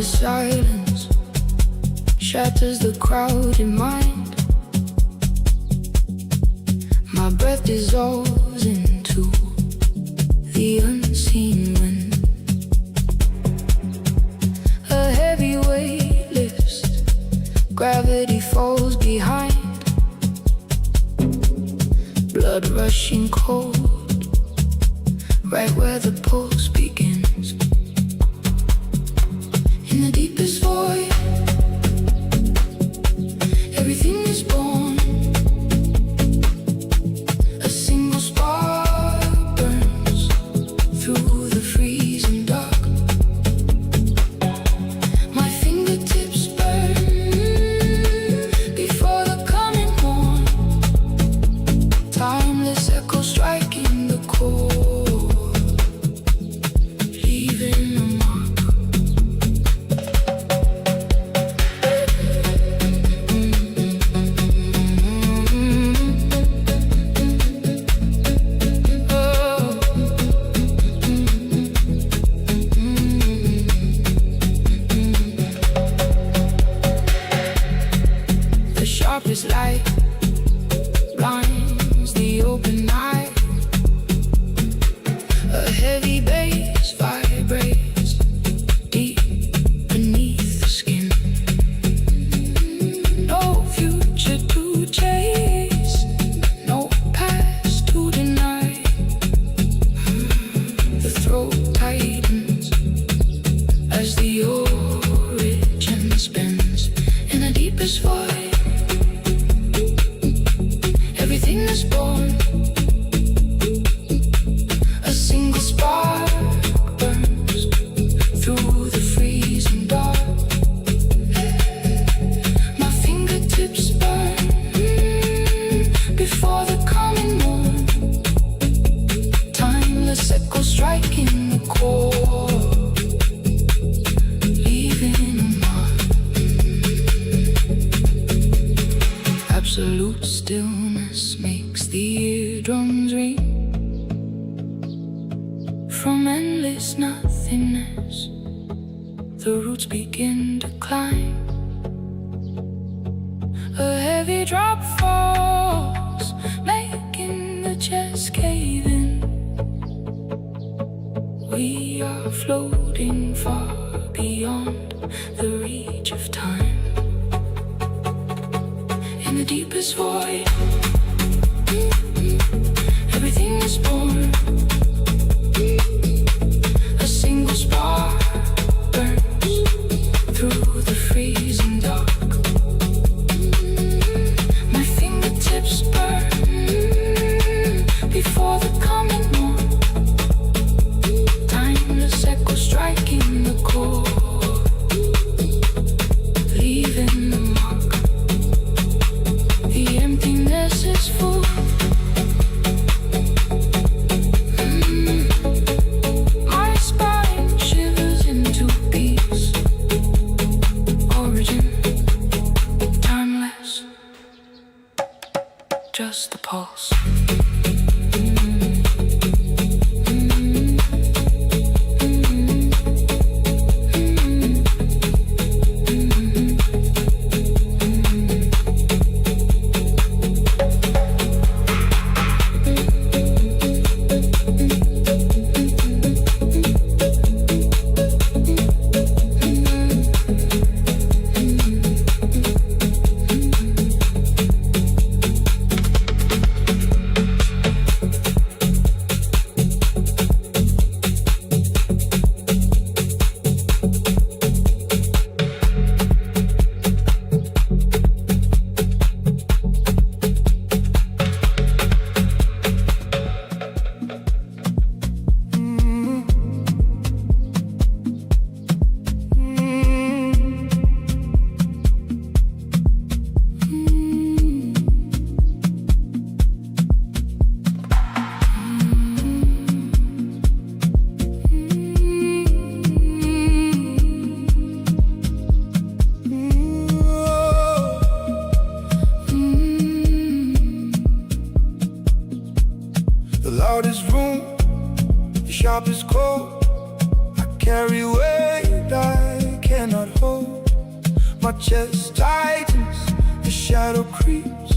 Silence shatters the crowded mind. My breath dissolves into the unseen wind. A heavy weight lifts, gravity falls behind. Blood rushing cold, right where the pulse begins. In the deepest void, everything is born. A single spark burns through the freezing dark. My fingertips burn before the coming morn. Timeless echo striking the core, leaving a mark. Sharpest light blinds the open eye. A heavy bass vibrates deep beneath the skin. No future to chase, no past to deny. The throat tightens as the origin spins in the deepest void. Everything is born. A single spark burns through the freezing dark. My fingertips burn before the coming morn. Timeless echo striking the core, leaving a mark. Absolute stillness makes the eardrums ring. From endless nothingness, the roots begin to climb. A heavy drop falls, making the chest cave in. We are floating far beyond the reach of time. In the deepest void, everything is born. A single spark burns through the freezing dark. My fingertips burn before the coming morn. Timeless echo striking the core, leaving a mark. The emptiness is full. carry weight I cannot hold. My chest tightens, the shadow creeps.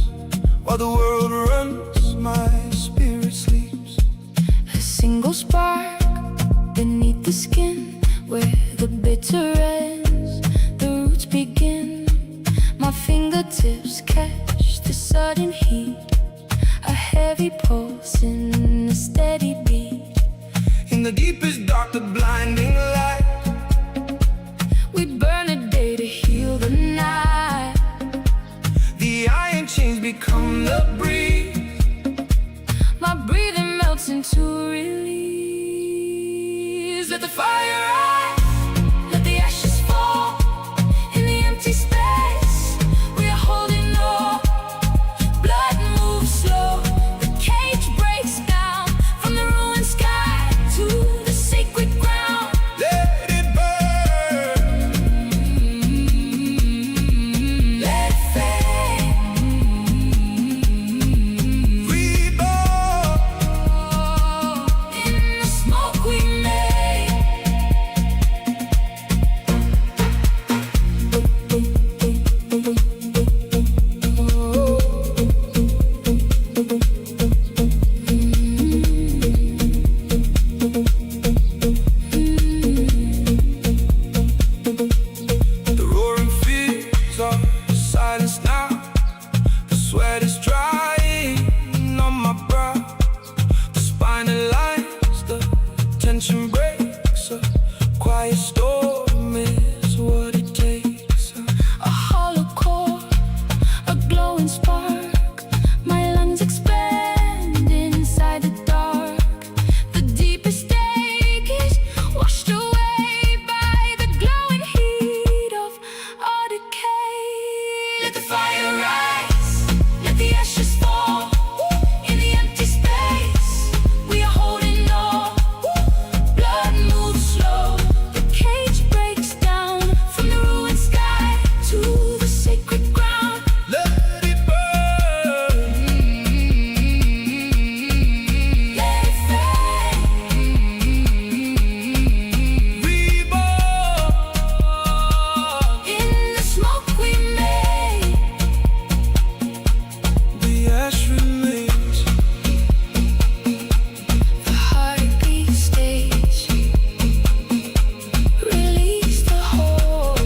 While the world runs, my spirit sleeps. A single spark beneath the skin, where the bitter ends, the roots begin. My fingertips catch the sudden heat, a heavy pulse in a steady beat. In the deepest dark, the blinding light, we burn a day to heal the night. The iron chains become the breeze, my breathing melts into release. Let the fire rise, let the ashes fall. In the empty space, we are holding on. Blood moves slow, the cage breaks down. From the ruined sky to the sacred ground, let it burn, let it fade. Reborn in the smoke we made. The roaring fields are silenced now. The sweat is drying on my brow. The spine aligns, the tension breaks. A quiet storm is what it takes. A hollow core, a glowing spark. My lungs expand inside the dark. The deepest ache is washed away by the glowing heat of our decay. Let the fire rise, let the ashes fall. In the empty space, we are holding on. Blood moves slow, the cage breaks down. From the ruined sky to the sacred ground, let it burn, let it fade. Reborn in the smoke we made. The ash remains, the heartbeat stays. Release the hold.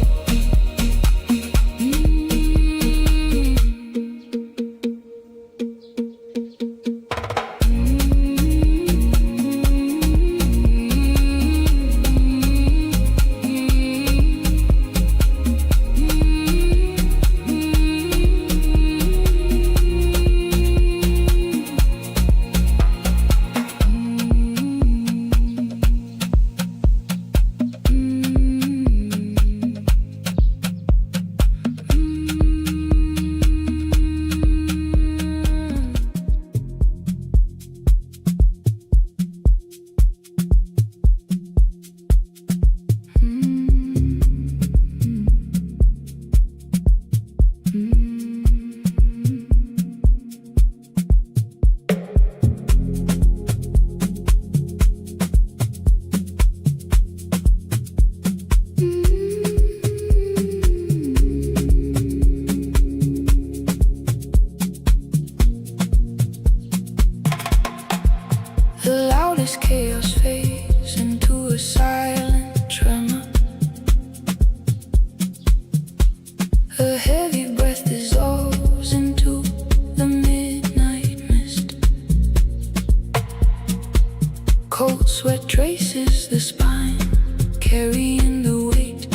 The loudest chaos fades into a silent tremor. A heavy breath dissolves into the midnight mist. Cold sweat traces the spine, carrying the weight.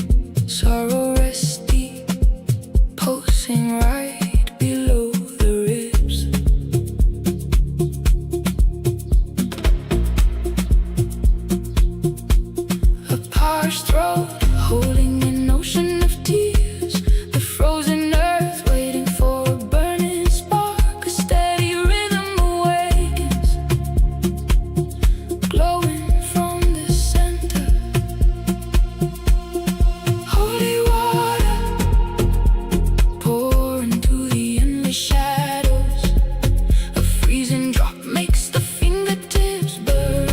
Sorrow rests deep, pulsing right below the ribs. A parched throat holding an ocean of tears. The frozen earth waiting for a burning spark. A steady rhythm awakens, glowing from the center. Holy water pour into the endless shadows. A freezing drop makes the fingertips burn.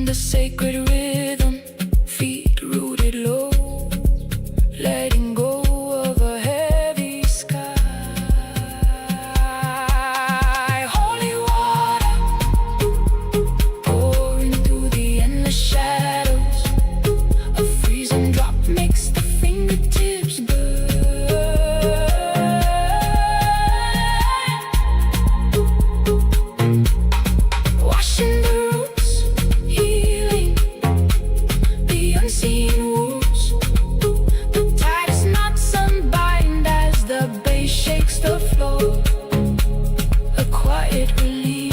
the sacred rhythm, feet rooted low, letting go of a heavy sky. Holy water pouring through the endless shadows. A freezing drop makes the fingertips burn. Washing the roots, healing the unseen wounds. The tide is not sunbind as the bass shakes the floor. A quiet release.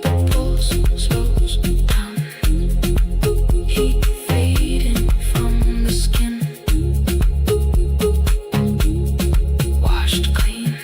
The pulse slows down, heat fading from the skin, washed clean.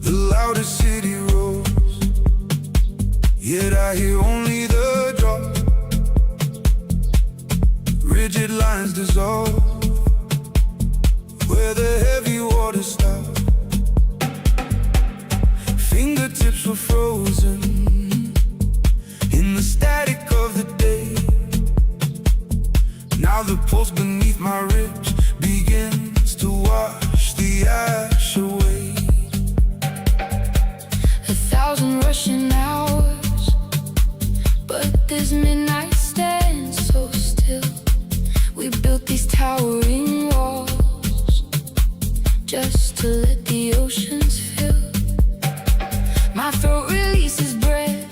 The loudest city roars, yet I hear only the drop. Rigid lines dissolve where the heavy water stops. Fingertips were frozen in the static of the day. Now the pulse beneath my ribs begins to wash the ash away. 1,000 rushing hours, but this midnight stands so still. We built these towering walls just to let the oceans fill. My throat releases breath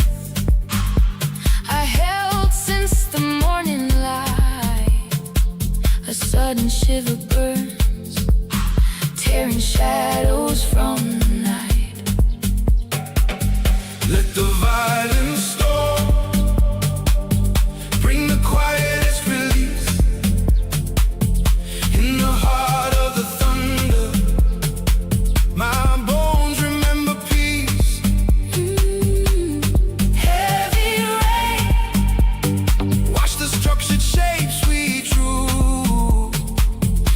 I held since the morning light. A sudden shiver burns, tearing shadows from the night. Let the violence storm bring the quietest release. In the heart of the thunder, my bones remember peace. Heavy rain, Watch the structured shapes we drew.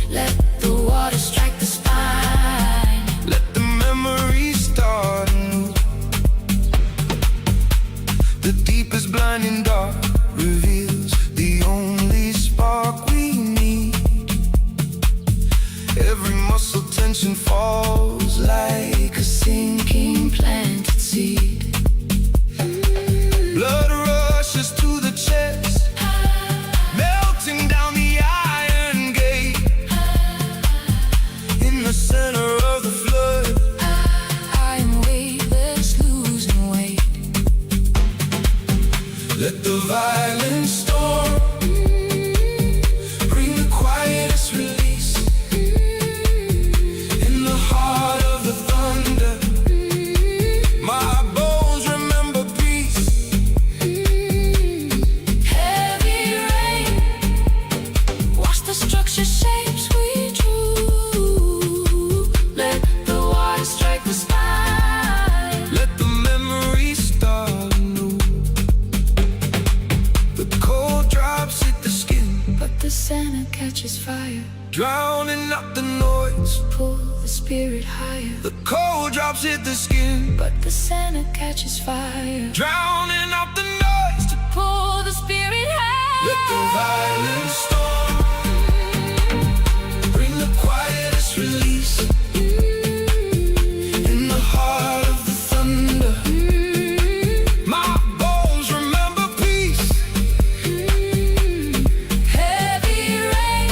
let the water strike the spine. Let the memories start anew. The deepest blinding dark reveals the only spark we need. Every muscle tension falls like a sinking planted seed. Blood rushes to the chest, melting down the iron gate. In the center of the flood, I am weightless, losing weight. let the violent storm bring the quietest release. In the heart of the thunder, my bones remember peace. Heavy rain, watch the structure shapes we drew. Let the water strike the spine. Let the memories start anew. The cold drops hit the skin, But the center catches fire. drowning out the noise. Pull the spirit higher. The cold drops hit the skin, But the center catches fire. drowning out the noise. Pull the spirit higher. Let the violent storm bring the quietest release. In the heart of the thunder, my bones remember peace. Heavy rain,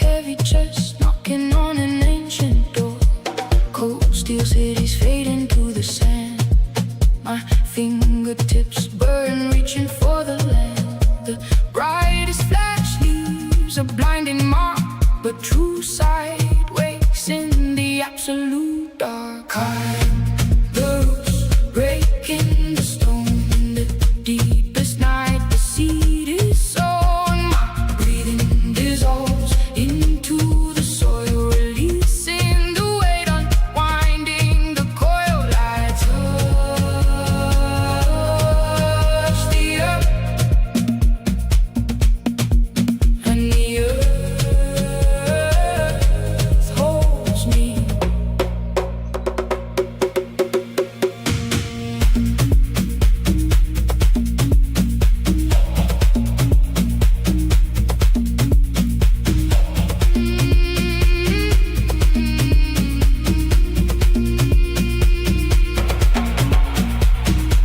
heavy chest knocking on an ancient door. Cold steel cities fade into the sand. My fingertips burn, reaching for the land. The brightest flash leaves a blinding mark, but true sight wakes in the absolute dark. The roots break in the stone, the deepest night, the seed is sown. My breathing dissolves into the soil, releasing the weight, unwinding the coil. I touch the earth, and the earth holds me.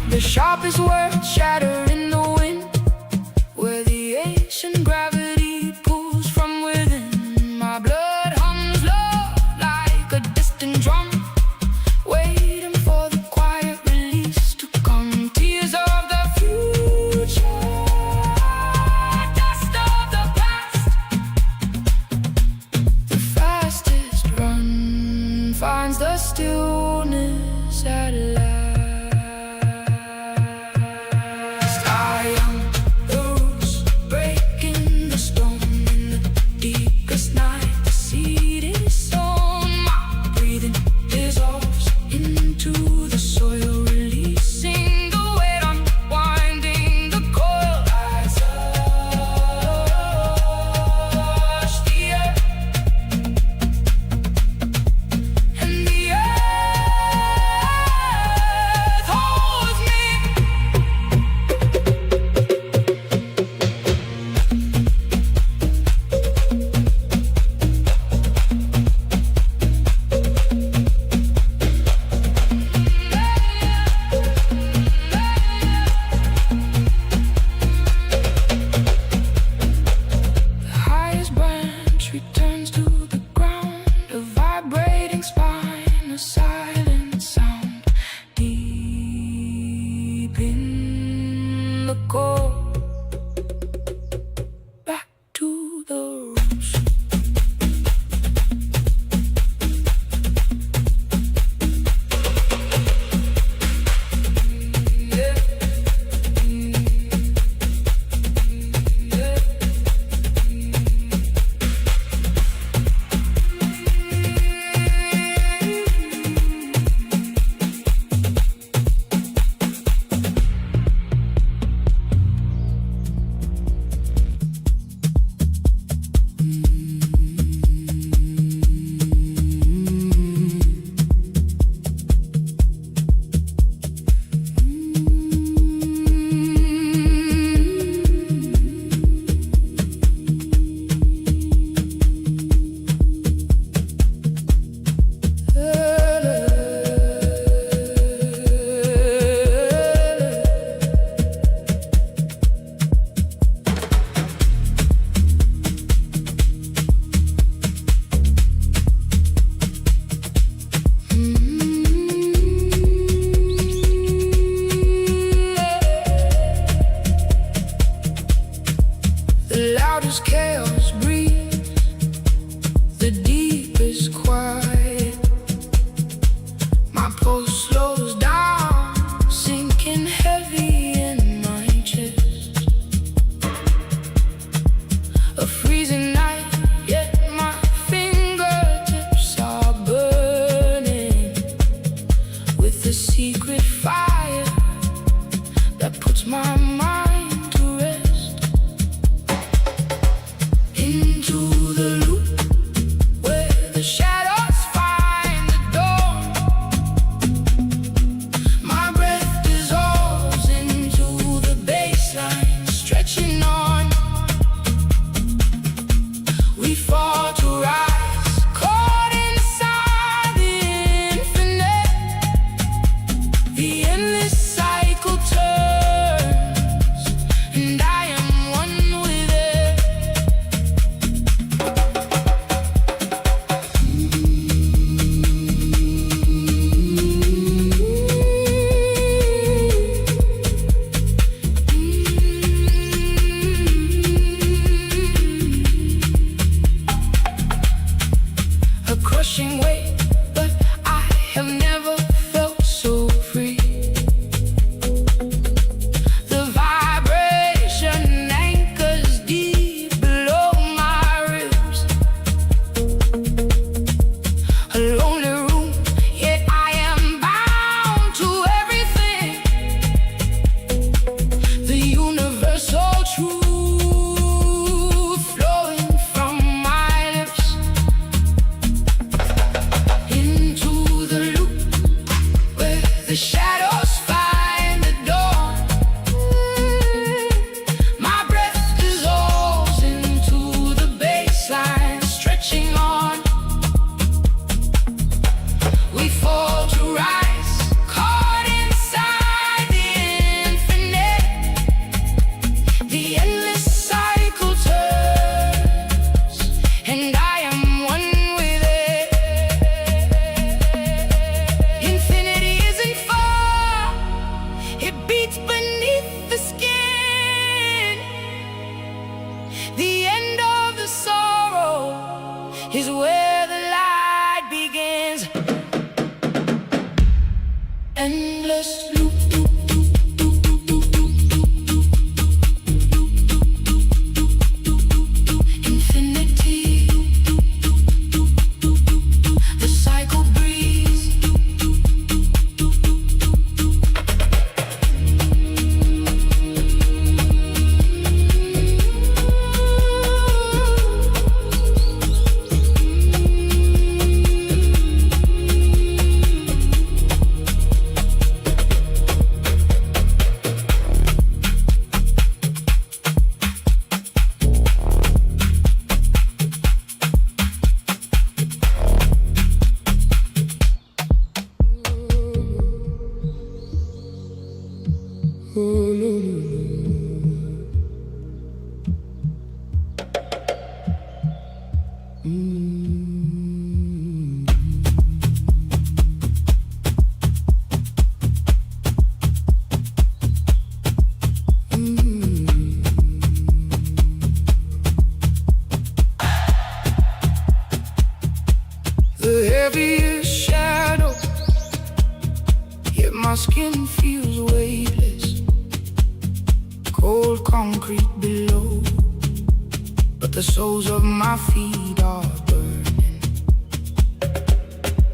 The sharpest words shatter in the wind, where the ancient gravity pulls from within. My blood hums low like a distant drum, waiting for the quiet release to come. Tears of the future, dust of the past. The fastest run finds the stillness at last. I am the roots breaking the stone in the deepest night. The seed is sown. My breathing dissolves into the soil, releasing the weight, unwinding the coil. I touch the earth, and the earth holds me. The highest branch returns to the ground, a vibrating spine, a silent sound, deep in the core. Back to the roots. The loudest chaos breathes, the deepest quiet. My pulse slows down, sinking heavy in my chest. A freezing night, yet my fingertips are burning with a secret fire that puts my mind to rest. Into the loop where crushing weight, but I have never felt so free. The vibration anchors deep below my ribs. A lonely room, yet I am bound to everything. The universal truth flowing from my lips into the loop where the shadows find the dawn. My breath dissolves into the baseline, stretching on. We fall to rise, caught inside the infinite. The endless cycle turns, and I am one with it. Infinity isn't far, it beats beneath the skin. The end of the sorrow is where the light begins. Endless loop, infinity. The cycle breathes. The heaviest shadow, yet my skin feels weightless. Cold concrete below, but the soles of my feet are burning.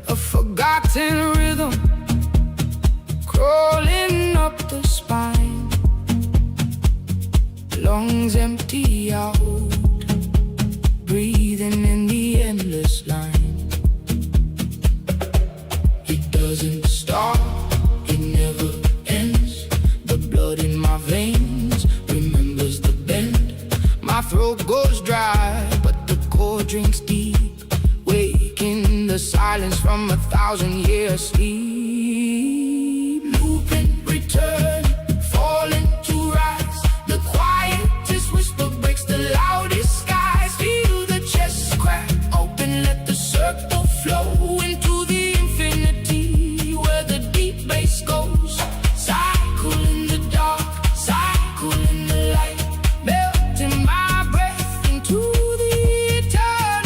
A forgotten rhythm crawling up the spine. Lungs empty out, breathing in the endless line. It doesn't stop, it never ends. The blood in my veins remembers the bend. My throat goes dry, but the core drinks deep, waking the silence from 1,000 years sleep. Looping, return, falling to rise. The quietest whisper breaks the loudest skies. Feel the chest crack open, let the circle flow into the infinity where the deep bass goes. Cycle in the dark, cycle in the light, melting my breath into the eternal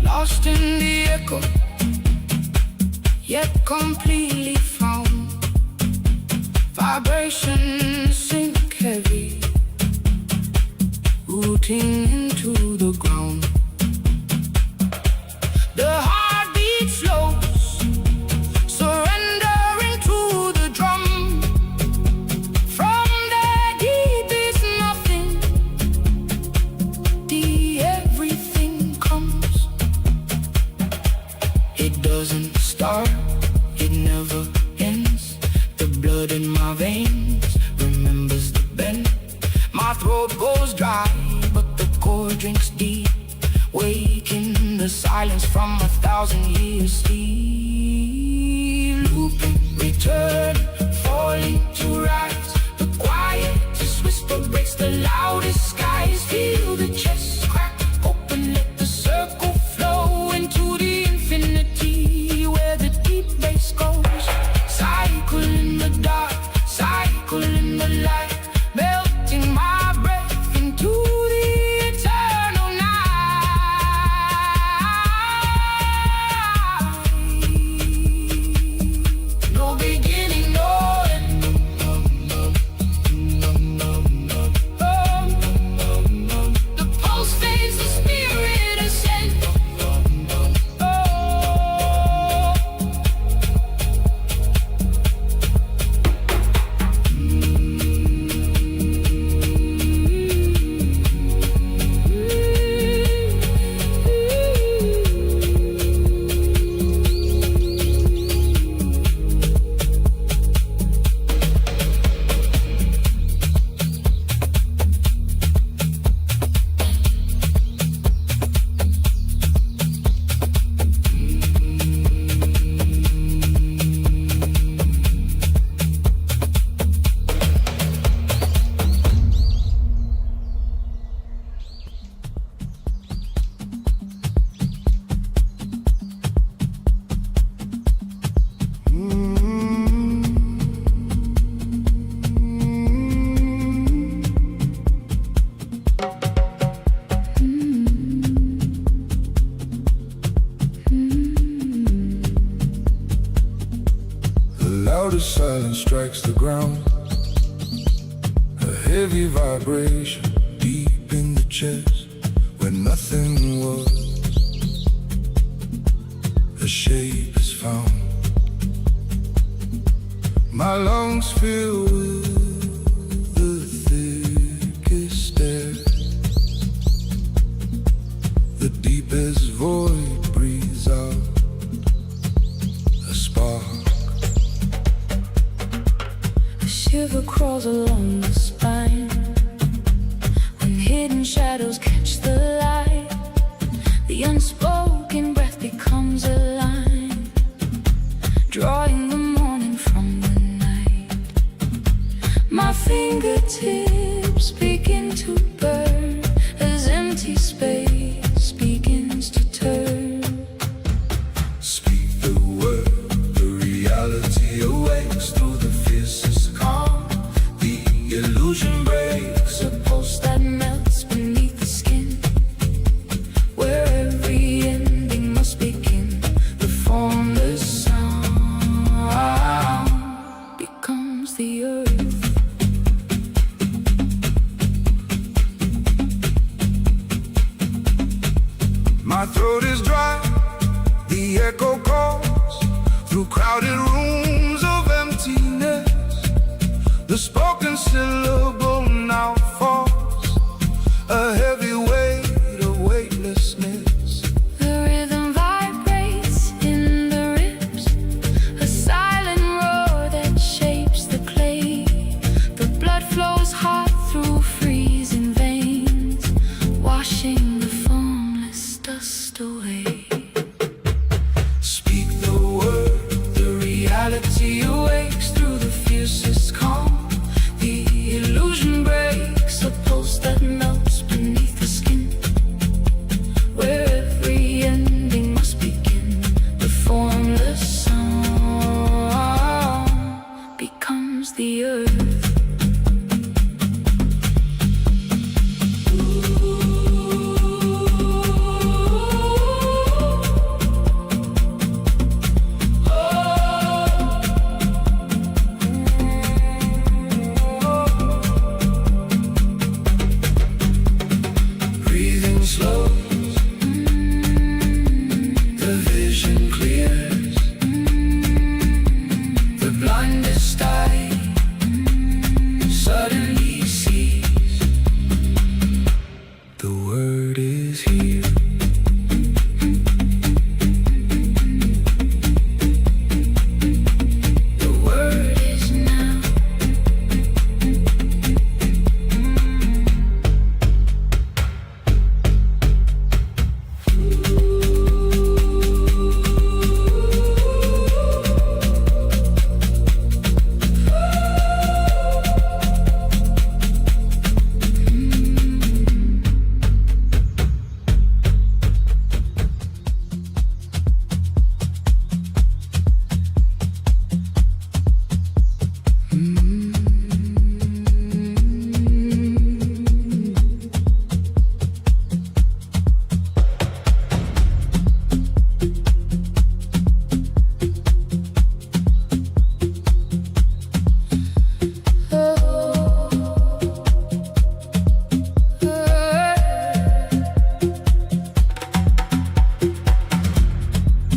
lost in the echo, yet completely found. Vibrations sink heavy, rooting into the ground. The heartbeat flows, surrendering to the drum. From the deepest nothing, the everything comes. It doesn't start, it never ends. The blood in my veins remembers the bend. My throat goes dry, but the core drinks deep, waking the silence from 1,000 years sleep. Looping, return, falling to rise. The quiet strikes the ground. A heavy vibration deep in the chest where nothing was. A shape is found. My lungs fill with the thickest air. The deepest void breathes out a spark. A shiver crawls along the spine when hidden shadows catch the light. The unspoken breath becomes a line, drawing the morning from the night. My fingertips begin to burn as empty space begins to turn. Speak the word, the reality awakes through the fiercest calm. The illusion breaks, A pulse that melts beneath the skin, where every ending must begin. The formless sound becomes the earth. my throat is dry. The echo calls through crowded rooms of emptiness. The spoken syllable now falls, a heavy weight of weightlessness. The rhythm vibrates in the ribs, a silent roar that shapes the clay. The blood flows hot through freezing veins, washing the formless dust away. Speak the word, the reality awakes through the fiercest calm. The illusion breaks, A pulse that melts beneath the skin, where every ending must begin. The formless sound becomes the earth. breathing slow. The vision clears. The blindest eye suddenly sees. The word is here. The word is now.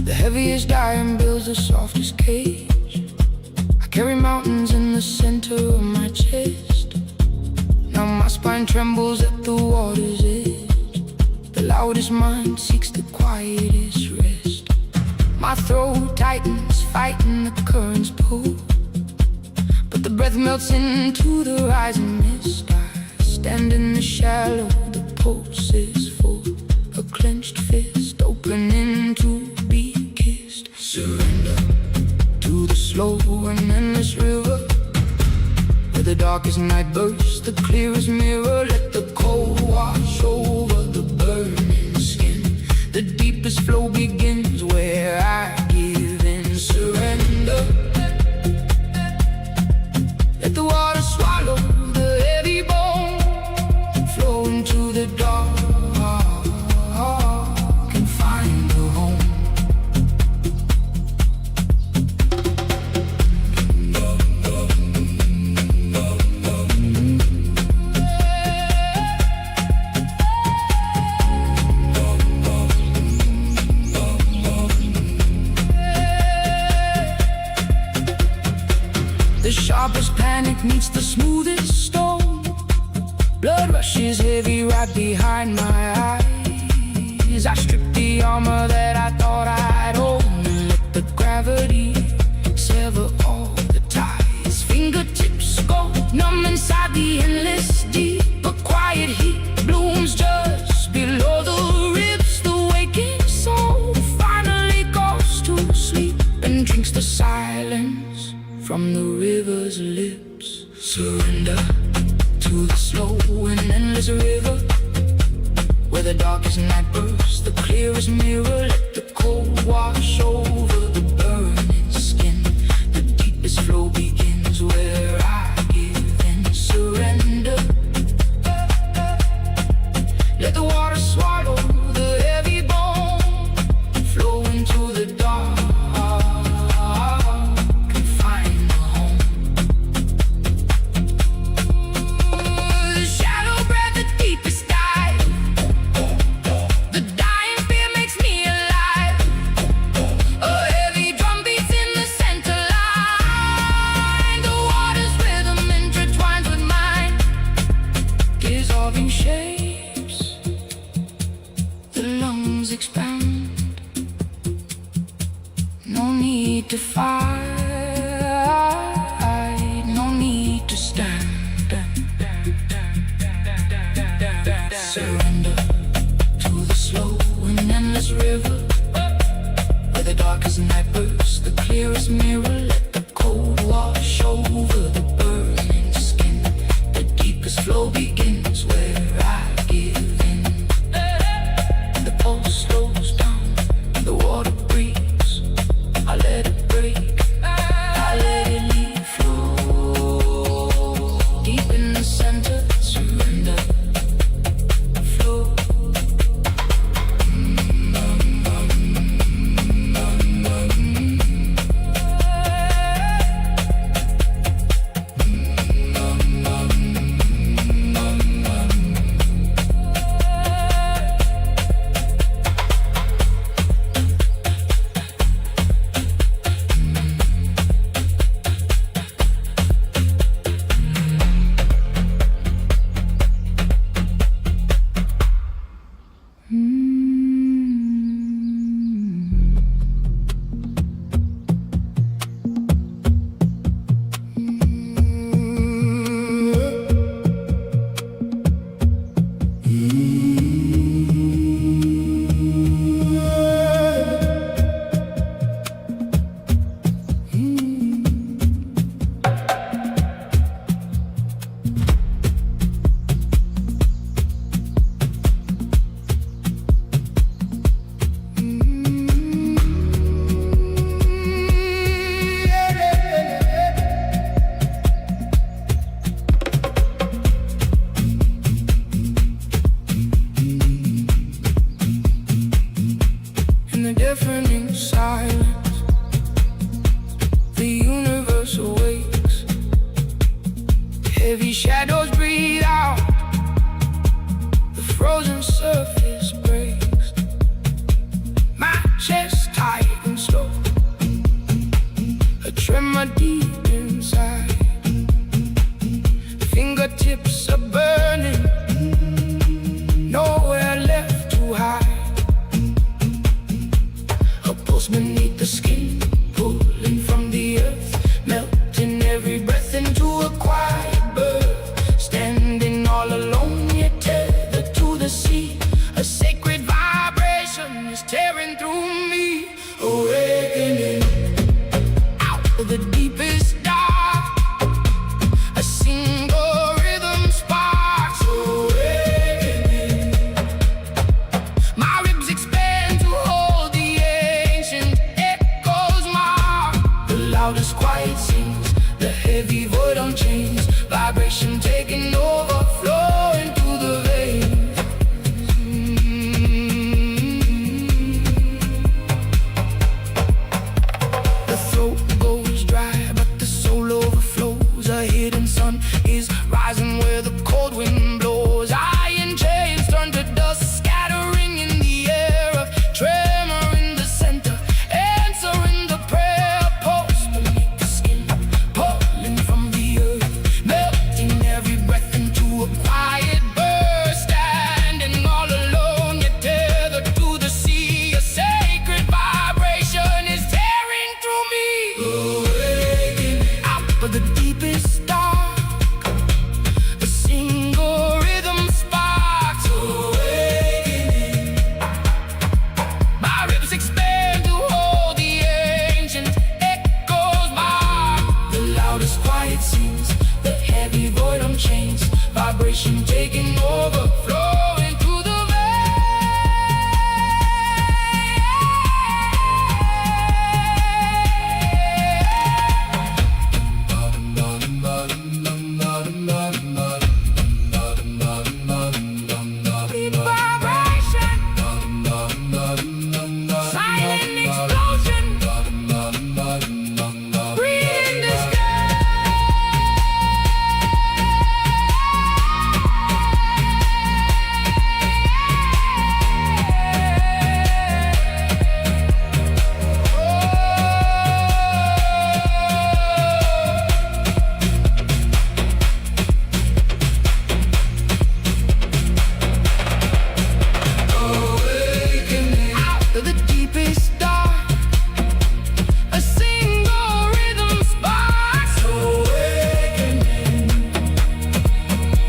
The heaviest iron builds the softest cage. I carry mountains in the center of my chest. Now my spine trembles at the water's edge. The loudest mind seeks the quietest rest. My throat tightens, fighting the current's pull. But the breath melts into the rising mist. I stand in the shallow, the pulse is full. A clenched fist opening to be kissed. Surrender to the slow and endless river, where the darkest night bursts the clearest mirror. Let the cold wash over the burning skin. The deepest flow begins where I give in. Surrender. Let the water swallow the heavy bone, flow into the dark and find a home. the smoothest stone. Blood rushes heavy right behind my eyes. I stripped the armor that I thought I'd own and let the gravity sever all the ties. Fingertips go numb inside the endless deep. A quiet heat blooms just below the ribs. The waking soul finally goes to sleep and drinks the silence from the river's lips. Surrender to the slow and endless river, where the darkest night bursts the clearest mirror. Let the cold wash over the burning skin. The deepest flow begins where I give and surrender. Let the water swallow the heavy bone, flow into the dark and find a home. The shadow breath, the deepest dive. The dying fear makes me alive. A heavy drum beats in the center line. The water's rhythm intertwines with mine, dissolving shapes. The lungs expand. No need to fight, no need to stand. Surrender to the slow and endless river, where the darkest night bursts the clearest mirror. Let the cold wash over the burning skin. The deepest flow begins where I give in. The pulse slows down, the water breathes. I let it break, I let it leave flow. Deep in the center, surrender, flow. In the deafening silence, the universe awakes. Heavy shadows breathe out, the frozen surface breaks. My chest tight and slow, a tremor deep inside. Fingertips are burning, nowhere left to hide. A pulse beneath the skin, pulling from the earth, melting every breath into a quiet birth. Standing all alone, yet tethered to the sea. A sacred vibration is tearing through me. Awakening out of the deepest dark, a single rhythm sparks. Awakening, my ribs expand to hold the ancient echoes mark. The loudest quiet sings, the heavy void unchains. Vibration taking over, flowing through the veins. The throat goes dry, but the soul overflows. A hidden sun is rising where the cold wind blows. Iron chains turn to dust, scattering in the air. A tremor in the center, answering the prayer. Pulse beneath the skin, pulling from the earth, melting vibration taking over, flowing through the Deep vibration, silent explosion, breathing the sky. Out of the deepest dark, a single rhythm sparks. Awakening.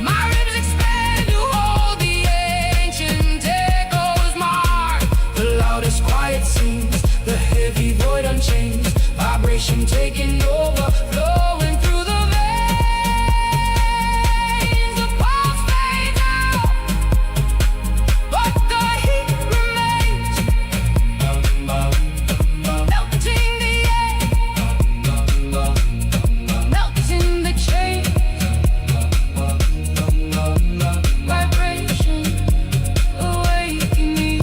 My ribs expand to hold the ancient echoes mark. The loudest quiet sings, the heavy void unchanged. Vibration taking over, flowing through the veins. The pulse fades out, but the heat remains. Melting the air, melting the chain. Vibration awakening.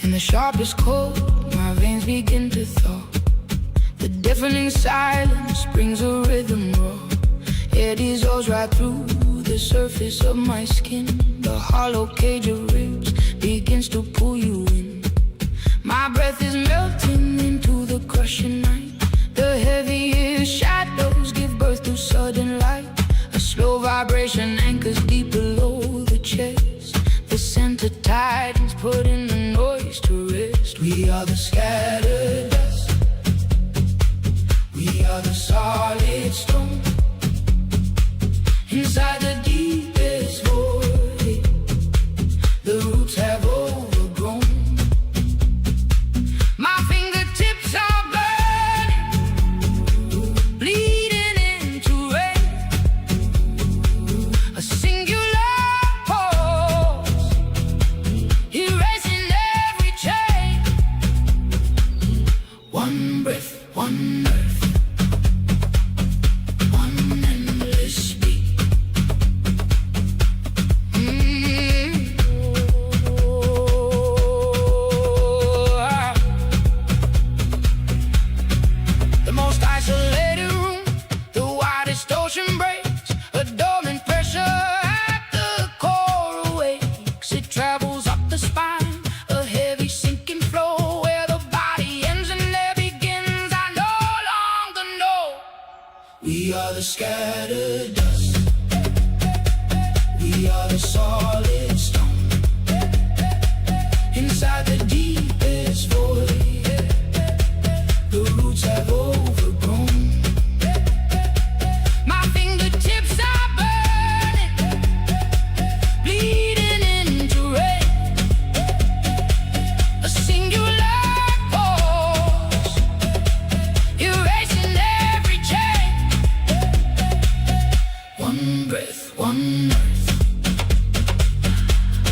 In the sharpest cold, my veins begin to thaw. The deafening silence brings a rhythm roar. It dissolves right through the surface of my skin. The hollow cage of ribs begins to pull you in. My breath is melting into the crushing night. The heaviest shadows give birth to sudden light. A slow vibration anchors deep below the chest. The center tightens, putting the noise to rest. We are the scattered dust. We are the solid stone. Inside the deepest void, the roots have overgrown. My fingertips are burning, bleeding into rain. A singular pulse, erasing every chain. One breath, one earth, one endless beat. The most isolated room, the widest ocean breaks. A dormant pressure at the core awakes. It travels up the spine, a heavy sinking flow. Where the body ends and there begins, I no longer know. We are the scattered dust. We are the solid stone. Inside the deepest void, the roots have overgrown. My fingertips are burning, bleeding into rain. A singular pulse, erasing every chain. One breath, one earth,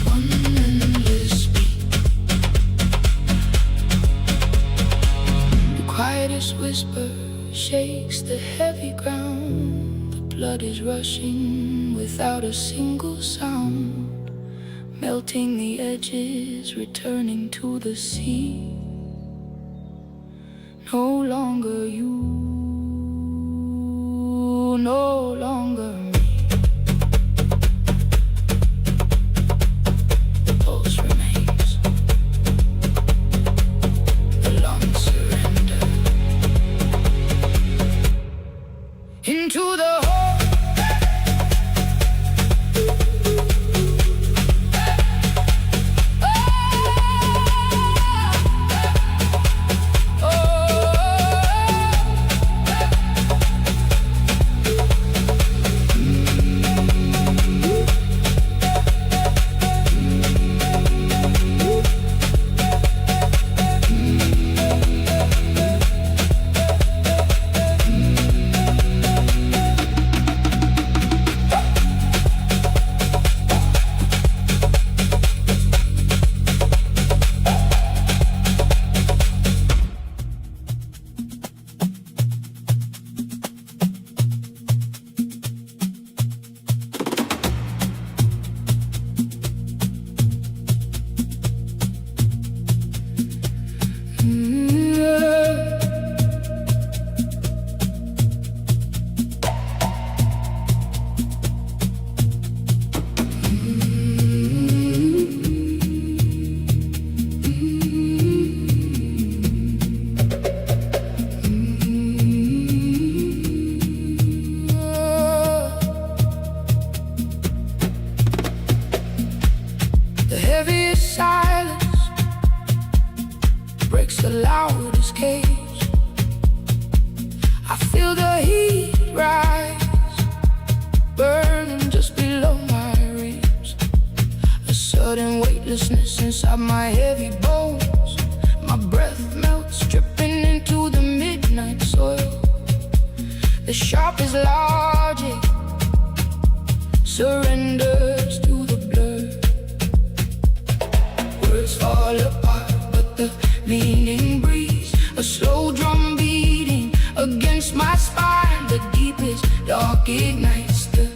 one endless beat. The quietest whisper shakes the heavy ground. The blood is rushing without a single sound, melting the edges, returning to the sea. No longer you, no longer me. The pulse remains, the lungs surrender into the hole. The heaviest silence breaks the loudest cage. I feel the heat rise, burning just below my ribs. A sudden weightlessness inside my heavy bones. My breath melts, dripping into the midnight soil. The sharpest logic surrenders to the blur. Words fall apart, but the meaning breathes. A slow drum beating against my spine. The deepest dark ignites the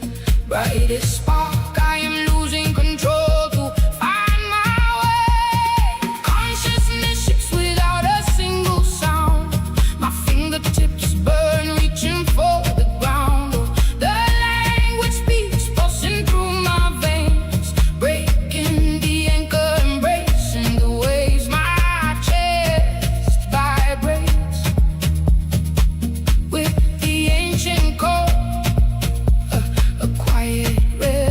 brightest spark. I am losing control to find my way. Consciousness shifts without a single sound. My fingertips burn, reaching for the ground. The language speaks, pulsing through my veins, breaking the anchor, embracing the waves. My chest vibrates with the ancient call, a quiet rhythm.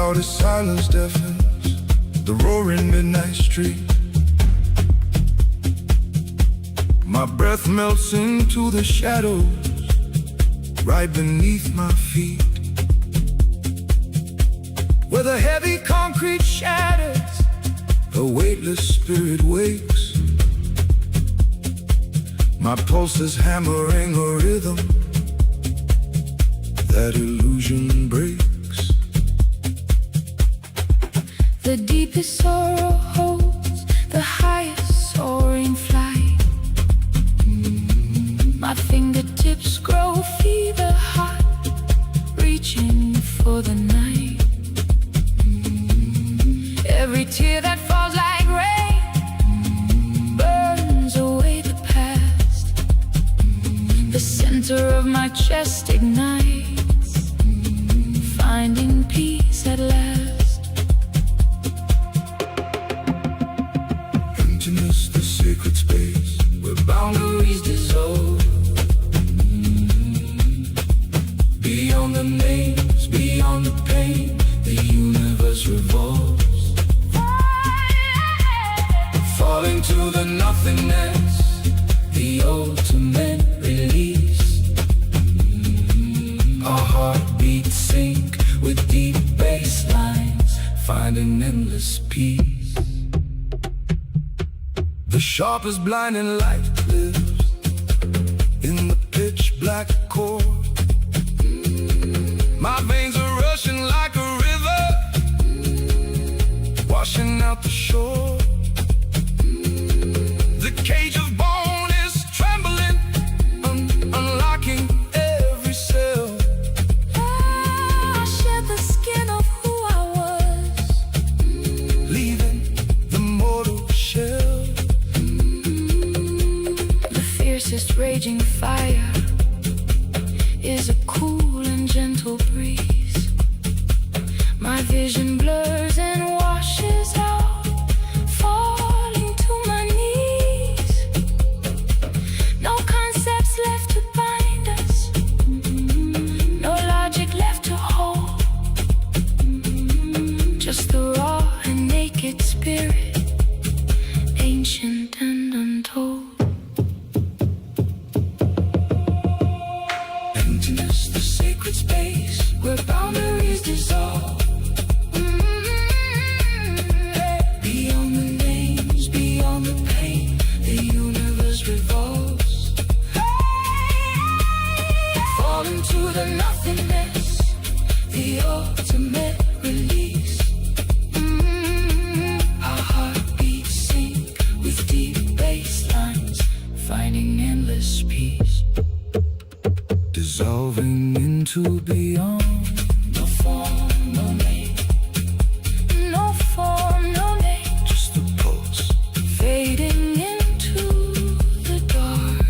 loudest silence deafens the roaring midnight street. My breath melts into the shadows right beneath my feet, where the heavy concrete shatters, a weightless spirit wakes. My pulse is hammering a rhythm that illusion breaks. The deepest sorrow holds the highest soaring flight. My fingertips grow fever hot, reaching for the night. Every tear that falls like rain burns away the past. The center of my chest ignites, finding peace at last. Emptiness, the sacred space where boundaries dissolve. Beyond the names, beyond the pain, the universe revolves. Falling to the nothingness, the ultimate release. Our heartbeats sync with deep bass lines, finding endless peace. The sharpest blinding light lives in the pitch black core. My veins are rushing like a river, washing out the shore. The cage of bone is trembling, unlocking every cell. I shed the skin of who I was, Leaving the mortal shell. the fiercest raging fire is a cool and gentle breeze. My vision blurs and washes out, falling to my knees. No concepts left to bind us, no logic left to hold, just the raw and naked spirit, ancient and untold. Emptiness, the sacred space where boundaries dissolve. Beyond the names, beyond the pain, the universe revolves. Fall into the nothingness, the ultimate release. Our heartbeats sync with deep bass lines, finding endless peace. Dissolving into beyond. No form, no name, No form, no name, Just a pulse. fading into the dark.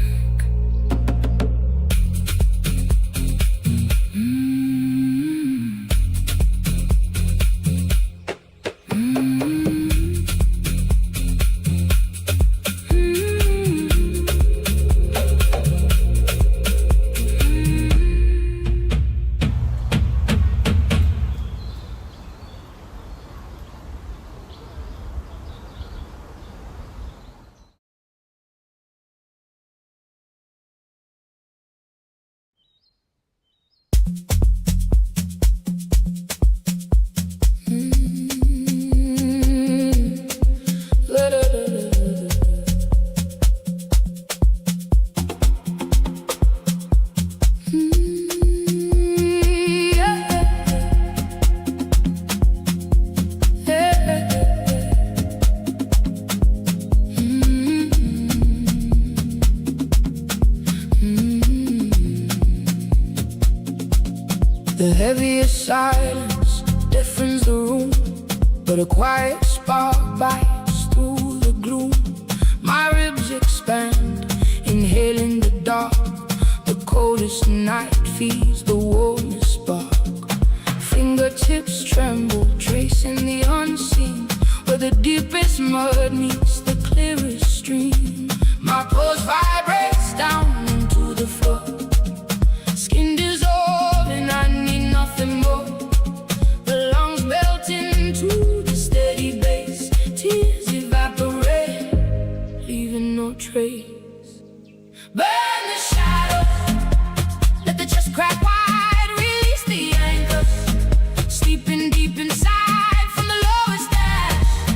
The heaviest silence deafens the room, but a quiet spark bites through the gloom. My ribs expand, inhaling the dark. The coldest night feeds the warmest spark. Fingertips tremble, tracing the unseen, where the deepest mud meets the clearest stream. My pulse vibrates down into the floor. Skin dissolving, I need nothing more. The lungs bell no trace. Burn the shadows, let the chest crack wide, release the anchors, sleeping deep inside from the lowest ash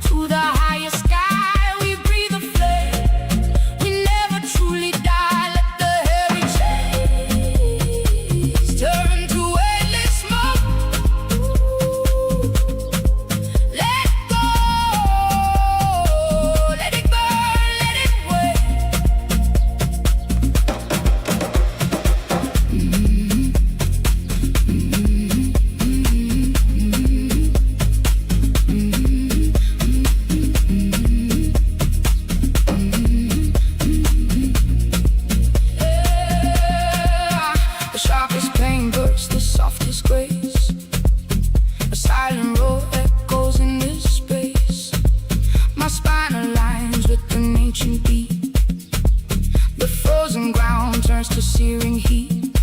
to the highest sky. We breathe a flame, we never truly die. Let the heavy chains turn to weightless smoke. Let go, let it burn, let it wait. The sharpest pain bursts the softest grace. A silent roar echoes in this space. My spine aligns with an ancient beat. The frozen ground turns to searing heat.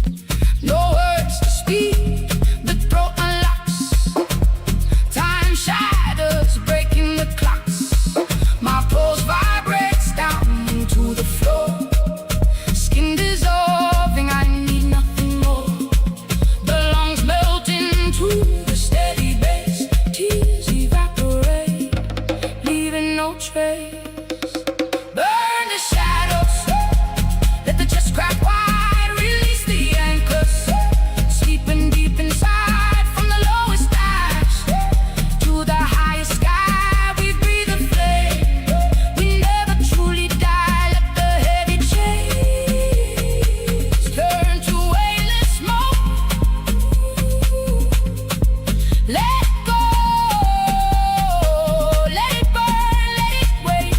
No words to speak, the throat unlocks. Time shatters, breaking the clocks. My pulse vibrates down to the floor. Skin dissolving, I need nothing more. The lungs melt into the steady bass. Tears evaporate, leaving no trace. Burn the shadows, let the chest crack wide, release the anchors, sleeping deep inside from the lowest ash to the highest sky. We breathe a flame, we never truly die. Let the heavy chains turn to weightless smoke. Let go, let it burn, let it wait.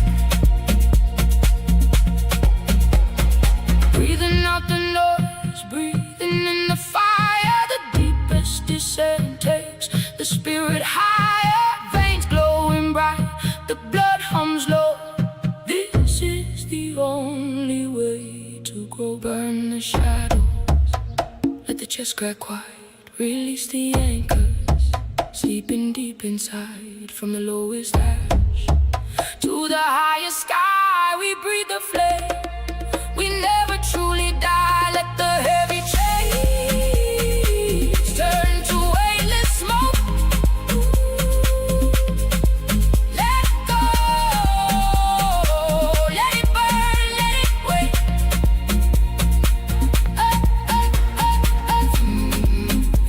Breathing out the noise, breathing in the fire. The deepest descent takes the spirit higher. Veins glowing bright, the blood hums low. This is the only way to grow. Burn the shadows, let the chest crack wide, release the anchors, sleeping deep inside from the lowest ash to the highest sky. We breathe the flame, we never truly die. Let the heavy chains turn to weightless smoke. Let go, let it burn, let it wait.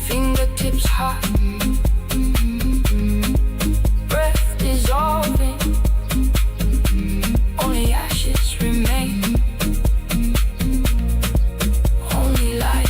Fingertips hot, breath dissolving, only ashes remain. Only light.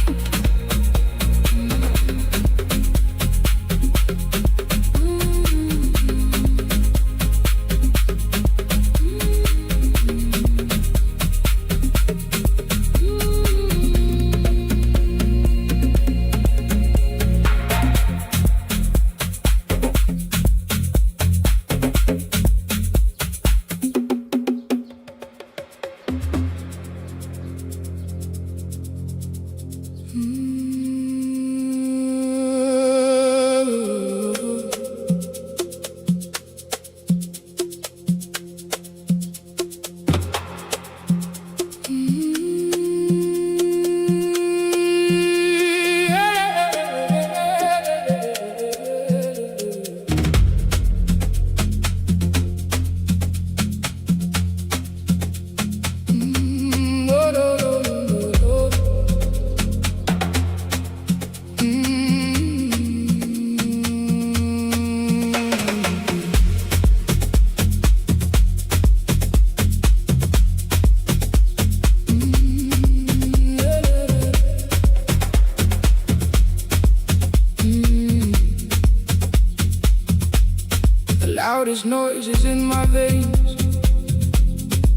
Loudest noises in my veins,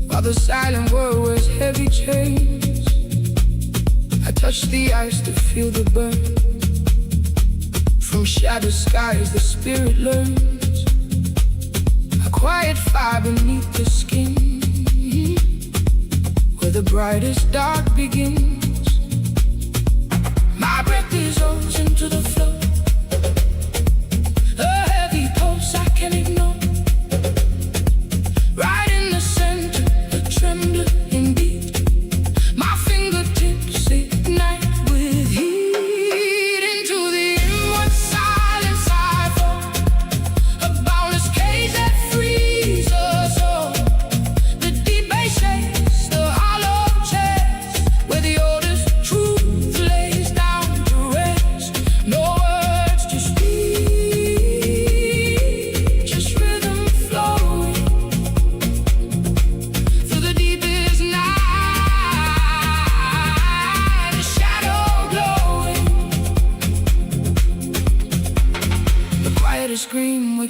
while the silent world wears heavy chains. I touch the ice to feel the burn. From shattered skies the spirit learns. A quiet fire beneath the skin, where the brightest dark begins. My breath dissolves into the flow. A heavy pulse I can't ignore. Right in the center, a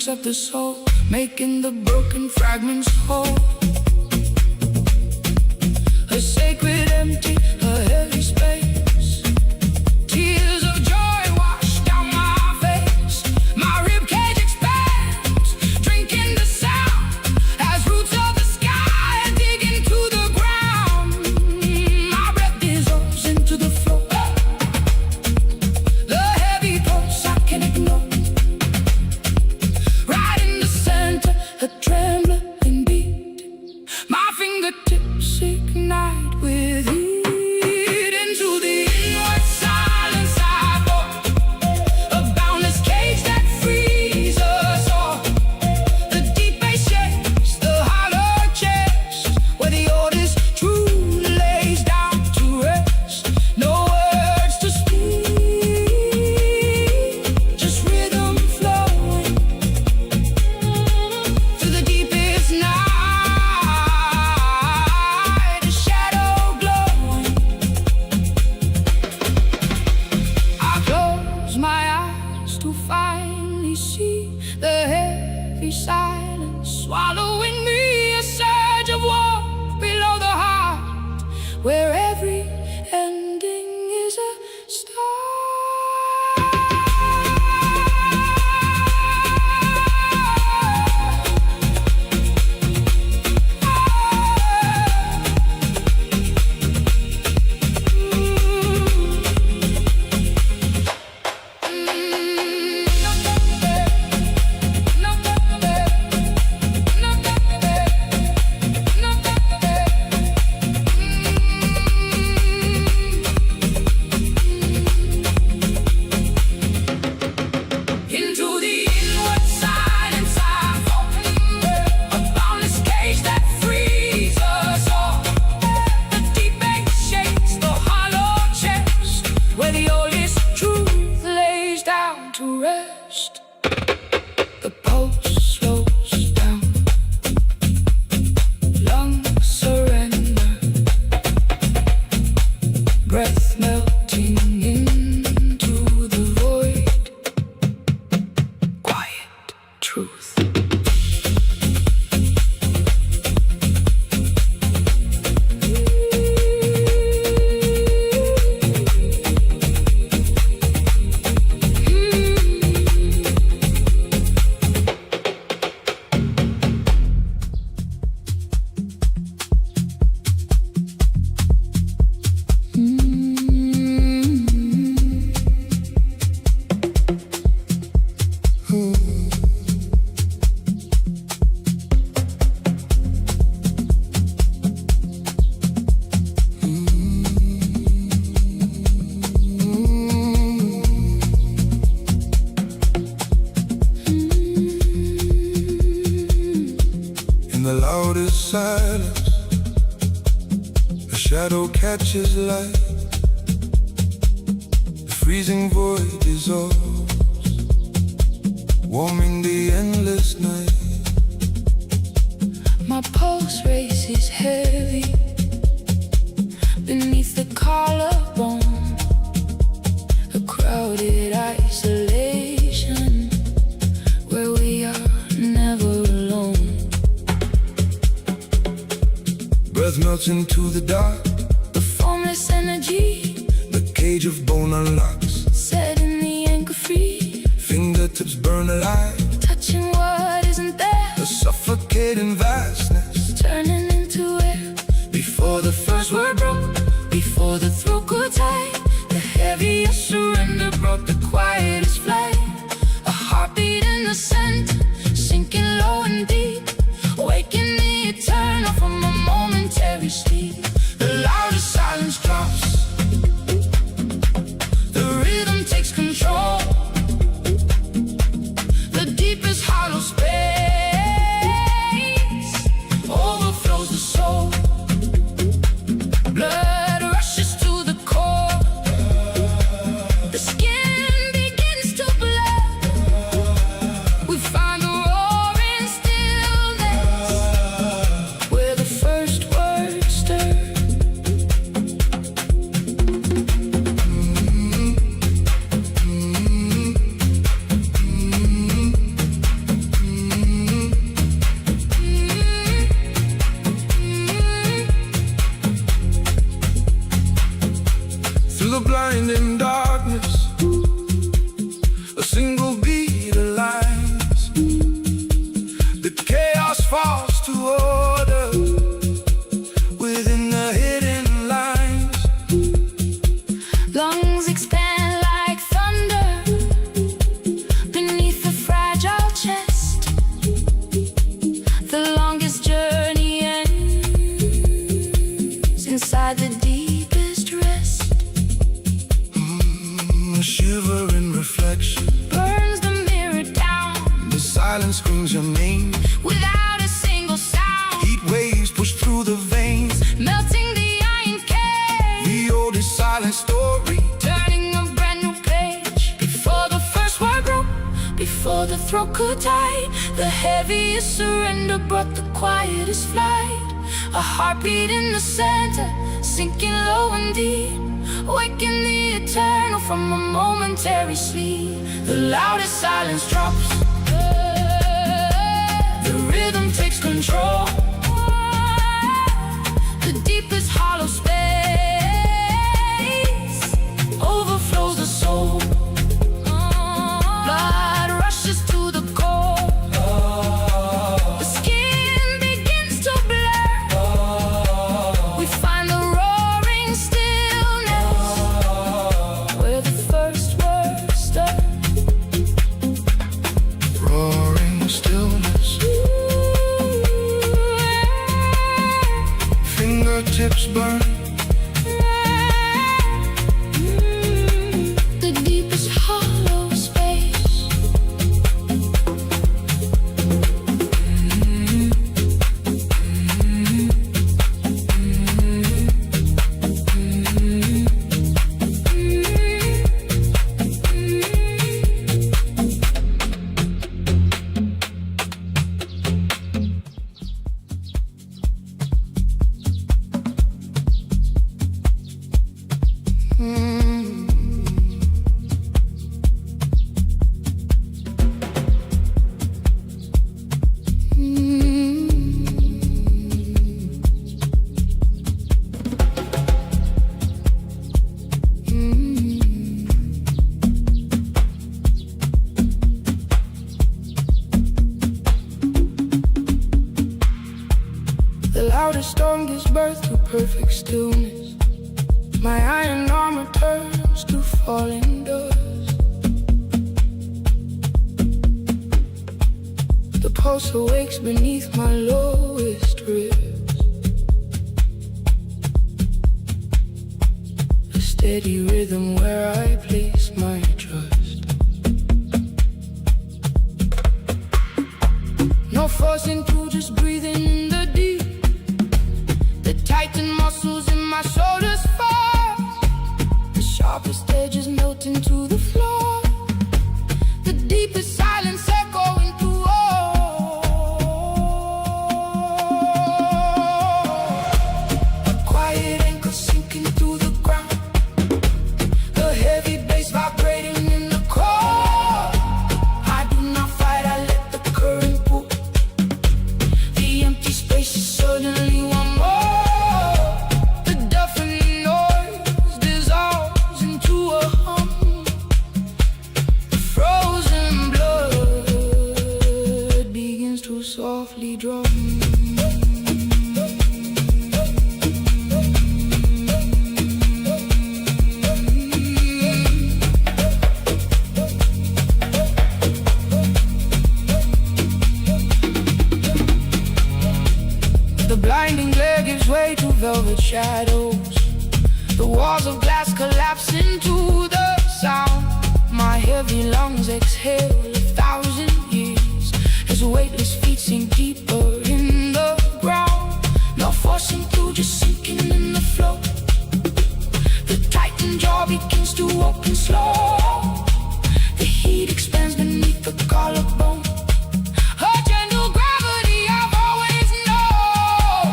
makes up the soul, making the broken fragments whole. A sacred empty, a heavy space. Tears of joy wash down my face. My ribcage expands, drinking the sound as roots of the sky dig into the ground. My breath dissolves into the floor. The heavy pulse I can't ignore. Right in the center, a trembling beat. My fingertips ignite with heat. Into the inward silence I fall. A boundless cage that frees us all. The deep bass shakes the hollow chest, where the oldest truth lays down to rest. No words to speak, just rhythm flowing through the deepest night, a shadow glowing. I close my eyes to finally see the heavy silence swallowing me, a surge of warmth below the heart, where every ending is a start. Into the inward silence I fall. A boundless cage that frees us all. The deep bass shakes the hollow chest, where the oldest truth lays down to rest. The pulse slows down, lungs surrender, breath melting into the void. Quiet truth. In the loudest silence, a shadow catches light. The freezing void dissolves, warming the endless night. My pulse races heavy beneath the collarbone. A crowded isolation where we are never alone. Breath melts into the dark, The formless energy the cage of bone unlocks. setting the anchor free, Fingertips burn alive, touching what isn't there, a suffocating vastness. turning into air. Before the first word broke, Before the throat grew tight, the heaviest surrender brought the quietest flight. A heartbeat in the center, sinking low and deep, waking the eternal from a momentary sleep. the loudest silence drops, The rhythm takes control. The deepest hollow space blind in darkness. A single beat aligns. The chaos falls to order within the hidden lines. Lungs expand like thunder beneath the fragile chest. The longest journey ends inside the deepest rest. A shivering reflection Burns the mirror down the silence screams your name. without a single sound. Heat waves push through the veins. Melting the iron cage, The oldest silent story. turning a brand new page. Before the first word broke, before the throat could die, the heaviest surrender brought the quietest flight. A heartbeat in the center, sinking low and deep, waking the eternal from a momentary sleep. The loudest silence drops, the rhythm takes control. The deepest hollow space overflows the soul. Blood rushes to the core. The skin begins to blur. We find the roaring stillness where the first words start. Roaring stillness. Fingertips burn. The deepest hollow space. The loudest storm gives birth to perfect stillness. My iron armor turns to falling dust. The pulse awakes beneath my lowest ribs. A steady rhythm where I place my trust. No forcing through, just breathing in the deep. The tightened muscles in my shoulders fall. The sharpest edges melt into the floor. The deepest silence echoing through all. A quiet anchor sinking through the ground. The heavy bass vibrating in the core. I do not fight, I let the current pull. The empty space is suddenly one more. The deafening noise dissolves into a hum. The frozen blood begins to softly drum. The blinding glare gives way to velvet shadows. The walls of glass collapse into the sound. My heavy lungs exhale 1,000 years as weightless feet sink deeper in the ground. No forcing through, just sinking in the flow. The tightened jaw begins to open slow. The heat expands beneath the collarbone. A gentle gravity I've always known.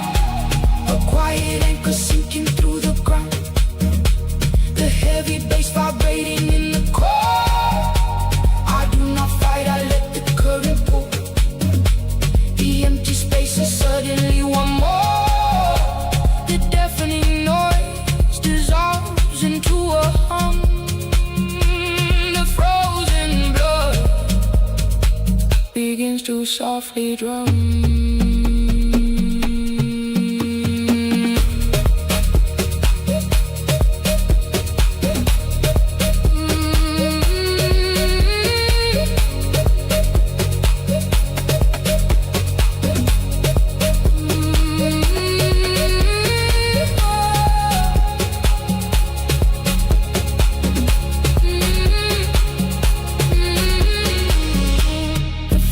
A quiet anchor sinking through the ground. The heavy bass vibrating in the core. I do not fight, I let the current pull. The empty space is suddenly one more. The deafening noise dissolves into a hum. softly drum.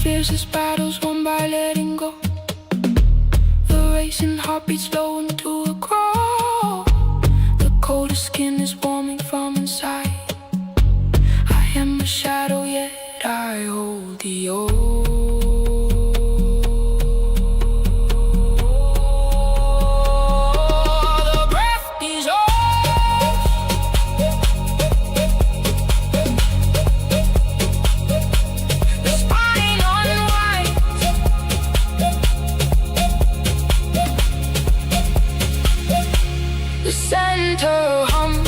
Fiercest battles won by letting go. The racing heartbeat slow into a crawl. The coldest skin is warming from inside. I am a shadow, yet I hold the old. The breath dissolves. The spine unwinds. The center hums.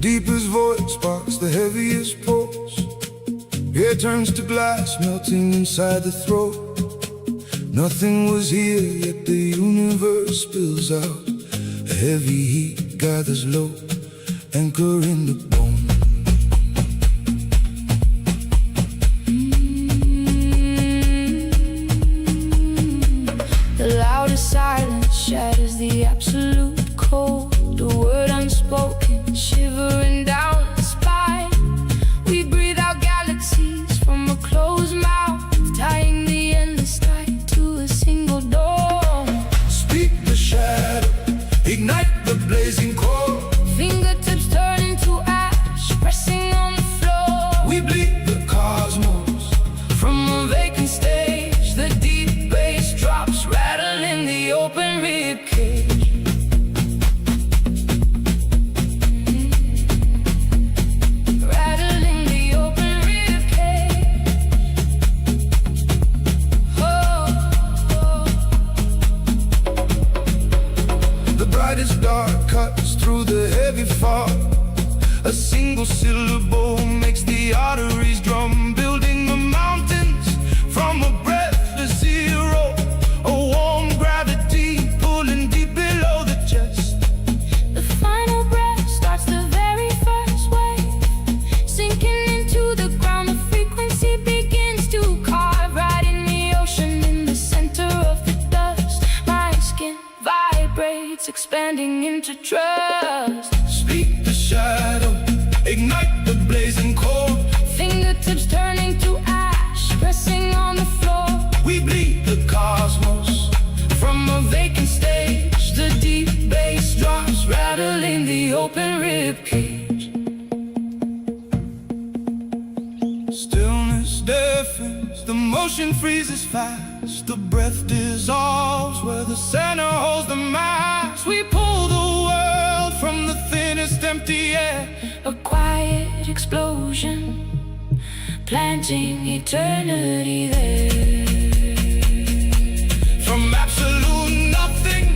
Deepest voice sparks the heaviest pulse. Air turns to glass, melting inside the throat. Nothing was here, yet the universe spills out. A heavy heat gathers low, anchor in the bone. The loudest silence shatters the absolute cold. The word unspoken, shivering down the spine. We breathe out galaxies from a closed mouth, tying the endless night to a single dawn. Speak the shadow, ignite the blazing core. Fingertips turn into ash, pressing on the floor. We bleed the cosmos From a vacant stage, the deep bass drops, rattling the open ribcage. Rattling the open ribcage. Oh. The brightest dark cuts through the heavy fog. A single syllable makes the arteries drum, building the mountains from a breathless zero. A warm gravity pulling deep below the chest. The final breath starts the very first wave, sinking into the ground. The frequency begins to carve right in the ocean, in the center of the dust. My skin vibrates, expanding into trust. Speak the shadow, ignite the blazing core. Fingertips turning to ash, pressing on the floor. We bleed the cosmos From a vacant stage, the deep bass drops, rattling the open ribcage. Stillness deafens, the motion freezes fast. The breath dissolves where the center holds the mass. We pull the world from the thinnest empty air. A quiet explosion, planting eternity there. From absolute nothing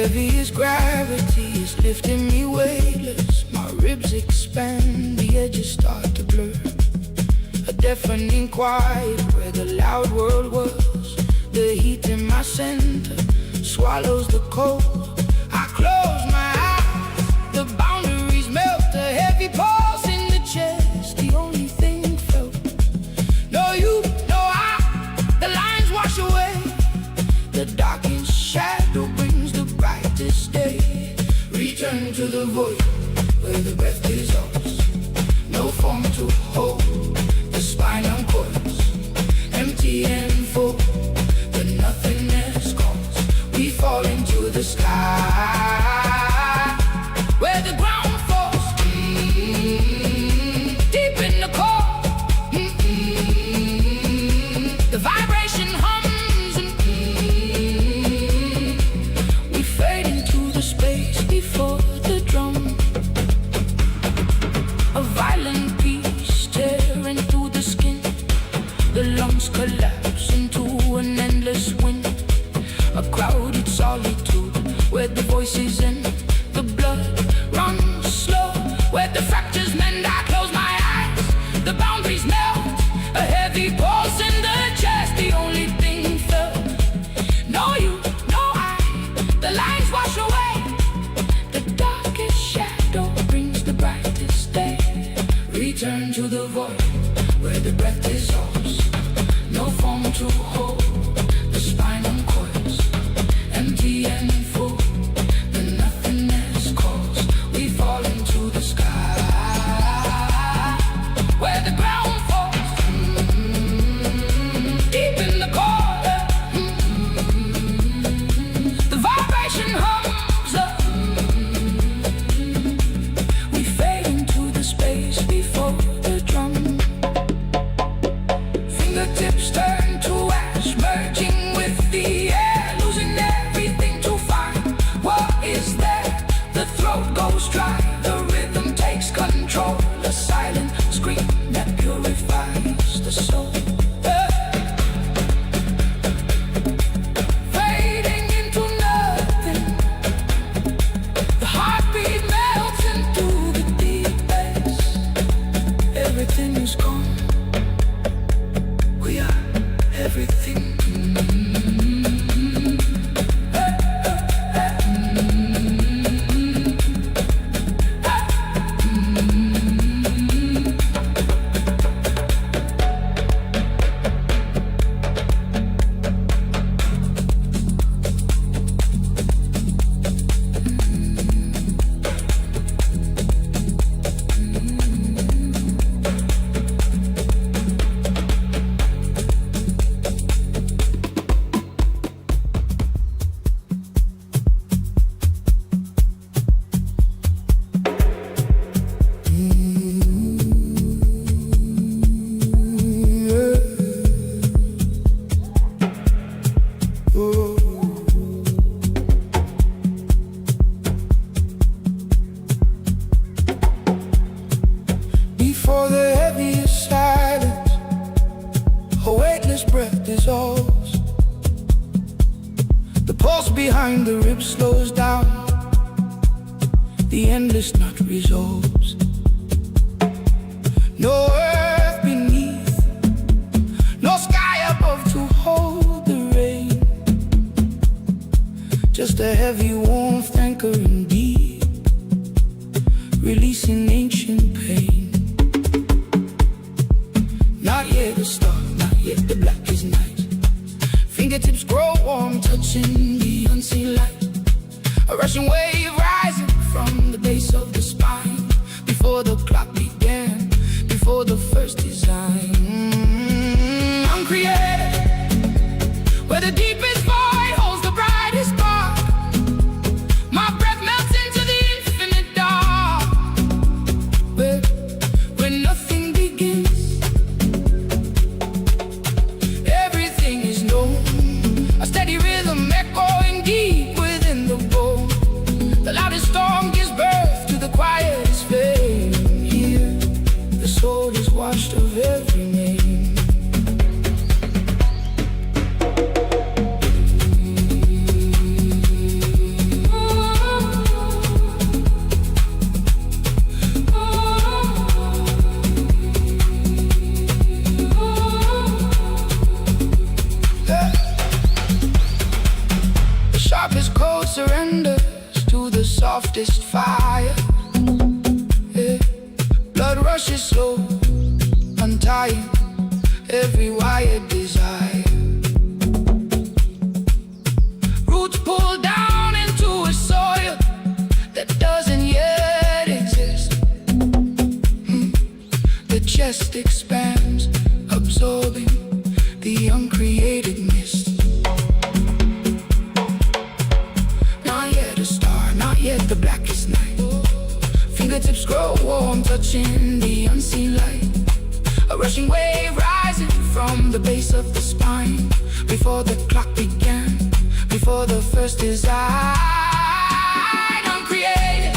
heavy as gravity is lifting me weightless. My ribs expand, the edges start to blur. A deafening quiet where the loud world was. The heat in my center swallows the cold. I close my eyes, the boundaries melt. A heavy pulse in the chest, the only thing felt. No you, no I, the lines wash away. The darkest shadow brings the brightest day. Return to the void where the breath dissolves. No form to hold, the spine uncoils. Empty and full, the nothingness calls. We fall into the sky where the ground falls deep in the core. The vibration hums and we fade into the space before the drum. A violent peace tearing through the skin. The lungs collapse into an endless wind. A crowded solitude where the voices end. The blood runs slow where the fractures mend. I close my eyes, the boundaries melt. A heavy pulse in the chest, the only thing felt. No you, no I, the lines wash away. The darkest shadow brings the brightest day. Return to the void where the breath dissolves. No form to hold, the spine uncoils. Empty and full, the nothingness calls. We fall into the sky where the ground falls deep in the core. The vibration hums up. We fade into the space before the drum. Fingertips turn to ash, merging with the air, losing everything to find what is there. The throat goes dry, the rhythm takes control. A silent scream that purifies the soul. Fading into nothing, the heartbeat melts into the deepest. Everything is gone. We are everything. Before the heaviest silence, a weightless breath dissolves. The pulse behind the ribs slows down. The endless knot resolves. No earth beneath, no sky above to hold the rain. Just a heavy warmth anchoring deep, releasing ancient pain. Not yet the start, not yet the blackest night. Fingertips grow warm, touching the unseen light. A rushing wave rising from the base of the spine. Before the clock began, before the first design. Uncreated, where the deepest void holds the brightest spark. My breath melts into the infinite dark, where nothing begins. Everything is known, a steady rhythm echoing deep within the bone. The loudest storm gives birth to the quietest flame. Here, the soul is washed of every name. toughest cold surrenders to the softest fire. Yeah. Blood rushes slow, untying every wired desire. Roots pull down into a soil that doesn't yet exist. The chest expands, absorbing the uncreated mist. Not yet a star, not yet the blackest night. Fingertips grow warm, touching the unseen light. A rushing wave rising from the base of the spine. Before the clock began, before the first design, uncreated,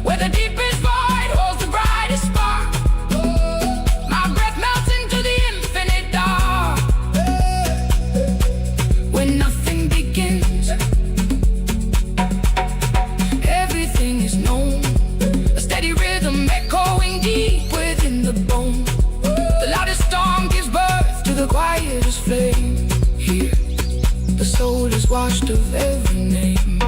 where the deepest void holds the brightest spark. My breath melts into the infinite dark. When nothing begins, everything is known. A steady rhythm echoing deep within the bone. The loudest storm gives birth to the quietest flame. Here, the soul is washed of every name.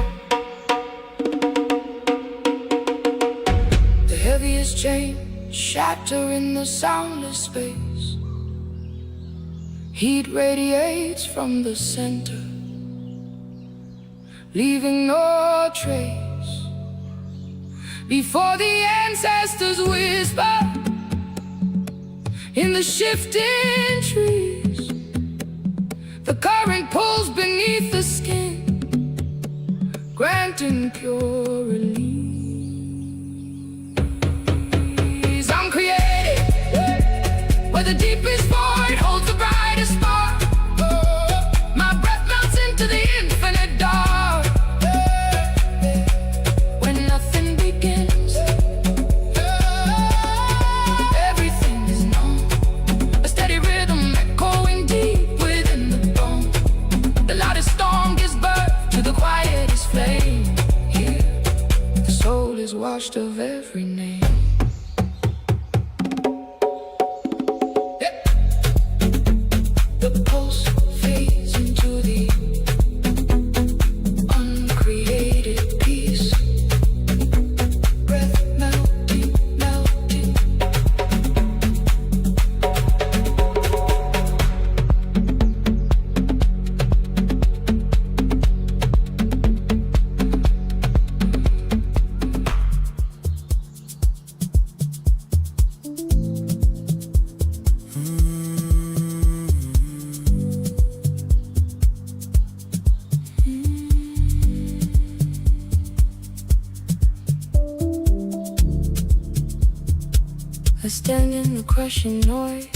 The heaviest chain shatter in the soundless space. Heat radiates from the center, leaving no trace. Before the ancestors whisper in the shifting trees, the current pulls beneath the skin, granting pure release. I'm created where the deepest void holds the brightest spark. My breath melts into the infinite dark. When nothing begins, everything is known. A steady rhythm echoing deep within the bone. The loudest storm gives birth to the quietest flame. Here, the soul is washed of every name. The pulse fades into the uncreated peace. Breath melting, melting. I stand in the crushing noise,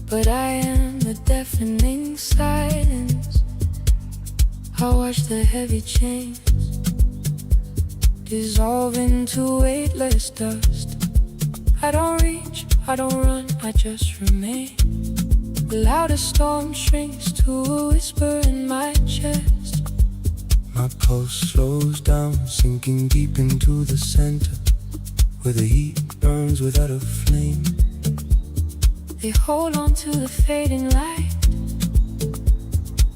but I am the deafening silence. I watch the heavy chains dissolve into weightless dust. I don't reach, I don't run, I just remain. The loudest storm shrinks to a whisper in my chest. My pulse slows down, sinking deep into the center, where the heat burns without a flame. They hold on to the fading light,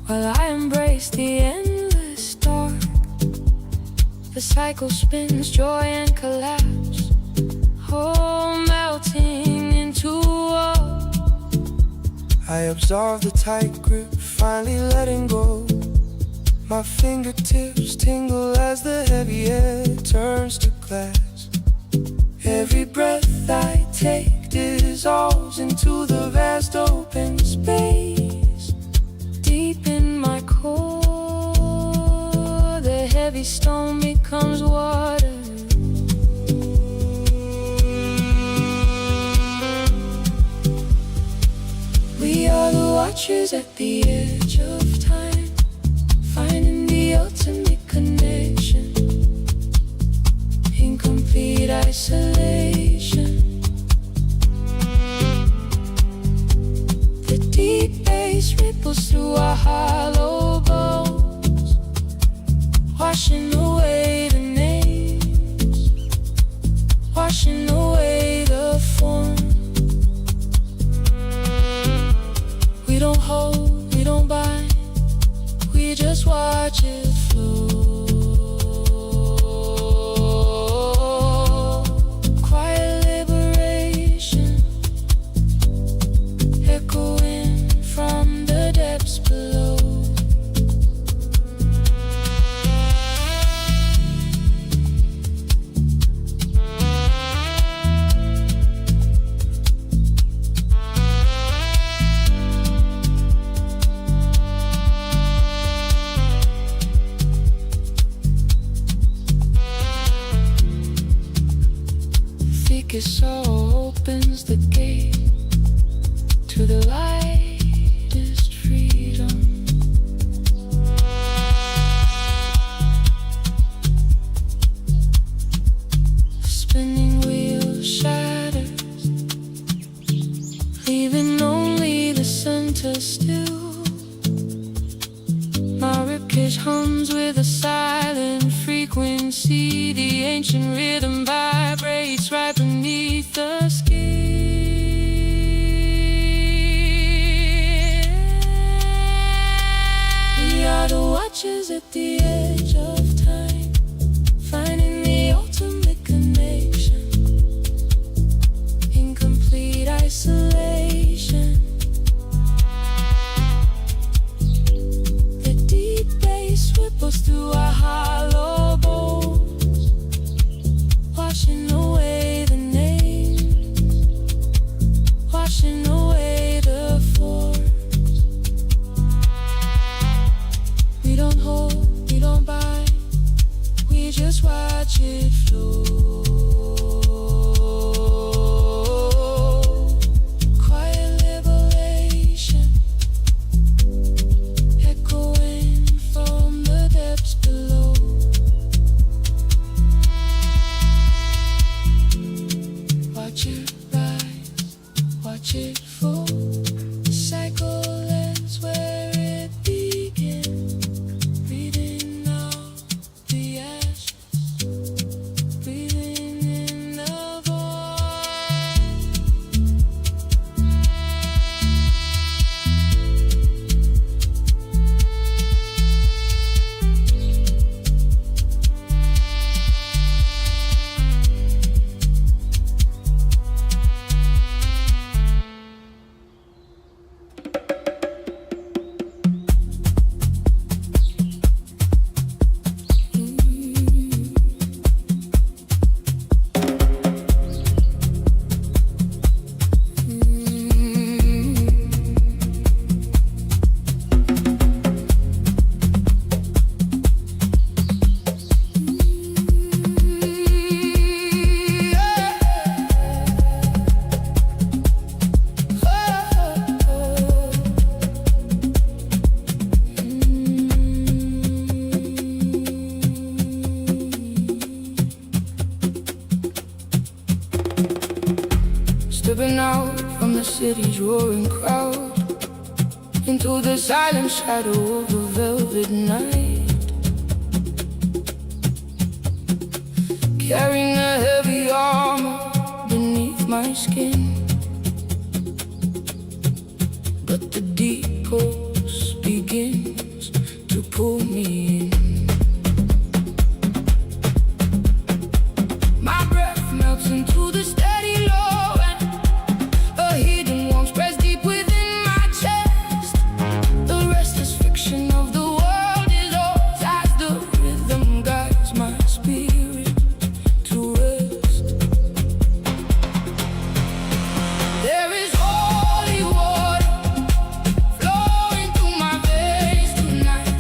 while I embrace the endless dark. The cycle spins, joy and collapse, all melting into one. I absorb the tight grip, finally letting go. My fingertips tingle as the heavy air turns to glass. Every breath I take dissolves into the vast open space. Deep in my core, the heavy stone becomes water. We are the watchers at the edge of time, finding the ultimate connection. Incomplete isolation. The deep bass ripples through our hollow bones, washing away the names, washing away the form. We don't hold, we don't bind, we we just watch it flow. Quiet liberation, echoing from the depths below. So opens the gate to the lightest freedom. Spinning wheel shatters, leaving only the center still. My ribcage hums with a silent frequency. The ancient rhythm vibrates right beneath the skin. We are the watchers at the edge of time, finding the ultimate connection in complete isolation. The deep bass ripples through our hollow bones, washing away the names, washing away the force. We don't hold, we don't buy, we just watch it flow. Quiet liberation, echoing from the depths below. Watch it rise, watch it fall. The cycle ends where it begins. Breathing out the ashes, breathing in the void. Stepping out from the city's roaring crowd into the silent shadow of the velvet night, carrying a heavy armor beneath my skin. But the deep pulse begins to pull me in. My breath melts into the steady low, and a hidden warmth spreads deep within my chest. The restless fiction of the world is yours as the rhythm guides my spirit to rest. There is holy water flowing through my veins tonight.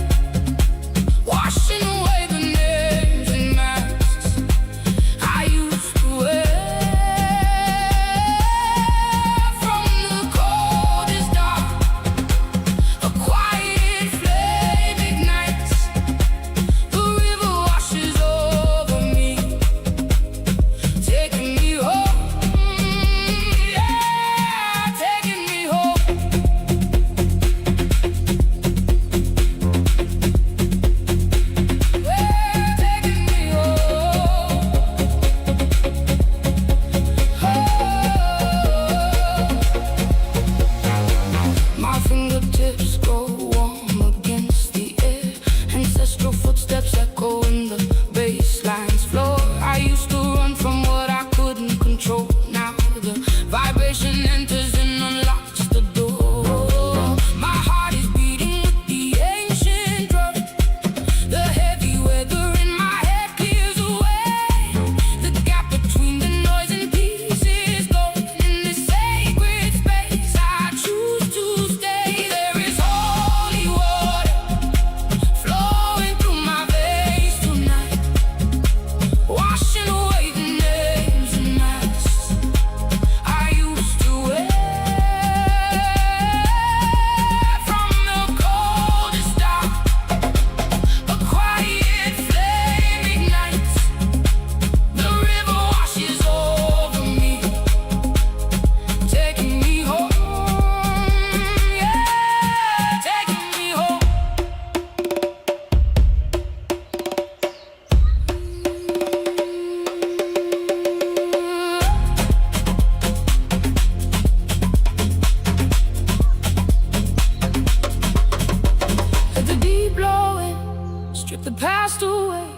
that passed away.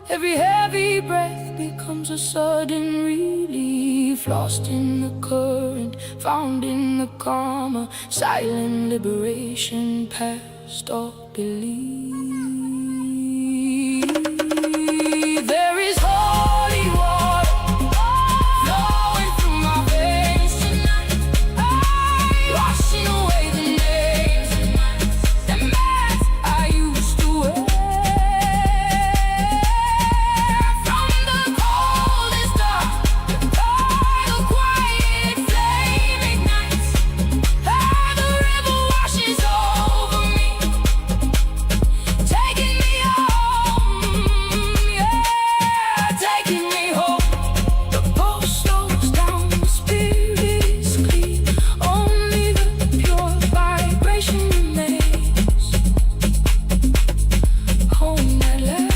Every heavy breath becomes a sudden relief, lost in the current, found in the calm, silent liberation past all belief. There is holy water flowing through my veins tonight, washing away the names and masks I used to wear. From the coldest dark, the quiet flame ignites. The river washes over me, taking me home, yeah, taking me home. The pulse slows down, the spirit is clean, only the pure vibration remains. Home at last.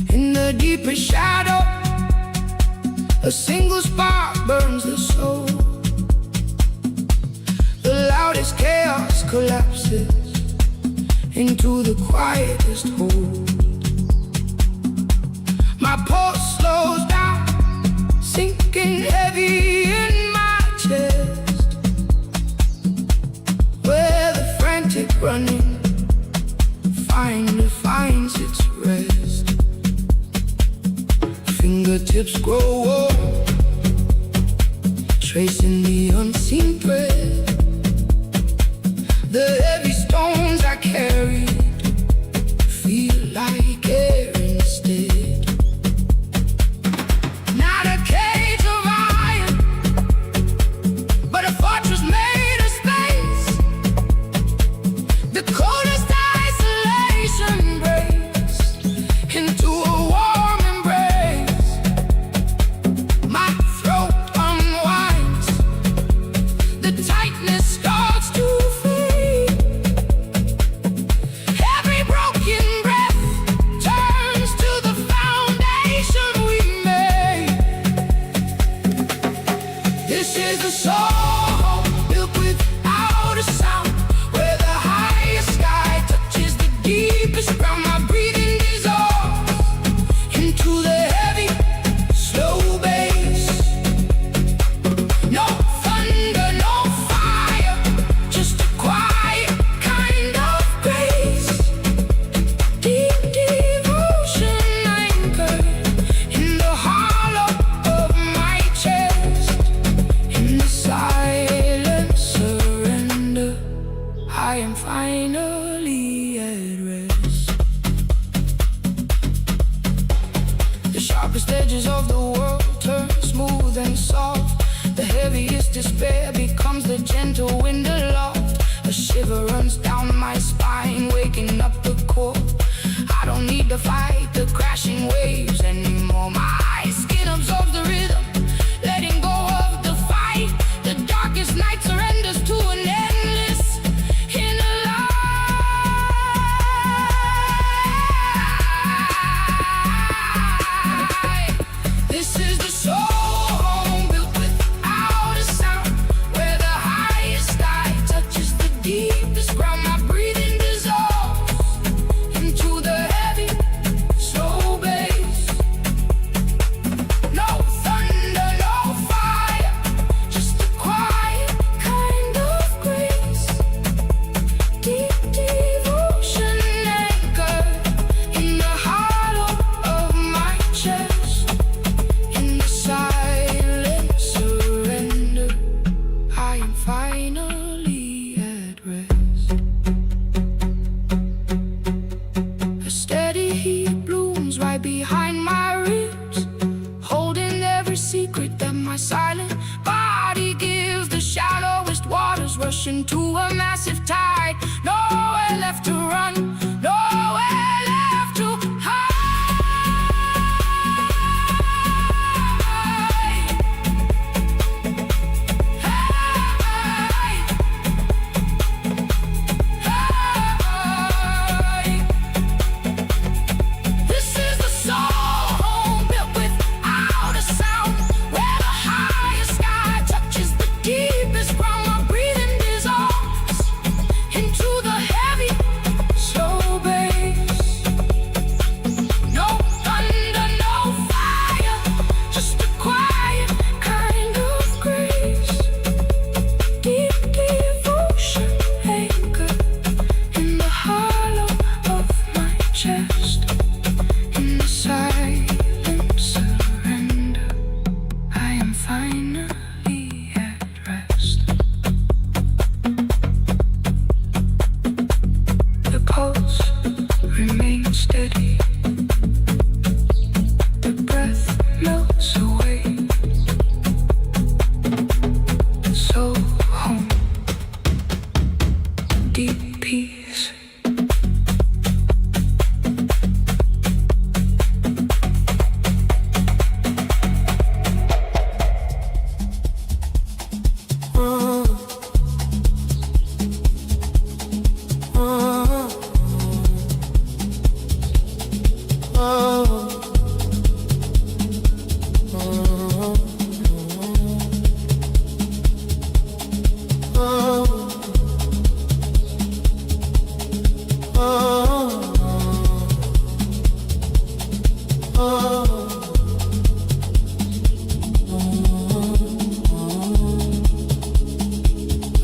In the deepest shadow, a single spark burns the soul. The loudest chaos collapses into the quietest hold. My pulse slows down, sinking heavy in my chest, where the frantic running finds its rest. Fingertips grow old, tracing the unseen thread. The heavy stones I carried feel like air instead. Not a cage of iron, but a fortress made of space. The coldest isolation breaks into a warm embrace. My throat unwinds, the tightness starts to fade. Every broken breath turns to the foundation we made. This is the soul built without a sound, where the highest sky touches the deepest ground. My breathing dissolves into the heavy, slow bass. No thunder, no fire, just a quiet kind of grace. Deep devotion anchored in the hollow of my chest. In the silent surrender, I am finally at rest. The sharpest edges of the world turn smooth and soft. The heaviest despair becomes the gentle wind aloft. A shiver runs down my spine, waking up the core. I don't need to fight the crashing waves anymore. My skin absorbs the rhythm, letting go of the fight. The darkest night surrenders to an endless inner light. This is the soul built without a sound, where the highest sky touches the deepest ground. My breathing dissolves chest. In the silent surrender, I am finally at rest. The pulse remains steady. The breath melts away. So home, deep peace.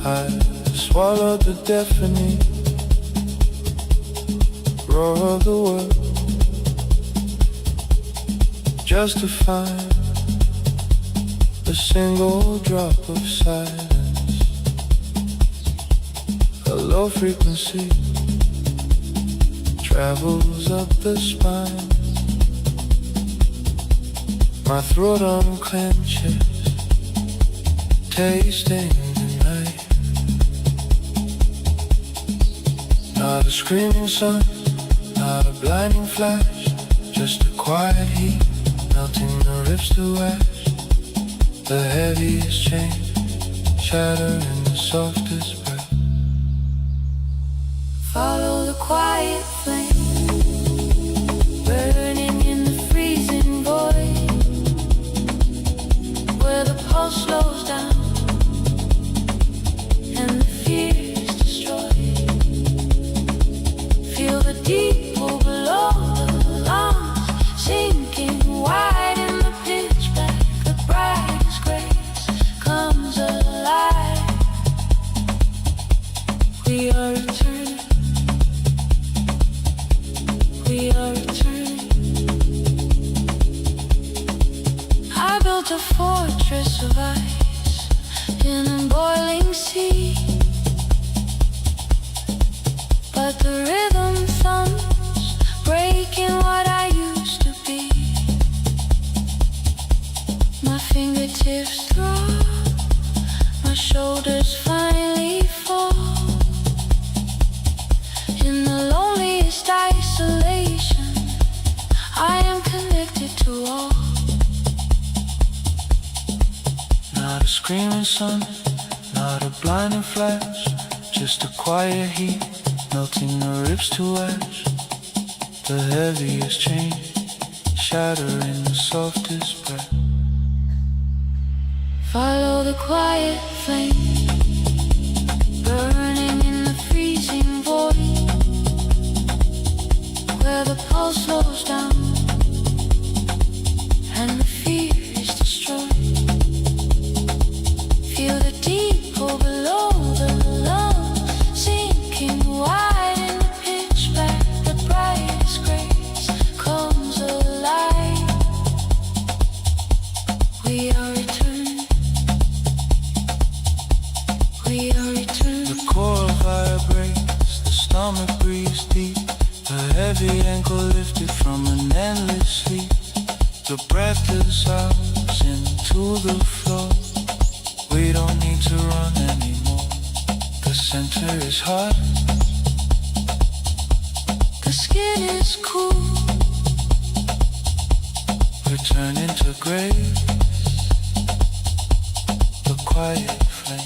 I swallowed the deafening roar of the world just to find a single drop of silence, a low frequency travels up the spine. My throat unclenches, tasting the night. Not a screaming sun, not a blinding flash, just a quiet heat melting the rifts to ash. The heaviest chain shatter in the softest breath. Follow the quiet flame, burning in the freezing void, where the pulse slows down and the fear is destroyed. Feel the deep pull below the lungs, sinking wide in the pitch black. The brightest grace comes alive. We are returning. We are returning. I built a fortress of ice in a boiling sea, but the rhythm thumps, breaking what I used to be. My fingertips throb, my shoulders finally fall. In the loneliest isolation, I am connected to all. Not a screaming sun, not a blinding flash, just a quiet heat melting the ribs to ash. The heaviest chain shatter in the softest breath. Follow the quiet flame, burning in the freezing void, where the pulse slows down and the fear is destroyed. Feel the deep pull below the lungs, sinking wide in the pitch black. The brightest grace comes alive. We are returning. We are returning. The core vibrates, the stomach breathes deep. The heavy ankle lifted from an endless sleep. The breath dissolves into the floor. We don't need to run anymore. The center is hot, The skin is cool. returning to grace. The quiet flame.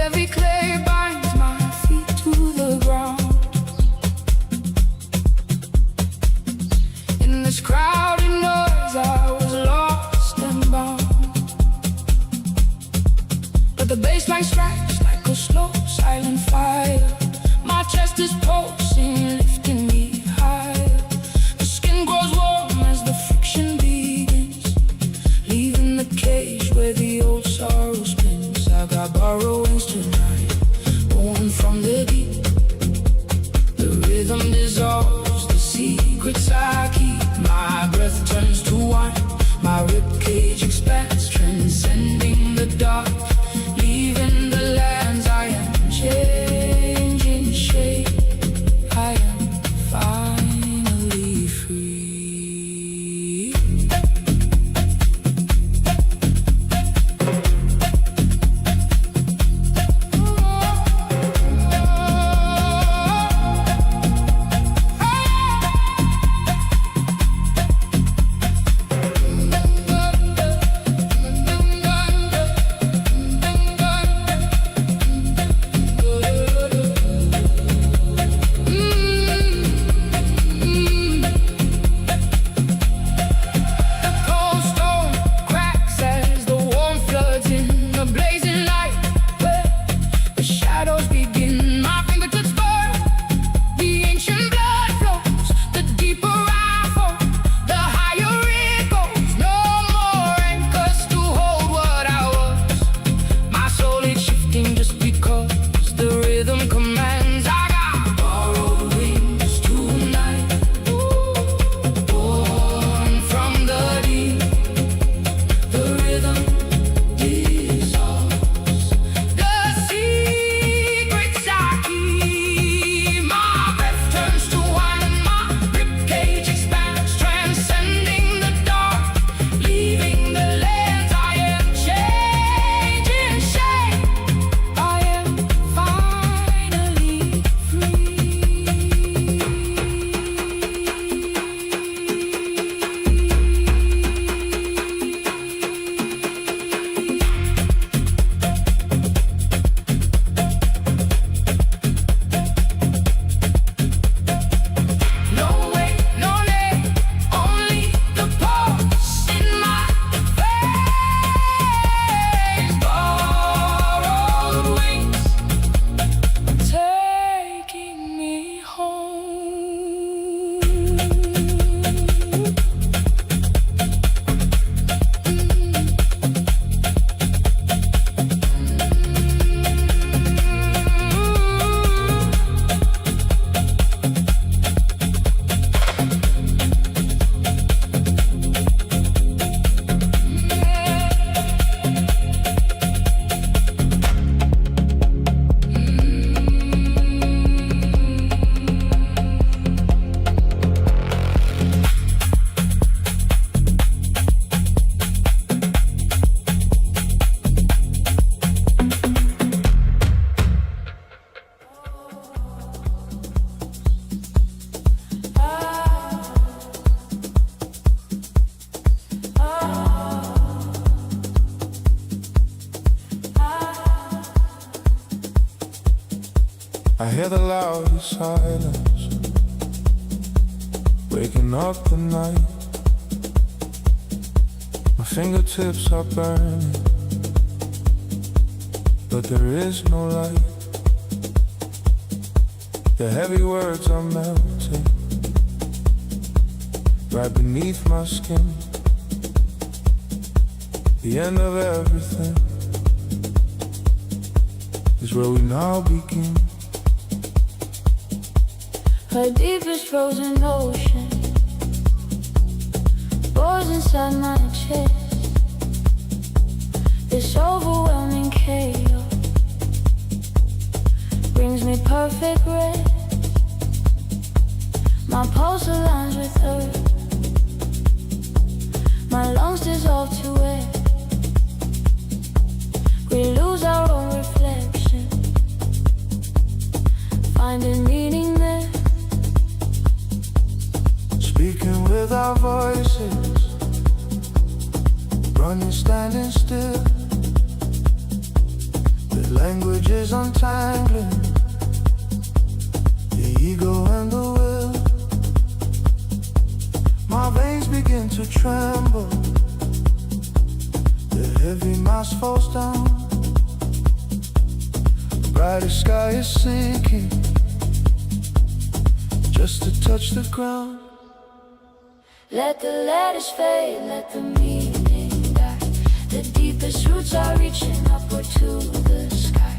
heavy clay binds my feet to the ground. In this crowded noise I was lost and bound. But the bassline strikes like a slow silent fire. My chest is pulsing, lifting me higher. The skin grows warm as the friction begins, leaving the cage where the old sorrow spins. I got borrowed wings tonight, born from the deep. The rhythm dissolves the secrets I keep. My breath turns to wine, my ribcage expands, transcending the dark, leaving the lands I am changing shape. I am finally free. I hear the loudest silence, waking up the night. My fingertips are burning, but there is no light. The heavy words are melting right beneath my skin. The end of everything is where we now begin. Her deepest frozen ocean pours inside my chest. This overwhelming chaos brings me perfect rest. My pulse aligns with earth, my lungs dissolve to air. We lose our own reflection, finding meaning there. Speaking with our voices, is untangling the ego and the will. My veins begin to tremble. The heavy mass falls down. The brightest sky is sinking just to touch the ground. Let the letters fade, let the meaning die. The deepest roots are reaching upward to the sky.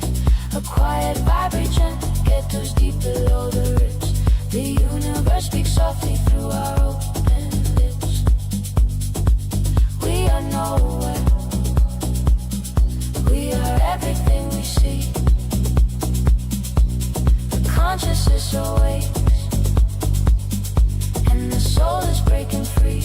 A quiet vibration echoes deep below the ribs. The universe speaks softly through our open lips. We are nowhere. We are everything we see. The consciousness awakes, and the soul is breaking free.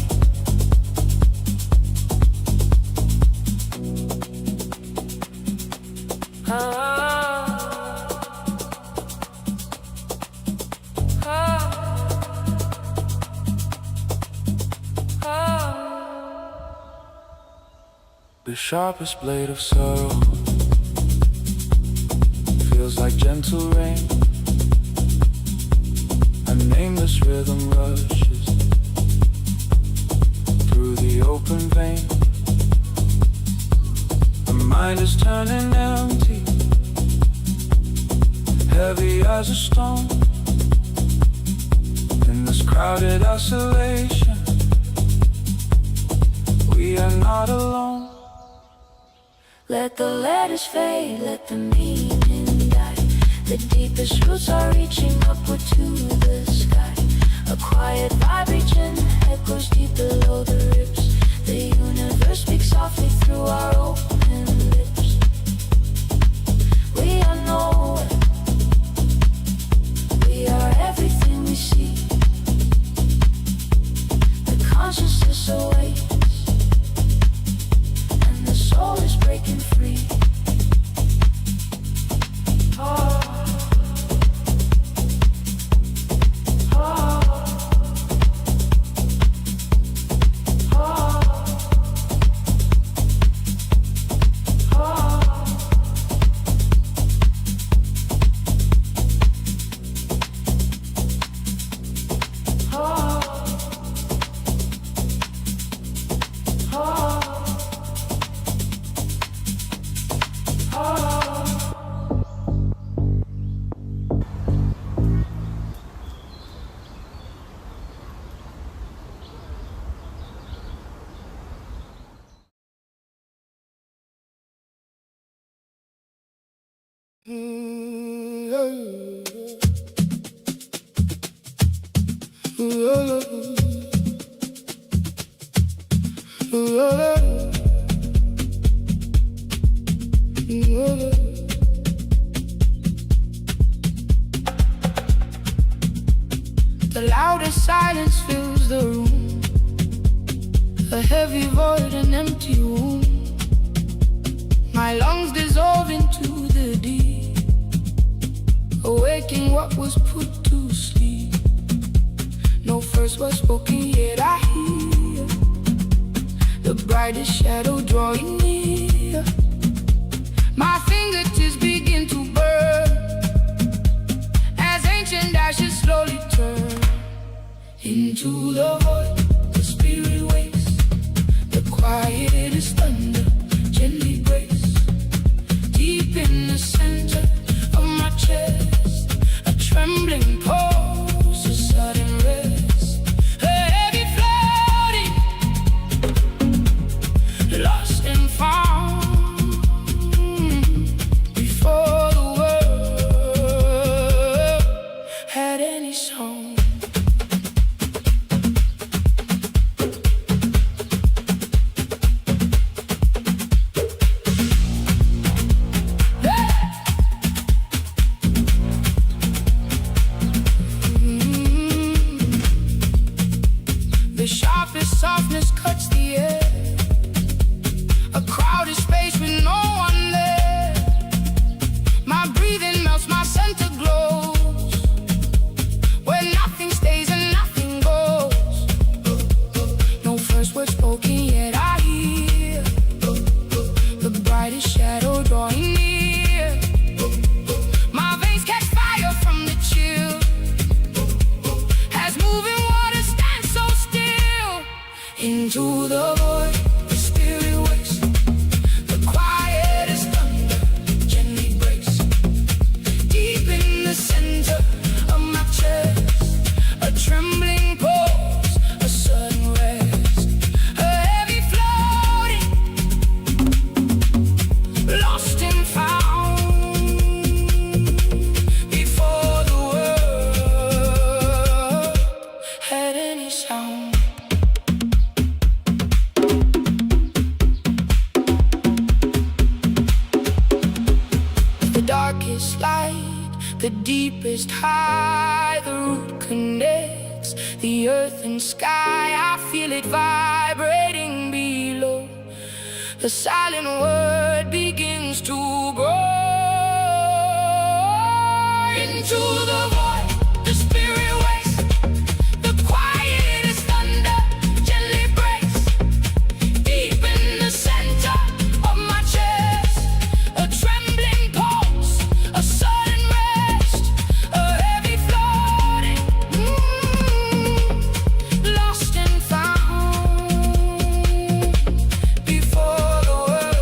The sharpest blade of sorrow feels like gentle rain. A nameless rhythm rushes through the open vein. The mind is turning empty, heavy as a stone. In this crowded isolation, we are not alone. Let the letters fade, let the meaning die. The deepest roots are reaching upward to the sky. A quiet vibration echoes deep below the ribs. The universe speaks softly through our open lips. We are nowhere. We are everything we see. The consciousness awakes, and the soul is breaking free. The loudest silence fills the room, a heavy void, an empty womb. My lungs dissolve into the deep, awaking what was put to sleep. No first word spoken, yet I hear the brightest shadow drawing near. My fingertips begin to burn as ancient ashes slowly turn into the void. The spirit wakes, the quiet is thunder gently breaks. Deep in the center of my chest, a trembling pulse, a sudden rest, a heavy floating, lost and found. Before the world had any song. The sharpest softness cuts the air. A crowded space with no one there. My breathing melts, my center glows. Where nothing stays and nothing goes. No first word spoken, yet I hear the brightest shadow drawing near. darkest light, the deepest high, the root connects the earth and sky. I feel it vibrating below. The silent word begins to grow. Into the void, the spirit wakes. The quiet is thunder, gently breaks. Deep in the center of my chest, a trembling pulse, a sudden rest, a heavy floating, lost and found. Before the world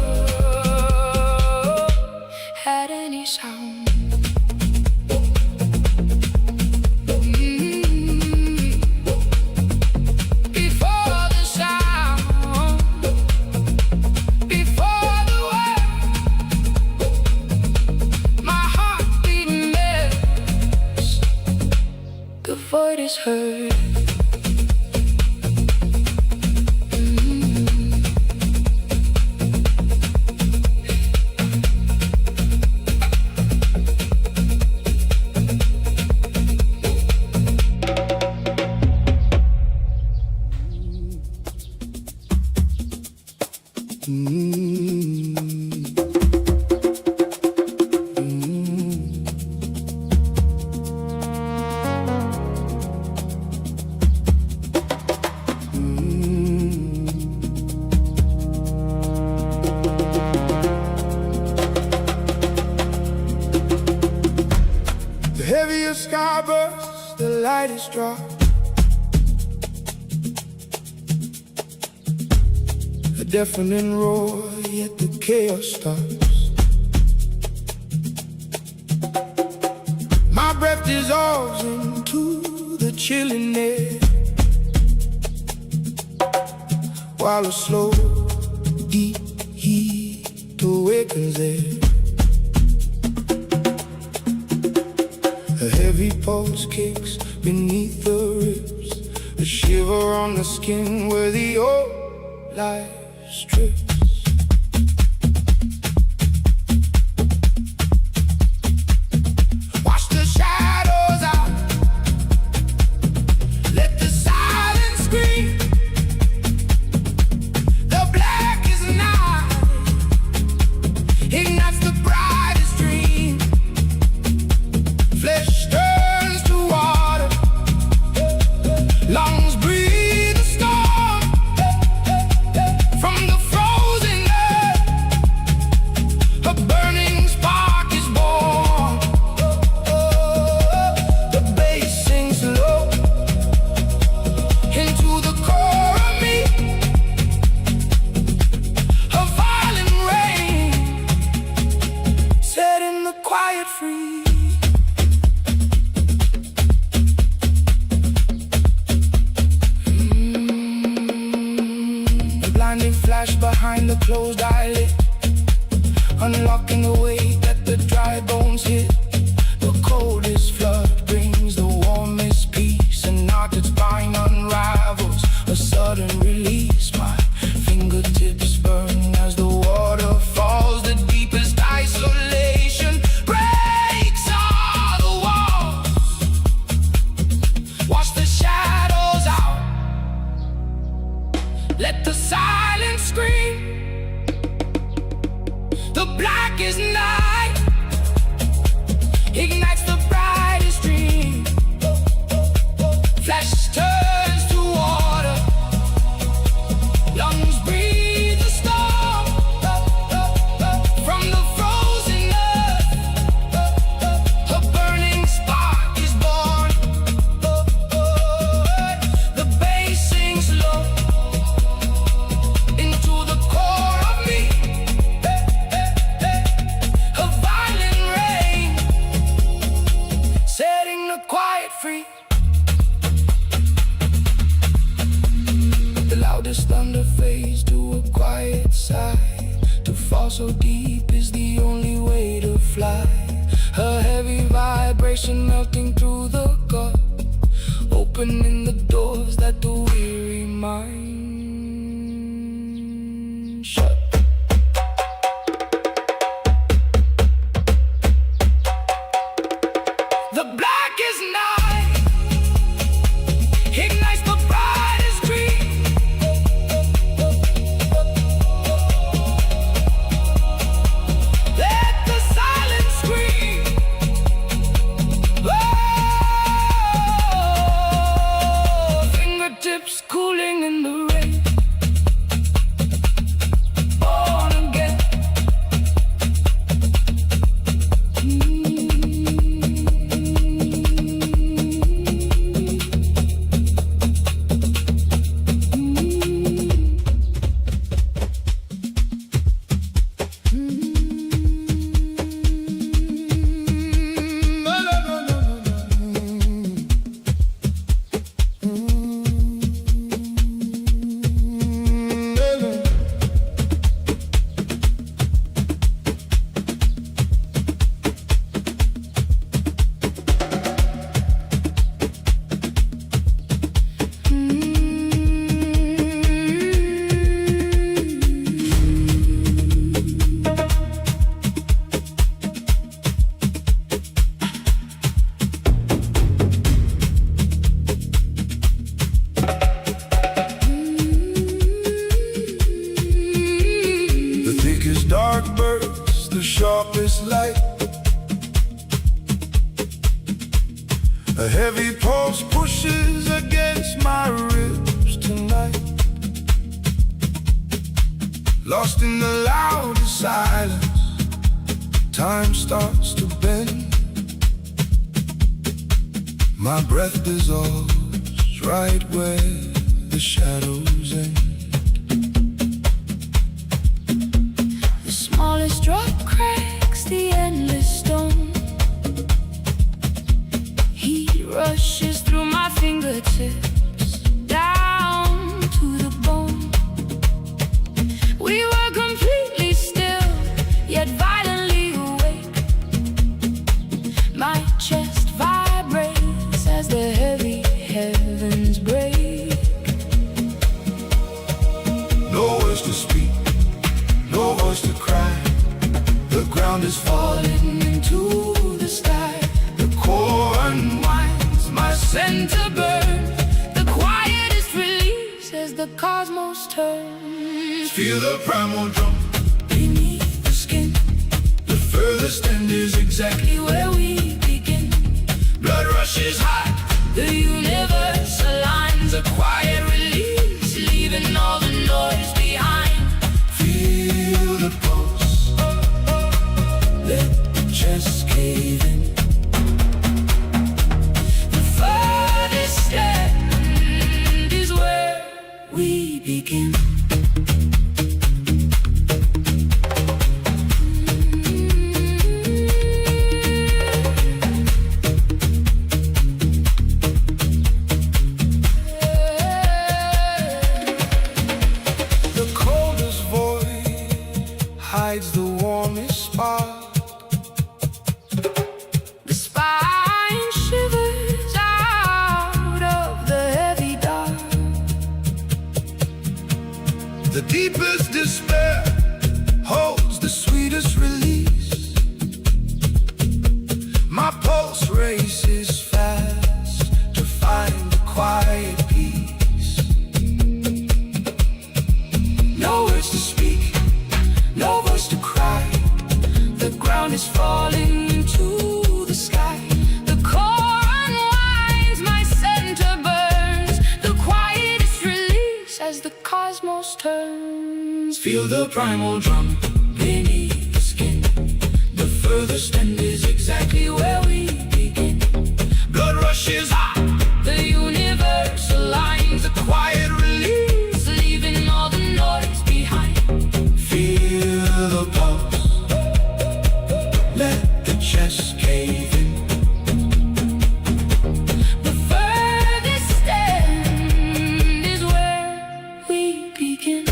had any sound. The void is heard. The heavier sky bursts, the light is dropped. A deafening roar, yet the chaos stops. My breath dissolves into the chilling air, while a slow, deep heat awakens there. A heavy pulse kicks beneath the ribs, a shiver on the skin where the old life strips. Watch the shadows out, let the silence scream. The black is night, ignites the brightest dream. Flesh turns to water, lungs breathe a storm. From the frozen earth, a burning spark is born. The bass sings low into the core of me. A violent rain setting the quiet free. Blinding flash behind the closed eyelid, unlocking the weight that the dry bones hit. The coldest flood brings the warmest peace, and knot its spine unravels, a sudden release. My fingertips burn as the water falls. The deepest isolation breaks all the walls. Watch the shadows out, let the silence scream. The black is night, ignites the brightest dream. Flesh turns to water, lungs breathe the storm. From the frozen earth, a burning spark is born. The bass sings low into the core of me. A violent rain setting the quiet free. The loudest thunder fades to a quiet sigh. To fall so deep is the only way to fly. A heavy vibration melting through the gut, opening the doors that the weary mind shut. the sharpest light. A heavy pulse pushes against my ribs tonight. Lost in the loudest silence, time starts to bend. My breath dissolves right where the shadows end. The smallest drop cracks the endless stone. Heat rushes through my fingertips, down to the bone. We were completely still, yet violently awake. My chest vibrates as the heavy heavens break. No words to speak, no voice to cry. The ground is falling into the sky. The core unwinds, my Center burn, the quietest release as the cosmos turns. feel the primal drum beneath the skin. The furthest end is exactly Where we begin, blood rushes high. the universe aligns, a quiet release, leaving all the noise behind. Feel the pulse, let the chest cave in. The furthest end is where we begin. The coldest void hides the warmest spark. The spine shivers out of the heavy dark. The deepest despair holds the sweetest release. My pulse races fast to find a quiet peace. No words to speak, no voice to cry. The ground is falling into the sky. The core unwinds, my center burns. The quietest release as the cosmos turns. Feel the primal drum beneath the skin. The furthest end is exactly where we begin. Blood rushes high, The universe aligns, the quiet release. leaving all the noise behind. Feel the pulse, let the chest cave in. The furthest end is where we begin.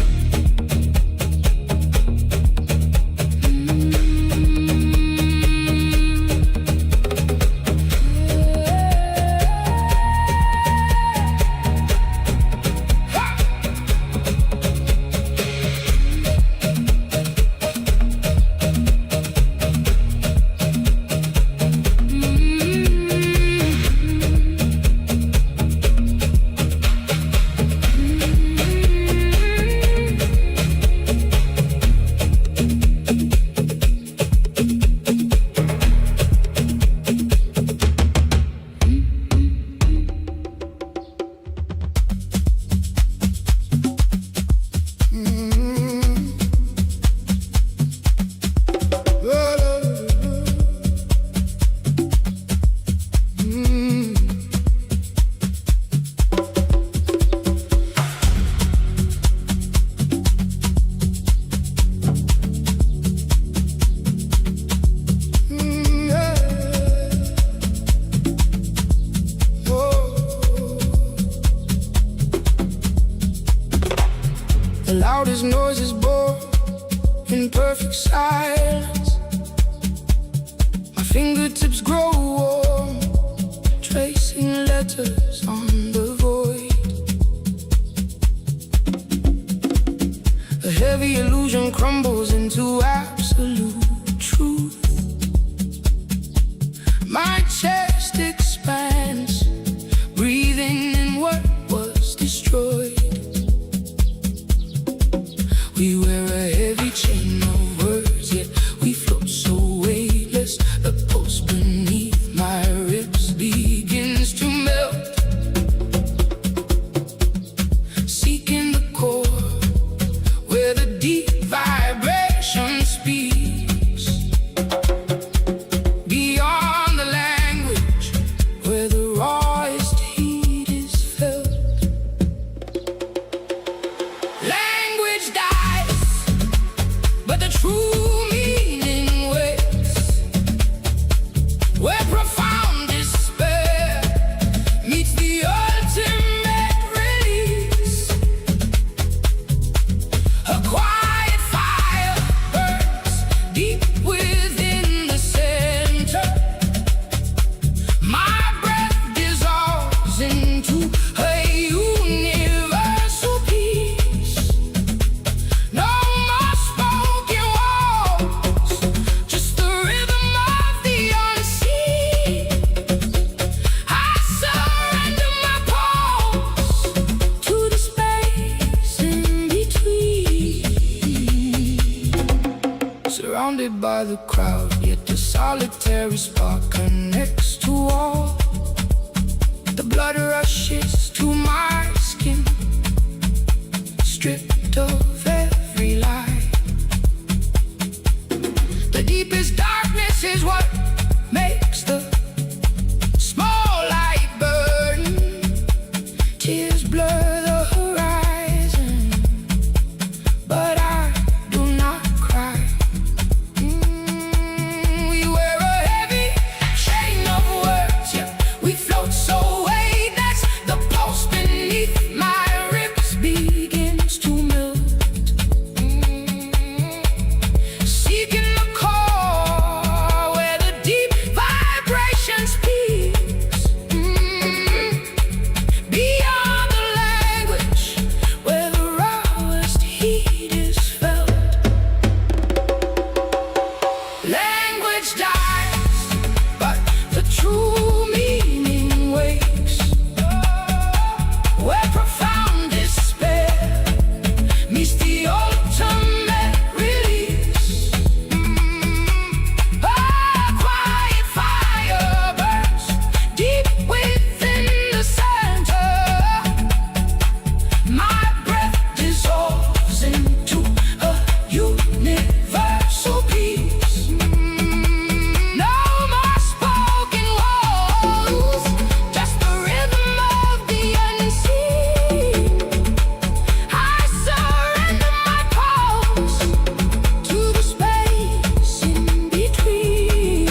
The loudest noise is born in perfect silence. My fingertips grow warm, tracing letters on the void. The heavy illusion crumbles into absolute truth. My chest expands, breathing in what was destroyed. We wear a heavy chain of words, yet we float speaks. Beyond the language, where the rawest heat is felt. Language dies, but the true meaning waits. Where profound despair meets the ultimate release. A quiet fire burns deep within the center. My breath dissolves into a universal peace. No more spoken walls, just the rhythm of the unseen. I surrender my pulse to the space in between. Surrounded by the crowd, yet the solitary spark connects to all. The blood rushes to my skin, stripped of every lie. The deepest darkness is what makes the small light burn. Tears blur the horizon, but I do not cry. We wear a heavy chain of words, yeah, we float so weightless. The pulse beneath my ribs begins to melt. Seeking the core where the deep vibrations peaks. Beyond the language, where the rawest heat is felt. Language dies, but the true meaning wakes. Where profound despair meets the ultimate release. A quiet fire burns deep within the center. My breath dissolves into a universal peace. No more spoken walls, just the rhythm of the unseen. I surrender my pulse to the space in between.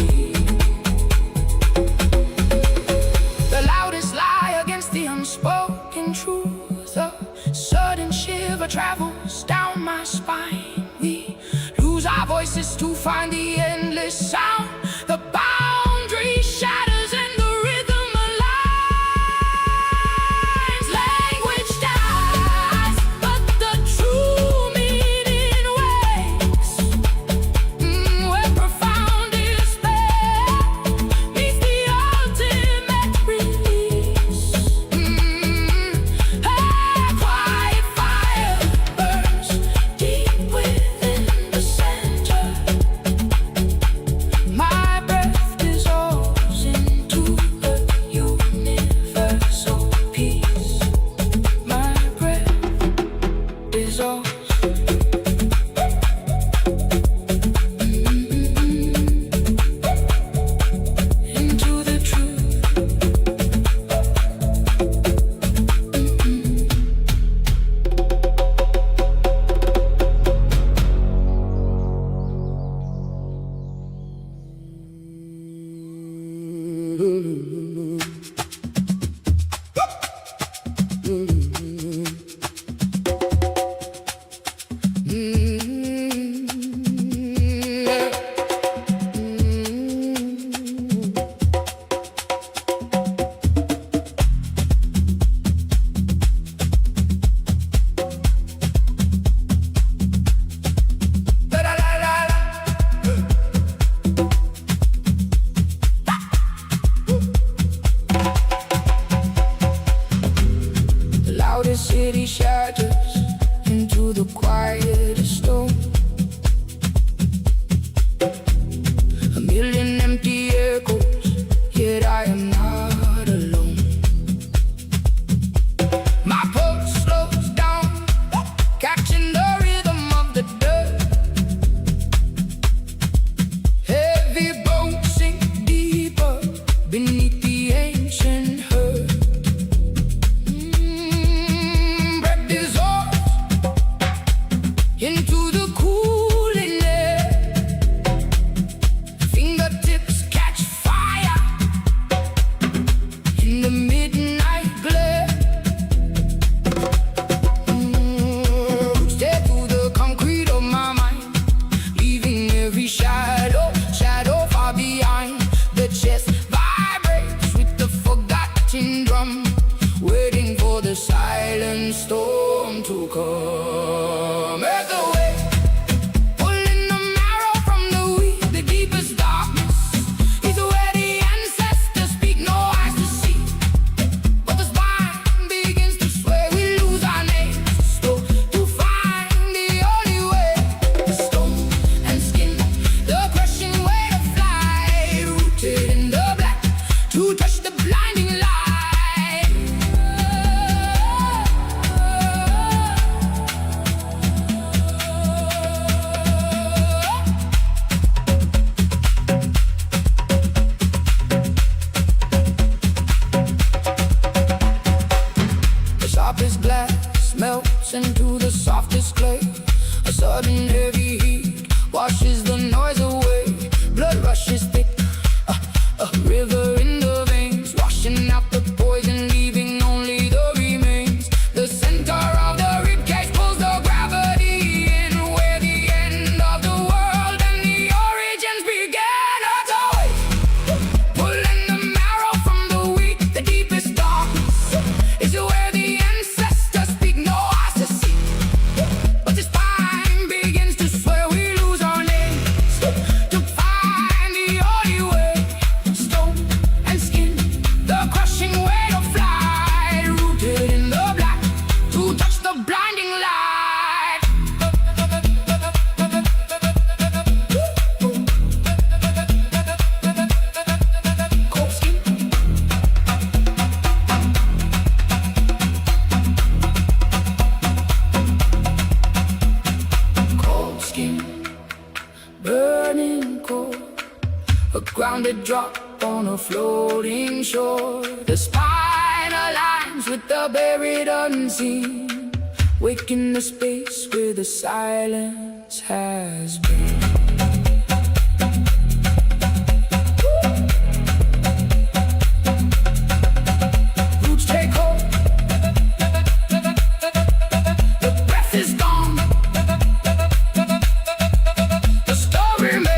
The loudest lie against the unspoken truth. A sudden shiver travels down my spine. We lose our voices to find the endless sound. The boundary shatters and the rhythm aligns. Language dies, but the true meaning wakes. Where profound despair meets the ultimate release. A quiet fire burns deep within the center. My breath dissolves into a universal peace. My breath dissolves. Into the truth. grounded drop on a floating shore. The spine aligns with the buried unseen, waking the space where the silence has been. Roots take hold, the breath is gone, the story remains.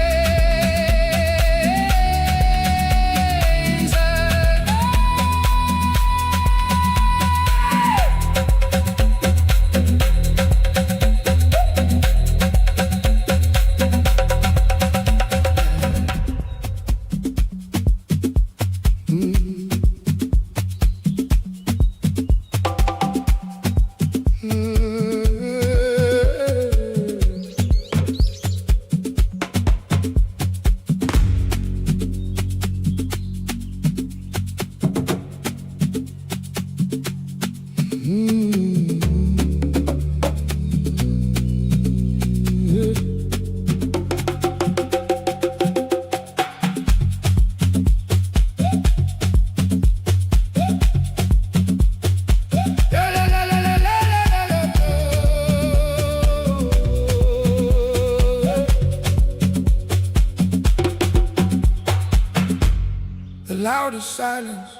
The loudest silence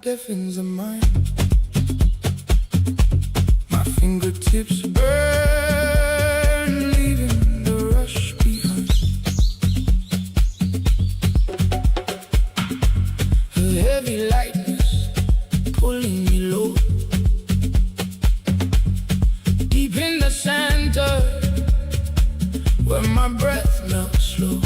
deafens the mind. My fingertips burn, leaving the rush behind. A heavy lightness pulling me low, deep in the center where my breath melts slow.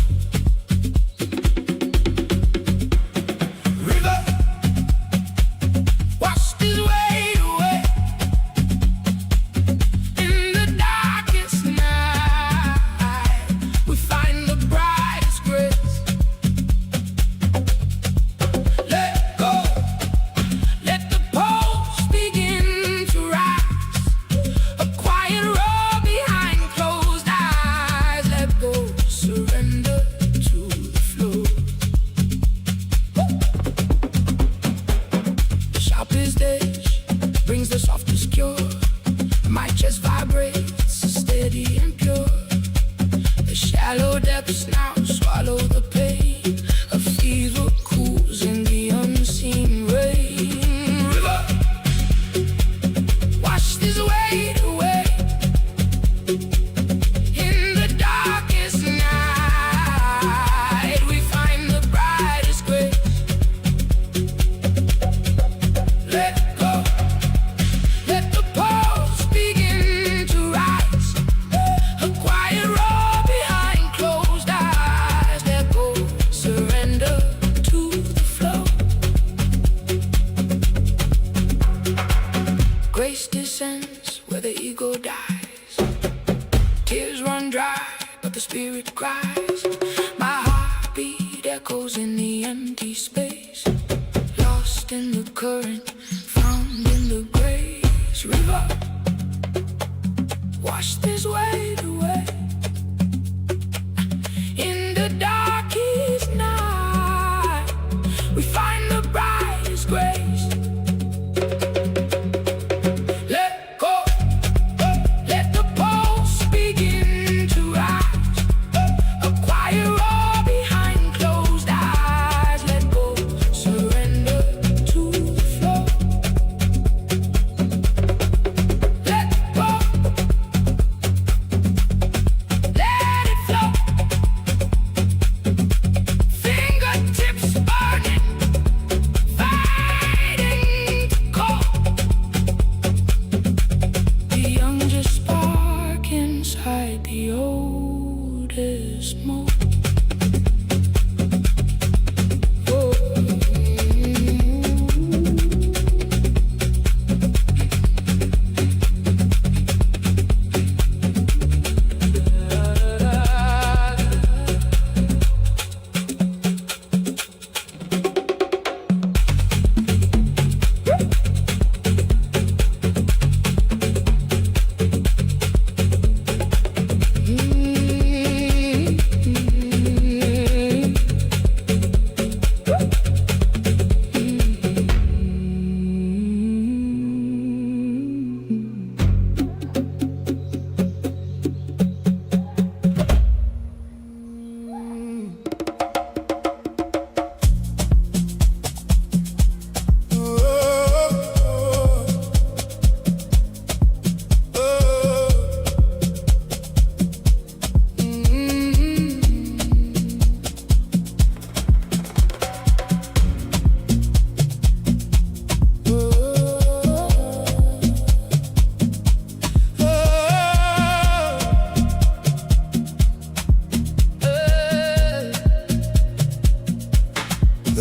Brings the softest cure. My chest vibrates, steady and pure. The shallow depths now swallow the pain. A fever cools in the unseen rain. River, wash this weight away. In the darkest night, we find the brightest grace. Let go. Let the pulse begin to rise. A quiet roar behind closed eyes. Let go, surrender to the flow. Grace descends where the ego dies. Tears run dry, but the spirit cries. My heartbeat echoes in the empty space. Lost in the current, found in the grace. River, wash this weight away. In the darkest night, we find the brightest grace. Let go, let the pulse begin to rise. A quiet roar behind closed eyes. Let go, surrender to the flow. Let go, let it flow. Fingertips burning, fighting to go. The youngest spark inside the oldest mold.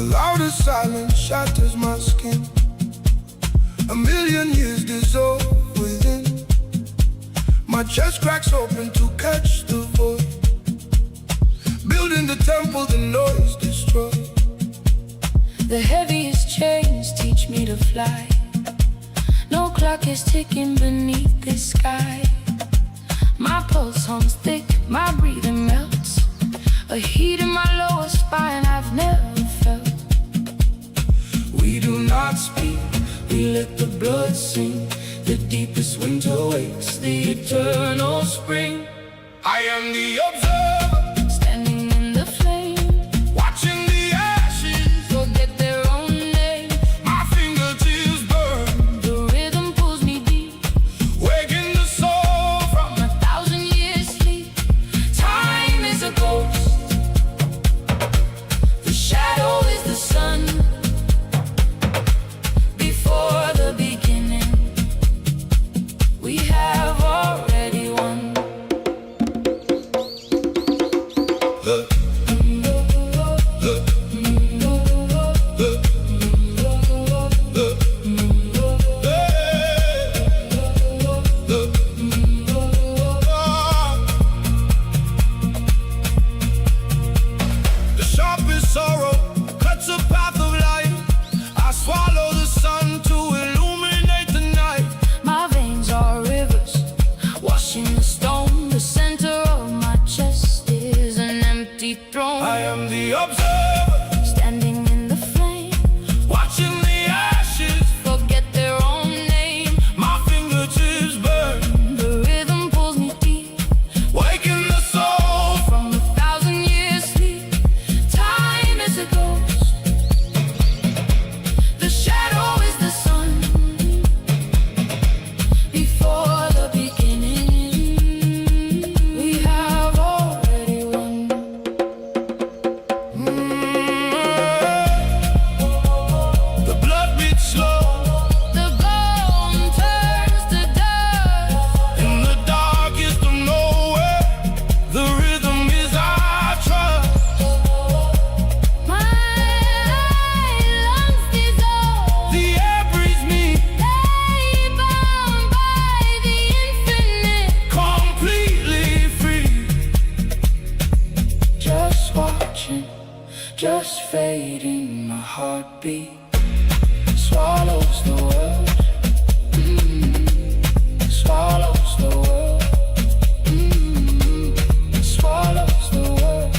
The loudest silence shatters my skin. A million years dissolve within. My chest cracks open to catch the void. Building the temple, the noise destroy. The heaviest chains teach me to fly. No clock is ticking beneath this sky. My pulse hums thick, my breathing melts. A heat in my lower spine I've never felt. We do not speak, we let the blood sing. The deepest winter wakes the eternal spring. I am the observer, Standing in the flame, watching the ashes. forget their own name. My fingertips burn, The rhythm pulls me deep waking the soul from from 1,000 years sleep. Time is a ghost. The shadow is the sun. Before the beginning, we have already won. The sharpest sorrow cuts a path of light. I swallow the sun to illuminate the night. My veins are rivers, washing the stone. The center of my chest is an empty throne. I am the observer, Standing in the flame, watching the ashes. forget their own name. My fingertips burn, The rhythm pulls me deep waking the soul. from 1,000 years sleep. Time is a ghost. The shadow is the sun. Before the beginning, we have already won. The blood beats slow The bone turns to dust. in the darkest of nowhere. The rhythm is our trust. My lungs dissolve. The air breathes me They bound by the infinite. completely free. Just watching, just fading. My heartbeat swallows the world. Swallows the world. Swallows the world.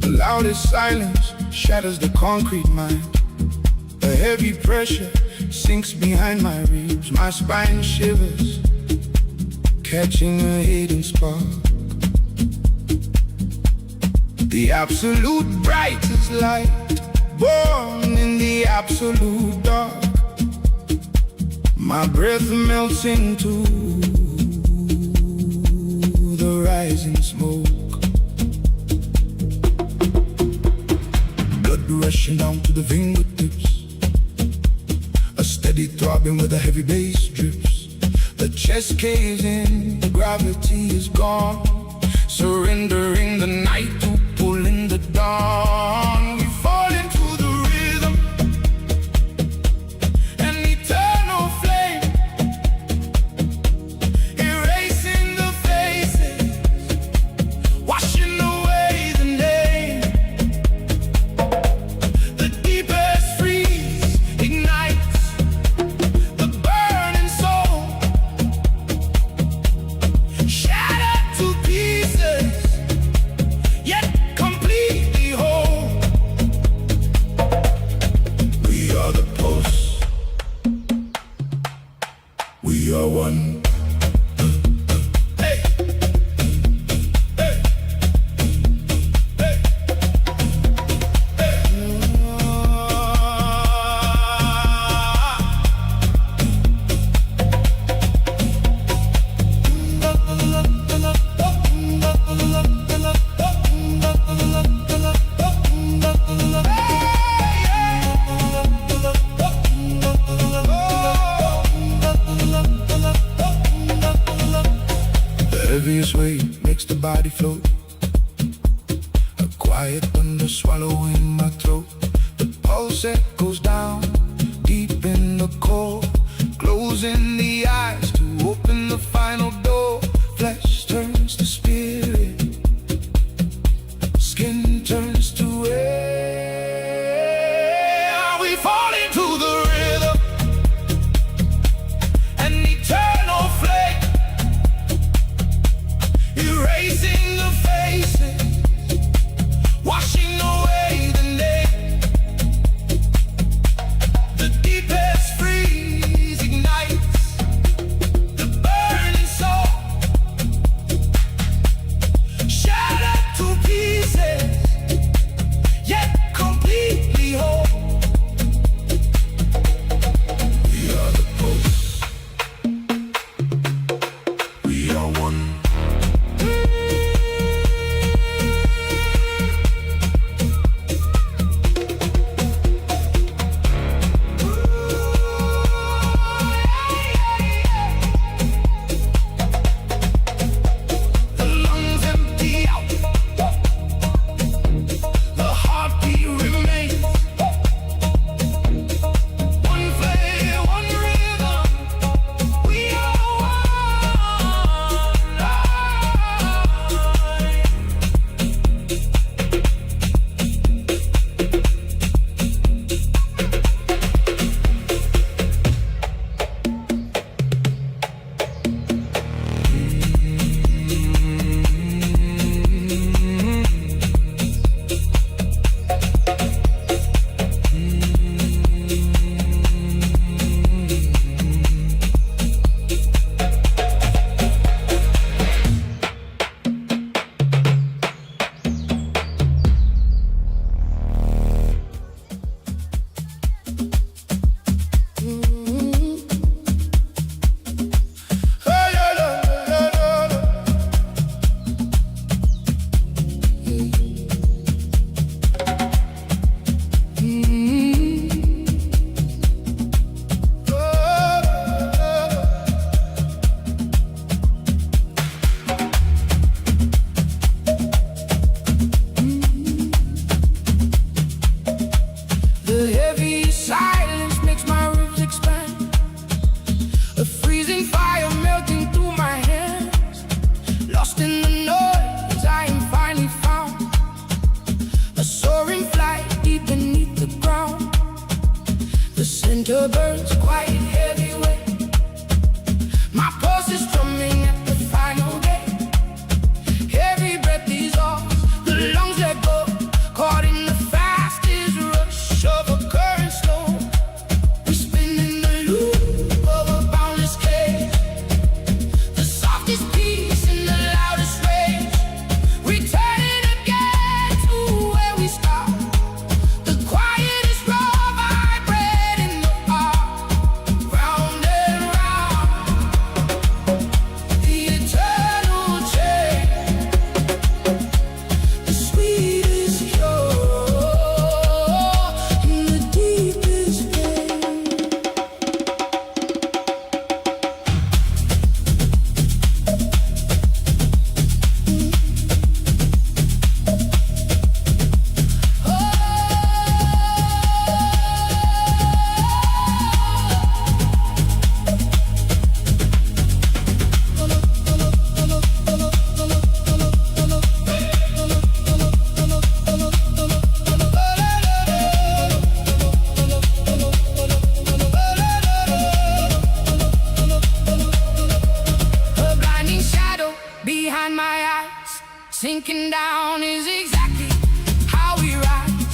The loudest silence shatters the concrete mind. A heavy pressure sinks behind my ribs. My spine shivers, catching a hidden spark. The absolute brightest light, born in the absolute dark. My breath melts into the rising smoke. Blood rushing down to the fingertips, a steady throbbing where the heavy bass drips. The chest caves in, gravity is gone, surrendering the night to pull in the dawn. We fall into the rhythm, an eternal flame, erasing the faces, washing away the name. The deepest body float. A quiet thunder swallowing my throat. The pulse echoes down deep in the core, closing the eyes to open the final door. Flesh turns to spirit, skin turns to air. We fall into the rhythm, an eternal flame, erasing the faces, washing away the name. The deepest freeze ignites the burning soul, shattered to pieces, yet completely whole. We are the pulse, we are one. The lungs empty out, the heartbeat remains. One flame, one rhythm, we are one life. The heavy silence makes my ribs expand. A freezing fire melting through my hands. Lost in the noise, I am finally found. A soaring flight deep beneath the ground. The center burns quite heavyweight. My pulse is drumming at the final gate. Every breath dissolves, the lungs let go, caught in the fastest rush of a current slow. We spin in the loop of a boundless cage, the softest peace in the loudest rage, returning again to where we stopped. The quietest raw vibrating the heart, round and round. The eternal chain, the sweetest cure in the deepest pain. A blinding shadow behind my eyes, sinking down is exactly how we rise.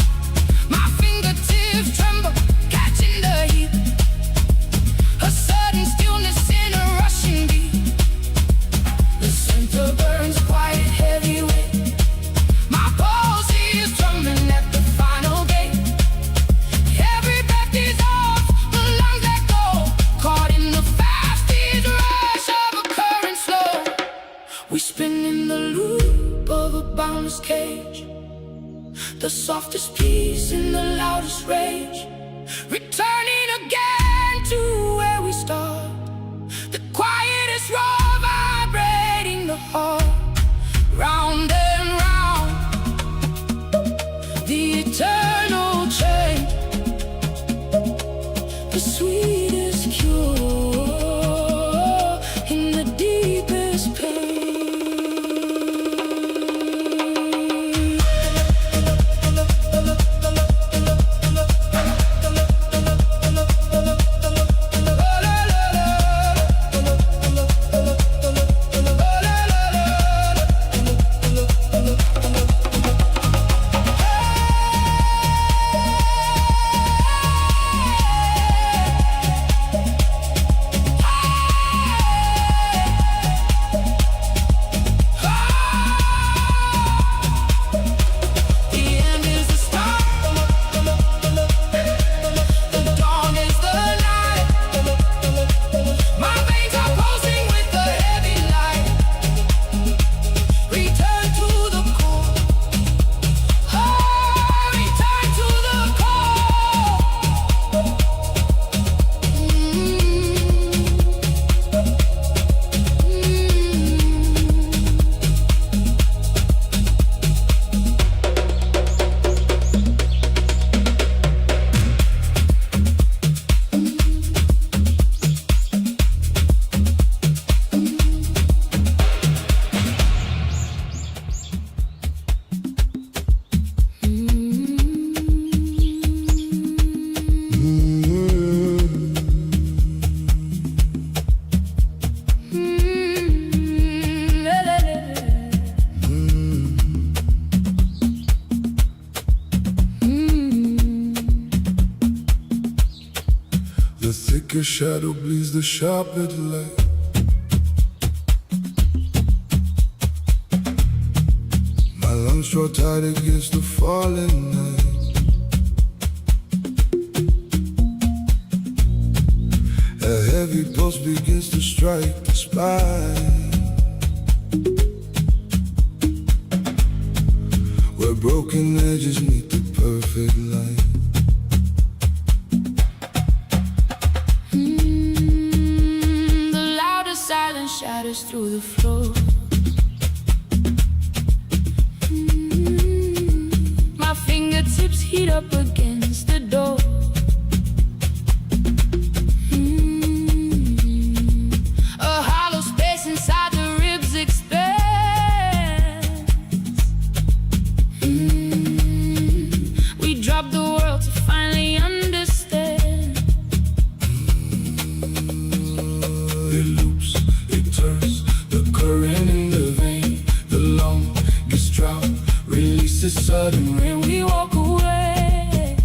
My fingertips tremble, catching the heat. A sudden stillness in a rushing beat. The center burns quite heavyweight. My pulse is drumming at the final gate. Every breath dissolves, the lungs let go, caught in the fastest rush of a current slow. We spin in the loop of a boundless cage, the softest peace in the loudest rage, returning again to where we start. The quietest raw vibrating the heart, round the eternal chain, the sweetest cure in the deepest pain. The thicker shadow bleeds the sharper light. My lungs draw tight against the falling night. A heavy pulse begins to strike the spine, where broken edges meet the perfect line. Shatters through the floor. My fingertips heat up against the door. A hollow space inside the ribs expands. We drop the world to finally understand. It loops, it turns, the current in the vein. The longest drought releases sudden rain. We walk away,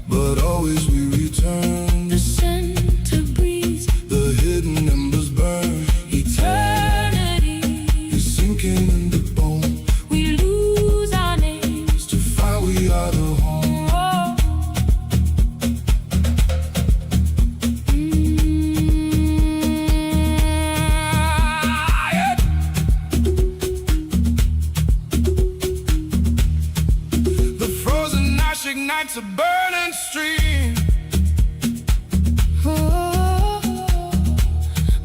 But always we return. the center breeze, The hidden embers burn. eternity. It's sinking in the bone. We lose our names. To find we are the home. The frozen ash ignites a burning stream.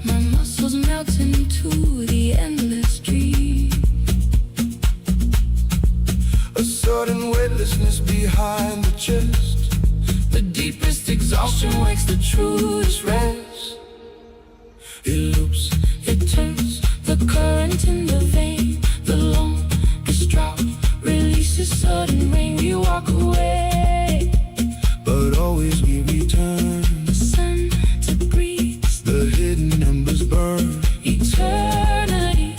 My muscles melt into the endless dream. A sudden weightlessness behind the chest. The deepest exhaustion wakes the truest rest. It loops, It turns the current in the vein. The longest drought releases sudden rain. We walk away, but always we return. the sun to breathe, The hidden embers burn. eternity.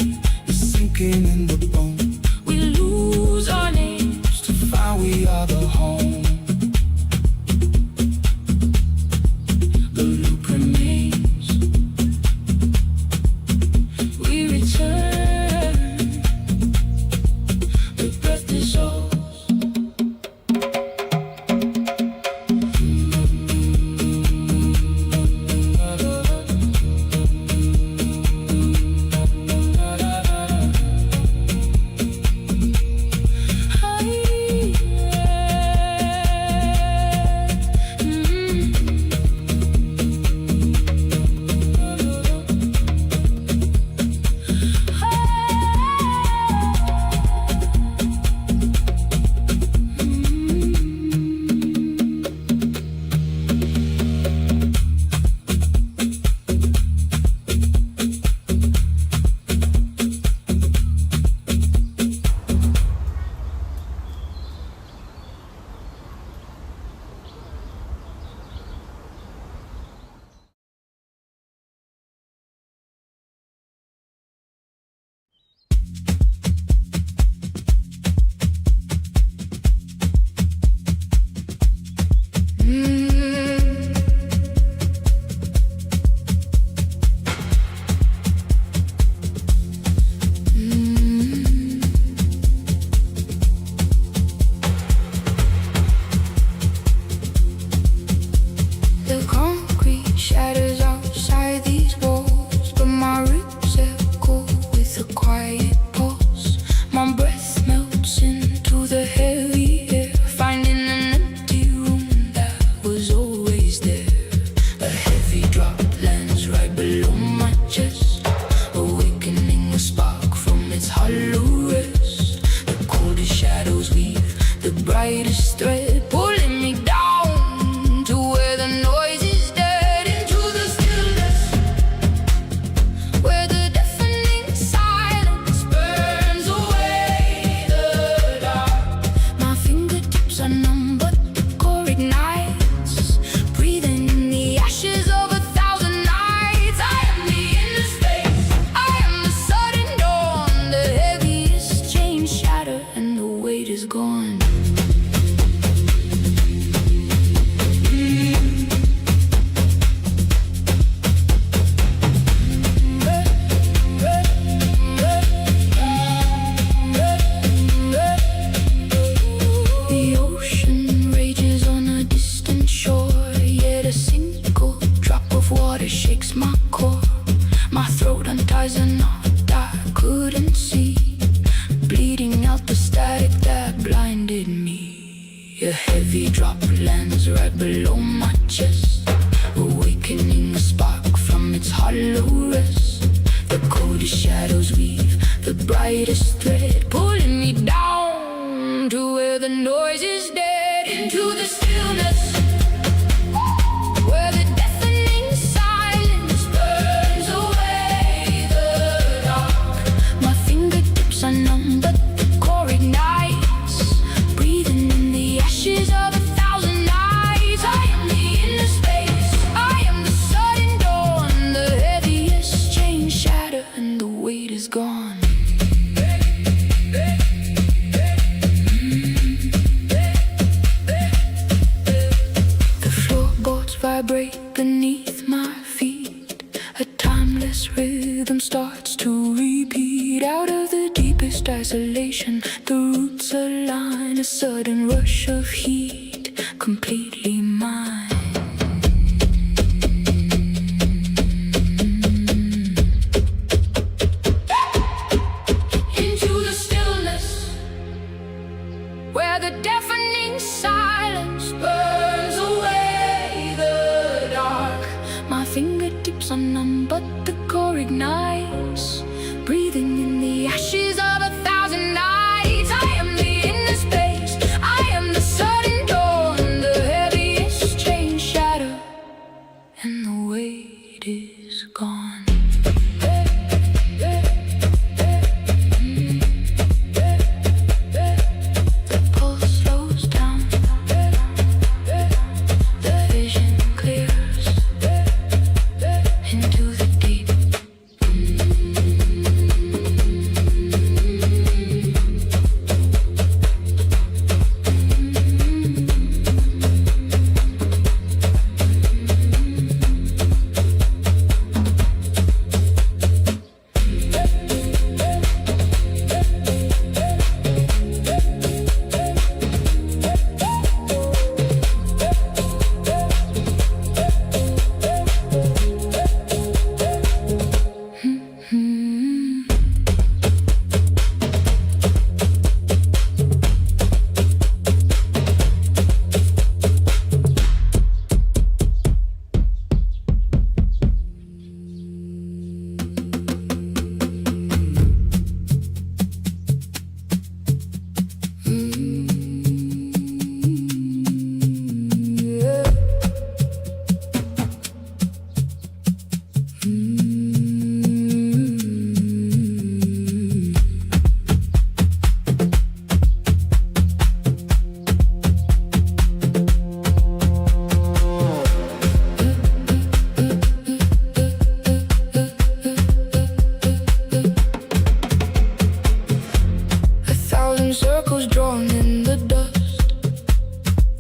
It's sinking in the bone. We lose our names. To find we are the home. The loop remains. We return. The breath dissolves. brightest thread, pulling me down to where the noise is dead, into the stillness, where the deafening silence burns away the dark. My fingertips are numb, but the core ignites, breathing in the ashes of 1,000 nights. I am the inner space, I am the sudden dawn, the heaviest chains shatter and the weight is gone. The ocean rages on a distant shore, yet a single drop of water shakes my core. My throat unties a knot I couldn't see, bleeding out the static that blinded me. A heavy drop lands right below my chest, awakening a spark from its hollow rest. The coldest shadows weave the brightest thread, pulling me down to where the noise is dead, into the stillness, where the deafening silence burns away the dark. My fingertips are numb, but the core ignites, breathing in the ashes of 1,000 nights. I am the inner space, I am the sudden dawn, the heaviest chains shatter and the weight is gone. The floorboards vibrate beneath my feet, a timeless rhythm starts to repeat. Out of the deepest isolation, the roots align, a sudden rush of heat, completely mine. Into the stillness, where the deafening silence burns away the dark. My fingertips are numb, but the core ignites, breathing in the ashes of 1,000 nights. I am the inner space, I am the sudden dawn, the heaviest chains shatter and the weight is gone. The pulse slows down, the vision clears into the deep. Circles drawn in the dust,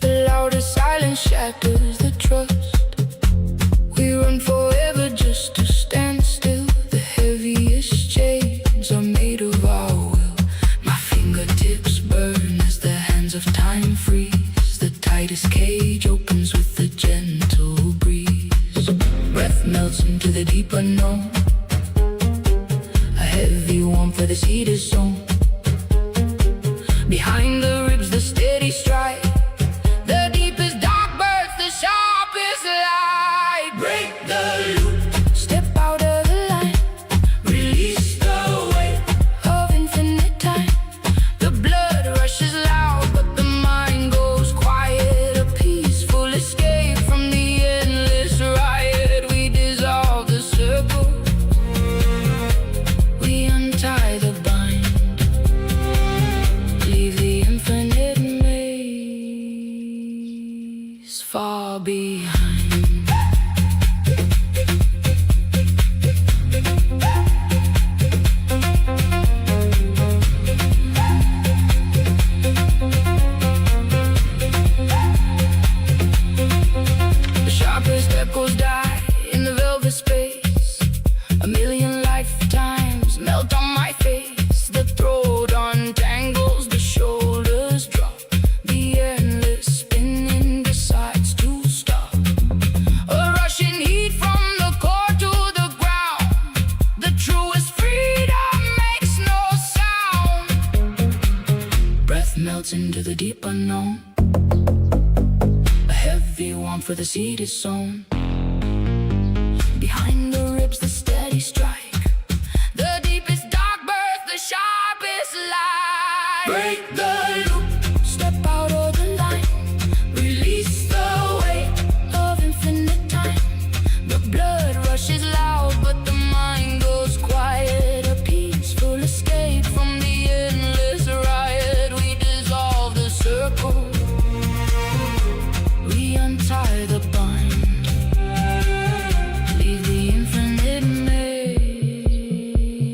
the loudest silence shatters the trust. We run forever just to stand still, the heaviest chains are made of our will. My fingertips burn as the hands of time freeze, the tightest cage opens with a gentle breeze. Breath melts into the deep unknown, a heavy warmth where the seed is sown. Behind the ribs, the steady strike, the deepest dark bursts, the sharpest light. Break the loop, step out of the line, release the weight of infinite time. The blood rushes loud, but the mind goes far behind. The sharpest echoes die in the velvet space. A million lifetimes melt on my face. The throat untangles, the shoulders drop. The endless spinning decides to stop. A rushing heat from the core to the ground. The truest freedom makes no sound. Breath melts into the deep unknown. A heavy warmth for the seed is sown. Behind the ribs, the steady strike. The deepest dark birth, the sharpest light. Break the loop, step out of the line. Release the weight of infinite time. The blood rushes loud, but the mind goes quiet. A peaceful escape from the endless riot. We dissolve the circle. We untie the bind. Leave the infinite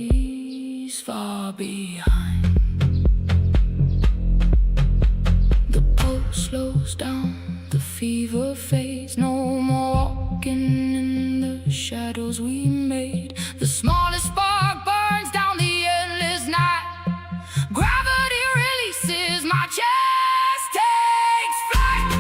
maze far behind. The pulse slows down, the fever fades. No more walking in the shadows we made. The smallest spark burns down the endless night. Gravity releases, my chest takes flight.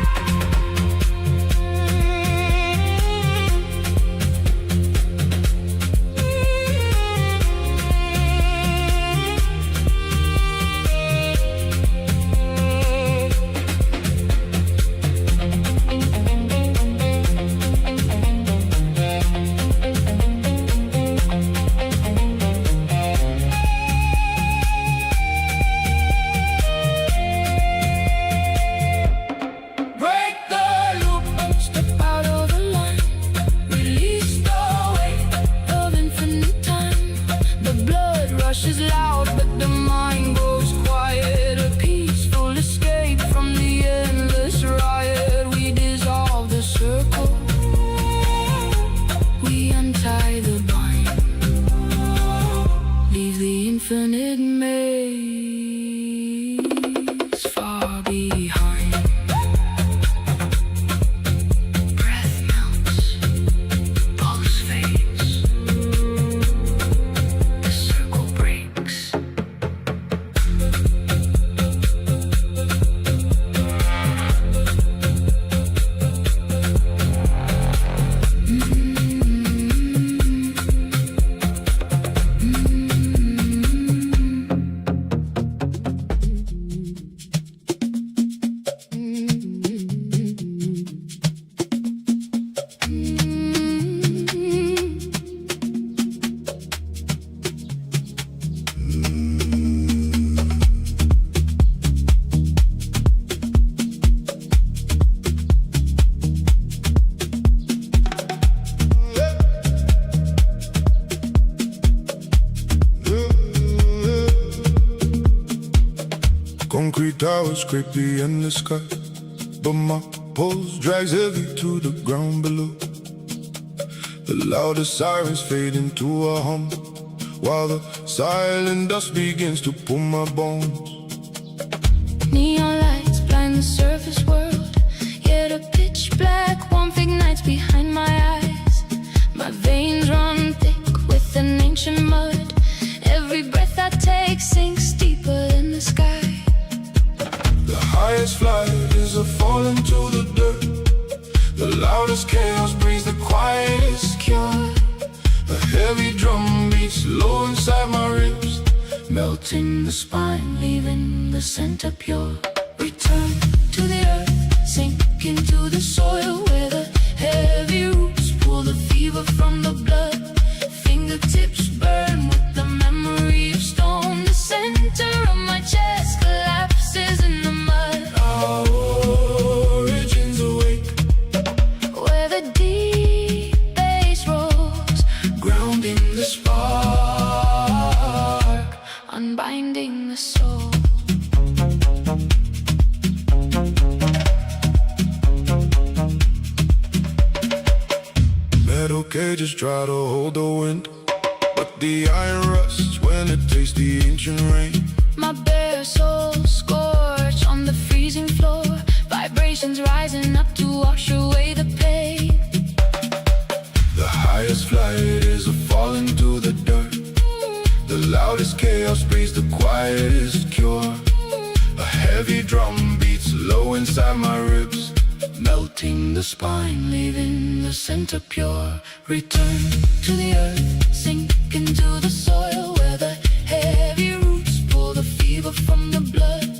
Break the loop, step out of the line. Release the weight of infinite time. The blood rushes loud, but the mind goes quiet. A peaceful escape from the endless riot. We dissolve the circle. We untie the bind. Leave the infinite maze far behind. Breath melts, pulse fades. The circle breaks. Concrete towers scrape the endless sky, but my pulse drags heavy to the ground below. The loudest sirens fade into a hum, while the silent dust begins to pull my bones. Neon lights blind the surface world, yet a pitch black warmth ignites behind my eyes. My veins run thick with an ancient mud. Every breath I take sinks deeper in the sky. The highest flight is a fall into the dirt. The loudest chaos breeds the quietest cure. A heavy drum beats low inside my ribs, Melting the spine, leaving the center pure. Return to the earth, sink into the soil where the heavy roots pull the fever from the blood. Fingertips burn with the memory of stone. The center of my chest collapses in the mud. our origins awake. Where the deep bass rolls, Grounding the spark, unbinding the soul. cages try to hold the wind, but the iron rusts when it tastes the ancient rain. My bare soul scorched on the freezing floor, vibrations rising up to wash away the pain. The highest flight is a fall into the dirt. The loudest chaos breeds the quietest cure. A heavy drum beats low inside my ribs, melting the spine, leaving the center pure. Return to the earth, sink into the soil, where the heavy roots pull the fever from the blood.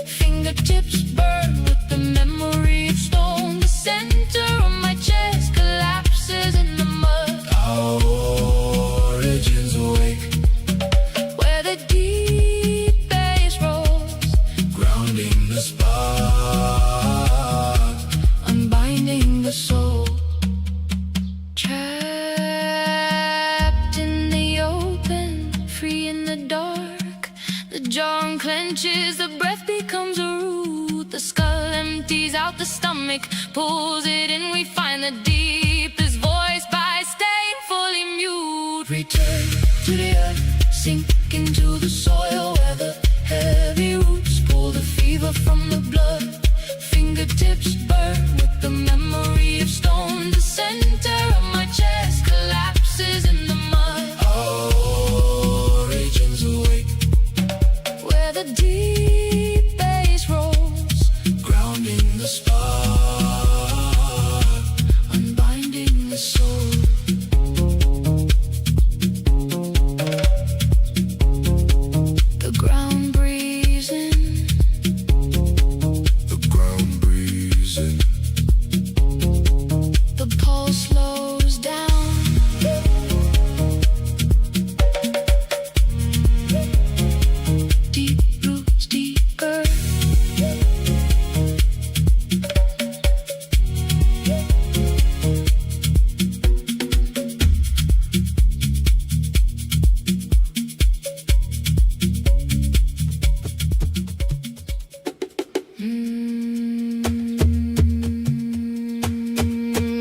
Fingertips burn with the memory of stone. The center of my chest collapses in the mud. Our origins awake, Where the deep bass rolls, grounding the spark, unbinding the soul. Trapped in the open, free in the dark. The jaw unclenches, the breath becomes a root. The skull empties out, the stomach pulls it in. We find the deepest voice by staying fully mute. return To the earth, sink into the soil, where the heavy roots pull the fever from the blood. Fingertips burn with the memory of stone. The center of my chest collapses in the mud. Our origins awake, Where the deep bass rolls, grounding the spark, unbinding the soul. The ground breezing, the ground breezing. the pulse slows down. Deep roots, deeper.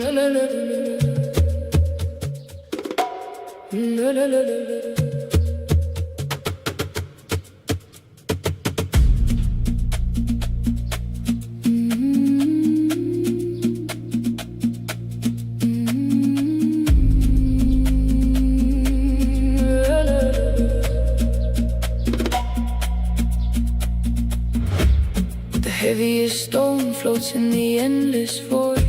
La, la, la, la, la, la, la, la, la. The heaviest stone floats in the endless void.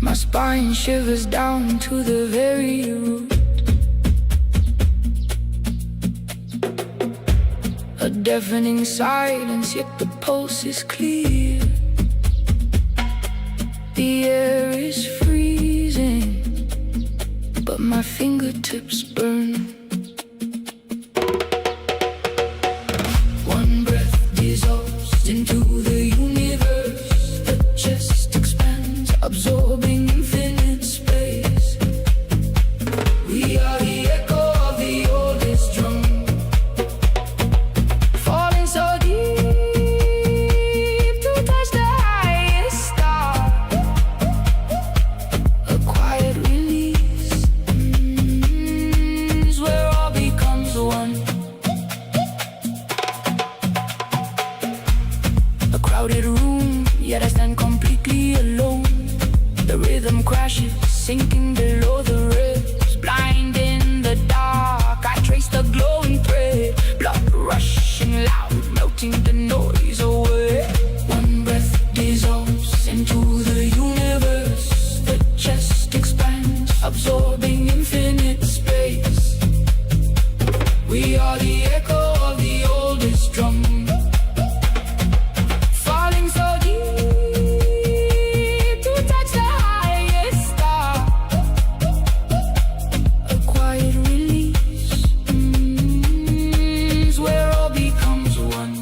My spine shivers down to the very root. A deafening silence, yet the pulse is clear. The air is freezing, but my fingertips burn. One breath dissolves into the universe. The chest expands, absorbing infinite space. We are the echo of the oldest drum, falling so deep to touch the highest star. A quiet release, where all becomes one. A crowded room, yet I stand completely alone. The rhythm crashes, sinking below the ribs. Blind in the dark, I trace the glowing thread. Blood rushing loud, melting the noise away. One breath dissolves into the universe. The chest expands, absorbing infinite space. We are the echo of the oldest drum, falling so deep to touch the highest star. A quiet release, where all becomes one.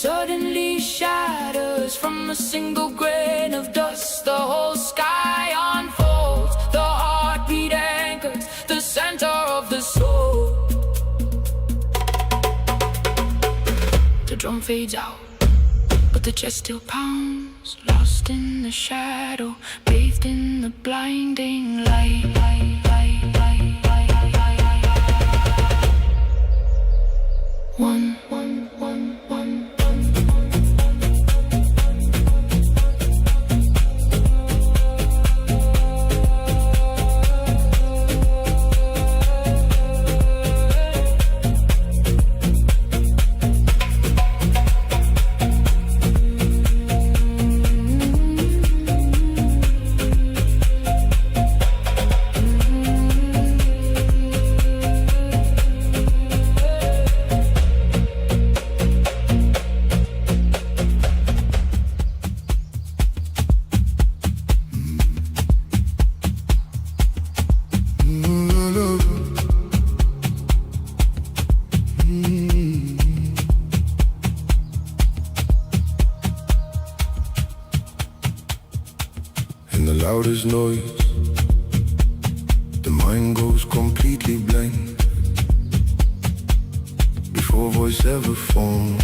suddenly shatters from a single grain of dust. The whole sky unfolds, the heartbeat anchors the center of the soul. The drum fades out, but the chest still pounds, lost in the shadow, bathed in the blinding light. One. In the loudest noise, the mind goes completely blank. Before voice ever formed,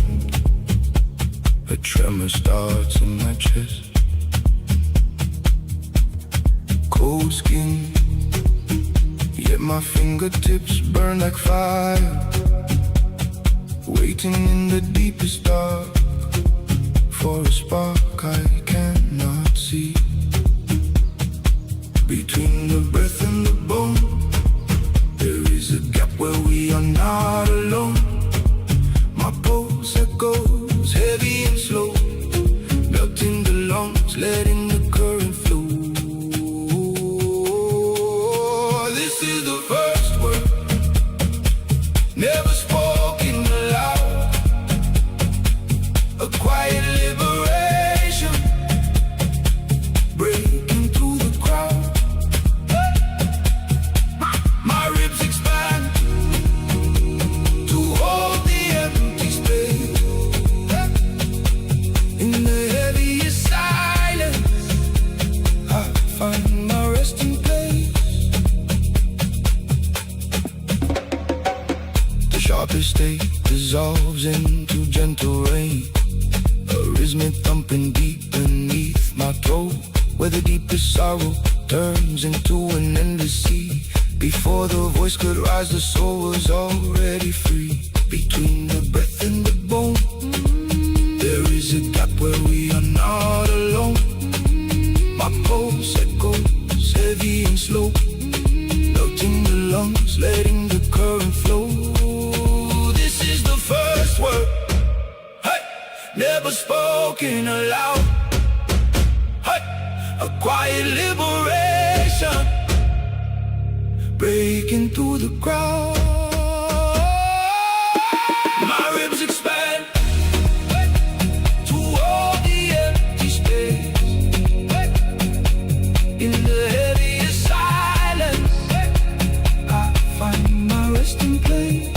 a tremor starts in my chest. Cold skin, yet my fingertips burn like fire, waiting in the deepest dark for a spark I cannot see. Between the breath and the bone, there is a gap where we are not alone. My pulse echoes heavy and slow, melting the lungs, letting the current flow. This is the first word, never spoken aloud. A quiet liberation, breaking through the crowd. My ribs expand to hold the empty space. In the heaviest silence, I find my resting place. The sharpest state dissolves into gentle rain, a rhythmic thumping deep beneath my throat, where the deepest sorrow turns into an endless sea. Before the voice could rise, the soul was already free. Between the breath and the bone, there is a gap where we are not alone. My pulse echoes heavy and slow, melting the lungs, letting the current flow. This is the first word, hey, never spoken aloud. Hey, a quiet liberation, breaking through the crowd. My ribs expand to all the empty space. In the heaviest silence, I find my resting place.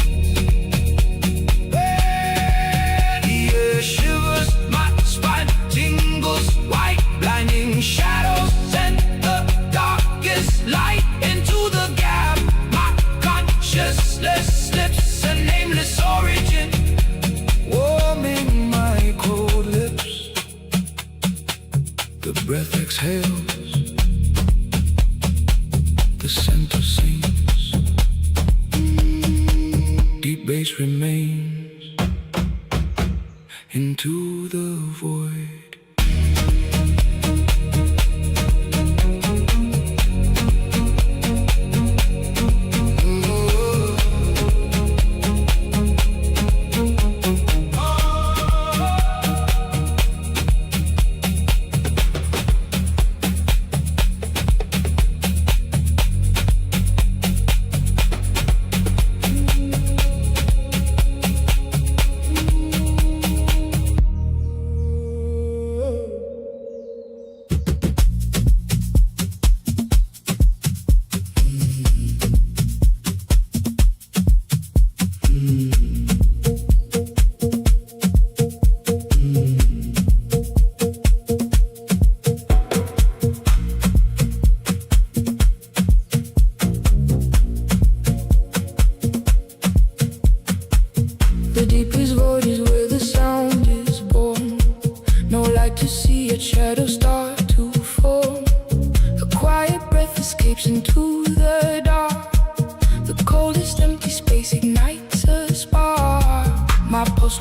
The air shivers, my spine tingles, white blinding shadows send the darkest light into the gap. My consciousness slips a nameless origin, warming my cold lips. The breath exhales, the center sinks, deep bass remains into the void.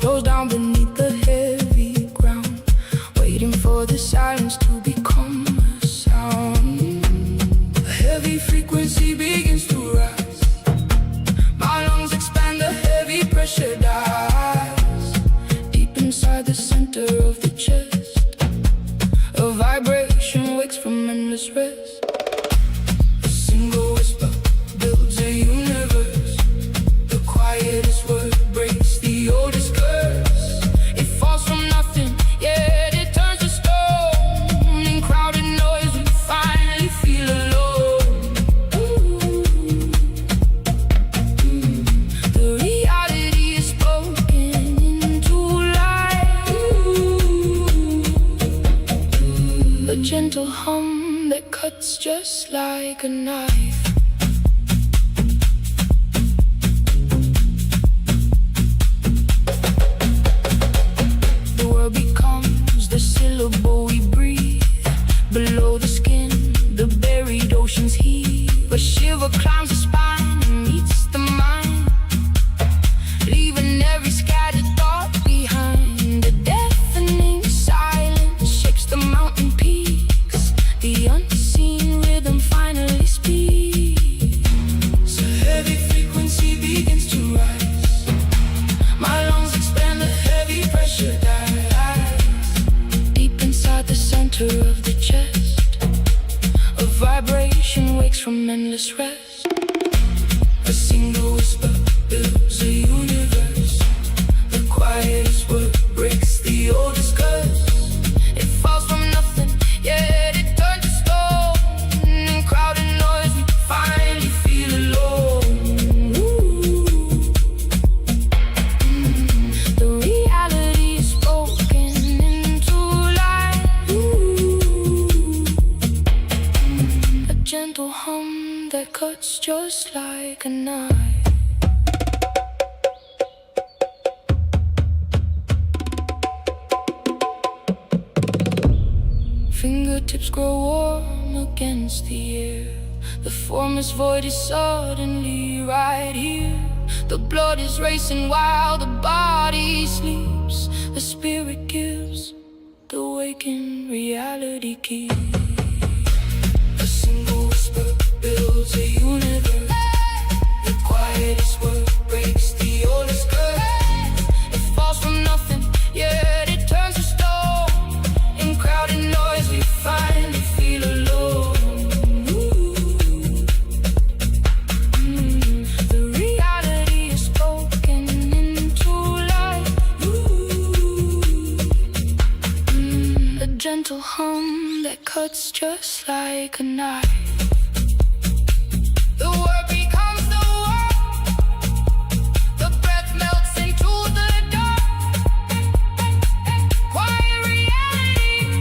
slows down beneath the heavy ground, waiting for the silence to become a sound. A heavy frequency begins to rise. My lungs expand, the heavy pressure dies. Deep inside the center of the chest, a vibration wakes from endless rest. A single whisper builds a universe. The quietest word breaks the oldest curse. It falls from nothing, yet it turns to stone. In crowded noise we finally feel alone. The reality is spoken into life. A gentle hum that cuts just like a knife. The world becomes the syllable we breathe. Below the skin, the buried oceans heave. A shiver climbs the spine and meets the mind, leaving every scattered thought behind. A deafening silence shakes the mountain peaks. The unseen rhythm finally speaks. A heavy frequency begins to rise. My lungs expand, the heavy pressure dies. Deep inside the center of the chest, a vibration wakes from endless rest. A single whisper builds a universe. The quietest word breaks the oldest curse. It falls from nothing, yet it turns to stone. In crowded noise we finally feel alone. The reality is spoken into life. A gentle hum that cuts just like a knife. Fingertips grow warm against the air. The formless void is suddenly right here. The blood is racing while the body sleeps. The spirit gives, the waking reality keeps. A single whisper builds a universe. The quietest word breaks the oldest curse. It falls from nothing, yet it turns to stone. In crowded noise we finally feel alone. The reality is spoken into life. A gentle hum that cuts just like a knife. The word becomes the word. The breath melts into the dark. Quiet reality.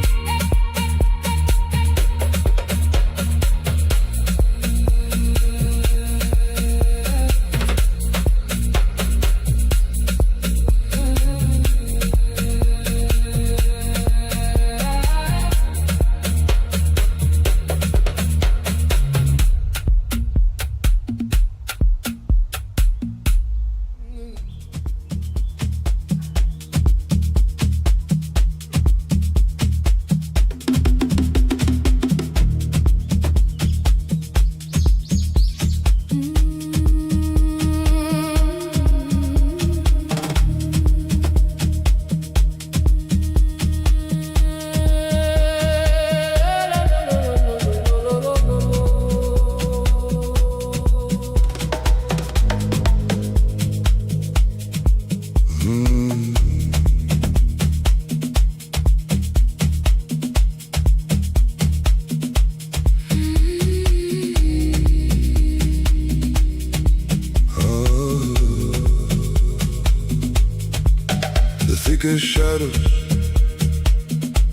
thickest shadows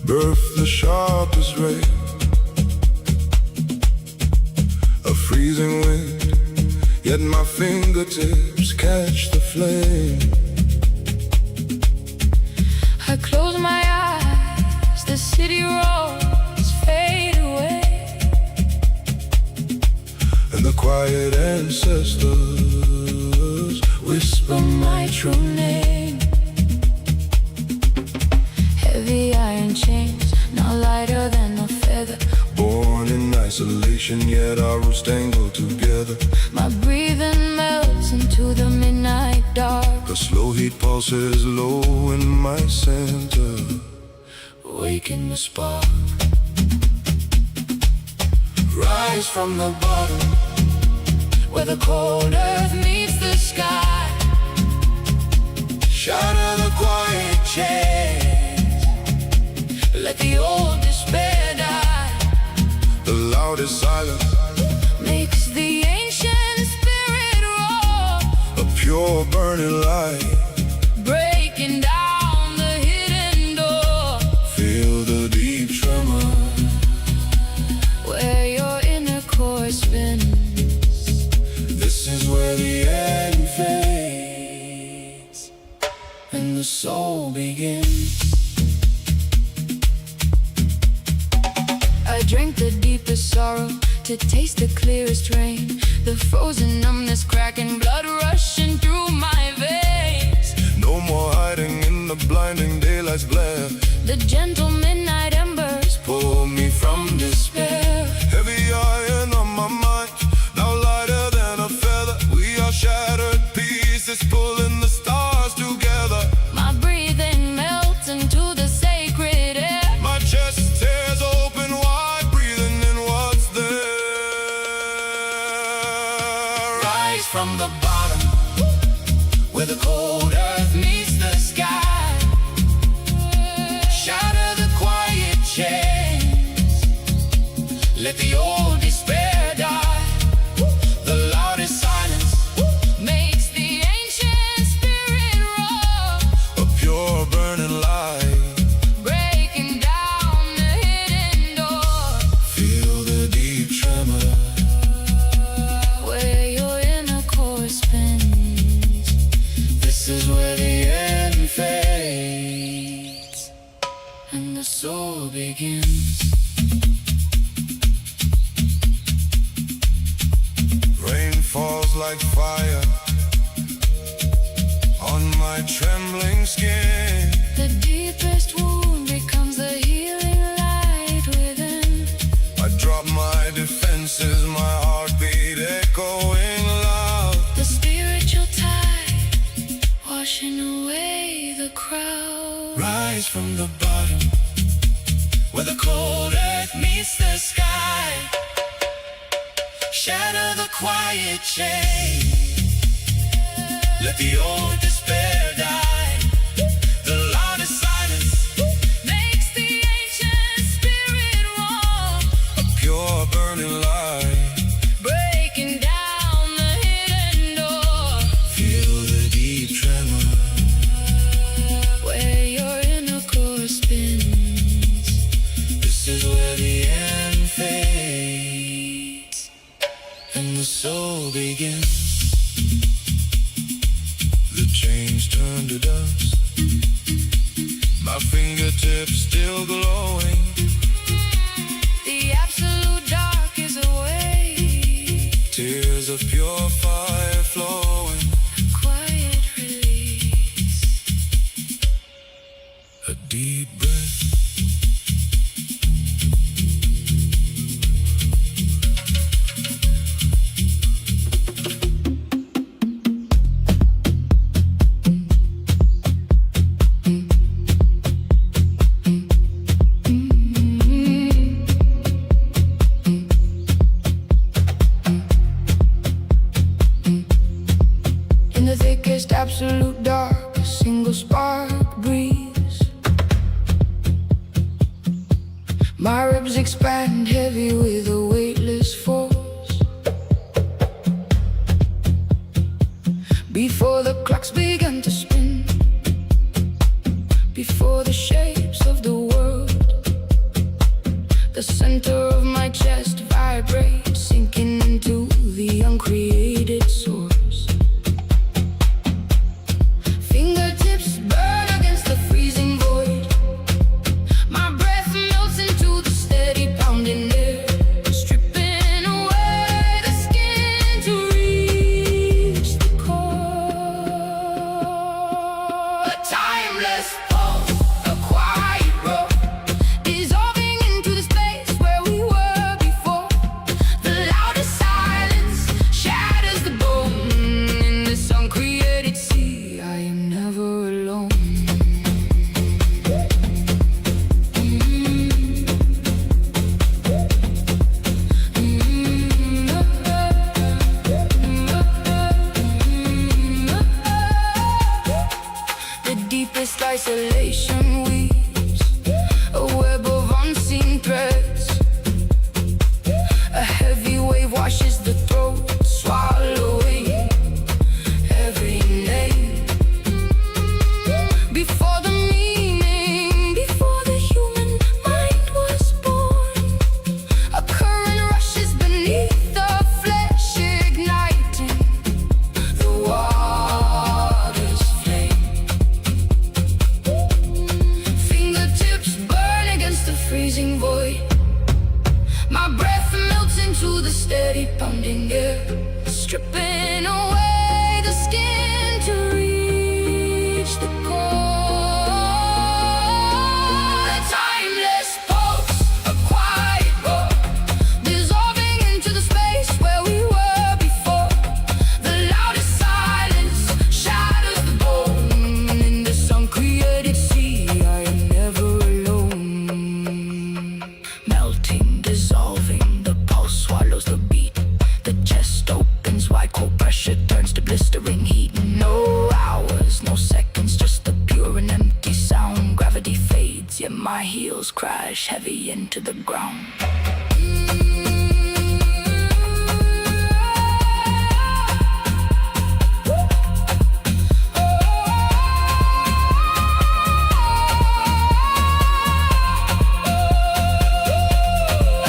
birth the sharpest ray. A freezing wind, yet my fingertips catch the flame. I close my eyes, the city roars fade away, And the quiet ancestors whisper my true name. isolation, yet our roots tangle together. My breathing melts into the midnight dark. A slow heat pulses low in my center, waking the spark. Rise from the bottom, Where the cold earth meets the sky. shatter the quiet chains. Let the old despair die. The loudest silence, Makes the ancient spirit roar. a pure burning light. Breaking down the hidden door. Feel the deep tremor, Where your inner core spins. this is where the end fades and the soul begins. I drank the deepest sorrow to taste the clearest rain. The frozen numbness cracking, blood rushing through my veins. No more hiding in the blinding daylight's glare. The gentle midnight embers Pull me from despair. heavy iron on my mind, now lighter than a feather. We are shattered pieces, pulling the stars together. My breathing melts into the sacred air. My chest tears open wide, breathing in what's there. Rise from the bottom, where the cold earth meets the sky. Shatter the quiet chains. Let the old despair die. The loudest silence makes the ancient spirit roar. A pure burning light, Breaking down the hidden door. feel the deep tremor. Where your inner core spins. This is where the end fades And the soul begins. Rain falls like fire on my trembling skin. The deepest wound becomes the healing light within. I drop my defenses, my heartbeat echoing loud. The spiritual tide washing away the crowd. Rise from the bottom, Where the cold earth meets the sky. Shatter the quiet chain. let the old despair die. The loudest silence makes the ancient spirit roar. A pure burning light, Breaking down the hidden door. feel the deep tremor. Where your inner core spins. This is where the end fades and the soul begins. The chains turn to dust, my fingertips still glowing. The absolute dark is away. Tears of pure fire flowing, Quiet release. a deep breath. In the thickest absolute dark, a single spark breathes. My ribs expand heavy with a weightless force. Before the clocks began to spin, before the shapes of the world, the center of my chest vibrates, sinking into the uncreated source. Fingertips burn against the freezing void. My breath melts into the steady pounding air, stripping away the skin to reach the core. A timeless pulse, a quiet roar, dissolving into the space where we were before. isolation weaves a web of unseen threads. A heavy wave washes the throat, swallowing every name. Before the meaning, before the human mind was born, a current rushes beneath the flesh, igniting the water's flame. Fingertips burn against the freezing void. My breath melts into the steady pounding air, stripping away the skin to reach the core. A timeless pulse, a quiet roar, dissolving into the space where we were before. The loudest silence shatters the bone. In this uncreated sea, I am never alone. Melting, dissolving, the pulse swallows the beat. The chest opens wide, cold pressure turns to blistering heat. No hours, no seconds, just the pure and empty sound. Gravity fades, yet my heels crash heavy into the ground.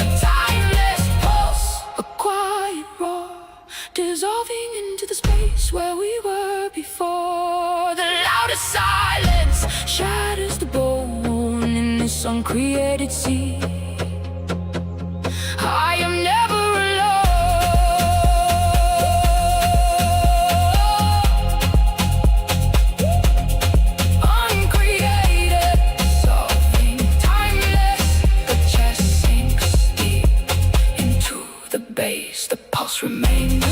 A timeless pulse, a quiet roar, dissolving into the space where we were before. The loudest silence shatters the bone in this uncreated sea. I am never alone. Uncreated, solving, timeless. The chest sinks deep into the base. The pulse remains.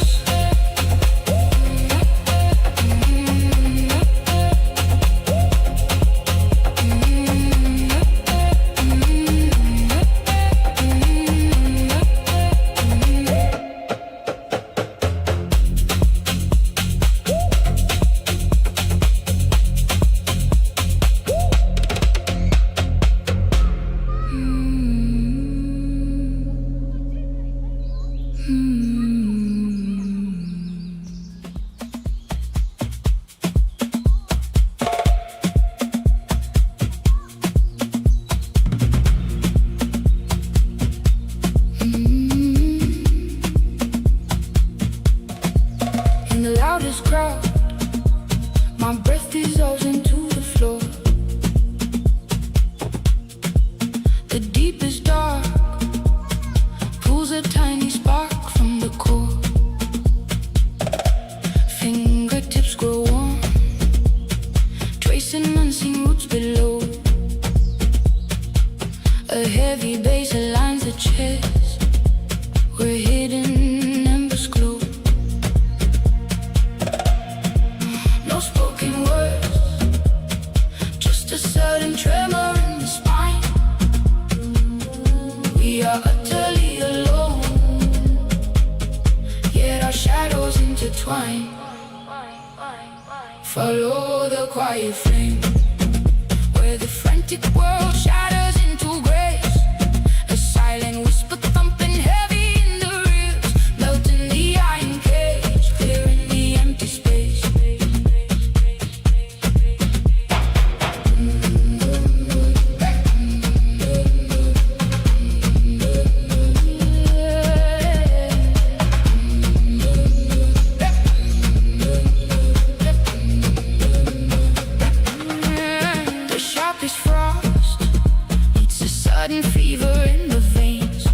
In the loudest crowd, my breath dissolves into the floor. The deepest dark pulls a tiny spark from the core. Fingertips grow warm, tracing unseen roots below. A heavy bass aligns the chest where hidden embers glow. No spoken words, just a sudden tremor in the spine. We are utterly alone, yet our shadows intertwine. Follow the quiet flame, where the frantic world shatters into grace. A silent whisper thumping heavy in the ribs, melting the iron cage, clearing the empty space. The sharpest frost, it's a sudden fever in the veins.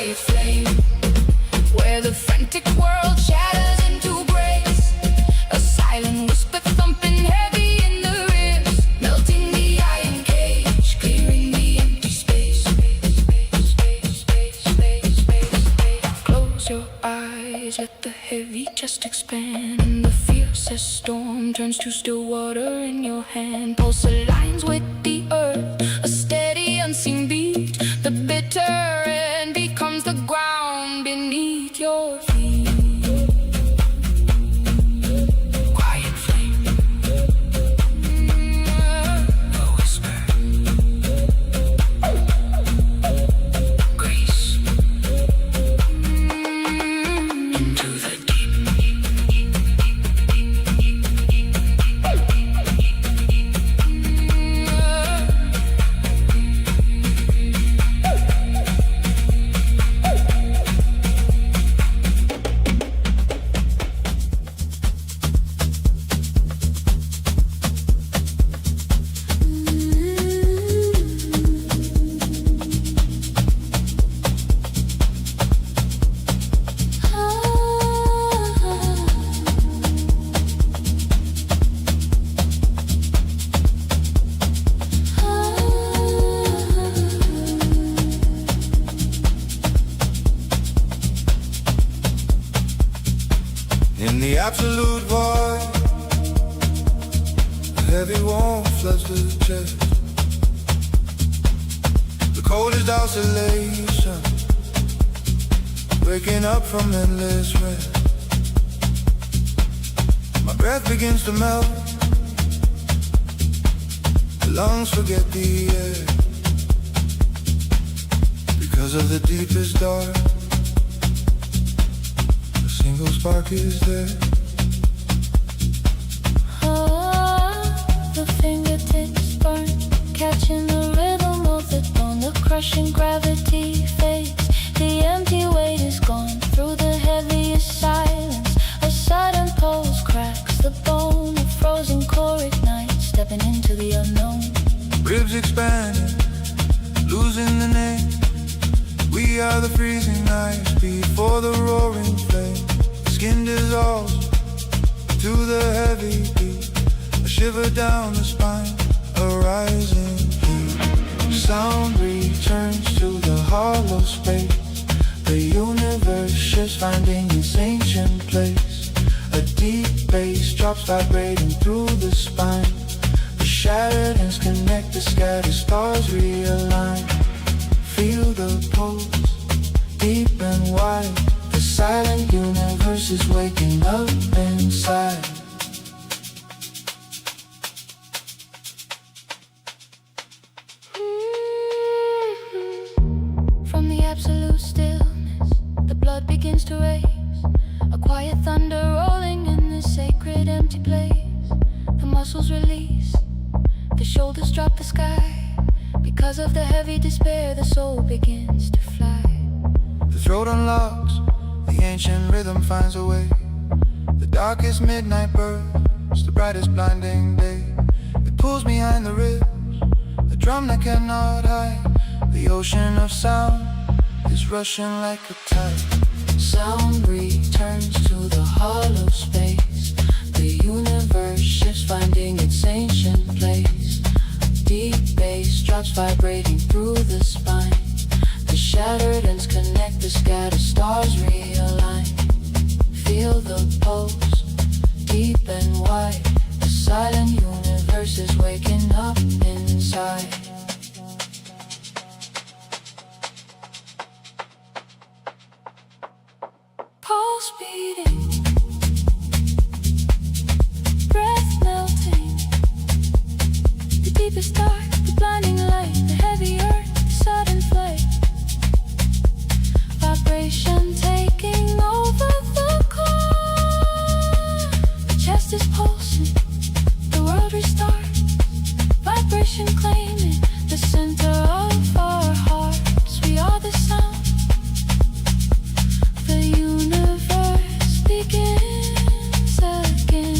quiet flame, where the frantic world shatters into grace. A silent whisper thumping heavy in the ribs, melting the iron cage, clearing the empty space. Close your eyes, let the heavy chest expand, and the fiercest storm turns to still water in your hand. Pulse aligns with the earth, a steady unseen beat. The bitter end becomes the ground beneath your feet. Quiet flame, a whisper, grace, into the deep. In the absolute void, a heavy warmth floods the chest. The coldest oscillation, waking up from endless rest. My breath begins to melt, the lungs forget the air. Because of the deepest dark, single spark is there. The fingertips burn, catching the rhythm of the dawn. The crushing gravity fades, the empty weight is gone. Through the heaviest silence, a sudden pulse cracks the bone. A frozen core ignites, stepping into the unknown. Ribs expanding, losing the name. We are the freezing ice before the roaring flame. Skin dissolves to the heavy beat, a shiver down the spine, a rising heat. Sound returns to the hollow space. The universe shifts, finding its ancient place. A deep bass drops, vibrating through the spine. The shattered ends connect, the scattered stars realign. Feel the pulse, deep and wide. The silent universe is waking up inside. From the absolute stillness, the blood begins to race. A quiet thunder rolling in this sacred empty place. The muscles release, the shoulders drop the sky. Because of the heavy despair, the soul begins to fly. The throat unlocks, the ancient rhythm finds a way. The darkest midnight bursts, the brightest blinding day. It pulls behind the ribs, a drum that cannot hide. The ocean of sound is rushing like a tide. Sound returns to the hollow space. The universe shifts, finding its ancient place. Deep bass drops, vibrating through the spine. The shattered ends connect, the scattered stars realign. Feel the pulse, deep and wide. The silent universe is waking up inside. Pulse beating, breath melting. The deepest dark, the blinding light, the heavy earth, the sudden flame. Vibration taking over the core. The chest is pulsing, the world restarts. Vibration claiming the center of our hearts. We are the sound. The universe begins again.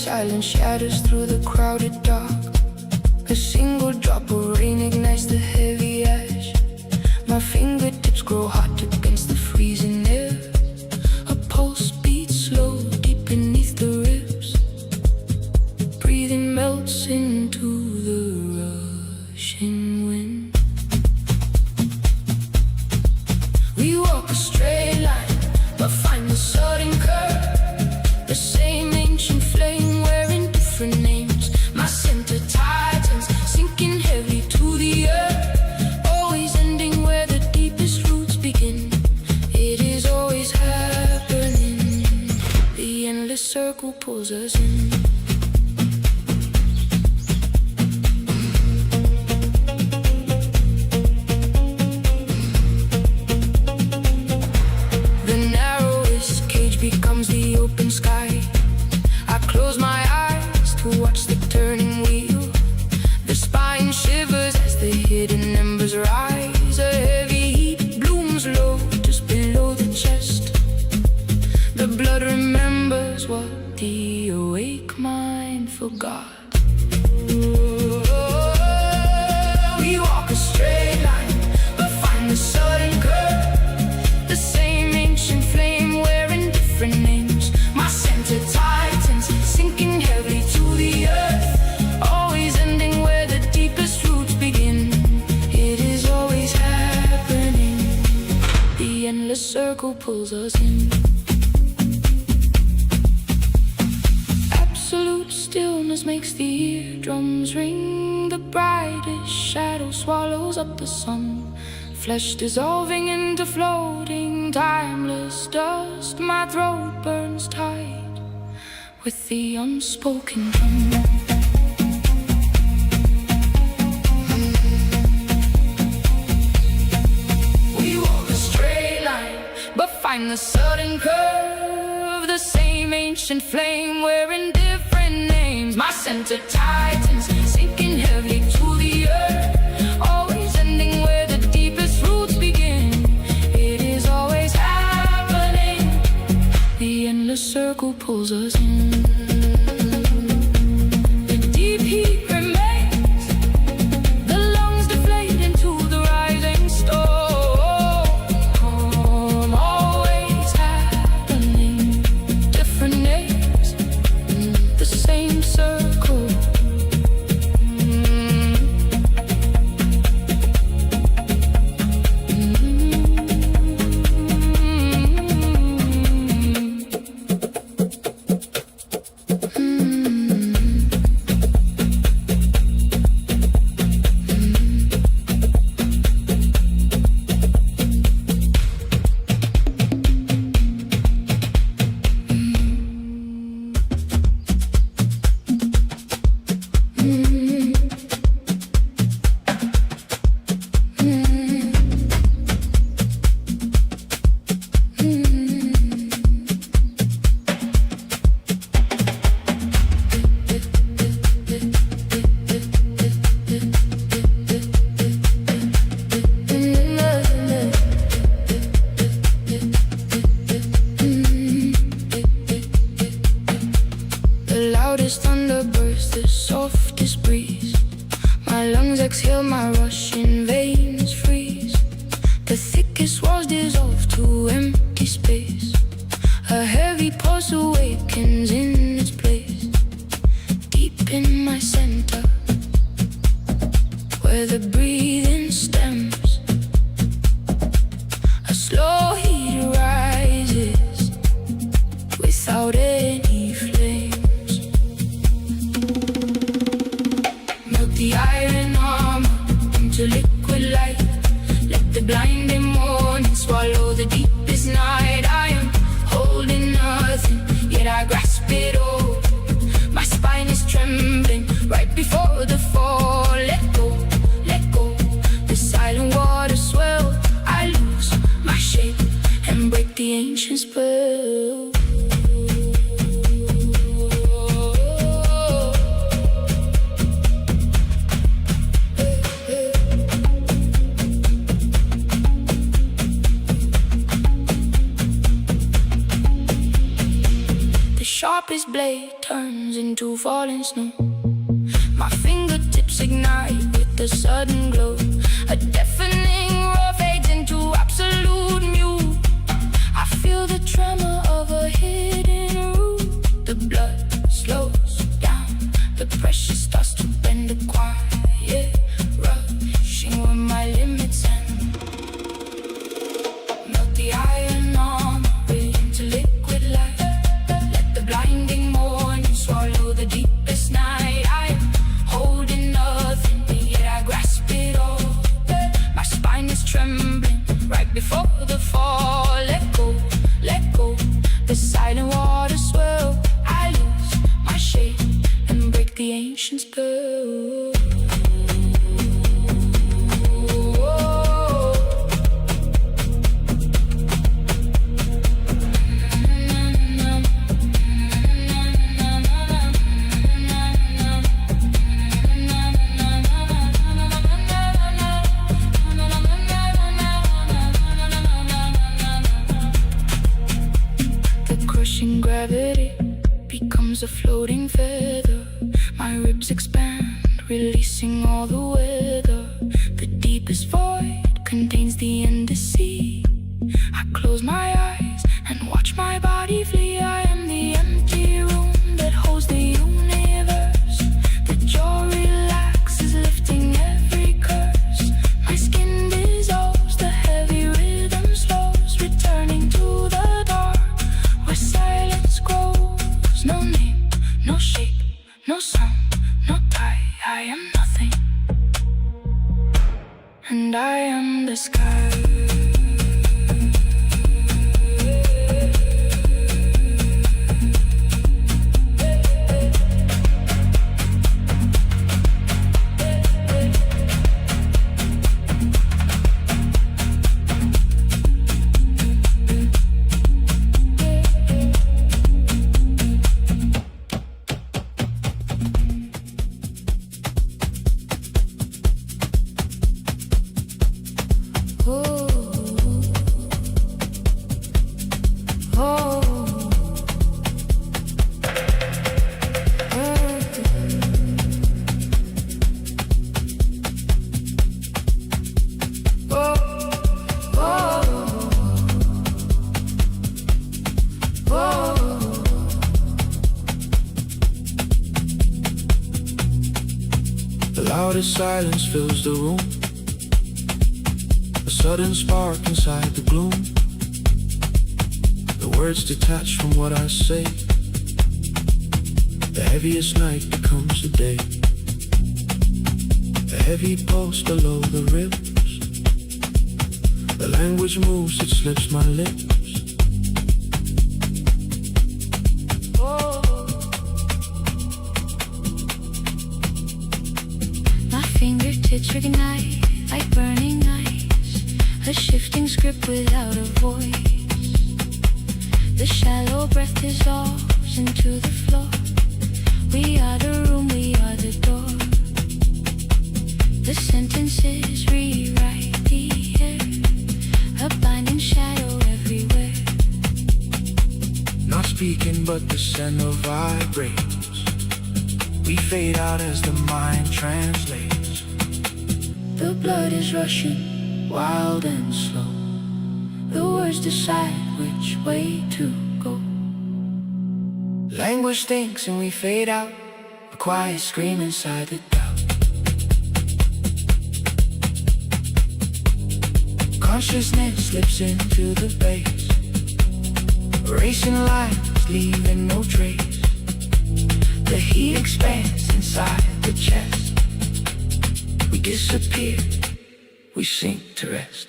silence shatters through the crowded dark. A single drop of rain ignites the heavy ash. My fingertips grow hot against the freezing air. A pulse beats slow deep beneath the ribs. Breathing melts into the rushing wind. We walk a straight line, but find a sudden curve. The same ancient flame wearing different names. My center tightens, sinking heavy to the earth. Always ending where the deepest roots begin. It is always happening. The endless circle pulls us in. Becomes the open sky. I close my eyes to watch the turning wheel. The spine shivers as the hidden embers rise. A heavy heat blooms low just below the chest. The blood remembers what the awake mind forgot. We walk a straight line, but find the sudden curve. The same ancient flame wearing different names. My center tightens, sinking heavily to the earth. Always ending where the deepest roots begin. It is always happening. The endless circle pulls us in. Absolute stillness makes the eardrums ring. The brightest shadow swallows up the sun. Flesh dissolving into floating, timeless dust. My throat burns tight with the unspoken drum. We walk a straight line, but find the sudden curve. The same ancient flame wearing different names. My center tightens, sinking heavily to the earth. Always ending where the deepest roots begin. It is always happening. The endless circle pulls us in. The deep heat remains. The lungs deflate into the rising storm. Always happening. Different names, the same circle. Exhale, my rushing veins freeze. The thickest walls dissolve to empty space. A heavy pulse awakens in its place. Deep in my center, where the breathing stems, a slow heat rises without any flames. Melt the iron to liquid light. Let the blinding morning swallow the deepest night. I am holding nothing, yet I grasp it all. My spine is trembling right before the fall. Let go, let go. The silent waters swell. I lose my shape and break the ancient spell. Sharpest blade turns in into falling snow. My fingertips ignite with a sudden glow. A deafening roar fades into absolute mute. I feel the tremor of a hidden root. The blood slows down, the pressure starts to bend. A quiet rushing where my limits end. Melt the iron armor into liquid light. Let the blinding morning swallow the deepest night. I am holding nothing, yet I grasp it all. My spine is trembling right before the fall. Let go, let go. The silent waters swirl. I lose my shape and break the ancient spell. Crushing gravity becomes a floating feather. My ribs expand, releasing all the weather. The deepest void contains the endless sea. I close my eyes and watch my body flee. I am the empty room that holds the universe. The jaw relaxes, lifting every curse. My skin dissolves, the heavy rhythm slows, returning to the dark where silence grows. No name, no shape, no sound, no tie. I am nothing, and I am the sky. The loudest silence fills the room. A sudden spark inside the gloom. The words detach from what I say. The heaviest night becomes the day. A heavy pulse below the ribs. The language moves, it slips my lips. My fingertips ignite like burning ice. A shifting script without a voice. The shallow breath dissolves into the floor. We are the room, we are the door. The sentences rewrite the air. A blinding shadow everywhere. Not speaking, but the center vibrates. We fade out as the mind translates. The blood is rushing, wild and slow. The words decide which way to go. Language stinks and we fade out. A quiet scream inside the doubt. Consciousness slips into the bass. Racing lines, leaving no trace. The heat expands inside the chest. We disappear, we sink to rest.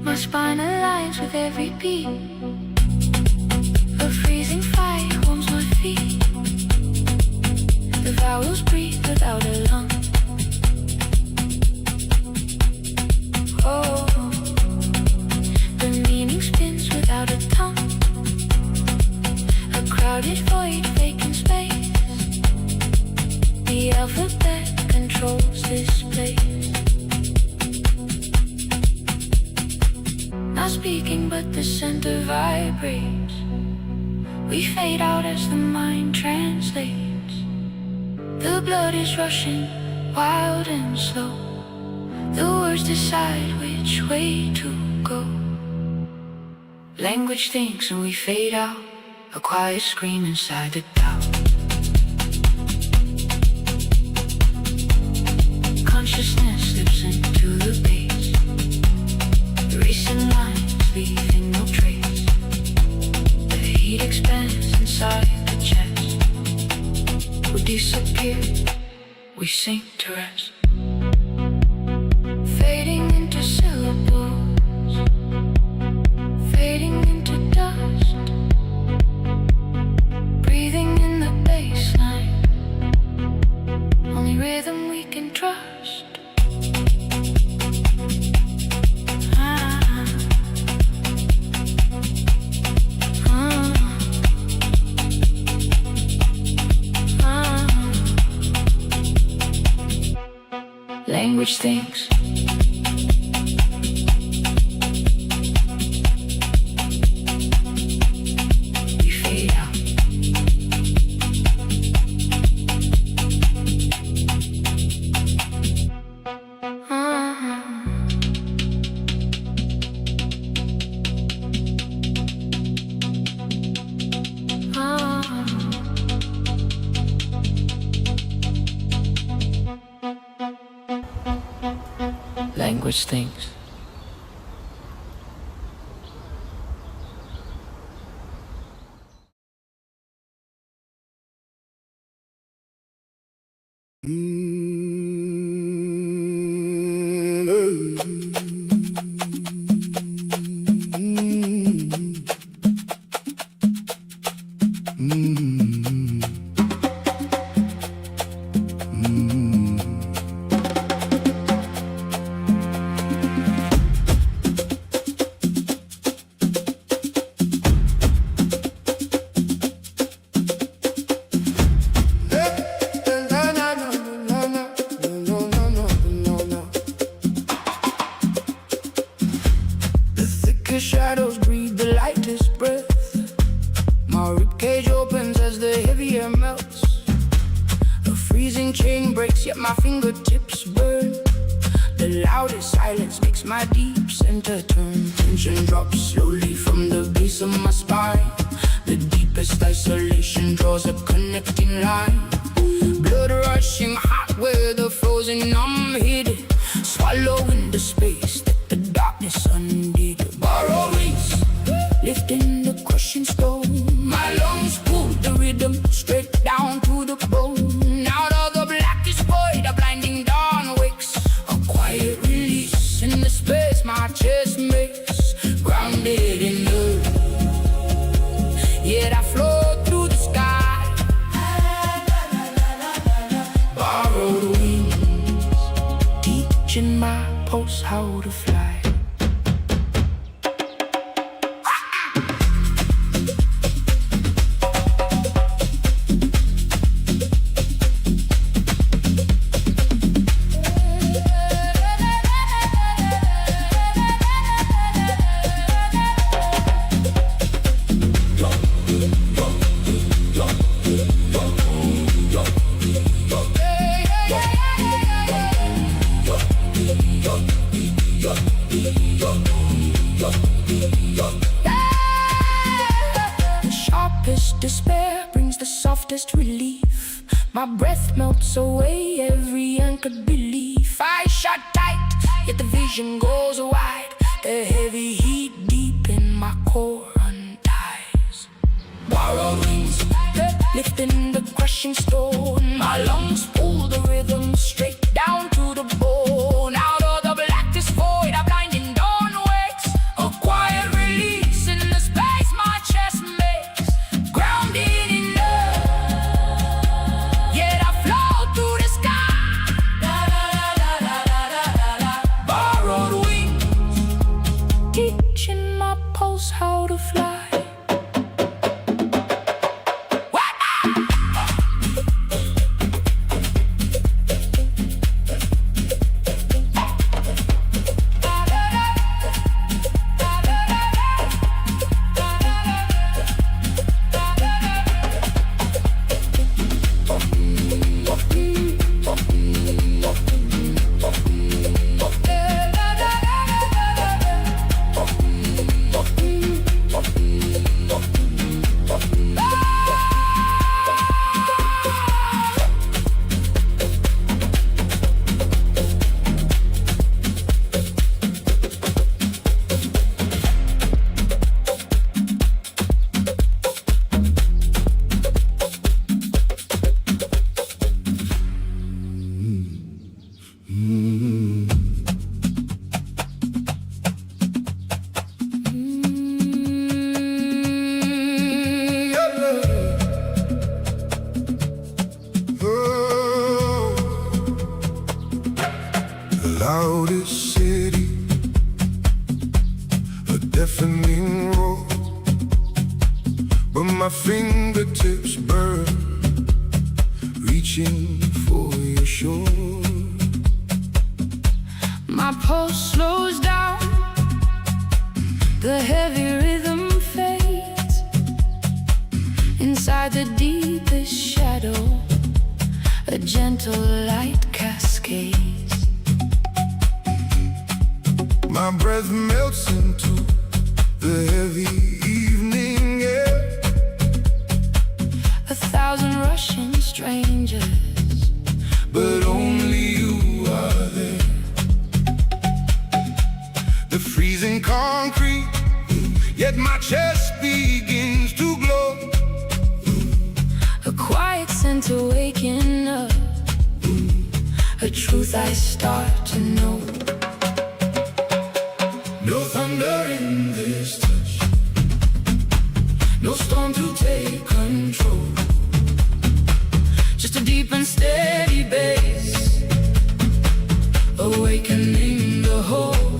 My spine aligns with every beat. A freezing fire warms my feet. The vowels breathe without a lung. Oh, the meaning spins without a tongue. A crowded void, fake The alphabet controls this place. Not speaking, but the center vibrates. We fade out as the mind translates. The blood is rushing, wild and slow. The words decide which way to go. Language thinks and we fade out. A quiet scream inside the doubt. Consciousness slips into the bass. Racing lines leaving no trace. The heat expands inside the chest. We disappear, we sink to rest. Fading into syllables, fading into dust. Breathing in the baseline, only rhythm we can trust. Language thinks. We fade out. Language thinks. Shadows breathe the lightest breath. My ribcage opens as the heavy air melts. A freezing chain breaks, yet my fingertips burn. The loudest silence makes my deep center turn. Tension drops slowly from the base of my spine. The deepest isolation draws a connecting line. Blood rushing hot where the frozen numb hid. Swallowing the space that the darkness undid. Borrowings, lifting the crushing stone. My lungs pull the rhythm straight down to the bone. Out of the blackest void, a blinding dawn wakes. A quiet release in the space my chest makes. Grounded in earth, yet I float through the sky. Borrowed wings, teaching my pulse how to fly. The sharpest despair brings the softest relief. My breath melts away every anchored belief. I shut tight, yet the vision goes wide. The heavy heat deep in my core unties. Borrowed wings, lifting the crushing stone. My lungs pull the rhythm straight down to the bone. Out of the blackest void, a blinding dawn wakes. A quiet release in the space my chest makes. Grounded in love, yet I float through the sky. Borrowed wings, teaching my pulse how to fly. loudest city, a deafening roar, but my fingertips burn, reaching for your shore. My pulse slows down, the heavy rhythm fades. Inside the deepest shadow, a gentle light cascades. My breath melts into the heavy evening air. 1,000 rushing strangers, But only you are there. The freezing concrete, yet my chest begins to glow. a quiet scent waking up, a truth I start to know. No thunder in this touch, no storm to take control. Just a deep and steady bass, awakening the whole.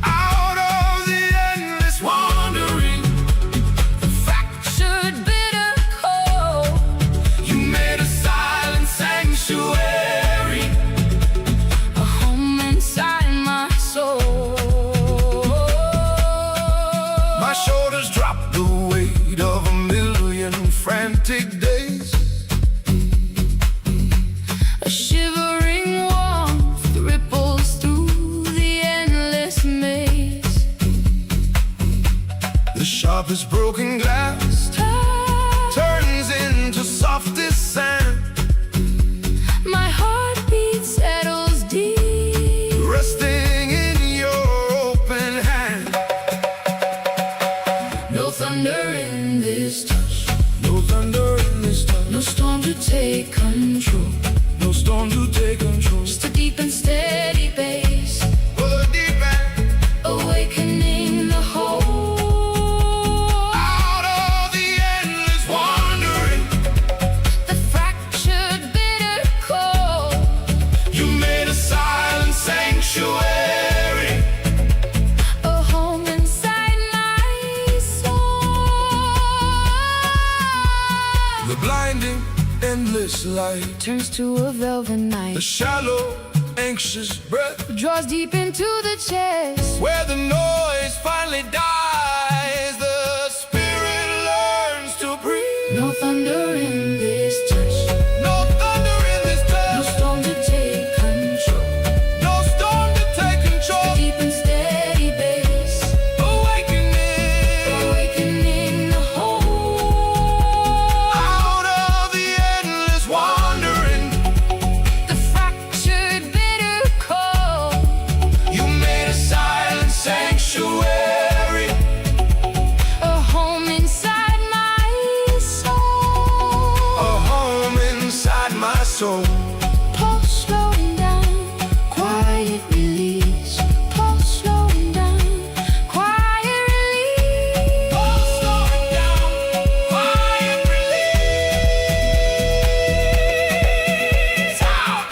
Out of the endless wandering, Fractured, bitter, cold, you made a silent sanctuary. a home inside my soul. My shoulders drop the weight of a million frantic days. A shivering warmth ripples through the endless maze. The sharpest broken glass turns into softest sand. My heartbeat settles deep, Resting in your open hand. no thunder in this touch, No thunder in this touch, no storm to take control. no storm to take control. Just a deep and steady bass, For the deep end, awakening the whole. out of the endless wandering, The fractured, bitter, cold, you made a silent sanctuary. a home inside my soul. The blinding, endless light, Turns to a velvet the night, shallow, anxious breath, draws deep into the chest. where the noise finally dies, the spirit learns to breathe. No thunder in this touch, No thunder in this no touch, storm to take control. no storm to take control. Deep and steady bass, Awakening, awakening the whole. out of the endless wandering, The fractured, bitter, cold, you made a silent sanctuary. a home inside my soul. A home inside my soul. Pulse slowing down, quiet release. Pulse slowing down, quiet release. Pulse slowing down, quiet release. Out.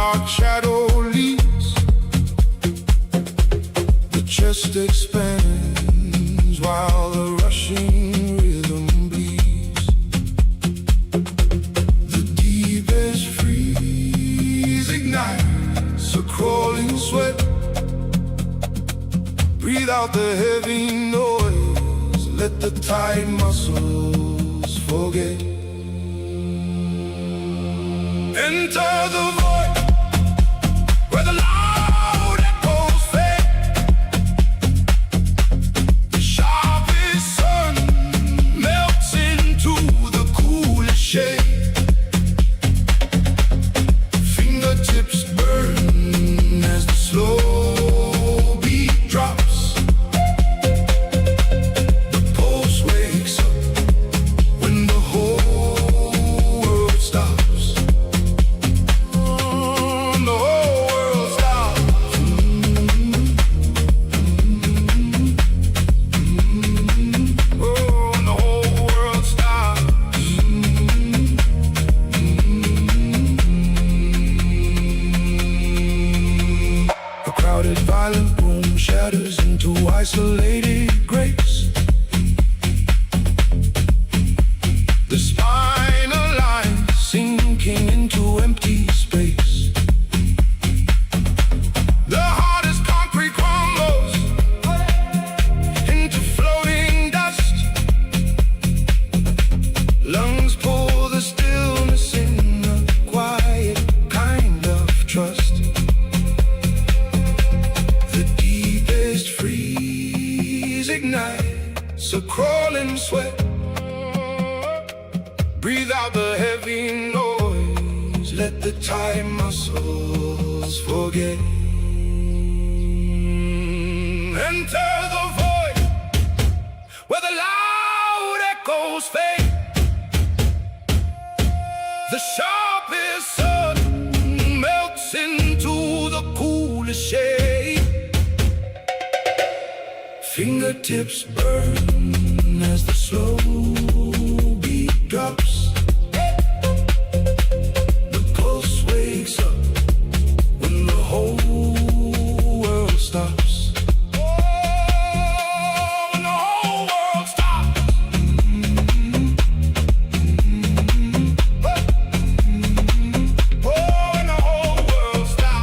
dark shadow leads. The chest expands while the rushing rhythm bleeds. The deepest freeze ignites a crawling sweat. Breathe out the heavy noise, let the tight muscles forget. Enter the void where the loud echoes fade. The sharpest sun melts into the coolest shade. Fingertips burn as the slow beat drops. The pulse wakes up when the whole world stops. Violent boom shatters into isolated grace. The spinal line sinking into empty space. The hardest concrete crumbles into floating dust. Lungs pull the stillness in a quiet kind of trust. Ignites a crawling sweat. Breathe out the heavy noise, let the tight muscles forget. Enter the void where the loud echoes fade. The sharpest sun melts into the coolest shade. Fingertips burn as the slow beat drops. The pulse wakes up when the whole world stops. When the whole world stops. When the whole world stops.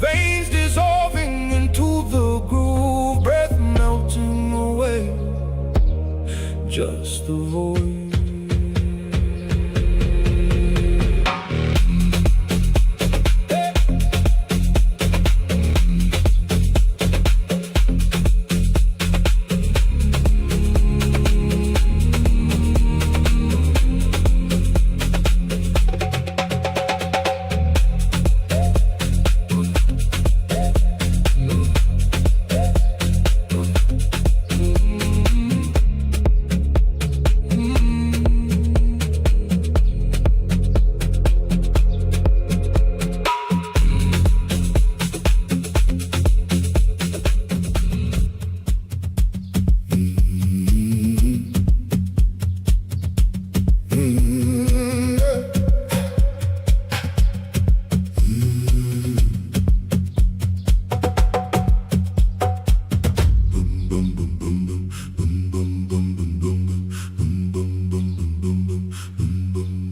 Veins dissolving into the groove, breath melting away, just the void.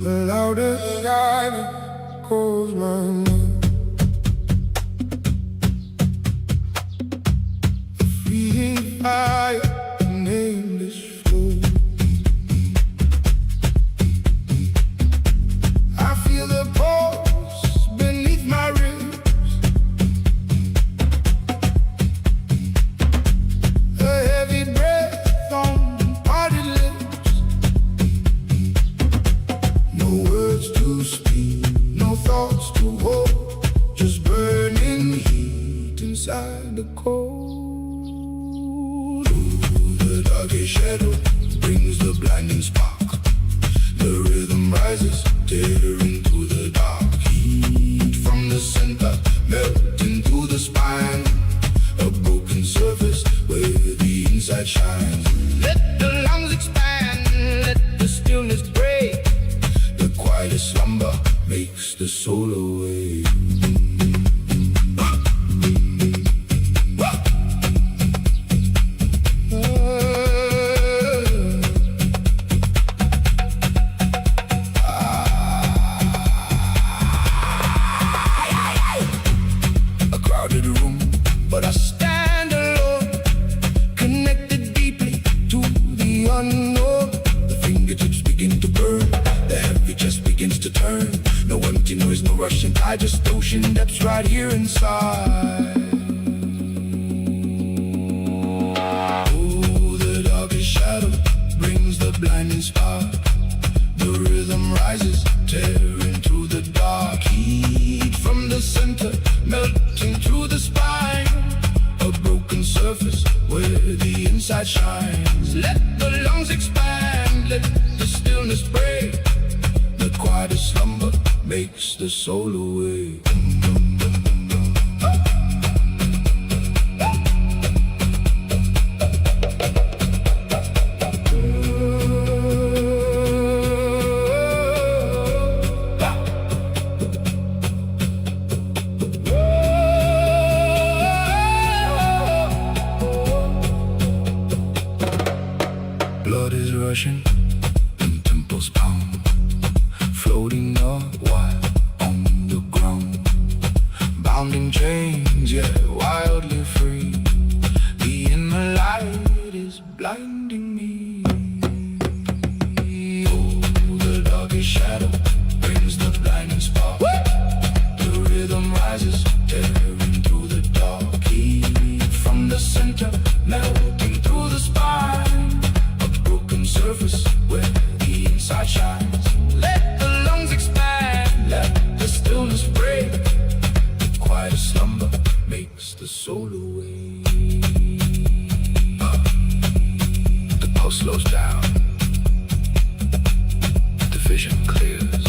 The loudest silence calls my name. The freeing fire, the nameless flow. I feel the pulse beneath my ribs. A heavy breath on parted lips. No words to speak, no thoughts to hold. inside the cold. Ooh, the darkest shadow brings the blinding spark. The rhythm rises, tearing through the dark. Heat from the center, melting through the spine. A broken surface where the inside shines. Let the lungs expand, let the stillness break. The quietest slumber makes the soul awake. A crowded room, but I stand alone, connected deeply to the unknown. The fingertips begin to burn, the heavy chest begins to turn. No empty noise, no rushing tide, just ocean depths right here inside. Oh, the darkest shadow brings the blinding spark. The rhythm rises, tearing through the dark. Heat from the center, melting through the spine. A broken surface where the inside shines. Let the lungs expand, let the stillness break. The quietest slumber makes the soul awake. Blood is rushing and temples pound, floating up while on the ground. Bounding chains, yeah, wildly free. The inner light is blinding me. Oh, the darkest shadow brings the blinding spark. The rhythm rises, tearing through the dark. Heat from the center, melting through the spine. Surface where the inside shines. Let the lungs expand, let the stillness break. The quiet slumber makes the soul awake. The pulse slows down, the vision clears.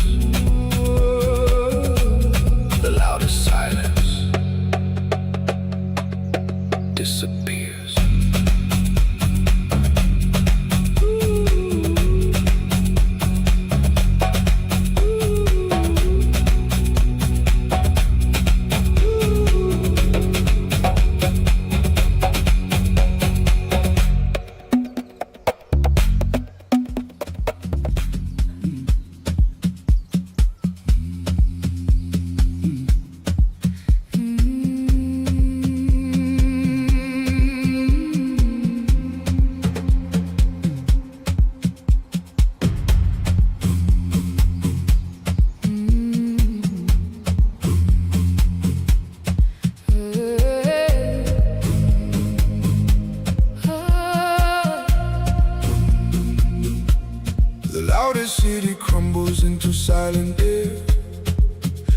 The loudest silence disappears. The city crumbles into silent air.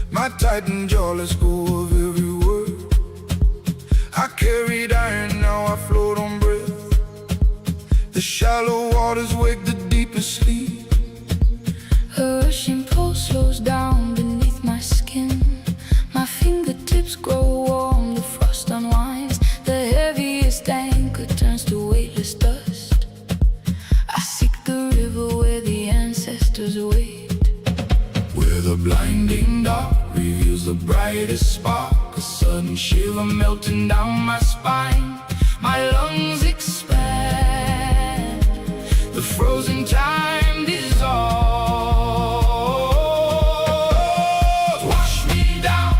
My tightened jaw lets go of every word. I carried iron, now I float on breath. The shallow waters wake the deepest sleep. A rushing pulse slows down beneath my skin. My fingertips grow warm, the frost unwinds. The heaviest anchor turns to weightless dust. I seek the river where the ancestors wait. Where the blinding dark reveals the brightest spark. A sudden shiver melting down my spine. My lungs expand. The frozen time dissolves. Wash me down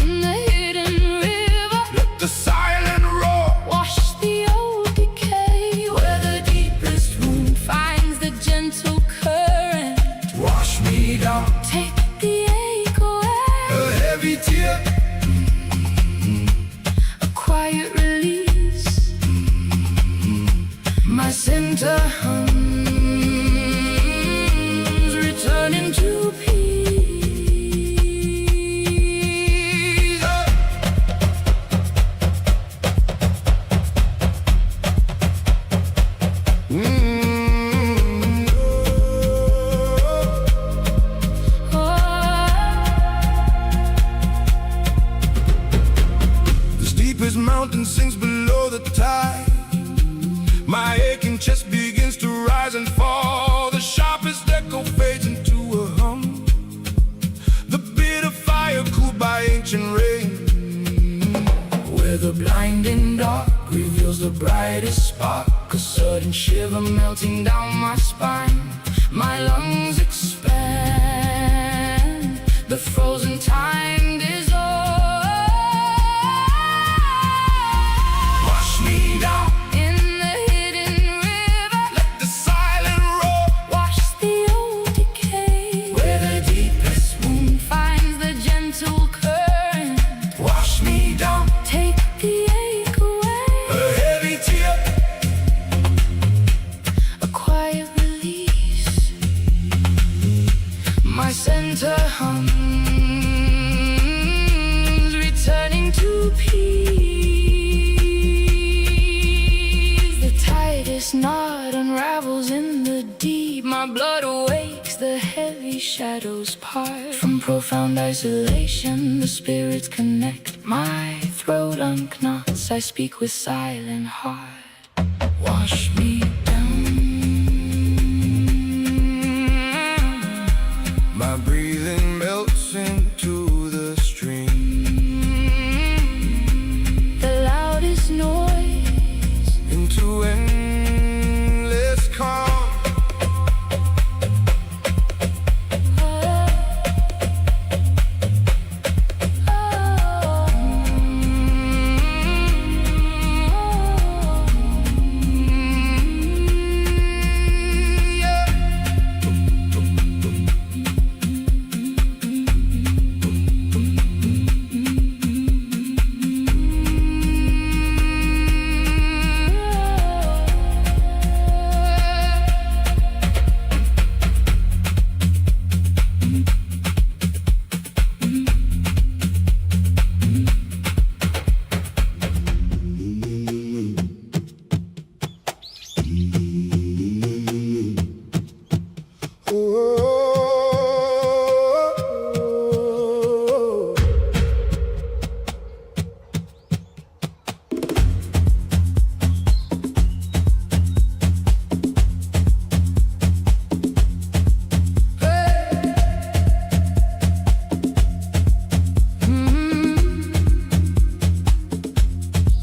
In the hidden river, let the silent roar. wash the old decay. Where the deepest wound finds the gentle current. Wash me down. Take the ache away. A heavy tear, A quiet release. My center hums, returning to peace. This mountain sinks below the tide. My aching chest begins to rise and fall. The sharpest echo fades into a hum. The bitter fire cooled by ancient rain, where the blinding dark reveals the brightest spark. A sudden shiver melting down my spine. My lungs expand. The frozen time dissolves. wash me down. In the hidden river, Let the silent roar wash the old decay. where the deepest wound. Finds the gentle current. Wash me down. Take the ache away. A heavy tear. A quiet release. My center hums, returning to peace. The tightest knot unravels in the deep. My blood awakes, the heavy shadows part. From profound isolation, the spirits connect. My throat unknots, I speak with silent heart. Wash me down. My breathing melts into the stream. The loudest noise, Into endless calm.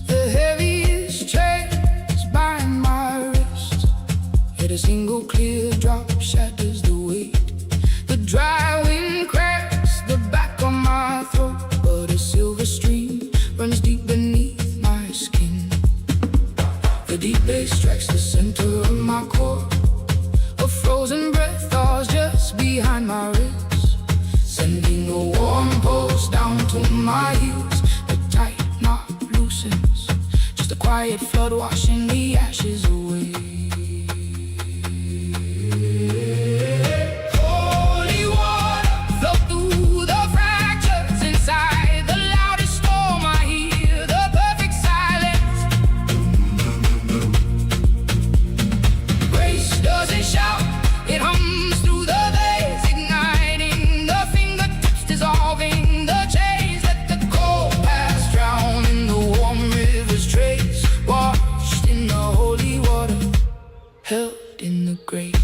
the heaviest chains bind my wrist. Yet a single clear drop shatters the weight. The dry wind cracks the back of my throat, but a silver stream runs deep beneath my skin. The deep bass strikes the center of my core. A frozen breath falls just behind my ribs, sending a warm pulse down to my heels. The tight knot loosens, just a quiet flood washing the ashes away. Holy water, flow through the fractures inside the loudest storm. I hear the perfect silence. Grace doesn't shout, it hums through the veins, igniting the fingertips, dissolving the chains. Let the cold past drown in the warm river's trace, washed in the holy water, held in the grace.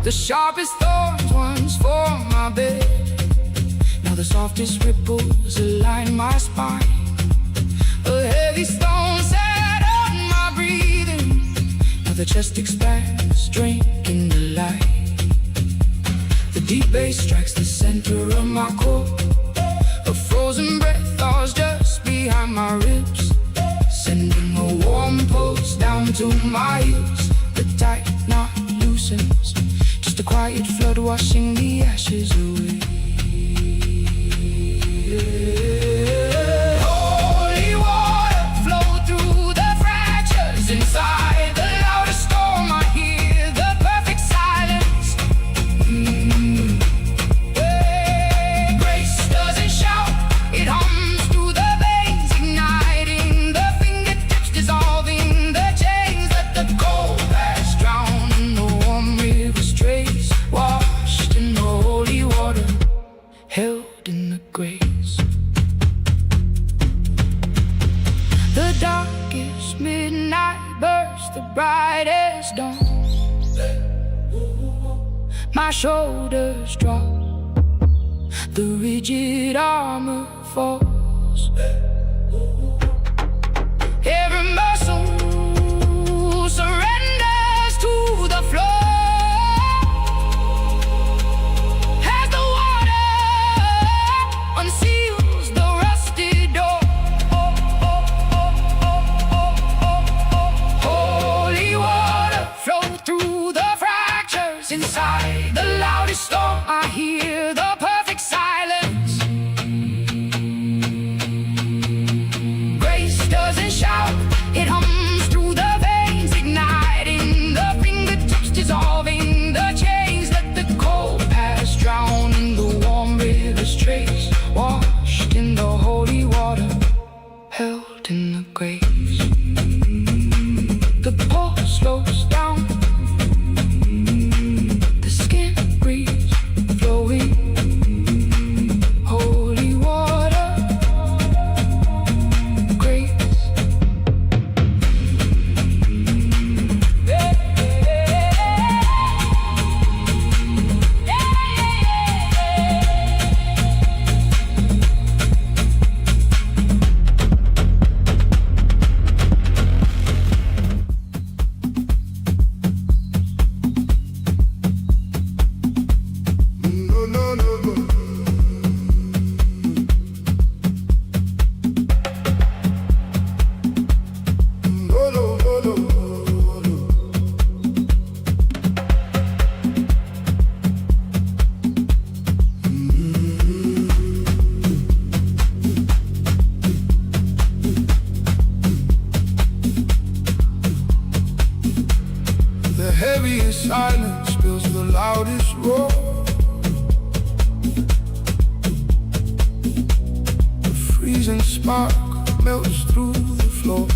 The sharpest thorns once formed my bed. Now the softest ripples align my spine. A heavy stone sat on my breathing. Now the chest expands, drinking the light. The deep bass strikes the center of my core. A frozen breath falls just behind my ribs, sending a warm pulse down to my heels. The tight knot loosens, just a quiet flood washing the ashes away. Holy water, flow through the fractures inside the loudest storm. I hear the perfect silence. My shoulders drop, the rigid armor falls. Every muscle surrenders to the floor. As the water unseals the rusty door. Holy water flow through the fractures inside the loudest storm. I hear the perfect silence. Grace doesn't shout, it hums through the veins, igniting the fingertips, dissolving the chains. Let the cold past drown in the warm river's trace, washed in the holy water, held in the graves. The pulse slows down, the skin breeze flowing. Holy water, grace. No, no, no, no. No, no, no, no, no. The heaviest silence spills the loudest roar. The freezing spark melts through the floor.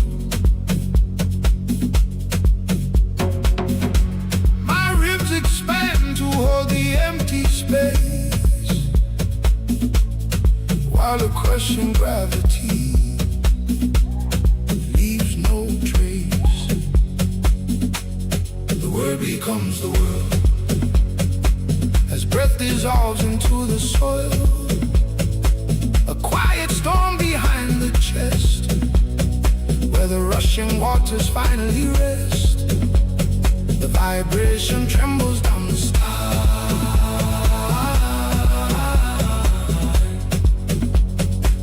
My ribs expand to hold the empty space, while a crushing gravity leaves no trace. The word becomes the world as breath dissolves into the soil. A quiet storm behind the chest, where the rushing waters finally rest. The vibration trembles down the spine.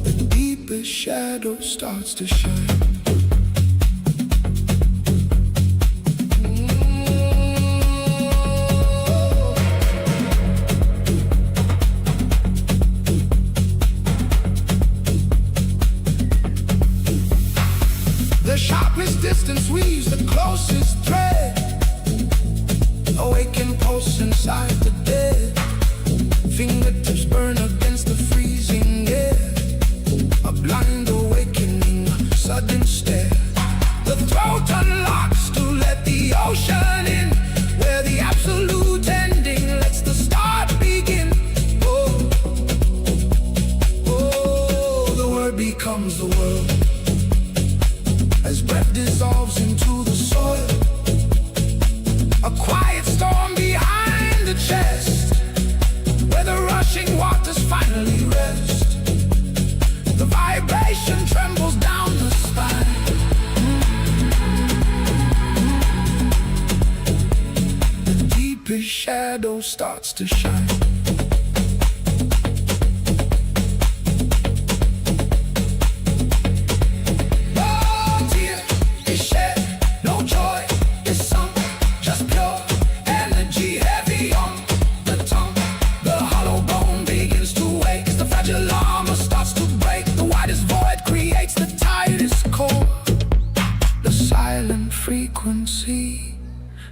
The deepest shadow starts to shine. The sharpest distance weaves the closest thread. Awakened pulse inside the dead. Fingertips burn against the freezing air. A blind awakening, a sudden stare. The throat unlocks to let the ocean in, where the absolute ending lets the start begin. Oh, oh, the word becomes the world as breath dissolves into the soil. A quiet storm behind the chest, where the rushing waters finally rest. The vibration trembles down the spine. The deepest shadow starts to shine. No tear is shed, no joy is sunk, just pure energy heavy on the tongue. The hollow bone begins to wake as the fragile armor starts to break. The widest void creates the tightest core. The silent frequency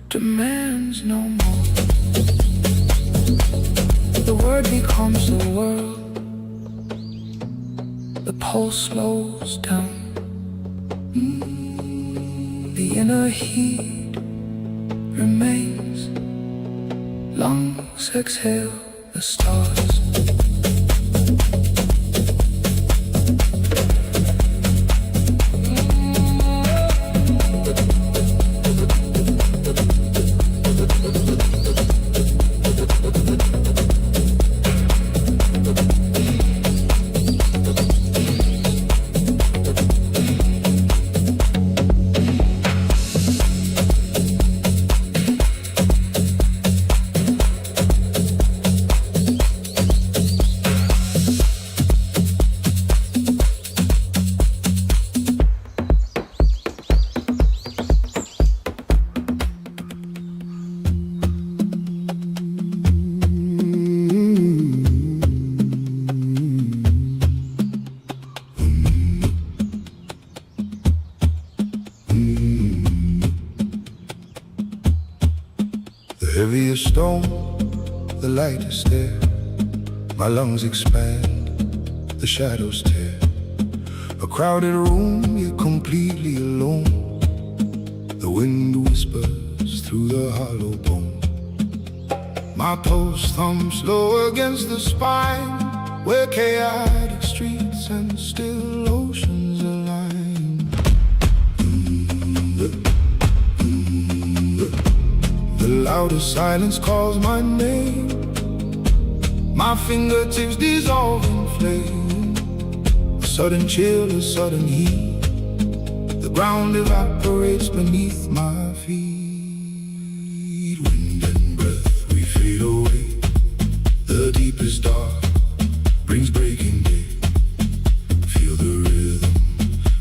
demands no more. The word becomes the world. The pulse slows down. The inner heat remains. Lungs exhale the stars. heavier stone, the light is there. My lungs expand, the shadows tear. A crowded room, you're completely alone. The wind whispers through the hollow bone. My pulse thumps low against the spine, where chaotic streets and still oceans align. The louder silence calls my name. My fingertips dissolve in flame. A sudden chill, a sudden heat. The ground evaporates beneath my feet. Wind and breath, we fade away. The deepest dark brings breaking day. Feel the rhythm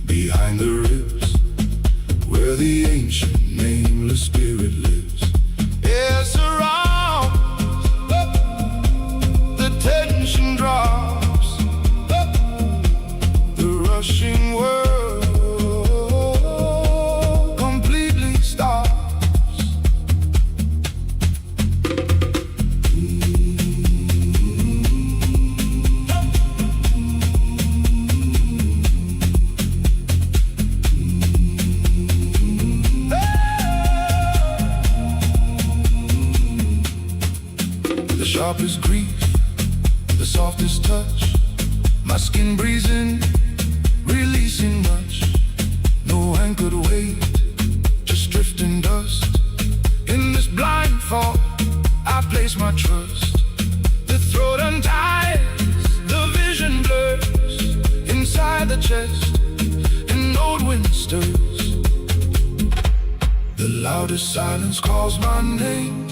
behind the ribs, where the ancient nameless spirit lives. Air surrounds, the tension drops, the rushing world completely stops. The sharpest grief, the softest touch. My skin breathes in, releasing much. No anchored weight, just drifting dust. In this blind fall, I place my trust. The throat unties, the vision blurs. Inside the chest, an old wind stirs. The loudest silence calls my name.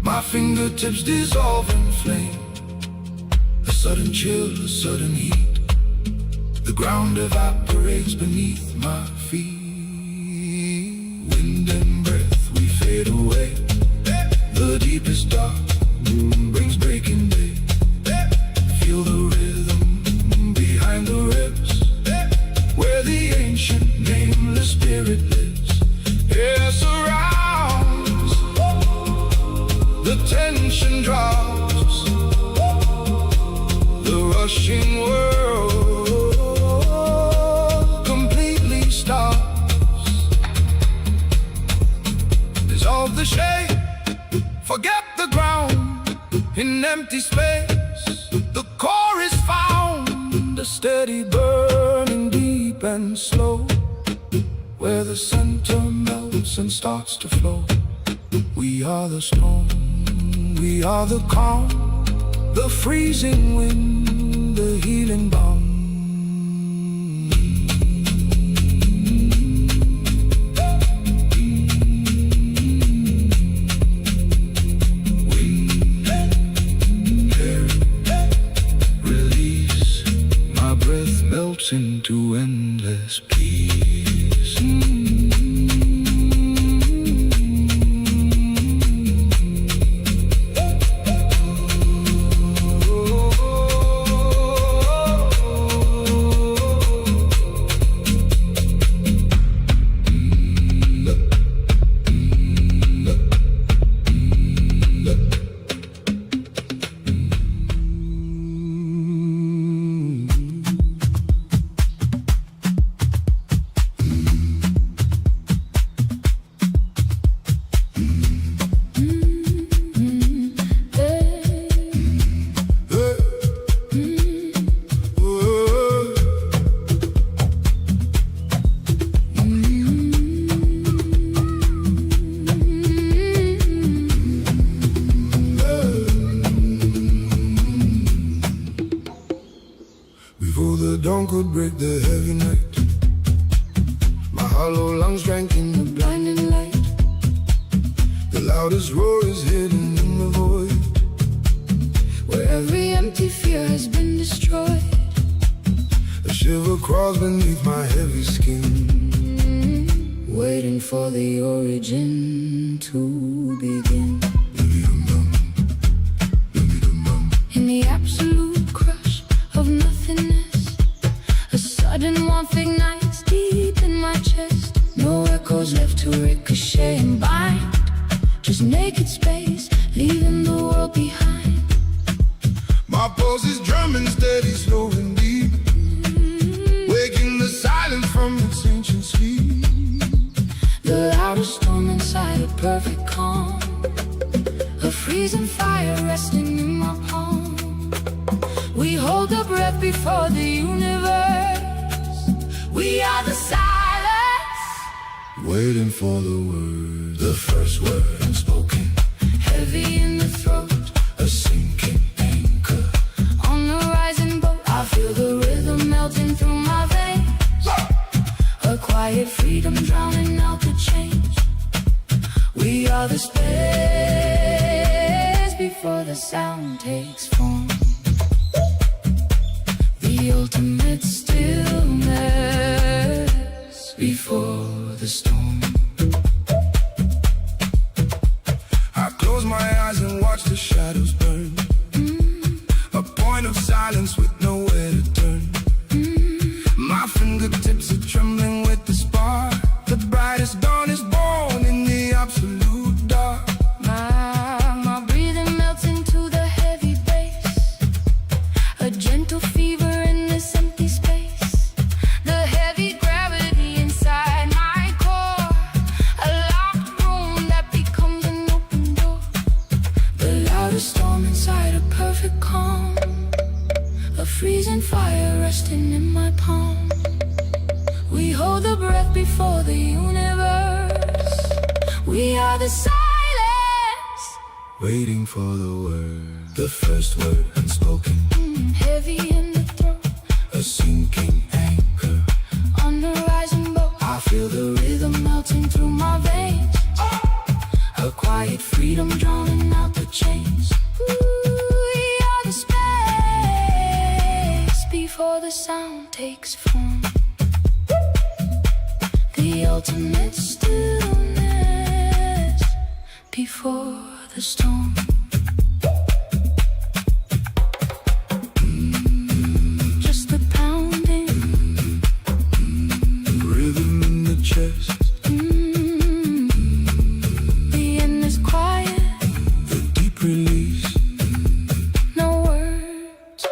My fingertips dissolve in flame. A sudden chill, a sudden heat. The ground evaporates beneath my feet. Wind and breath, we fade away. The deepest dark brings breaking day. Feel the rhythm behind the ribs, where the ancient nameless spirit lives. Air surrounds, the tension drops, the rushing world completely stops. Dissolve the shade, forget the ground. In empty space, the core is found. A steady burning deep and slow, where the center melts and starts to flow. We are the storm, we are the calm, the freezing wind, the healing balm. Wind, air, release. My breath melts into endless peace. Before the dawn could break the heavy night, my hollow lungs drank in the blinding light. The loudest roar is hidden in the void, where every empty fear has been destroyed. a shiver crawls beneath my heavy skin, Waiting for the origin to begin. In the absolute crush of nothingness, a sudden warmth ignites deep in my chest. No echoes left to ricochet and bind. just naked space, leaving the world behind. My pulse is drumming steady, slow and deep, waking the silence from its ancient sleep. The loudest storm inside a perfect calm, a freezing fire resting in my palm. We hold the breath before the universe. We are the silence, waiting for the word, the first word unspoken, heavy in the throat, a sinking anchor. on the rising boat. I feel the rhythm melting through my veins, a quiet freedom drowning out the change. We are the space before the sound takes form, the ultimate stillness before the storm. I close my eyes and watch the shadows burn, a point of silence with nowhere to turn. My fingertips are trembling with the spark. The brightest dawn is born in the absolute dark. My breathing melts into the heavy bass, a gentle fever in this empty space. The heavy gravity inside my core, a locked room that becomes an open door. The loudest storm inside a perfect calm, a freezing fire resting in my palm. We hold the breath before the universe. We are the silence, Waiting for the word, the first word unspoken, heavy in the throat, a sinking anchor. on the rising boat. I feel the rhythm melting through my veins, a quiet freedom drowning out the chains. We are the space before the sound takes form, the ultimate stillness before the storm. Just the pounding, Rhythm in the chest, the endless quiet, the deep release. no words.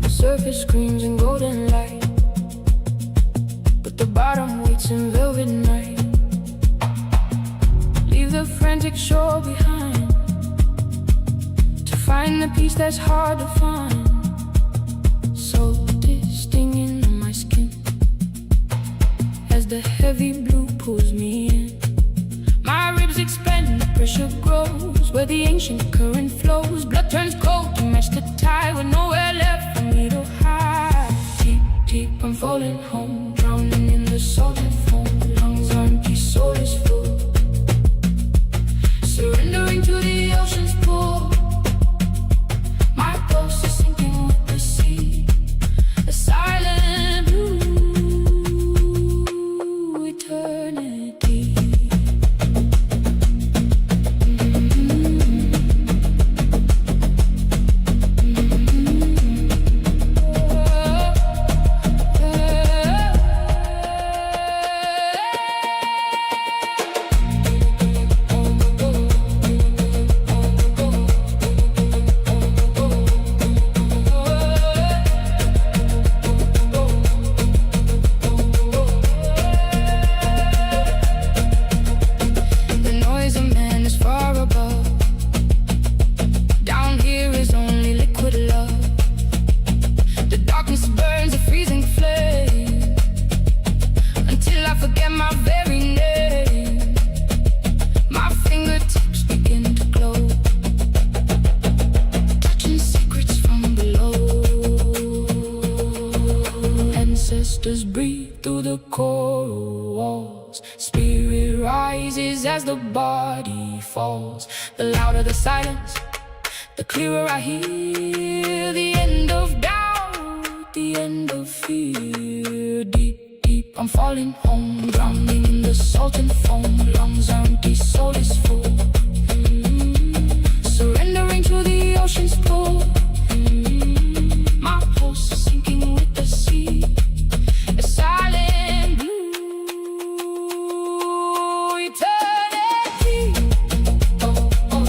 Surface screams in golden light, but the bottom waits in velvet night. Leave the frantic shore behind to find the peace that's hard to find. Salt is stinging on my skin as the heavy blue pulls me in. My ribs expand, the pressure grows where the ancient current flows. Blood turns cold to match the tide with nowhere left for me to hide. Deep, deep, I'm falling home, drowning in the salted foam. Lungs are empty, soul is full, surrendering to the ocean's pull. My pulse is sinking with the sea, a silent blue eternity. at my very name. My fingertips begin to glow, touching secrets from below. Ancestors breathe through the coral walls. Spirit rises as the body falls. The louder the silence, the clearer I hear the end of doubt, the end of fear. Deep, deep, I'm falling home, drowning in the salt and foam. Lungs empty, soul is full. Surrendering to the ocean's pull. My pulse sinking with the sea. A silent blue eternity. Oh, oh.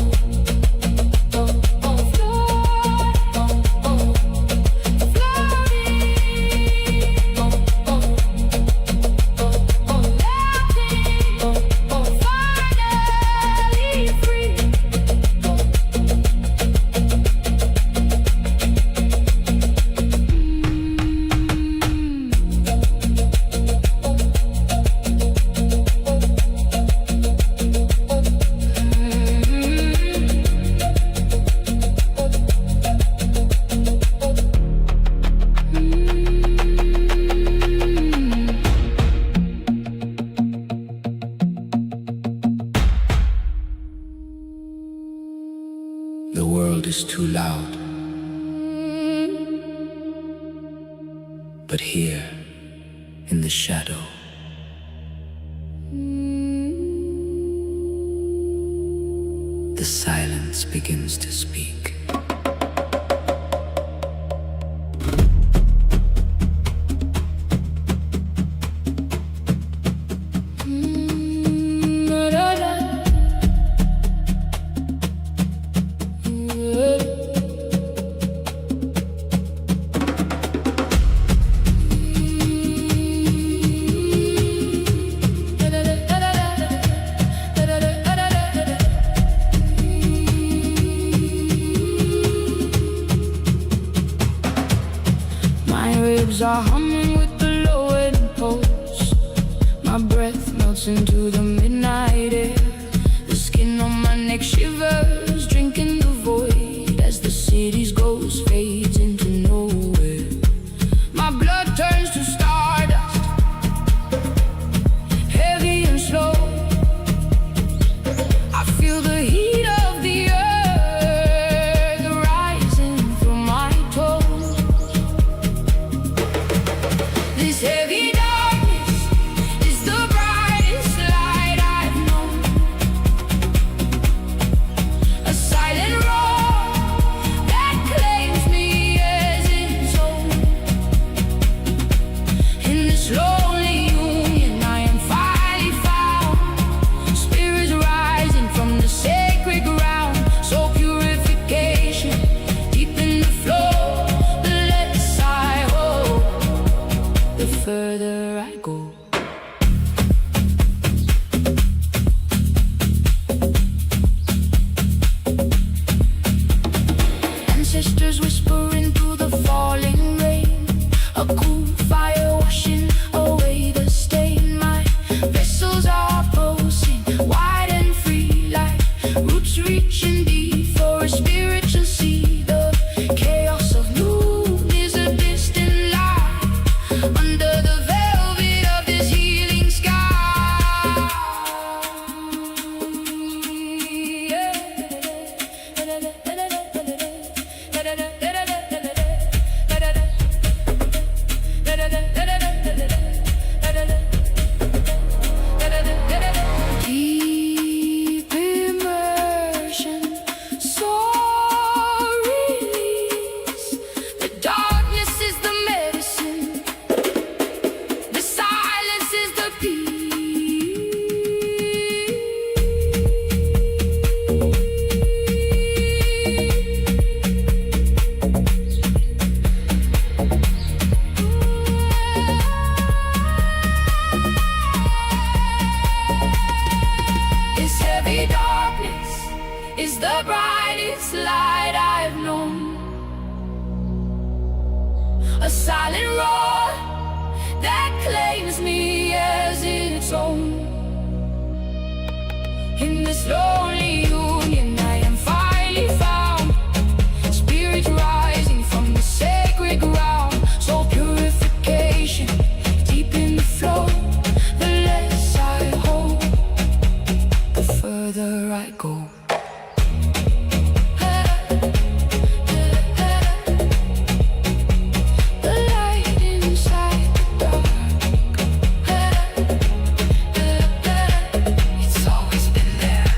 The world is too loud, but here, in the shadow, the silence begins to speak. Are humming with the lowered pulse. My breath melts into the midnight air. The skin on my neck shivers, drinking the void as the city's ghost fades into nowhere. My blood turns to stardust, heavy and slow. I feel the heat of the earth rising through my toes. This heavy darkness is the brightest light I've known. A silent roar that claims me as its own. In this lonely union I am finally found. Spirits rising from the sacred ground. So purification deep in the flow. The less I hold, the further I go. Ancestors whispering through the falling rain. A cool fire washing away the stain. My vessels are pulsing wide and free, like roots reaching deep for a spiritual sea. The chaos of noon is a distant light under the velvet of this healing sky. Deep immersion, soul release. The darkness is the medicine, the silence is the peace. This heavy darkness is the brightest light I've known. A silent roar that claims me as its own. this lonely union I am finally found. Spirit rising from the sacred ground. Soul purification, deep in the flow. The less I hold, the further I go. The light inside the dark, it's always been there.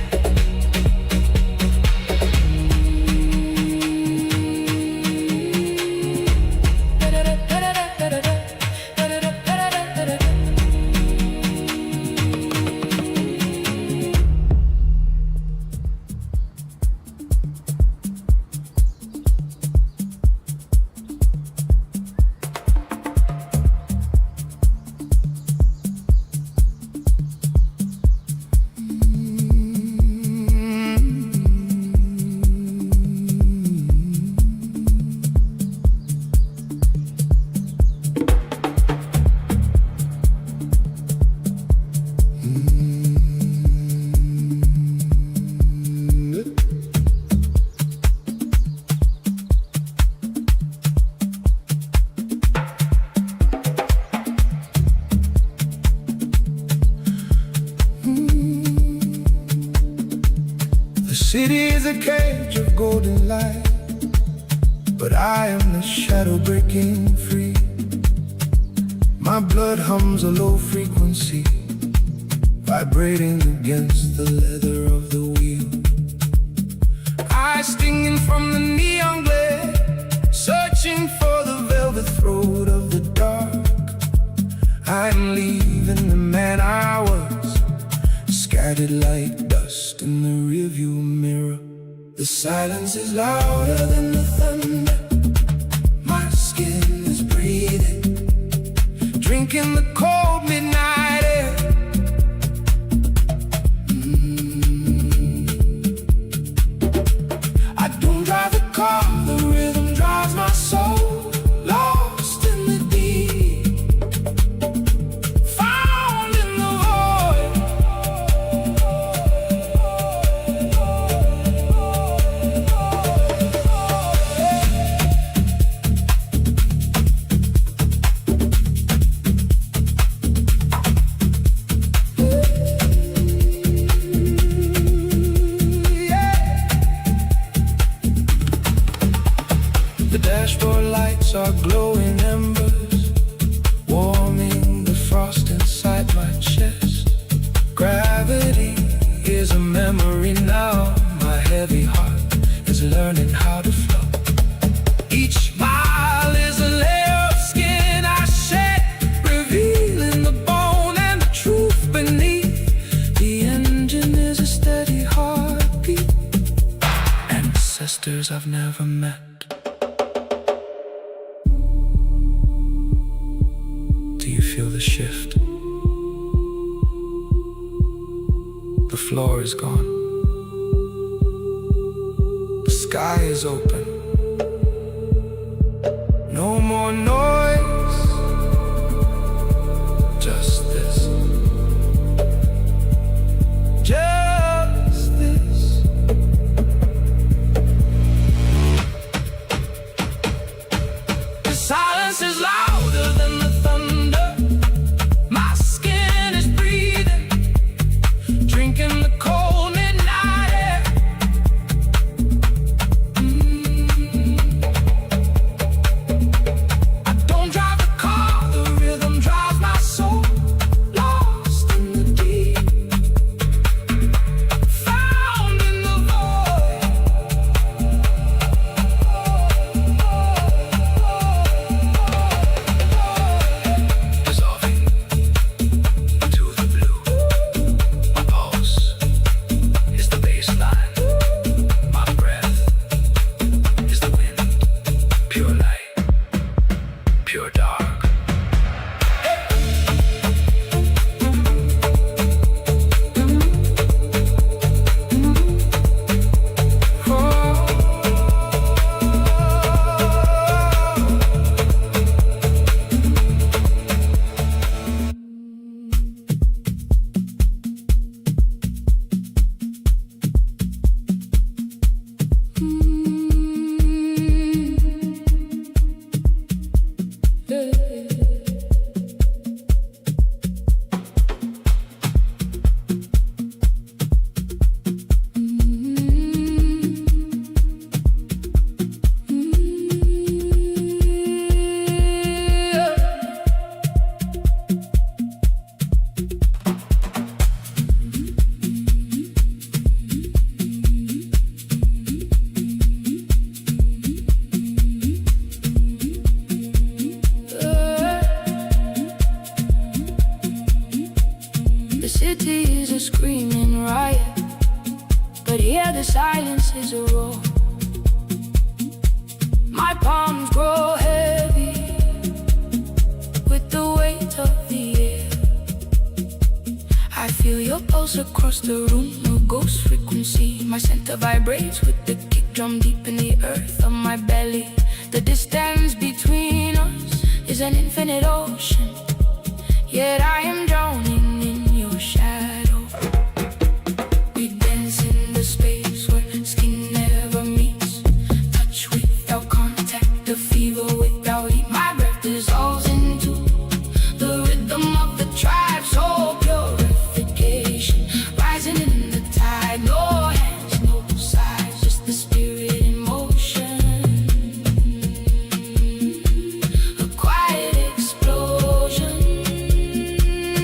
The city is a cage of golden light, but I am the shadow breaking free. My blood hums a low frequency, vibrating against the leather of the wheel. Eyes stinging from the neon glare, searching for the velvet throat of the dark. I'm leaving the man I was, scattered like dust in the rearview mirror. The silence is louder than the thunder. My skin is breathing, drinking the cold midnight air. I don't drive the car, the rhythm drives my soul. Lost in the deep, found in the void. The dashboard lights are glowing embers, warming the frost inside my chest. Gravity is a memory now. My heavy heart is learning how to flow. Each mile is a layer of skin I shed, revealing the bone and the truth beneath. The engine is a steady heartbeat, ancestors I've never met. Do you feel the shift? The floor is gone. The sky is open. No more noise, just this. Just this. The silence is louder than the thunder. My skin is breathing, drinking the cold midnight air. I don't The city is a screaming riot, but here the silence is a roar. My palms grow heavy with the weight of the air. I feel your pulse across the room, a ghost frequency. My center vibrates with the kick drum deep in the earth of my belly. The distance between us is an infinite ocean, yet I am drowning in your shadow. We dance in the space where skin never meets, touch without contact, the fever without heat. My breath dissolves into the rhythm of the tribe's whole purification, rising in the tide. No hands, no sides, just the spirit in motion. A quiet explosion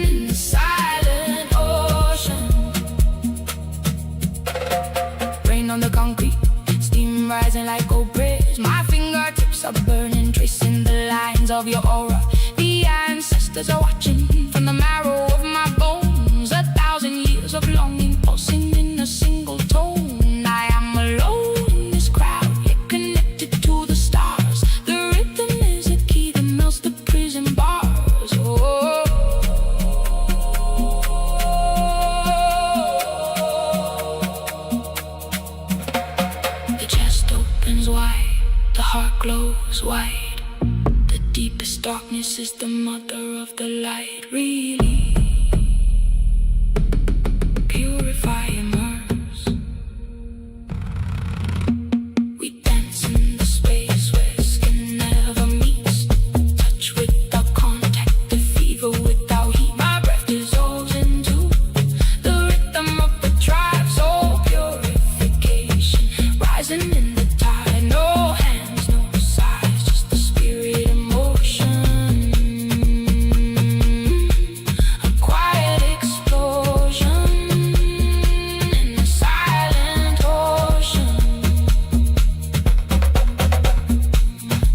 in the silent ocean. Rain on the concrete, steam rising like old bridge. My fingertips are burning, tracing the lines of your aura. The ancestors are watching from the marrow of my bones. 1,000 years of longing pulsing in a single tone. I am alone in this crowd, yet connected to the stars. The rhythm is a key that melts the prison bars. Oh. The chest opens wide, the heart glows wide. The deepest darkness is the mother of the light. Really purify, immerse. We dance in the space where skin never meets, touch without contact, the fever without heat. My breath dissolves into the rhythm of the tribe's soul purification, rising in the tide. No hands, no sides, just the spirit in motion. A quiet explosion in the silent ocean.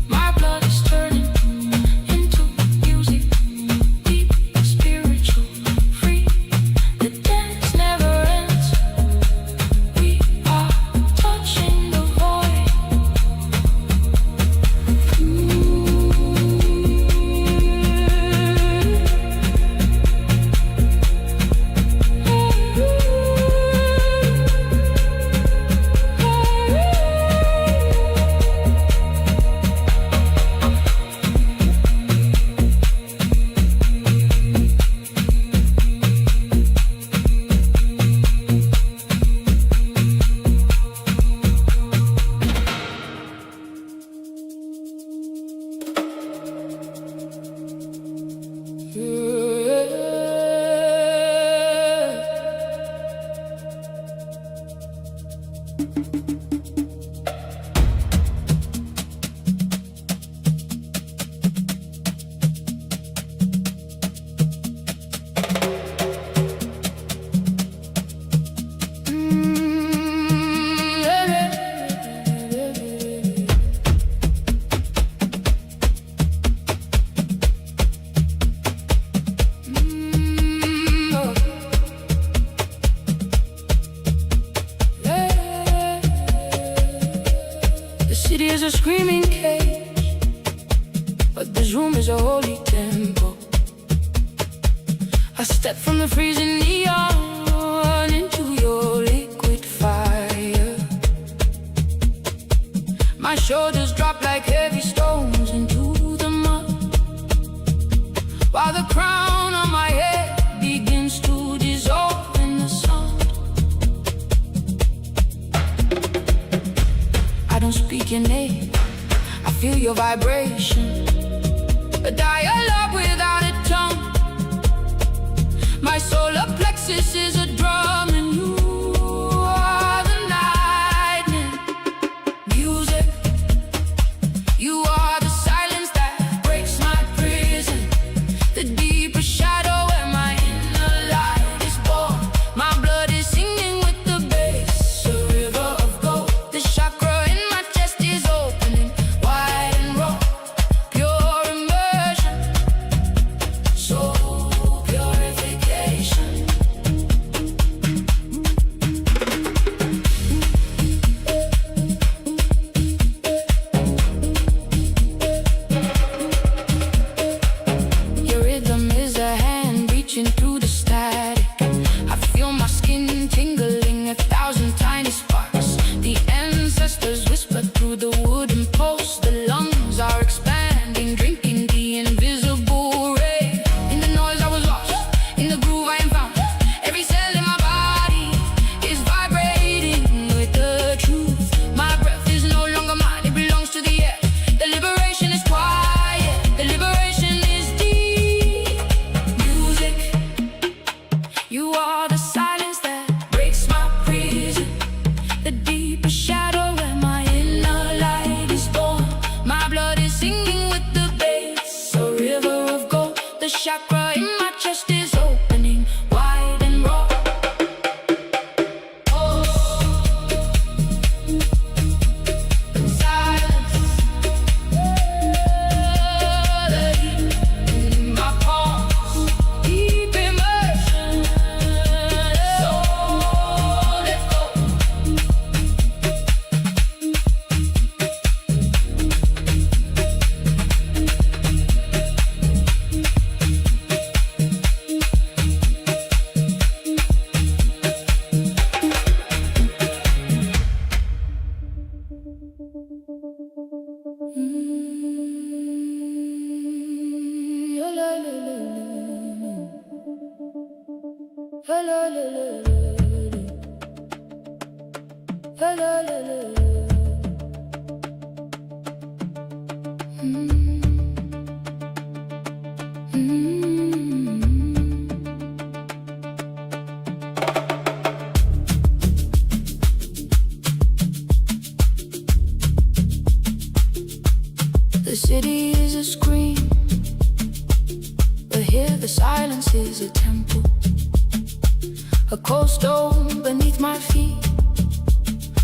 My blood is turning into music, deep, spiritual, free. The dance never ends. We are touching the void. The city is a screaming cage, but this room is a holy temple. I step from the freezing neon into your liquid fire. My shoulders drop like heavy stones into the mud, while the crown on my head begins to dissolve in the sun. I don't speak your name, I feel your vibration, a dialogue without a tongue. My solar plexus is a drum and you are the lightning. Music, you are the silence that breaks my prison, the deepest shadow where my inner light is born. My blood is singing with the bass, a river of gold. The chakra in my chest is opening wide and raw. Pure immersion, soul purification. La la la la la la la la. The city is a scream, but here the silence is a temple. A cold stone beneath my feet,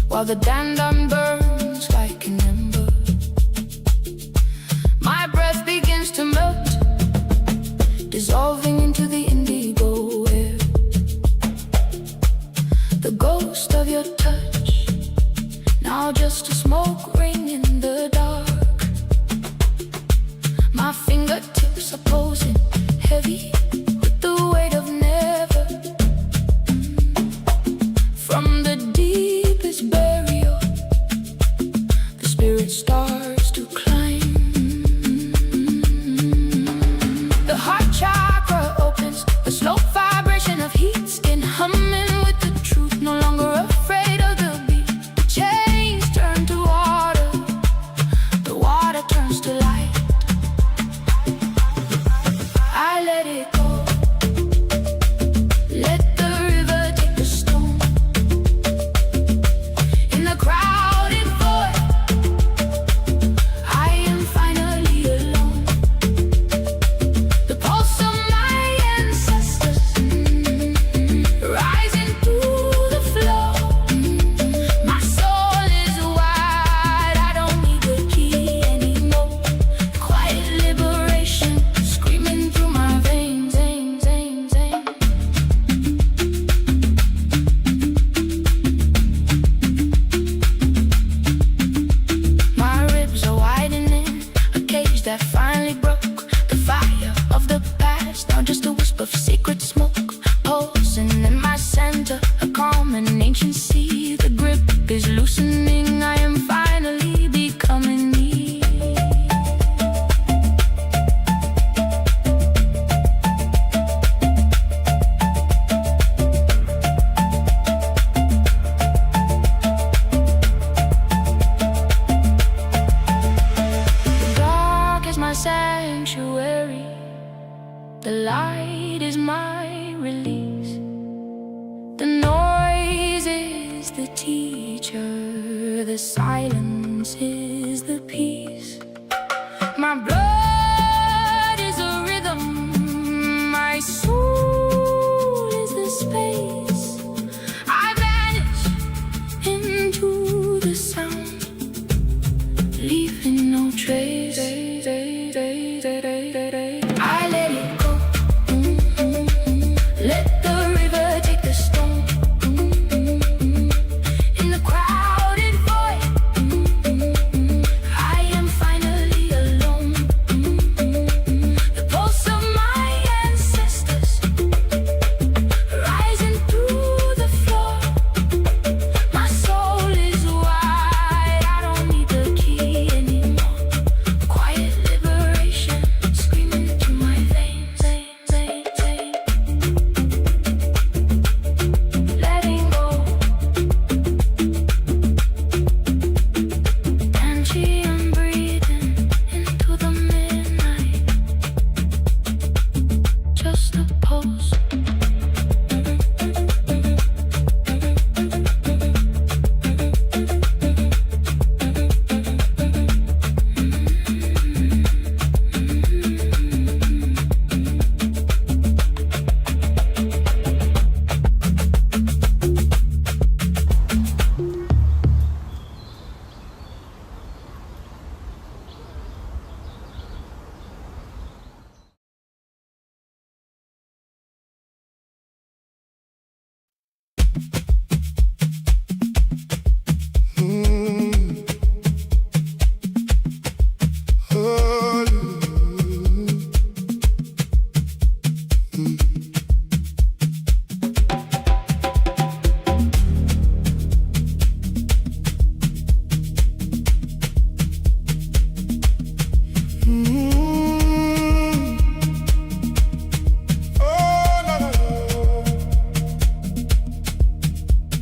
while the dandelion burns like an ember. My breath begins to melt, dissolving into the indigo air. The ghost of your touch, now just a smoke ring in the dark. My fingertips are posing heavy with the weight of never. From the deepest burial, the spirit starts to climb. The heart chakra opens, a slow vibration of heat, skin humming with the truth, no longer afraid of the beat. The chains turn to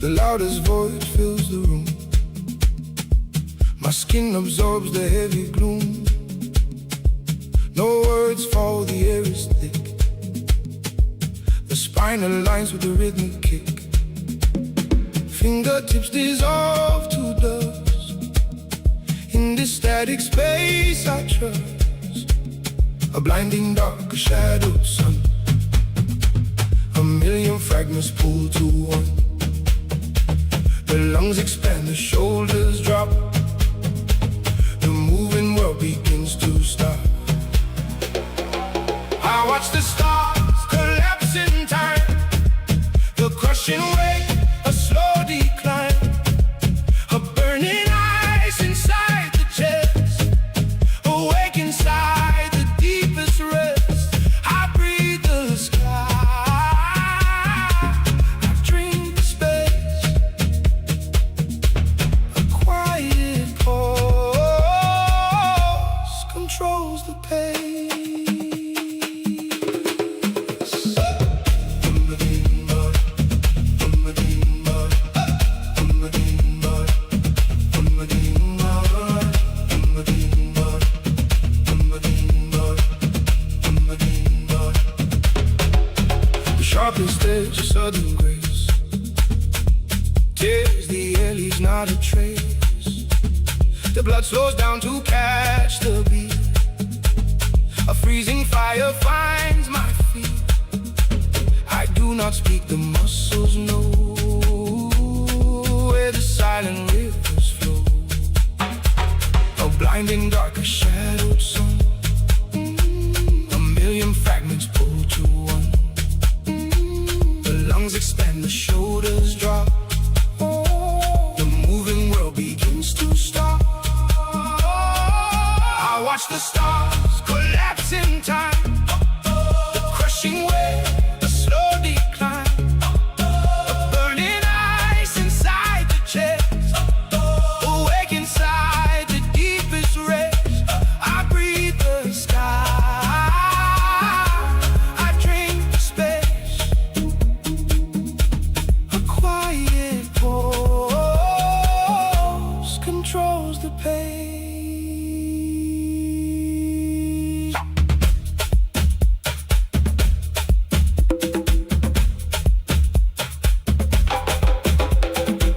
The loudest voice fills the room. My skin absorbs the heavy gloom. No words fall, the air is thick. The spine aligns with the rhythmic kick. Fingertips dissolve to dust. In this static space I trust. A blinding dark, a shadowed sun. A million fragments pulled to one. The lungs expand, the shoulders drop. The moving world begins to stop. I watch the stars collapse in time. The crushing weight, a slow decline. A burning ice inside the chest. Awake inside the deepest rest. I breathe the sky. I drink the space. A quiet pause controls the pace. Sharpest edge, a sudden grace. Tears the air, leaves not a trace. The blood slows down to catch the beat. A freezing fire finds my feet. I do not speak, the muscles know where the silent rivers flow. A blinding dark, a shadowed sun. A million fragments pulled to one. Expand, the shoulders drop. The moving world begins to stop. I watch the stars collapse in time. The crushing wave, a slow decline. A burning ice inside the chest. Awake inside the deepest rest. I breathe the sky. I drink the space. Quiet pause controls the pace.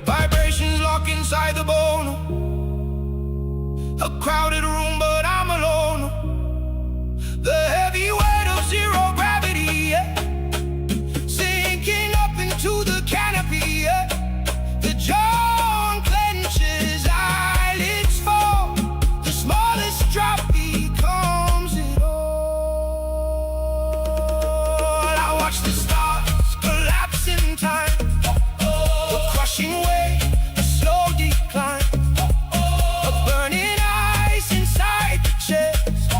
Vibrations lock inside the bone. A crowded room, but I'm alone. The heavy weight of zero gravity, yeah. Sinking up into the canopy, yeah. The jaw clenches, eyelids fall. The smallest drop becomes it all. I watch the stars collapse in time. The crushing weight, a slow decline. A burning ice inside the chest.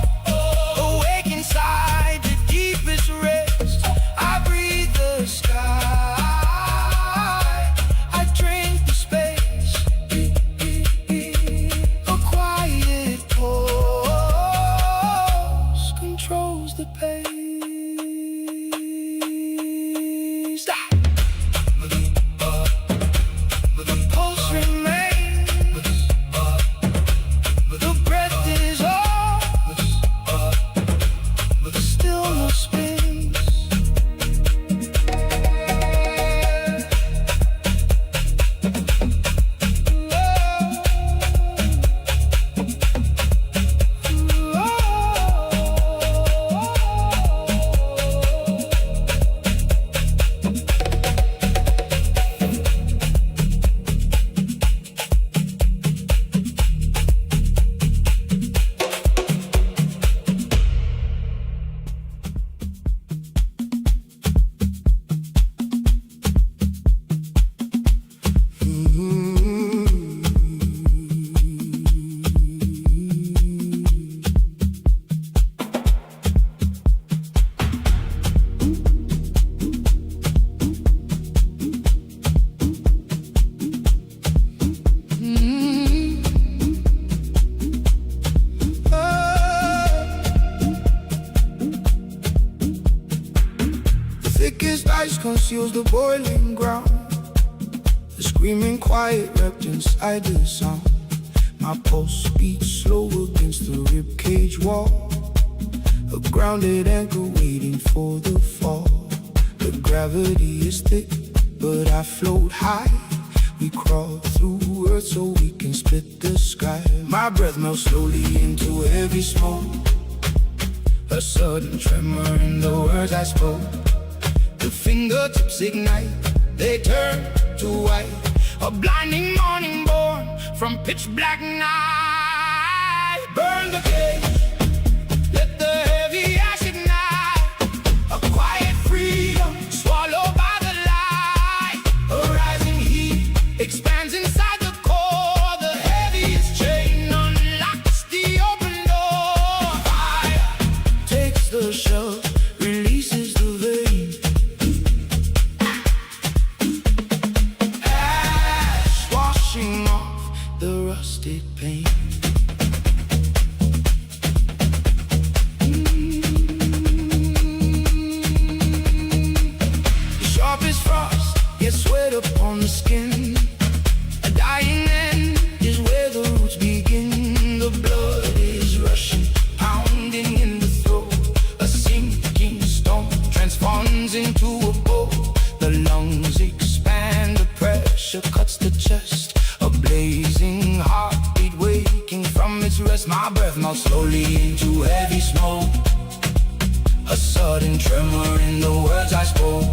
Awake inside the deepest rest. I breathe the sky. I drink the space. A quiet pause controls the pace. The pulse remains. The breath is all. The stillness spins. Thickest ice conceals the boiling ground. The A screaming quiet wrapped inside the sound. My pulse beats slow against the ribcage wall. A grounded anchor waiting for the fall. The gravity is thick, but I float high. We crawl through earth so we can split the sky. My breath melts slowly into heavy smoke. A sudden tremor in the words I spoke. The fingertips ignite, they turn to white. A blinding morning born from pitch black night. Burn the cage, let the heavy ash ignite. A quiet freedom swallowed by the light. A rising heat expands inside the core. The heaviest chain unlocks the open door. Fire takes the shell, releases the vein. Ash washing off the rusted paint. Sharp as frost gets sweat upon the skin. A dying end is where the roots begin. The blood is rushing, pounding in the throat. A sinking stone transforms into a boat. The lungs expand, the pressure cuts the chest. A blazing heartbeat waking from its rest. My breath melts slowly into heavy smoke. A sudden tremor in the words I spoke.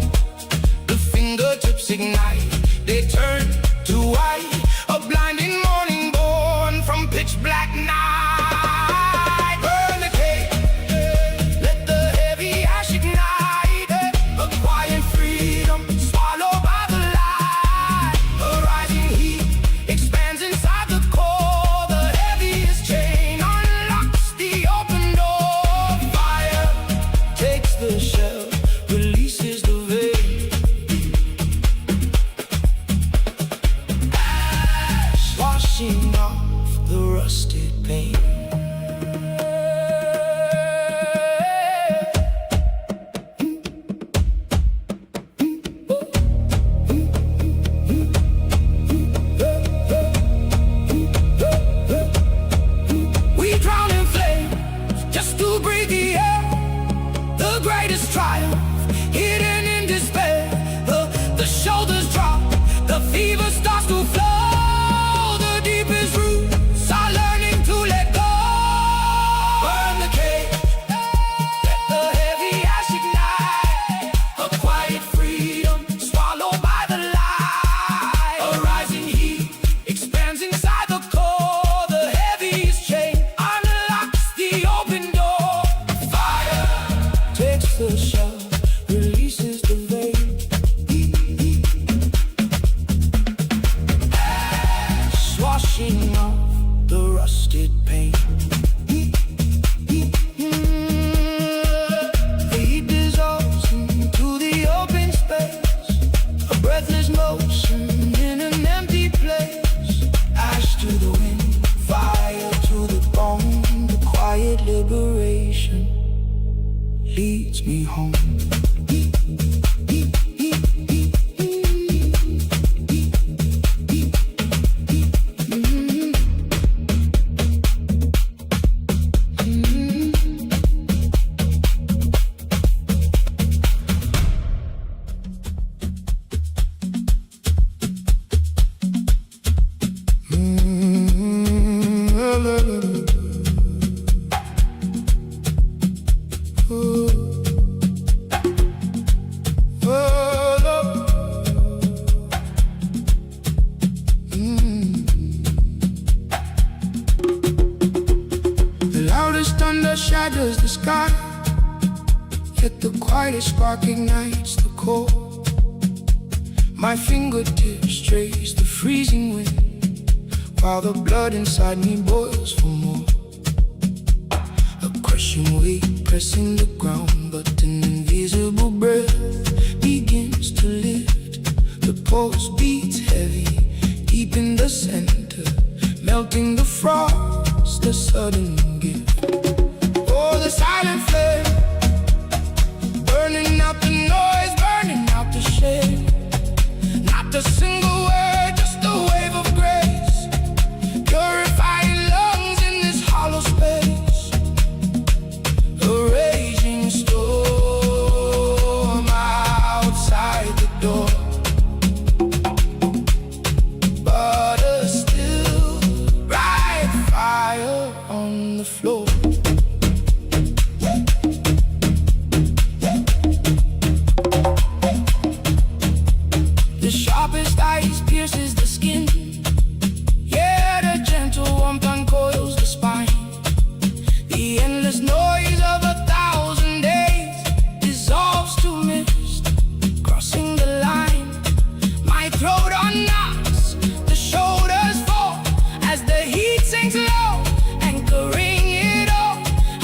The fingertips ignite, they turn to white. A blinding morning born from pitch black night. Burn the cage, let the heavy ash ignite. A quiet freedom swallowed by the light. A rising heat expands inside the core. The heaviest chain unlocks the open door. Fire takes the shell, releases the veil. Ash washing off the rusted paint. We drown in flames just to breathe the air. The greatest triumph hidden in despair. The shoulders drop, the fever starts to flow. The deepest roots are learning to let go. Burn the cage, let the heavy ash ignite. A quiet freedom swallowed by the light. A rising heat expands inside the core. The heaviest chain unlocks the open door. Fire takes the shell, releases the veil. Ash washing off the rusted paint. The heat dissolves into the open space. A breathless motion in an empty place. Ash to the wind, fire to the bone. The quiet liberation leads me home. The loudest thunder shatters the sky, yet the quietest spark ignites the core. My fingertips trace the freezing wind, while the blood inside me boils for more. A crushing weight pressing the ground, but an invisible breath begins to lift. The pulse beats heavy, deep in the center, melting the frost, a sudden gift. Oh, the silent flame, burning out the noise, burning out the shame. Not a single word door. Butter still, bright fire on the floor. The sharpest ice pierces the skin. Yeah, the gentle warmth uncoils the spine. The endless noise of 1,000 days dissolves to mist, crossing the line. My throat unknots, the shoulders fall as the heat sinks low, anchoring it all.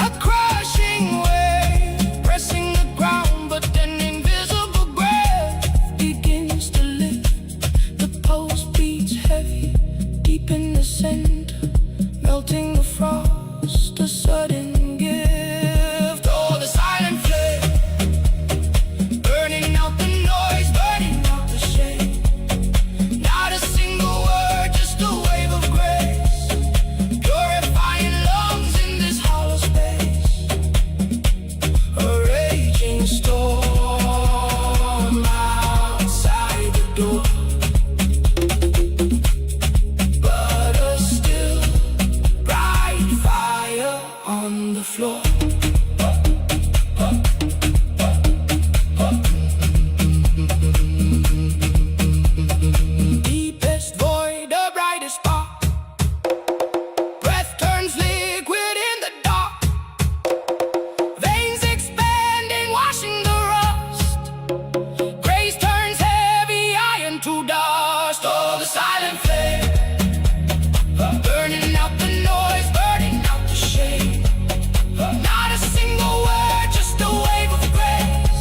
A crushing wave, pressing the ground, but an invisible breath begins to lift. The pulse beats heavy, deep in the center, melting the frost, a sudden gift. Oh, the silent flame, burning out the noise, burning out the shame. Not a single word, just a wave of grace, purifying lungs in this hollow space. A raging storm outside the door. But a still, bright fire on the floor. Deepest void, the brightest spark. Breath turns liquid in the dark. Veins expanding, washing the rust. Grace turns heavy iron to dust. Oh, the silent flame, burning out the noise, burning out the shame. Not a single word, just a wave of grace,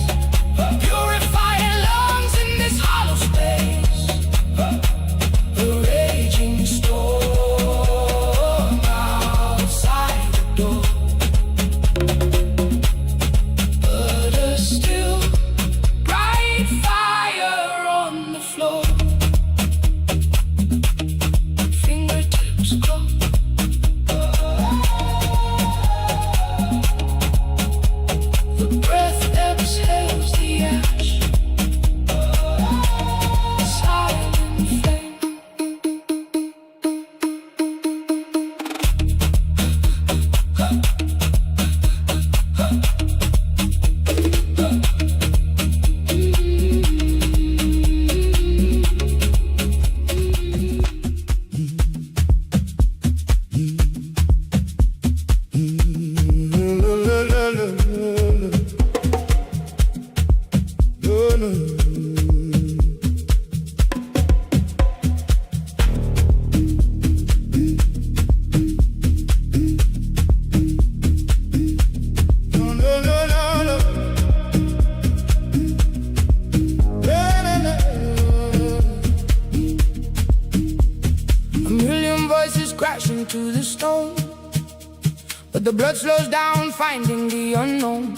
purifying lungs in this hollow space. The raging storm outside the door. But a still, bright fire on the floor. Fingertips go. The breath exhales the ash. Silent flame. A million voices crashing to the stone, but the blood slows down, finding the unknown.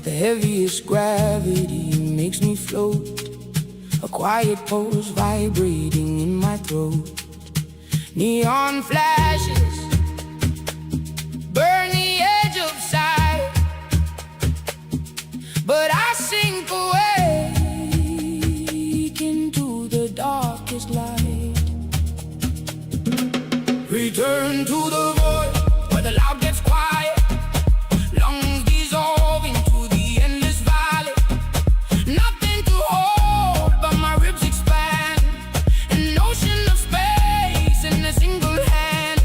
The heaviest gravity makes me float, a quiet pulse vibrating in my throat. Neon flashes burn the edge of sight, but I sink away into the darkest light. Return to the void where the loud gets quiet, lungs dissolve into the endless valley. Nothing to hold but my ribs expand, an ocean of space in a single hand.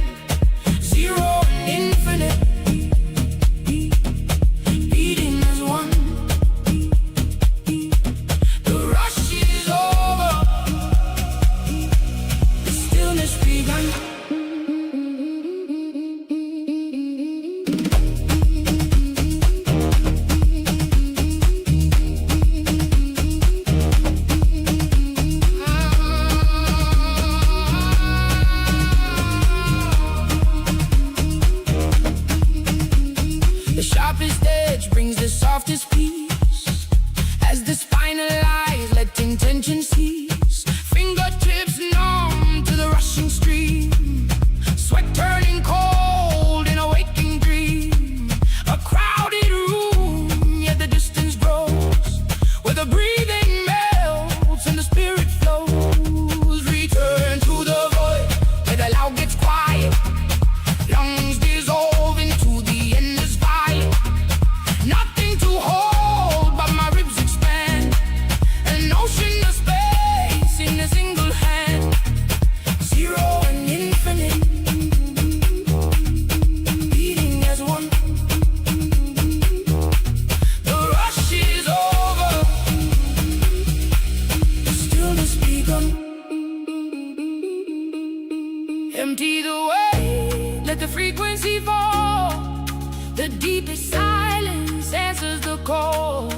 the frequency fall. The deepest silence answers the call.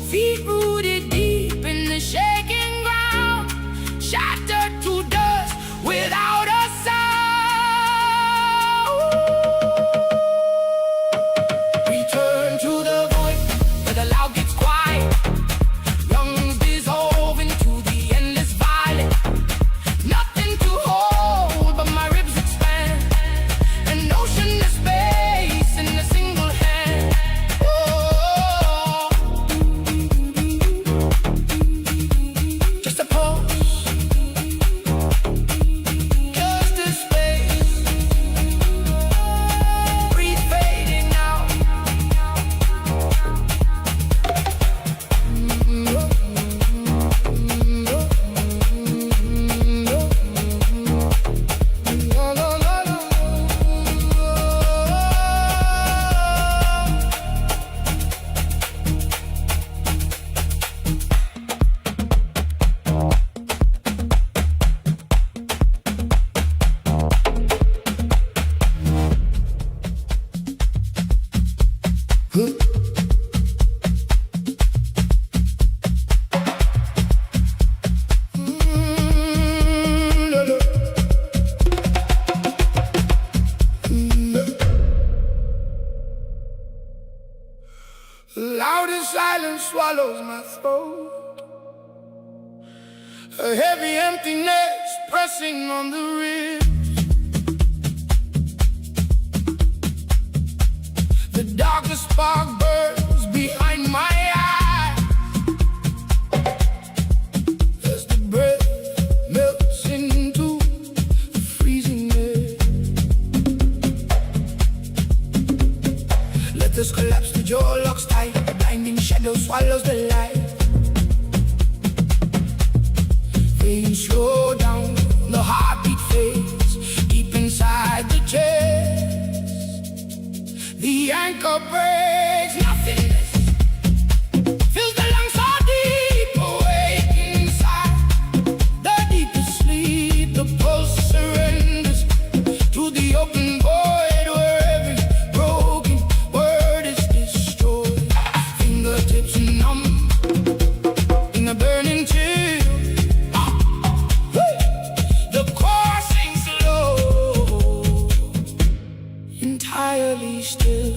Feet rooted deep in the shaking ground, shattered to dust without a sound. Return to the void where the loud gets quiet. Lungs dissolve into the endless violet. Nothing to hold but my ribs expand. An ocean of space in a single hand. Oh, just a pulse, just a space. Breathe fading out. La, la, la, la. Loud and silence swallows my throat. A heavy emptiness pressing on the ribs. The darkest spark burns behind my eye as the breath melts into the freezing air. Let us collapse, the jaw locks tight. The blinding shadow swallows the light. Veins slow down, the heartbeat fades deep inside the chest. The anchor breaks, nothingness fills the lungs so deep, awake inside the deepest sleep. The pulse surrenders to the open void where every broken word is destroyed. Fingertips numb in a burning chill. The core sinks low, entirely still.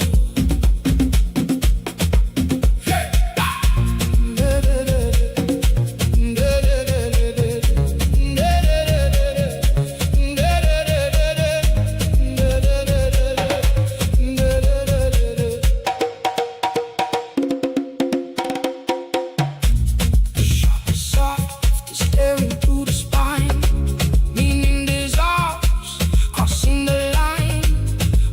Soft, staring through the spine. Meaning dissolves, crossing the line.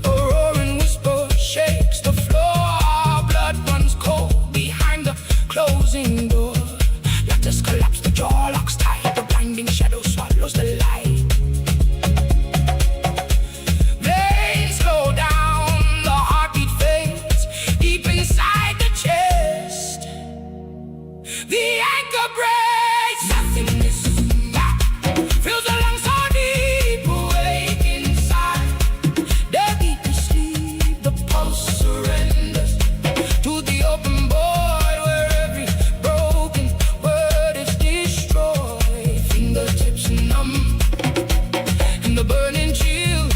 A roaring whisper shakes the floor. Blood runs cold behind the closing door. Let us collapse, the jaw locks tight. The blinding shadow swallows the light. Veins slow down, the heartbeat fades deep inside the chest. The anchor breaks, nothingness fills the lungs so deep, awake inside the deepest sleep. The pulse surrenders to the open void where every broken word is destroyed. Fingertips numb in the burning chill.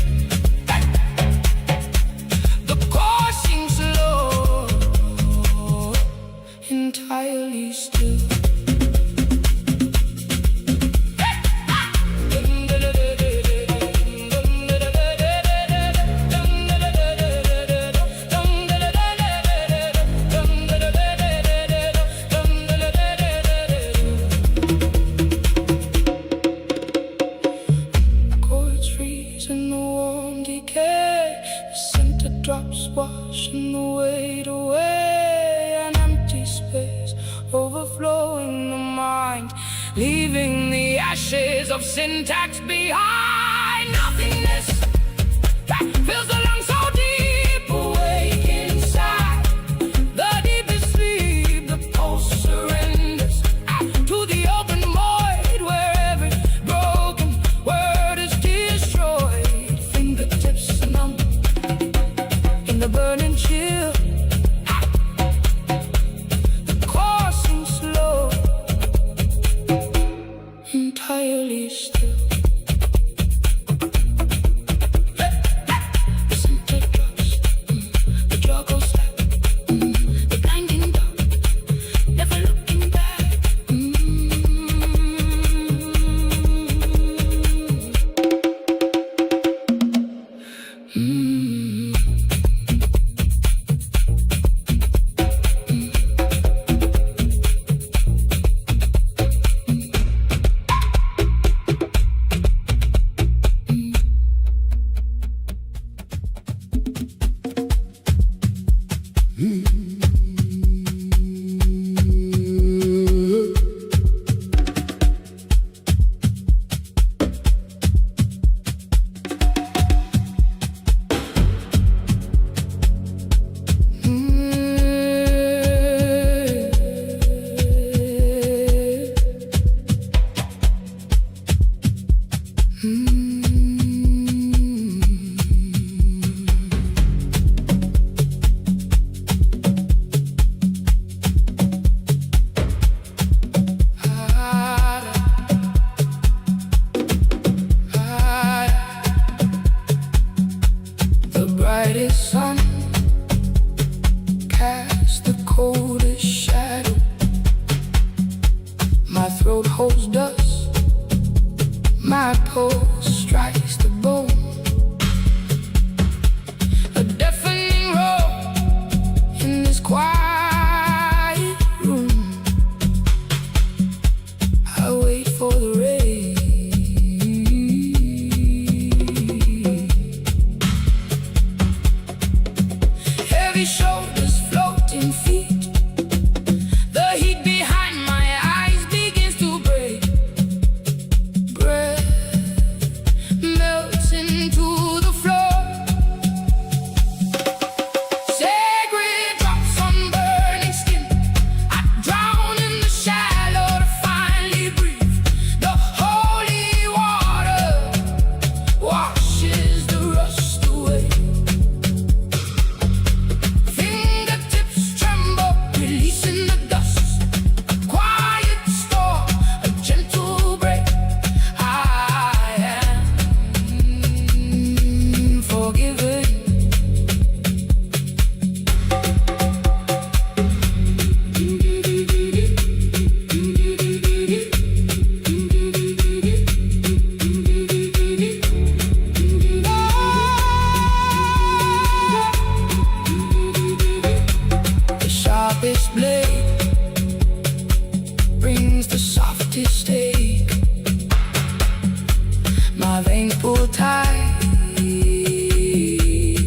The core sinks low, entirely still. Chords freeze in the warm decay. The center drops, washing the weight away. An empty space overflowing the mind, leaving the ashes of syntax behind. Nothingness fills the lungs so deep, awake inside the deepest sleep. The pulse surrenders to the open void where every broken word is destroyed. Fingertips numb The brightest sun casts the coldest shadow. My throat holds dust, my pulse strikes the bone. A deafening roar in this quiet room. I wait for the rain. Heavy shoulders, floating feet. The heat behind my eyes begins to break. Breath melts into the floor. Sacred drops on burning skin. I drown in the shallow to finally breathe. The holy water washes the rust away. Fingertips tremble, releasing the dust. A quiet storm, a gentle break. I am forgiven. The sharpest blade brings the softest ache. My veins pull tight,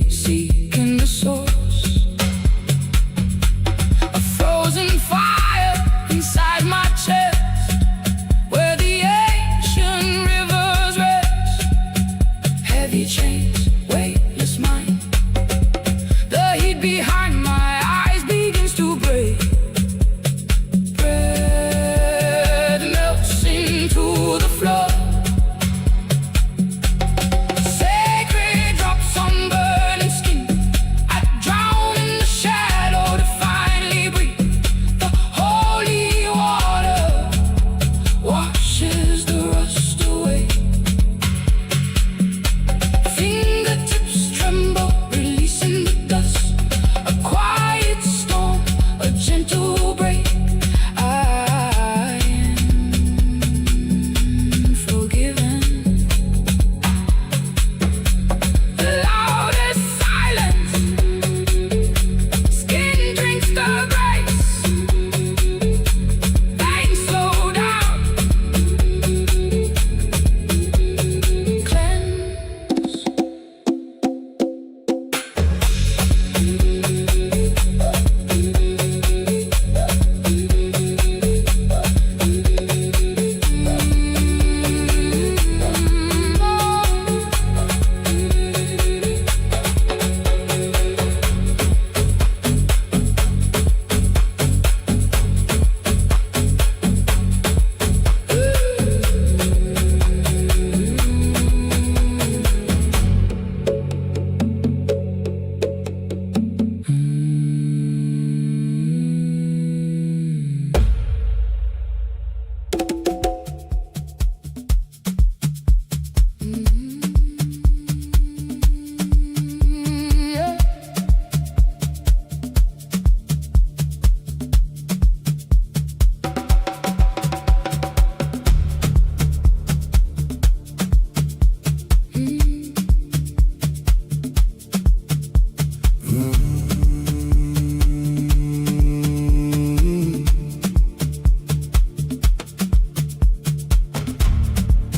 seeking the source. A frozen fire inside my chest, where the ancient rivers rest. Heavy chains, weightless mind. The heat behind my eyes begins to break. Bread melts into the floor. Sacred drops on burning skin. I drown in the shadow to finally breathe. The holy water washes the rust away. Fingertips tremble, releasing the dust. A quiet storm, a gentle break. I am forgiven. The loudest silence, skin drinks the grace. Veins slow down, cleanse.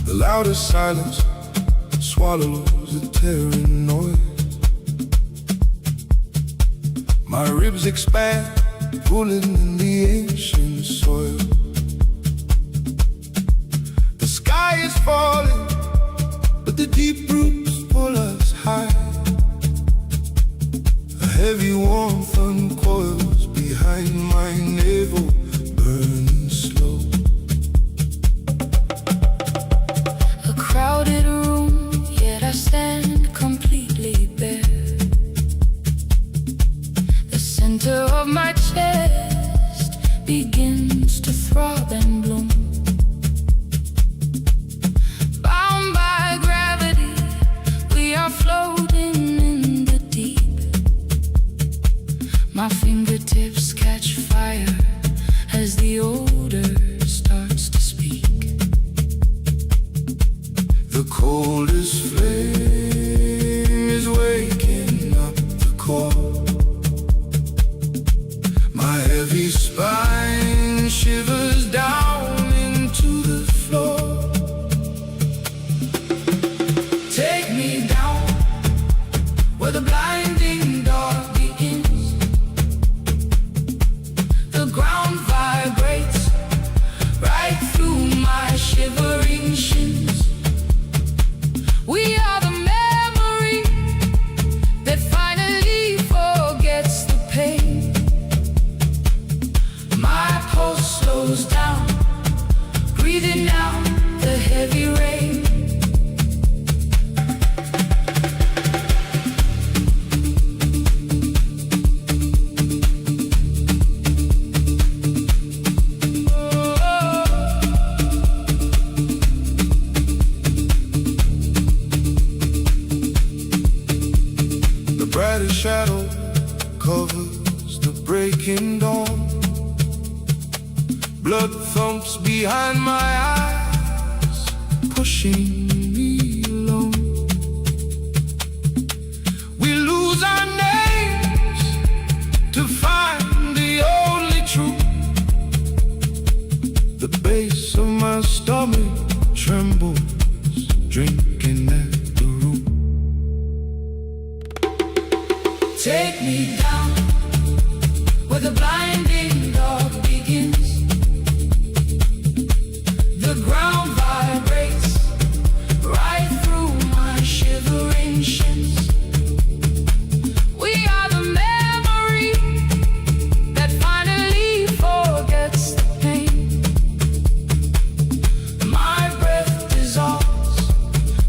The loudest silence swallows the tearing noise. My ribs expand, pulling in the ancient soil. The sky is falling, but the deep roots pull us high. A heavy warmth uncoils behind my navel, burning slow. A crowded The coldest flame is waking up the core. My heavy spine shivers down into the floor. Take me down where the blinding dark begins. The ground vibrates right through my shivering shins. We are the memory that finally forgets the pain. My pulse slows down, breathing out the heavy rain. The shadow covers the breaking dawn. Blood thumps behind my eyes, pushing me along. We lose our names to find the only truth. The base of my stomach trembles, drinking at the root. Take me down where the blinding dark begins. The ground vibrates right through my shivering shins. We are the memory that finally forgets the pain. My breath dissolves,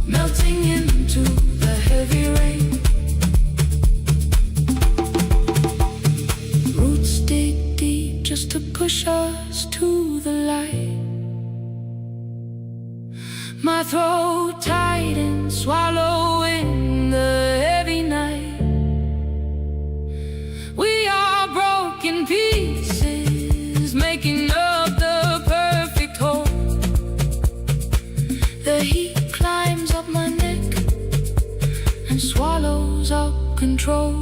melting into the heavy rain. Dig deep just to push us to the light. My throat tightens, swallowing the heavy night. We are broken pieces, making up the perfect whole. The heat climbs up my neck and swallows up control.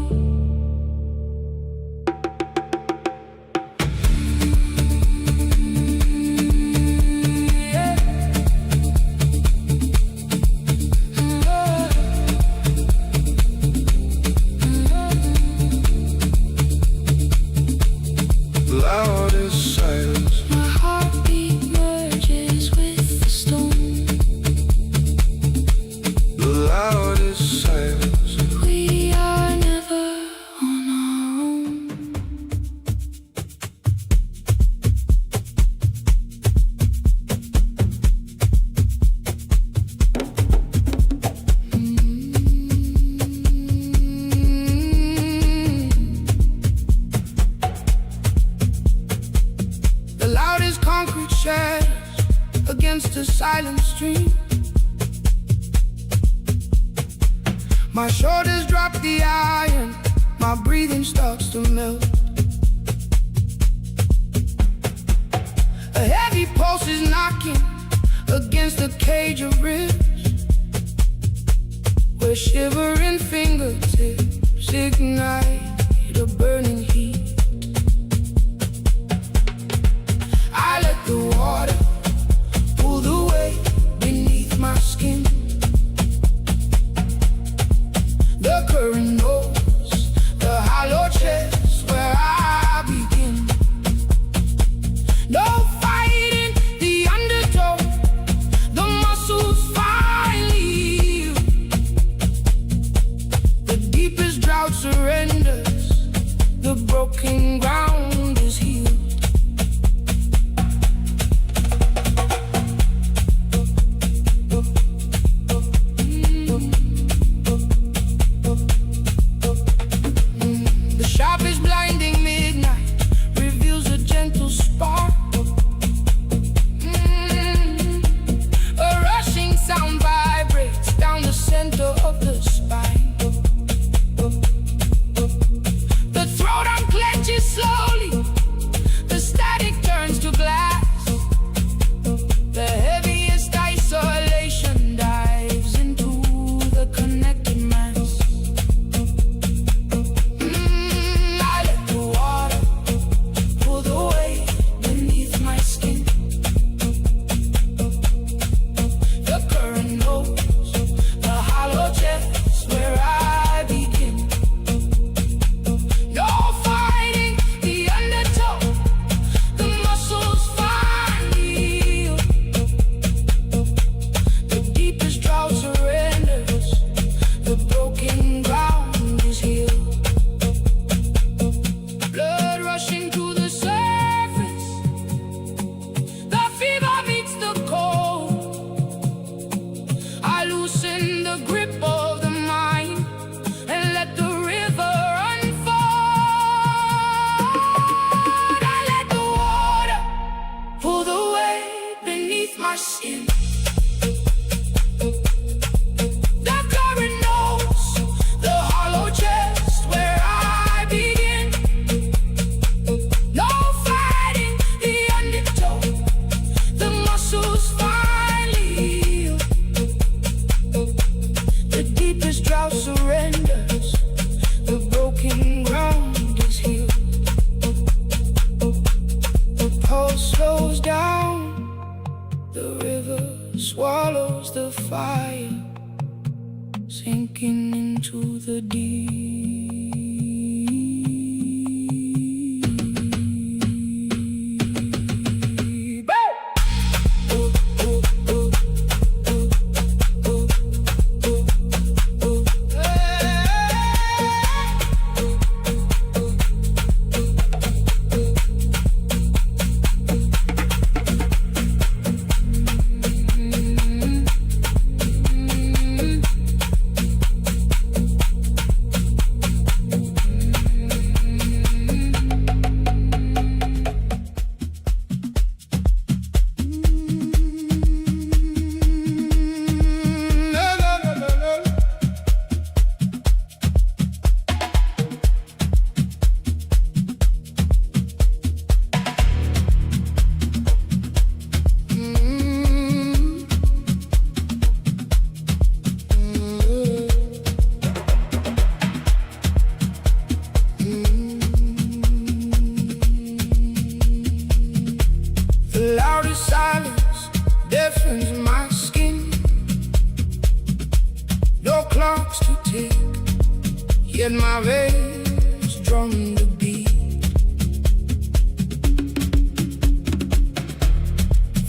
Loudest silence. My heartbeat merges with the storm. The loudest silence. We are never on our own. The loudest concrete shatters against a silent stream. My shoulders drop the iron, my breathing starts to melt. A heavy pulse is knocking against a cage of ribs, where shivering fingertips ignite a burning heat. I let the water pull the weight beneath my skin. The current knows the hollow chest where I begin. No fighting the undertow, the muscles finally heal. The deepest drought surrenders, the broken ground is healed. swallows the fire, sinking into the deep. Silence deafens my skin. No clocks to tick, yet my veins drum the beat.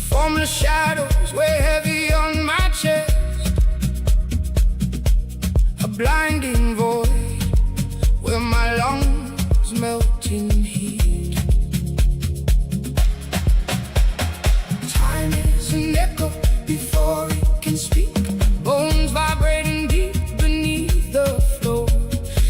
Formless shadows weigh heavy on my chest, a blinding void where my lungs melt in heat. An echo before it can speak, bones vibrating deep beneath the floor.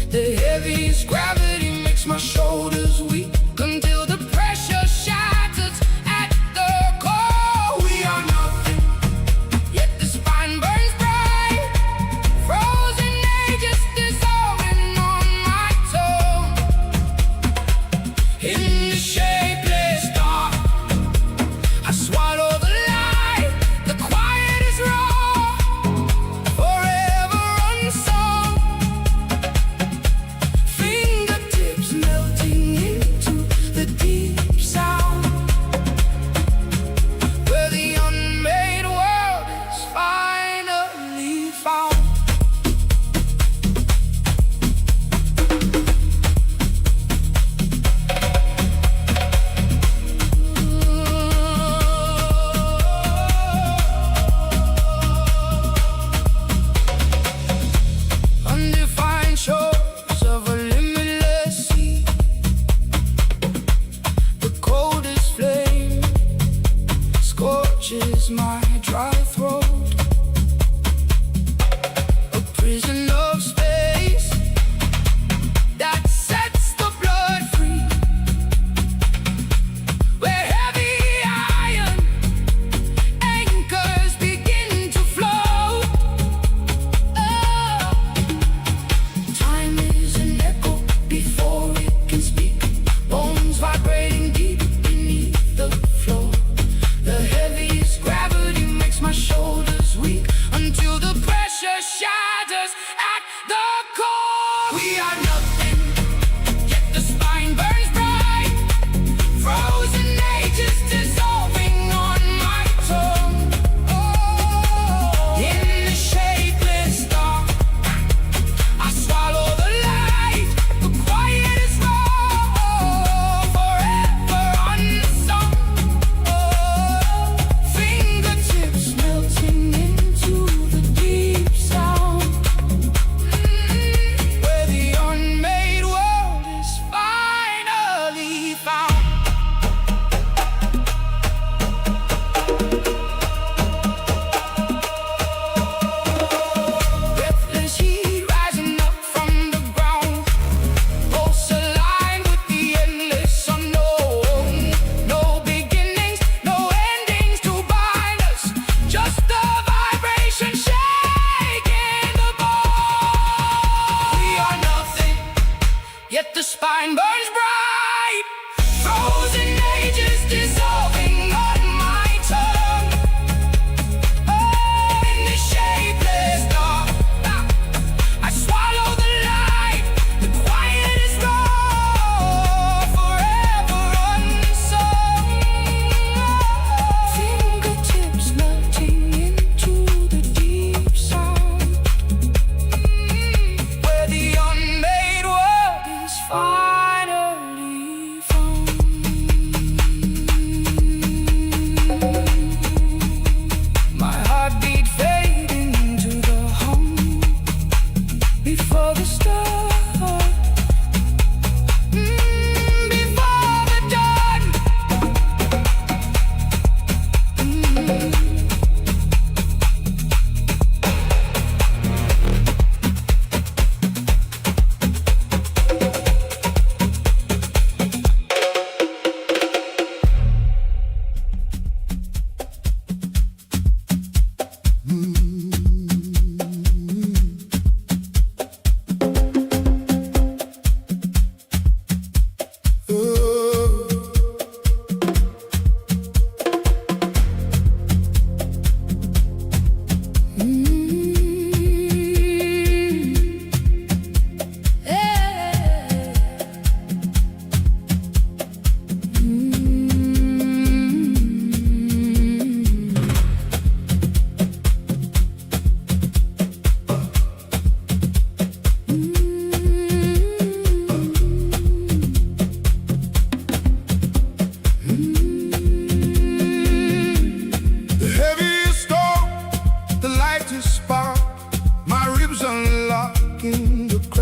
The heaviest gravity makes my shoulders weak until the pressure shatters at the core. We are nothing, yet the spine burns bright. Frozen ages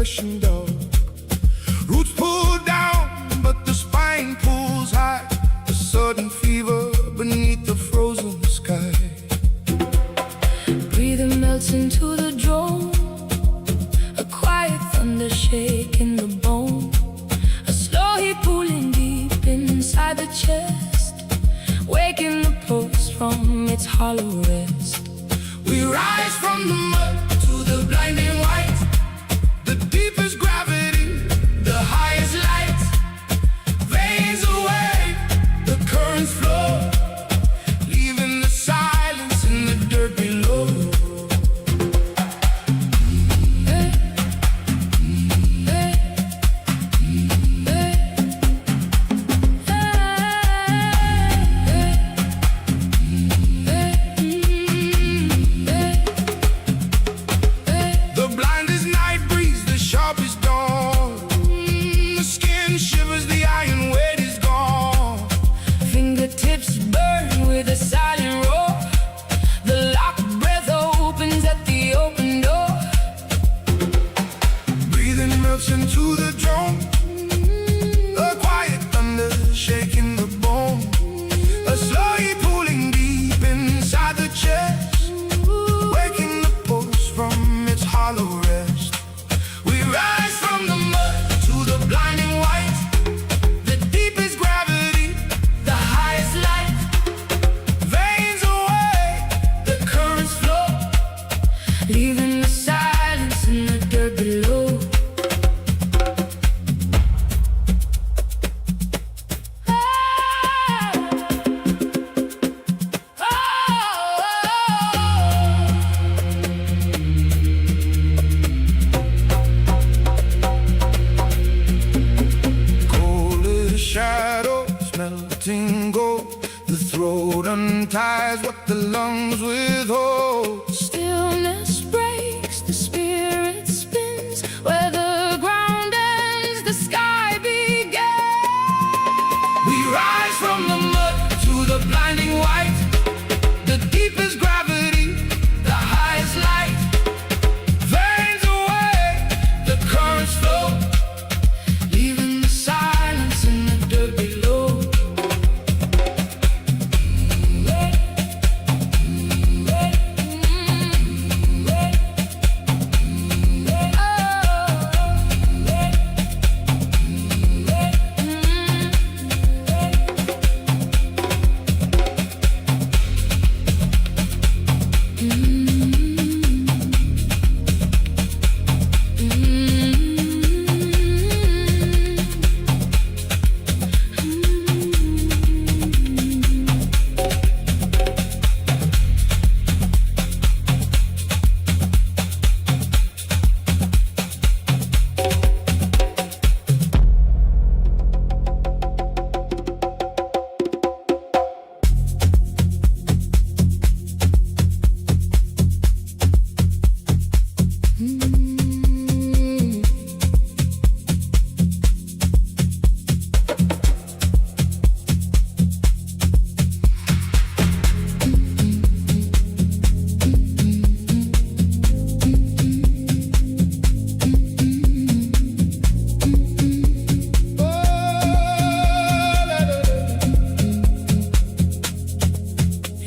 depression dog. Roots pull down, but the spine pulls high. A sudden fever beneath the frozen sky. Breathing melts into the drone. A quiet thunder shaking the bone. A slow heat pulling deep inside the chest, waking the pulse from its hollow rest. We rise from the mud to the blinding white. The deepest gravity, the highest light. Veins away, the currents flow, leaving the silence in the dirt below. The blindest night breeze, the sharpest dawn. The skin shivers, the iron weight is gone. Fingertips burn with a silent roar. The locked breath opens at the open door. Breathing melts into the drone. A quiet thunder shaking the bone. A slow heat pulling deep inside the chest, waking the pulse from its hollow rest. We rise from the mud to the blinding white. The deepest gravity, the highest light. Veins away, the currents flow, Leaving the silence in the dirt below. cold as shadows melting gold. The throat unties what the lungs withhold. Stillness breaks, the spirit spins. Where the ground ends, the sky begins. We rise from the mud to the blinding white. The deepest gravity, the highest light. Veins away, the currents flow, leaving the silence in the dirt below.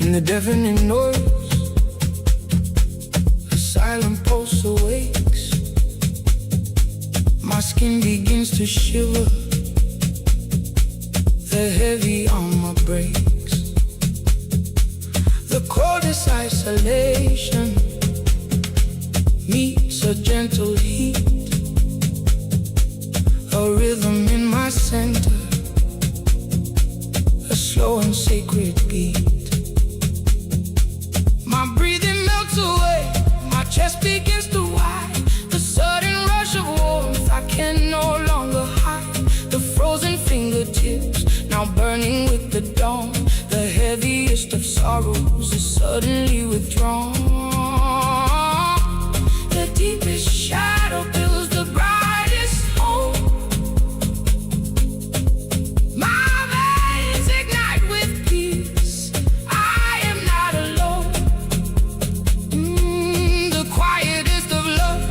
In the deafening noise, a silent pulse awakes. My skin begins to shiver, the heavy armor breaks. The coldest isolation meets a gentle heat, a rhythm in my center, a slow and sacred beat. My breathing melts away, my chest begins to widen. The sudden rush of warmth I can no longer hide. The frozen fingertips now burning with the dawn. The heaviest of sorrows is suddenly withdrawn. The deepest shadow builds the brightest hope. My veins ignite with peace. I am not alone. The quietest of love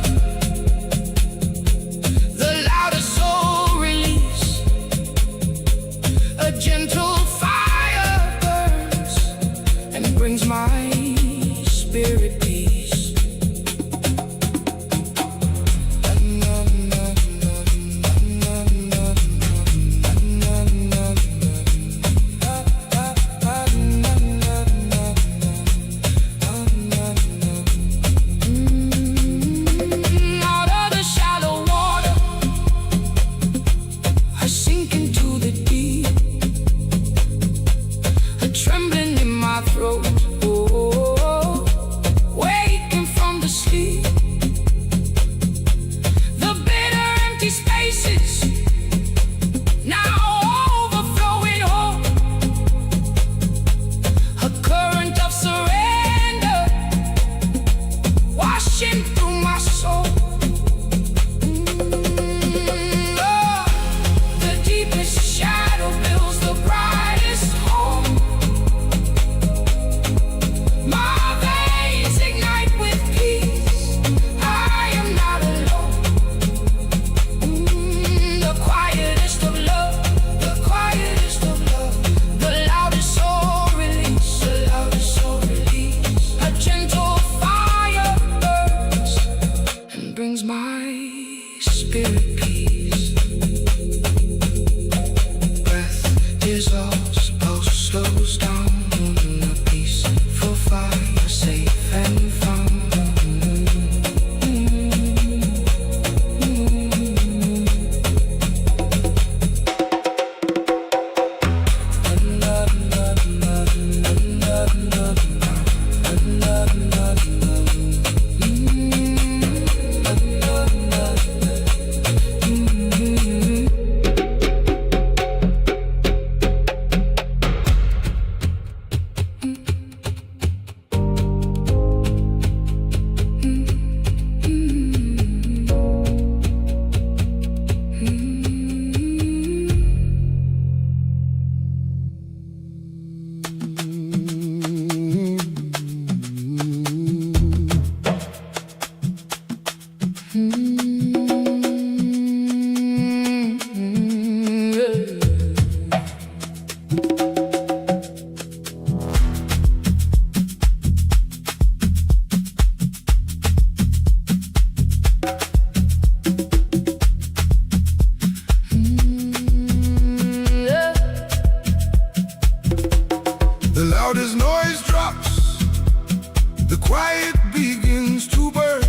quiet begins to burn.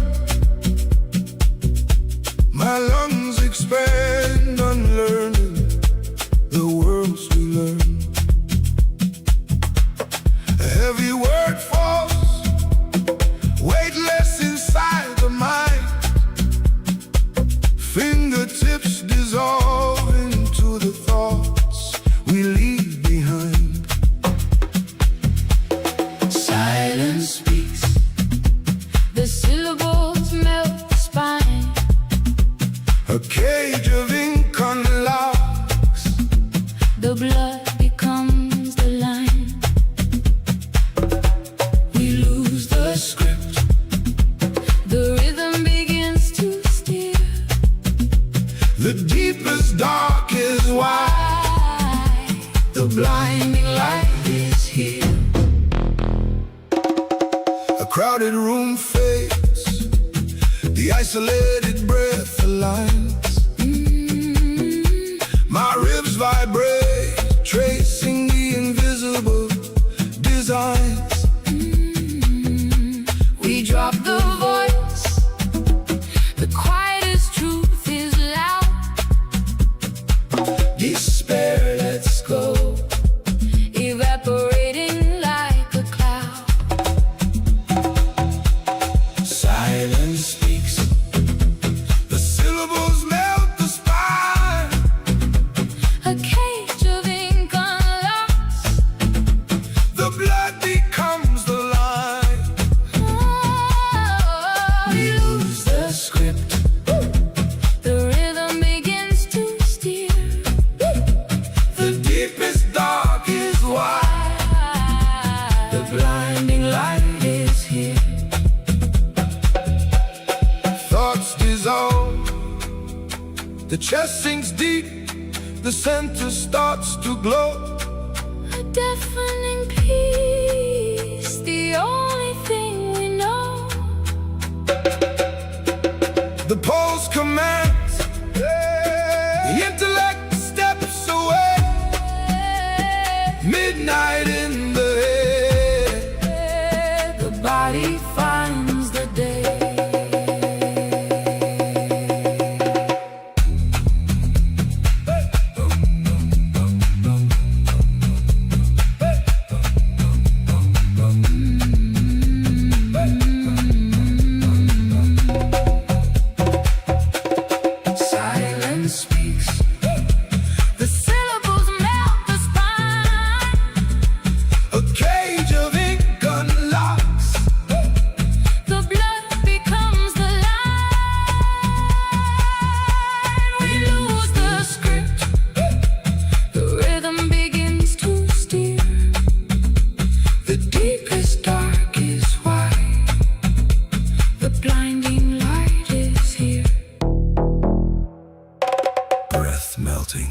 My lungs expand, unlearning the worlds we learn. A heavy word falls, weightless inside the mind. Fingertips dissolve into the thoughts we leave behind. Silence speaks, the syllables melt the spine. A cage of ink unlocks, The blood becomes the line. We lose the script, the rhythm begins to steer. the deepest, darkest why. The blinding light is here. A crowded room fades, the isolated breath aligns. My ribs vibrate, tracing the invisible designs. We drop the voice, the quietest truth is loud. Despair lets go, Evaporating like a cloud. silence speaks, the syllables melt the spine. A cage of ink unlocks. The blood becomes the line. We lose the script, the rhythm begins to steer. The deepest, darkest why. The blinding light is here. Thoughts dissolve, the chest sinks deep, the center starts to glow. A deafening peace, the only thing we know. The pulse commands, the intellect steps away. Midnight in the air, The body finds the day. Silence speaks, the syllables melt the spine. a cage of ink unlocks. The blood becomes the line. We lose the script, the rhythm begins to steer. The deepest, darkest why. The blinding light is here. Breath melting,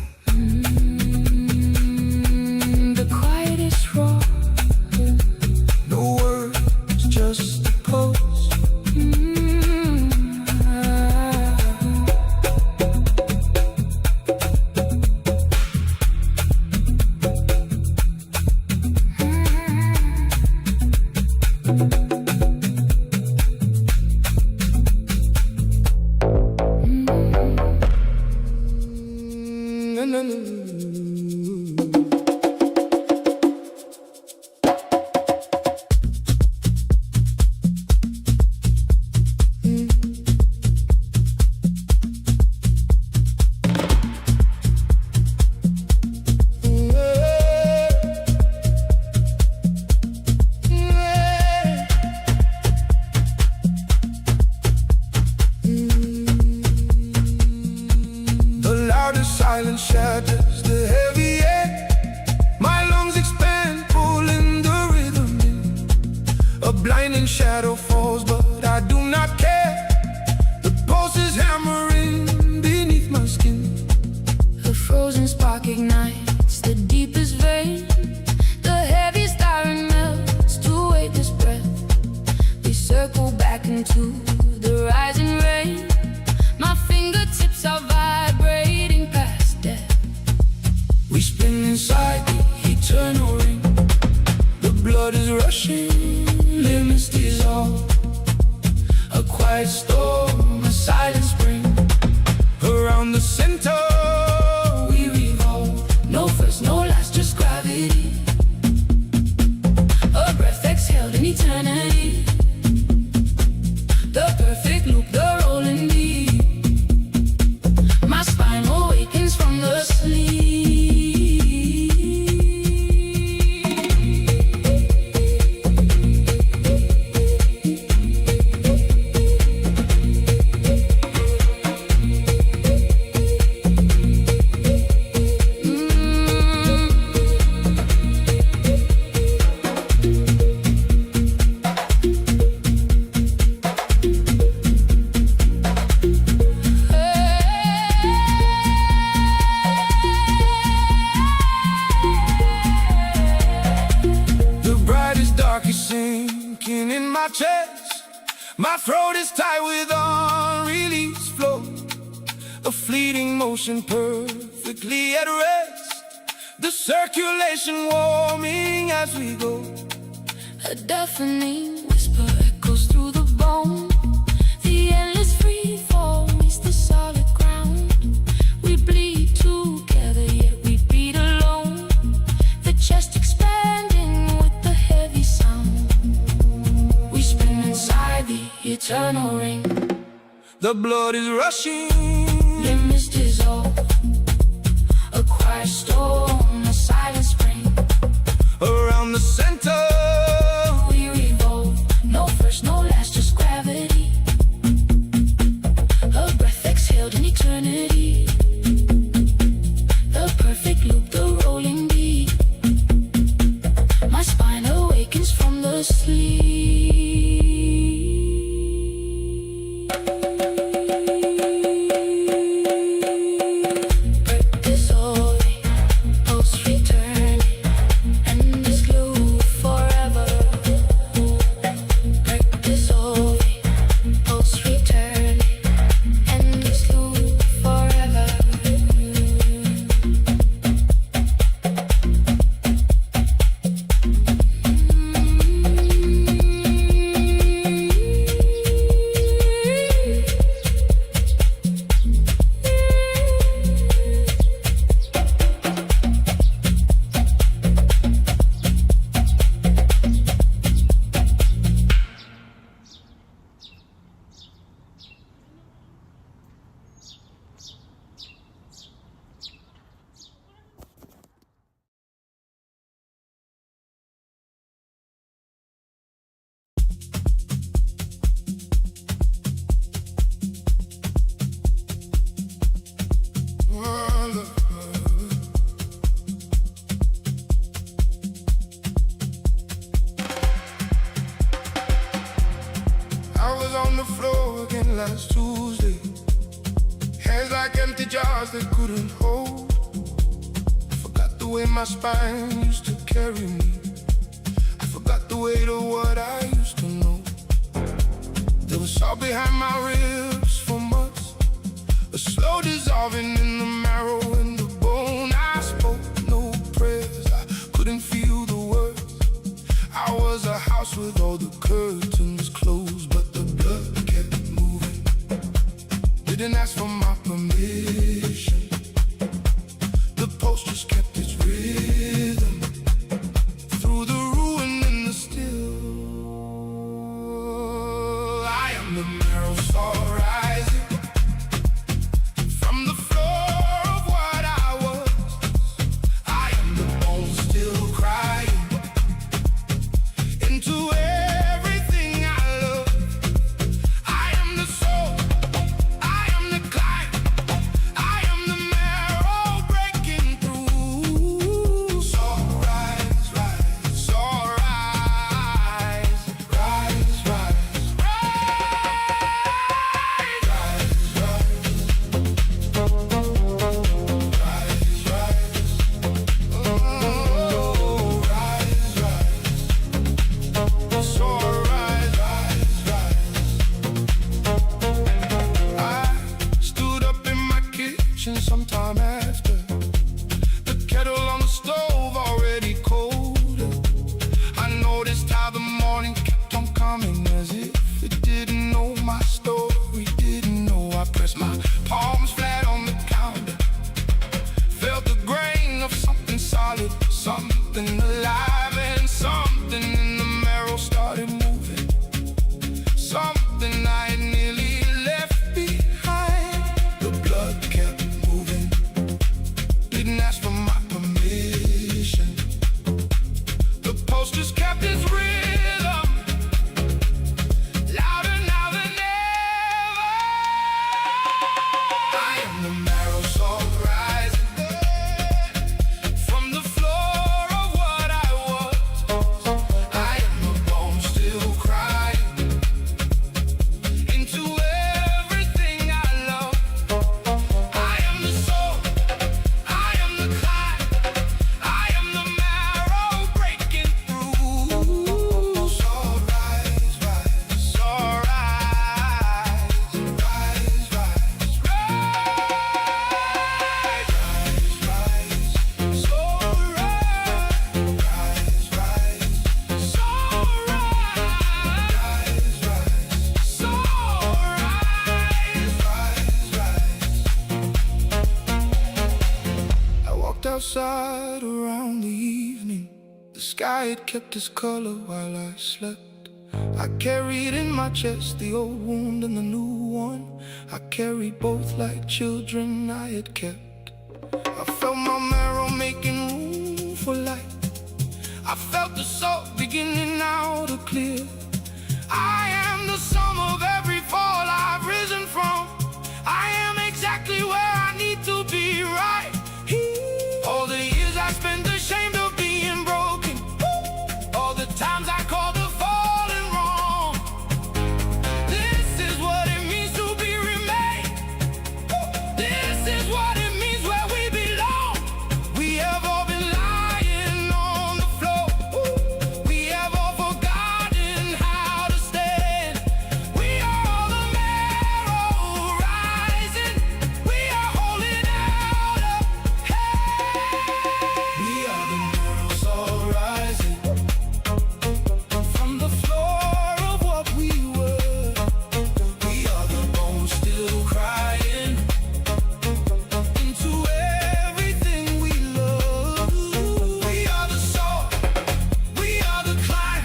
The quietest roar. no words, just a pose. The loudest silence shatters the heavy air. My lungs expand, pulling the rhythm in. A blinding shadow falls, but I do not care. The pulse is hammering beneath my skin. A frozen spark ignites the deepest vein. The heaviest iron melts to weightless breath. We circle back into the rising rain. My fingertips are vibrating past death. We spin inside the eternal ring. The blood is rushing, limits dissolve. quiet storm, a silent spring. Around the center we revolve. No first, no last, just gravity. A breath exhaled in eternity. The perfect loop, the rolling beat. My spine awakens from the sleep. Sinking in my chest, my throat is tight with unreleased flow. A fleeting motion perfectly at rest, the circulation warming as we go. A deafening whisper echoes through the bone. The endless free fall is the solid ground. We bleed together, yet we beat alone. The chest expanding with the heavy sound. We spin inside the eternal ring. The blood is rushing, Limits dissolve. A quiet storm, a silent spring. around the center We revolve. No first, no last, just gravity. A breath exhaled in eternity. The perfect loop, the rolling beat. My spine awakens from the sleep. Practice over, pulse returning, endless loop forever. Practice over, pulse returning, endless loop forever. I was on the floor again last Tuesday. Hands like empty jars that couldn't hold. Forgot the way my spine used to carry me. I forgot the weight of what I used to know. There was salt behind my ribs for months, a slow dissolving in the marrow and the bone. I spoke no prayers, I couldn't feel the words. I was a house with all the curtains closed, but the blood kept moving. Didn't ask for my permission. The pulse just kept its rhythm through the ruin and the still. I am the marrow saw rising from the floor of what I was. I am the bone still crying into everything I love. I am the soul, I am the climb, I am the marrow breaking through. So rise, rise, so rise, rise, rise, rise. outside around the evening. The sky had kept its color while I slept. I carried in my chest the old wound and the new one. I carried both like children I had kept. I felt my marrow making room for light. I felt the salt beginning now to clear. I am the sum of every fall I've risen from. I am exactly where I need to be right here. All the years I spent ashamed of being broken. All the times I called the fallen wrong. This is what it means to be remade. This is what it means where we belong. We have all been lying on the floor. We have all forgotten how to stand. We are all the marrow rising. We are holding out a hand. We are the marrows all rising from the floor of what we were. We are the bones still crying into everything we love. We are the salt, we are the climb,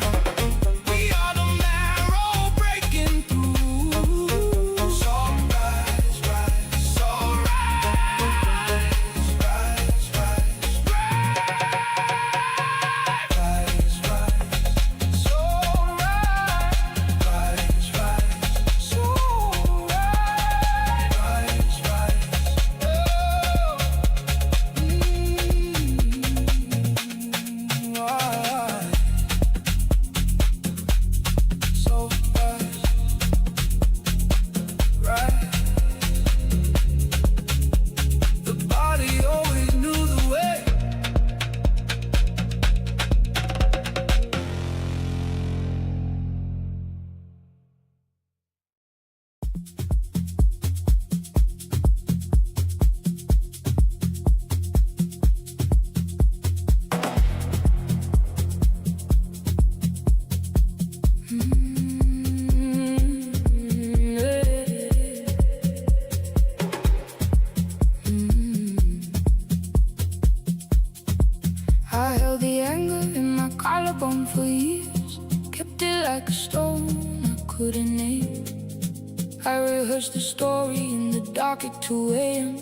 we are the marrow breaking through. So rise, rise, so rise, rise, rise, rise, rise, so rise, rise, rise, so rise, rise, so rise, rise. The body always knew the way. I held the anger in my collarbone for years, kept it like a stone I couldn't name. I rehearsed the story in the dark at 2 a.m.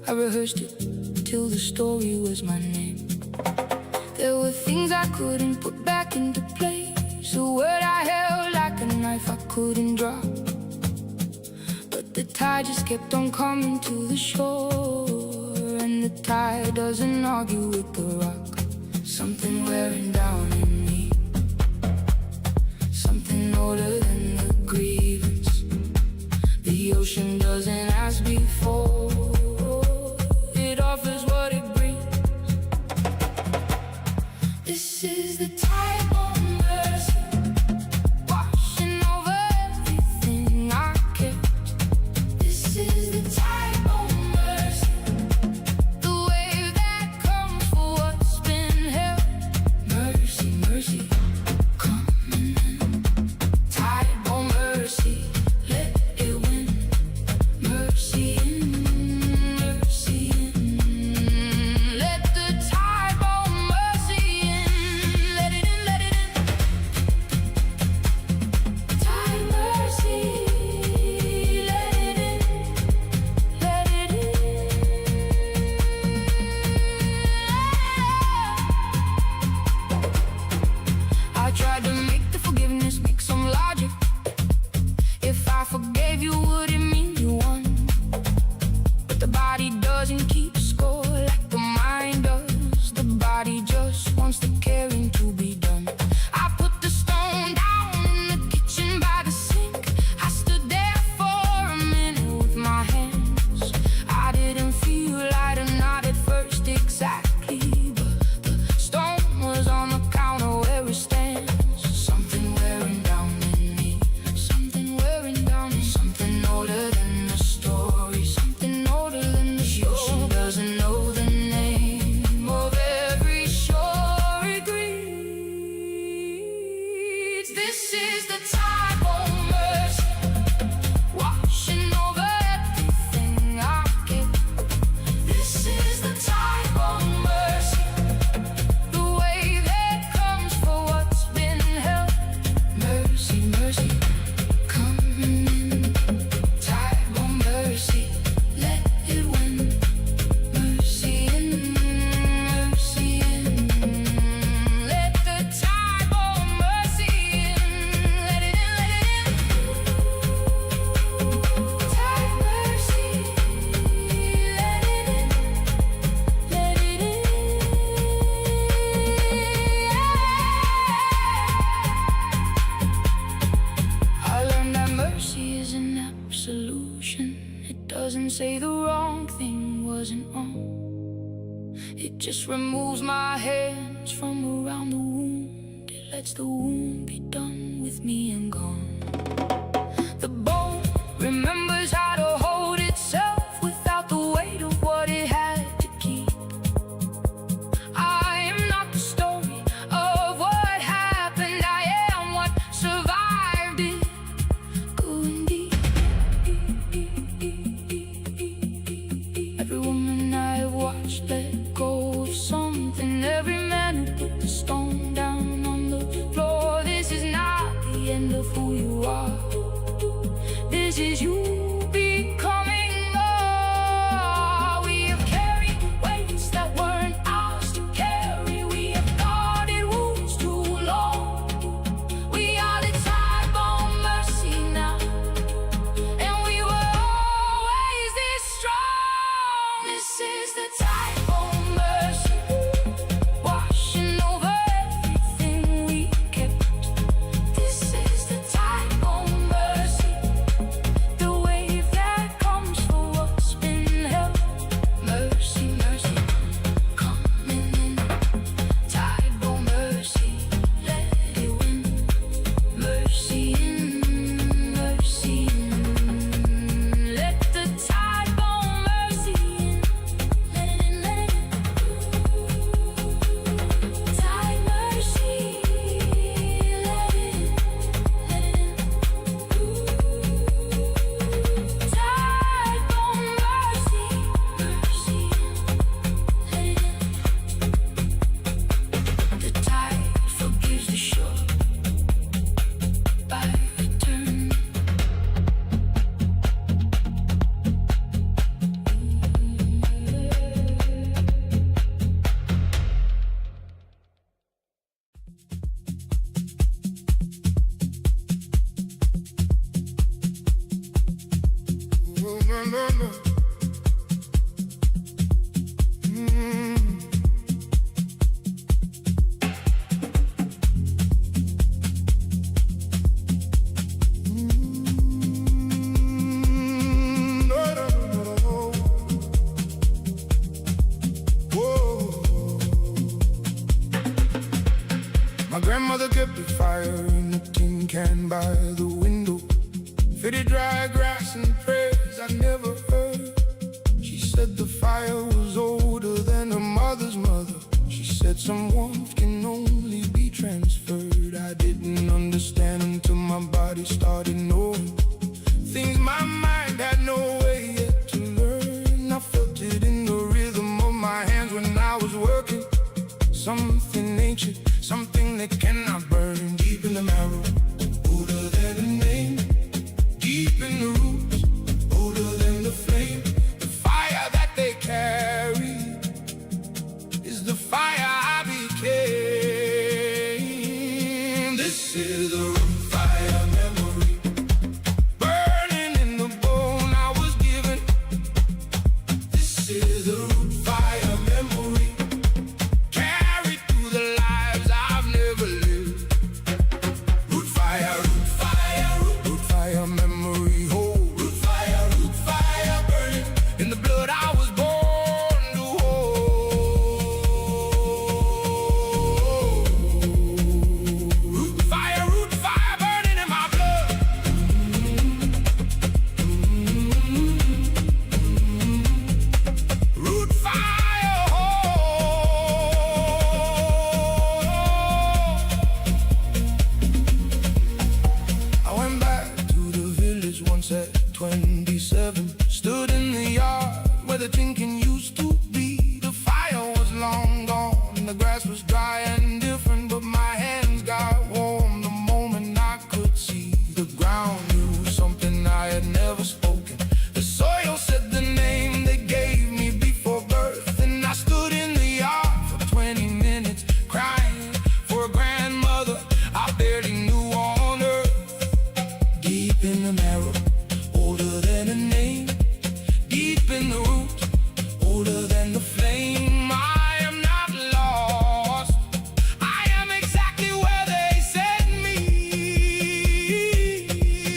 I rehearsed it till the story was my name. There were things I couldn't put back into place, a word I held like a knife I couldn't drop. But the tide just kept on coming to the shore, and the tide doesn't argue with the rock. Something wearing down in me, something older than the grievance. The ocean doesn't ask before, it offers what it brings. This is the time of mercy, washing over everything I kept. This is the time of mercy, the wave that comes for what's been held. Mercy, mercy. is an absolution. It doesn't say the wrong thing wasn't wrong. It just removes my hands from around the wound. It lets the wound be done with me and gone. The bone remembers how to hold itself without the weight of what it had to keep. I am not the story of what happened. I am what survived it. Going deep. Every woman I've watched let go of something. Every man who put the stone down on the floor. This is not the end of who you are. This is you becoming more. We have carried weights that weren't ours to carry. We have guarded wounds too long. We are the type of mercy now, and we were always this strong. This is the type of mercy, washing over everything we kept. This is the type of mercy, the wave that comes for what's been held. Mercy, mercy, coming in. Type of mercy, let it win. Mercy in, mercy in. Let the type of mercy in. Let it in, let it in. Type mercy, let it in, let it in. Type of mercy, mercy in, let it in. The tide forgives the shore by return. Oh, no, no, no. No, no, no. Whoa. My grandmother kept a fire in a tin can by the window. Fitted dry grass and prayers I never heard. She said the fire was older than her mother's mother. She said some warmth can only be transferred. I didn't understand until my body started knowing things my mind had no way yet to learn. I felt it in the rhythm of my hands when I was working. Something ancient, something that cannot burn. Deep in the marrow, older than a name. Deep in the roots, older than the flame. The fire that they carry is the fire I became. This is the root fire memory, burning in the bone I was given. This is the root fire memory, carried through the lives I've never lived. Root fire, root fire, root fire memory hold. Root fire burning in the blood I was born to hold. Root fire burning in my blood. Root fire hold. I went back to the village once at 27. Stood in the yard where the drinking used to be. The fire was long gone, the grass was dry and different, but my hands got warm the moment I could see. The ground knew something I had never spoken. The soil said the name they gave me before birth. And I stood in the yard for 20 minutes crying for a grandmother I barely knew on earth. Deep in the marrow, older than a name. Deep in the roots, older than the flame. I am not lost, I am exactly where they set me.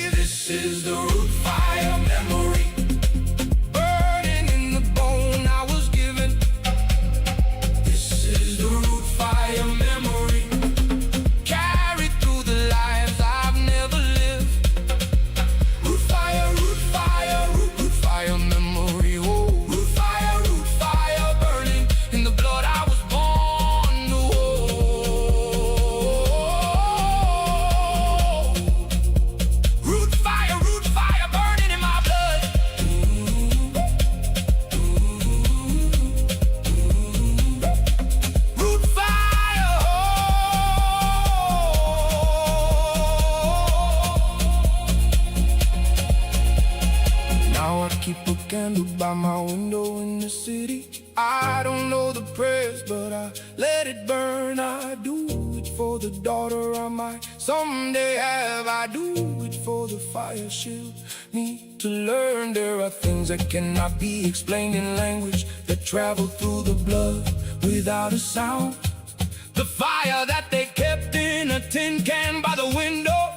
This is the root keep a candle by my window in the city. I don't know the prayers, but I let it burn. I do it for the daughter I might someday have. I do it for the fire she'll need to learn. There are things that cannot be explained in language, that travel through the blood without a sound. The fire that they kept in a tin can by the window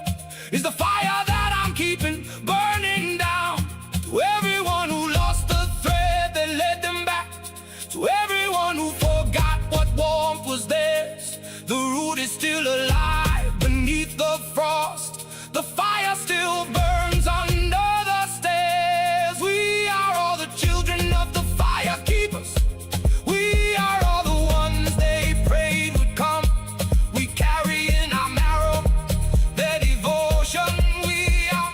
is the fire that I'm keeping burning down. To everyone who lost the thread that led them back, to everyone who forgot what warmth was theirs, the root is still alive beneath the frost. The fire still burns under the stairs. We are all the children of the fire keepers. We are all the ones they prayed would come. We carry in our marrow their devotion. We are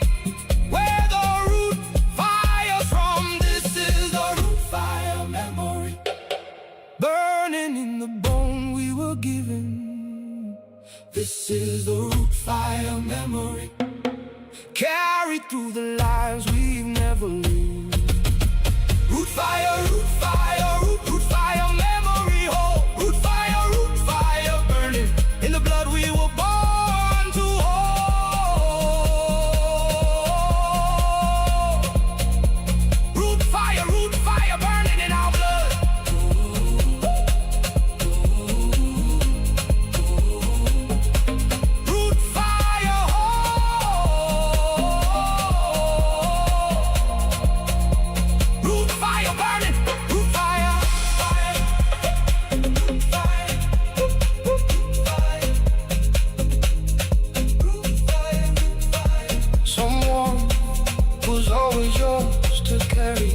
where the root fire's from. This is the root fire memory, burning in the bone we were given. This is the root fire memory, carried through the lives we've never lived. Root fire, root fire, root fire memory. Oh, root fire burning in the blood we were born to hold. Root fire burning in our blood. Root fire, root fire burning, root fire, root fire, root fire. Someone who's always yours to carry.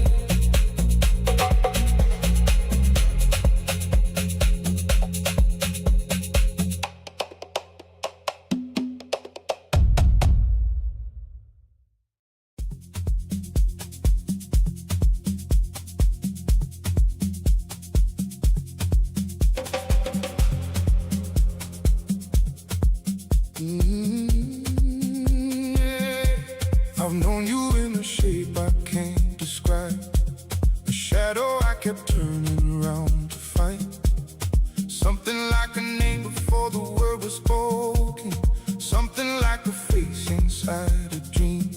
I've known you in a shape I can't describe, a shadow I kept turning around to find. Something like a name before the word was spoken, something like a face inside a dream.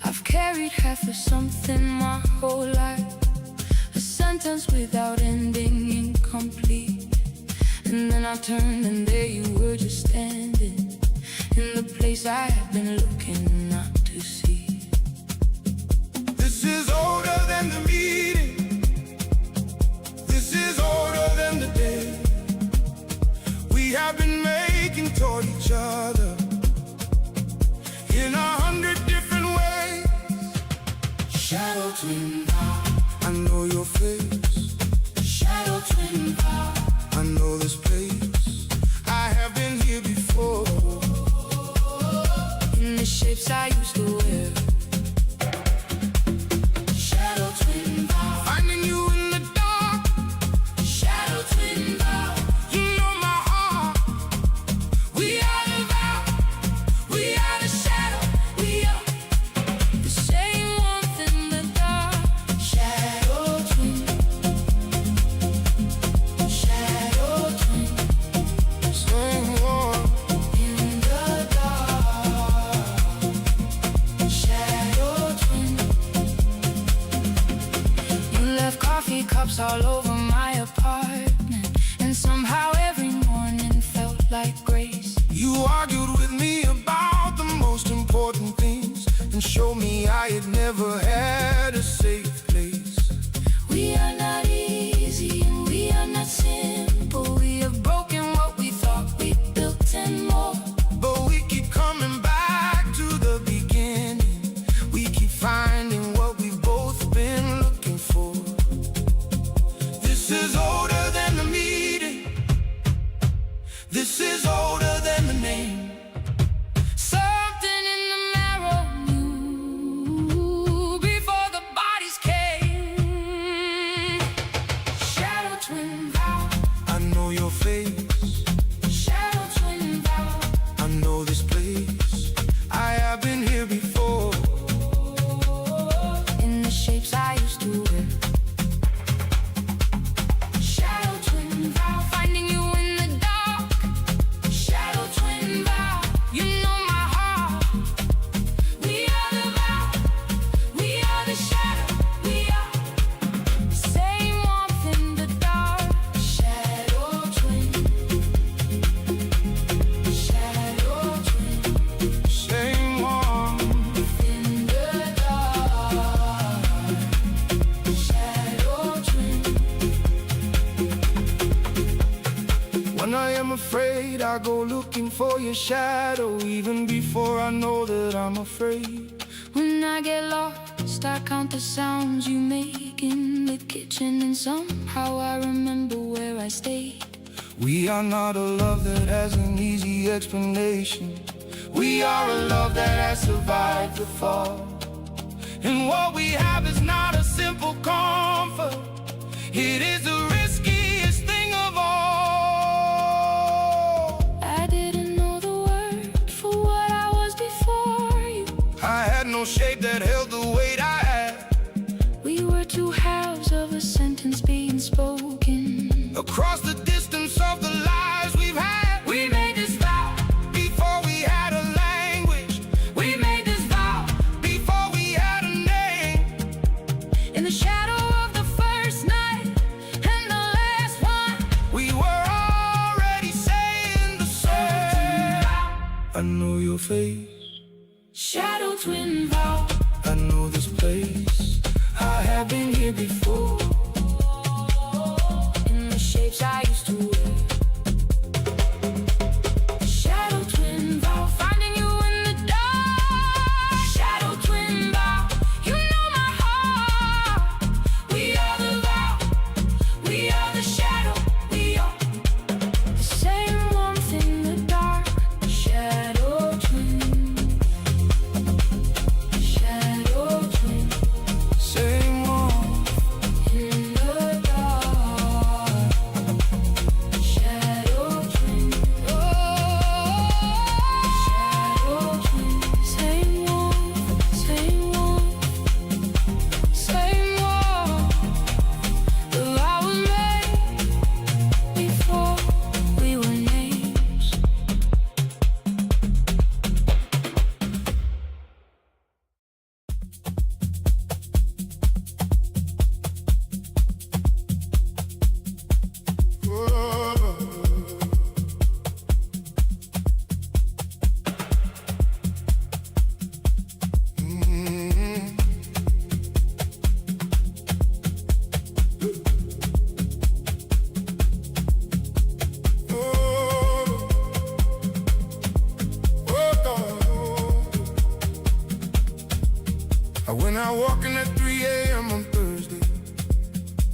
I've carried half of something my whole life, a sentence without ending, incomplete. And then I turned and there you were, just standing in the place I had been looking not to see. This is older than the meeting, this is older than the day we have been making toward each other in 100 different ways. Shadow twin vow, I know your face, shadow twin vow. I know this place, I have been here before, In the shapes I used to wear. Shadow twin vow, finding you in the dark. shadow twin vow. You know my heart, we are the vow, We are the shadow, we are the same warmth in the dark. Shadow twin, shadow twin same one. in the dark. Shadow twin. You left coffee cups all over my apartment, and somehow every morning felt like grace. You argued with me about the most important things and showed me I had never had a safe place. We are not easy and we are not simple. We have broken what we thought we built and more. But we keep coming back to the beginning. We keep finding what we've both been looking for. This is older than the meeting, this is older than the name. Something in the marrow knew before the bodies came. fade, I go looking for your shadow, even before I know that I'm afraid. When I get lost, I count the sounds you make in the kitchen, and somehow I remember where I stayed. We are not a love that has an easy explanation. We are a love that has survived the fall. And what we have is not a simple comfort. It is the riskiest thing of all. I didn't know the word for what I was before you. I had no shape that held the weight I had. We were two halves of a sentence being spoken. Across the distance of the lives we've had, We made this vow. before we had a language. We made this vow. Before we had a name. In the shadow of the first night and the last one, We were already saying the same. I know your face, shadow twin vow. I know this place. I have been here before. In the shapes I used to wear. Shadow twin vow. Finding you in the dark. Shadow twin vow. You know my heart. We are the vow. We are the shadow. We are the same warmth in the dark. Shadow twin. Shadow twin. Same one. In the dark. Shadow twin. Oh, shadow twin. Same one, same one, same one. The vow was made before we were names. When I walk in at 3 a.m. on Thursday,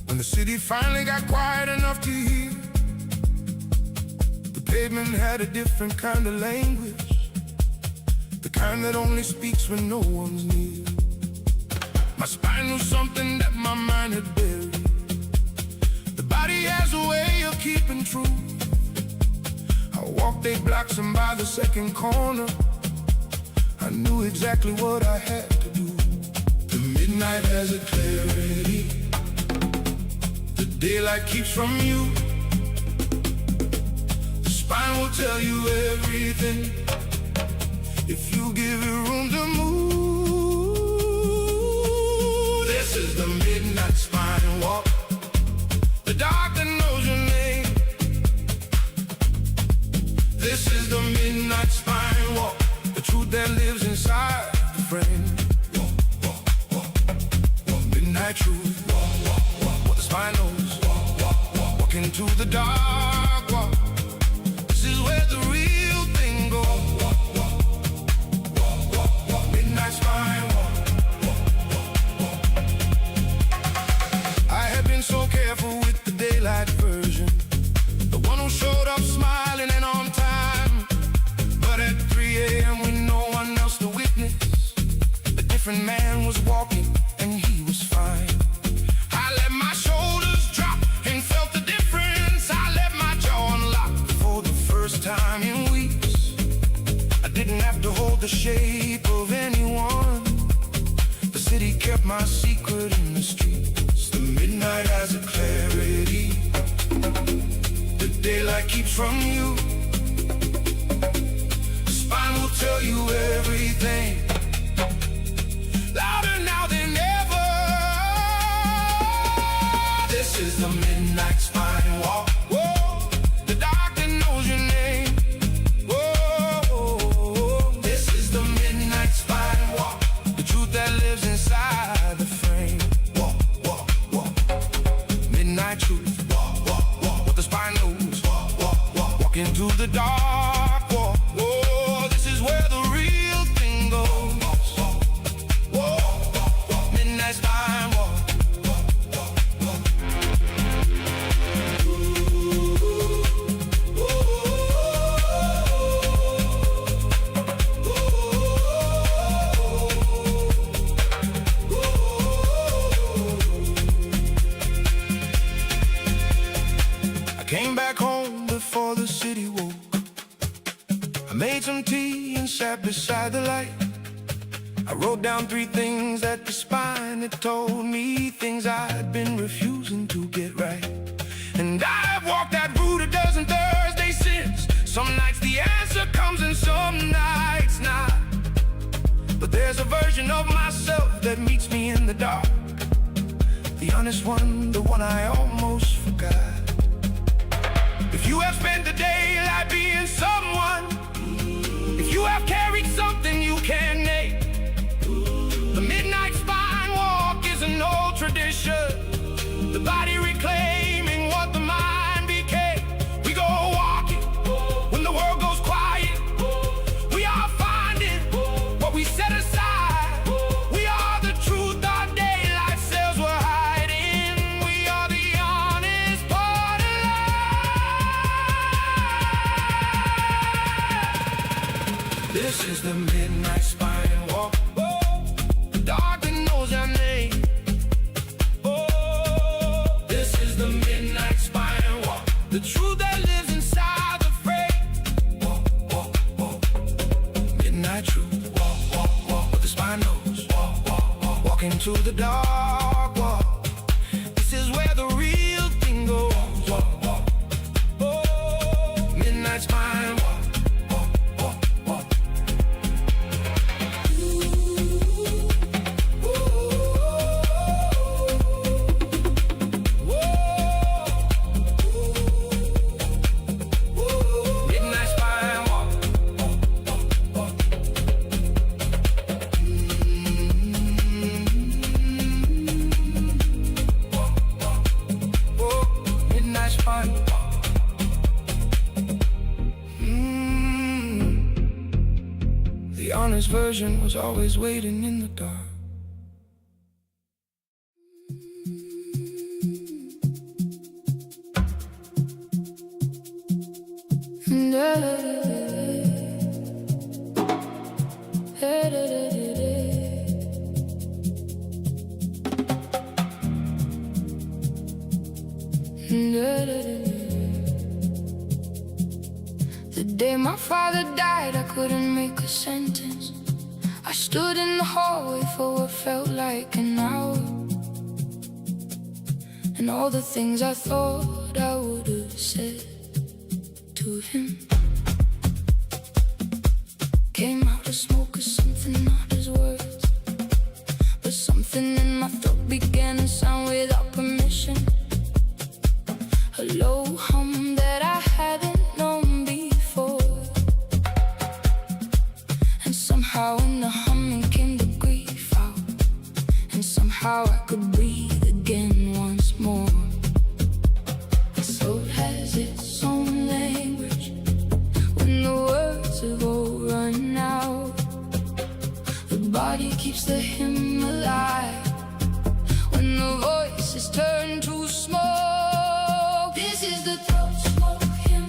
when the city finally got quiet enough to hear, the pavement had a different kind of language, the kind that only speaks when no one's near. My spine was something that my mind had buried. The body has a way of keeping truth. I walked 8 blocks and by the second corner, I knew exactly what I had to do. The midnight has a clarity. The daylight keeps from you. The spine will tell you everything if you give it room to move. This is the midnight spine walk. The dark that knows your name. This is the midnight spine walk. The truth that lives inside the frame. Midnight truth, what the spine knows. Walk into the dark, walk. This is where the real thing goes. Midnight spine walk. I have been so careful with the daylight version, the one who showed up smiling and on time. But at 3 a.m. with no one else to witness, a different man was walking and he was fine. I let my shoulders drop and felt the difference. I let my jaw unlock for the first time in weeks. I didn't have to hold the shape of anyone. The city kept my secret in the streets. The midnight has a clarity. The daylight keeps from you. The spine will tell you everything. Louder now than ever. This is the midnight spine walk. Whoa, the dark that knows your name. Whoa, this is the midnight spine walk. The truth that lives inside the frame. Walk, walk, walk. Midnight truth. Walk, walk, walk. What the spine knows. Walk, walk, walk. Walk into the dark. sat beside the light. I wrote down 3 things at the spine. It told me things I'd been refusing to get right. And I've walked that route a dozen Thursdays since. Some nights the answer comes and some nights not. But there's a version of myself that meets me in the dark. The honest one, the one I almost forgot. If you have spent the daylight being someone, if you have carried something you can't name, the midnight spine walk is an old tradition. The body reclaiming what the mind became. We go walking when the world goes quiet. We are finding what we set aside. We are the truth our daylight cells were hiding. We are the honest part of life. This is the midnight spine walk. The dark that knows our name. This is the midnight spine walk. The truth that lives inside the frame. Walk, walk, walk. Midnight truth. Walk, walk, walk. What the spine knows. Walk, walk, walk. Walk into the dark. Walk. This is where the real thing goes. Walk, walk, walk. Midnight spine walk. Walk, walk, walk. Midnight spine walk. Midnight spine walk. The honest version was always waiting in the dark. The day my father died, I couldn't make a sentence. I stood in the hallway for what felt like an hour, and all the things I thought I would have said to him came out as smoke or something, not as words. But something in my throat began to sound without permission, a low hum that I hadn't known before. And somehow in the humming came the grief out, and somehow I could breathe again once more. The soul has its own language when the words have all run out. The body keeps the hymn alive when the voice is turned to smoke. This is the throat smoke hymn,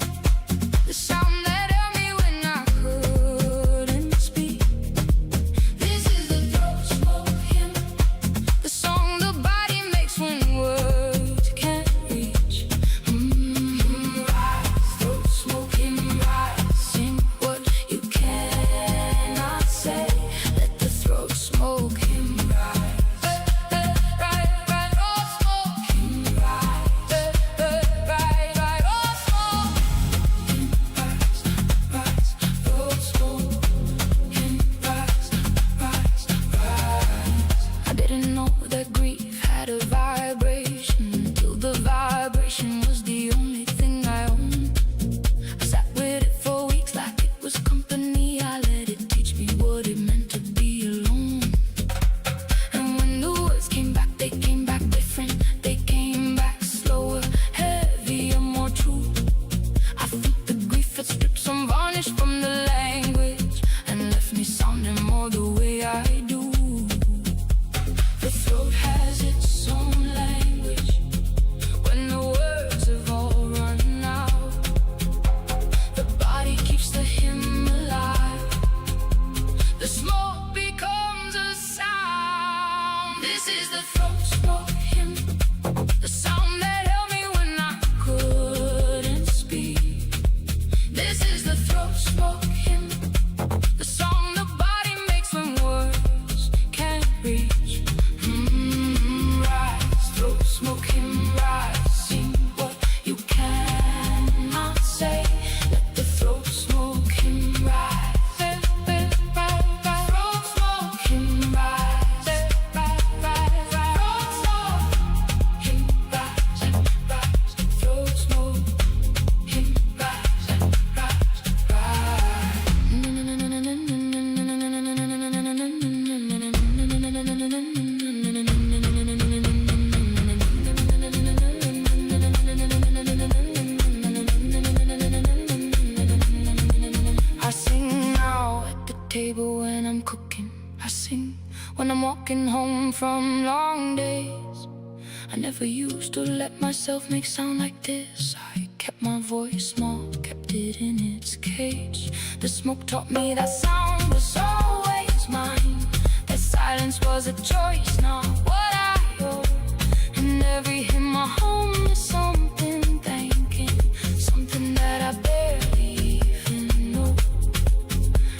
the sound that held me when I couldn't speak. This is the throat smoke hymn, the song the body makes when words can't reach. Rise, throat smoke hymn, rise, sing what you cannot say. Let the throat smoke hymn rise. Rise, throat smoke hymn when I'm walking home from long days. I never used to let myself make sound like this. I kept my voice small, kept it in its cage. The smoke taught me that sound was always mine, that silence was a choice, not what I owe. And every hymn I hum is something thanking, something that I barely even know.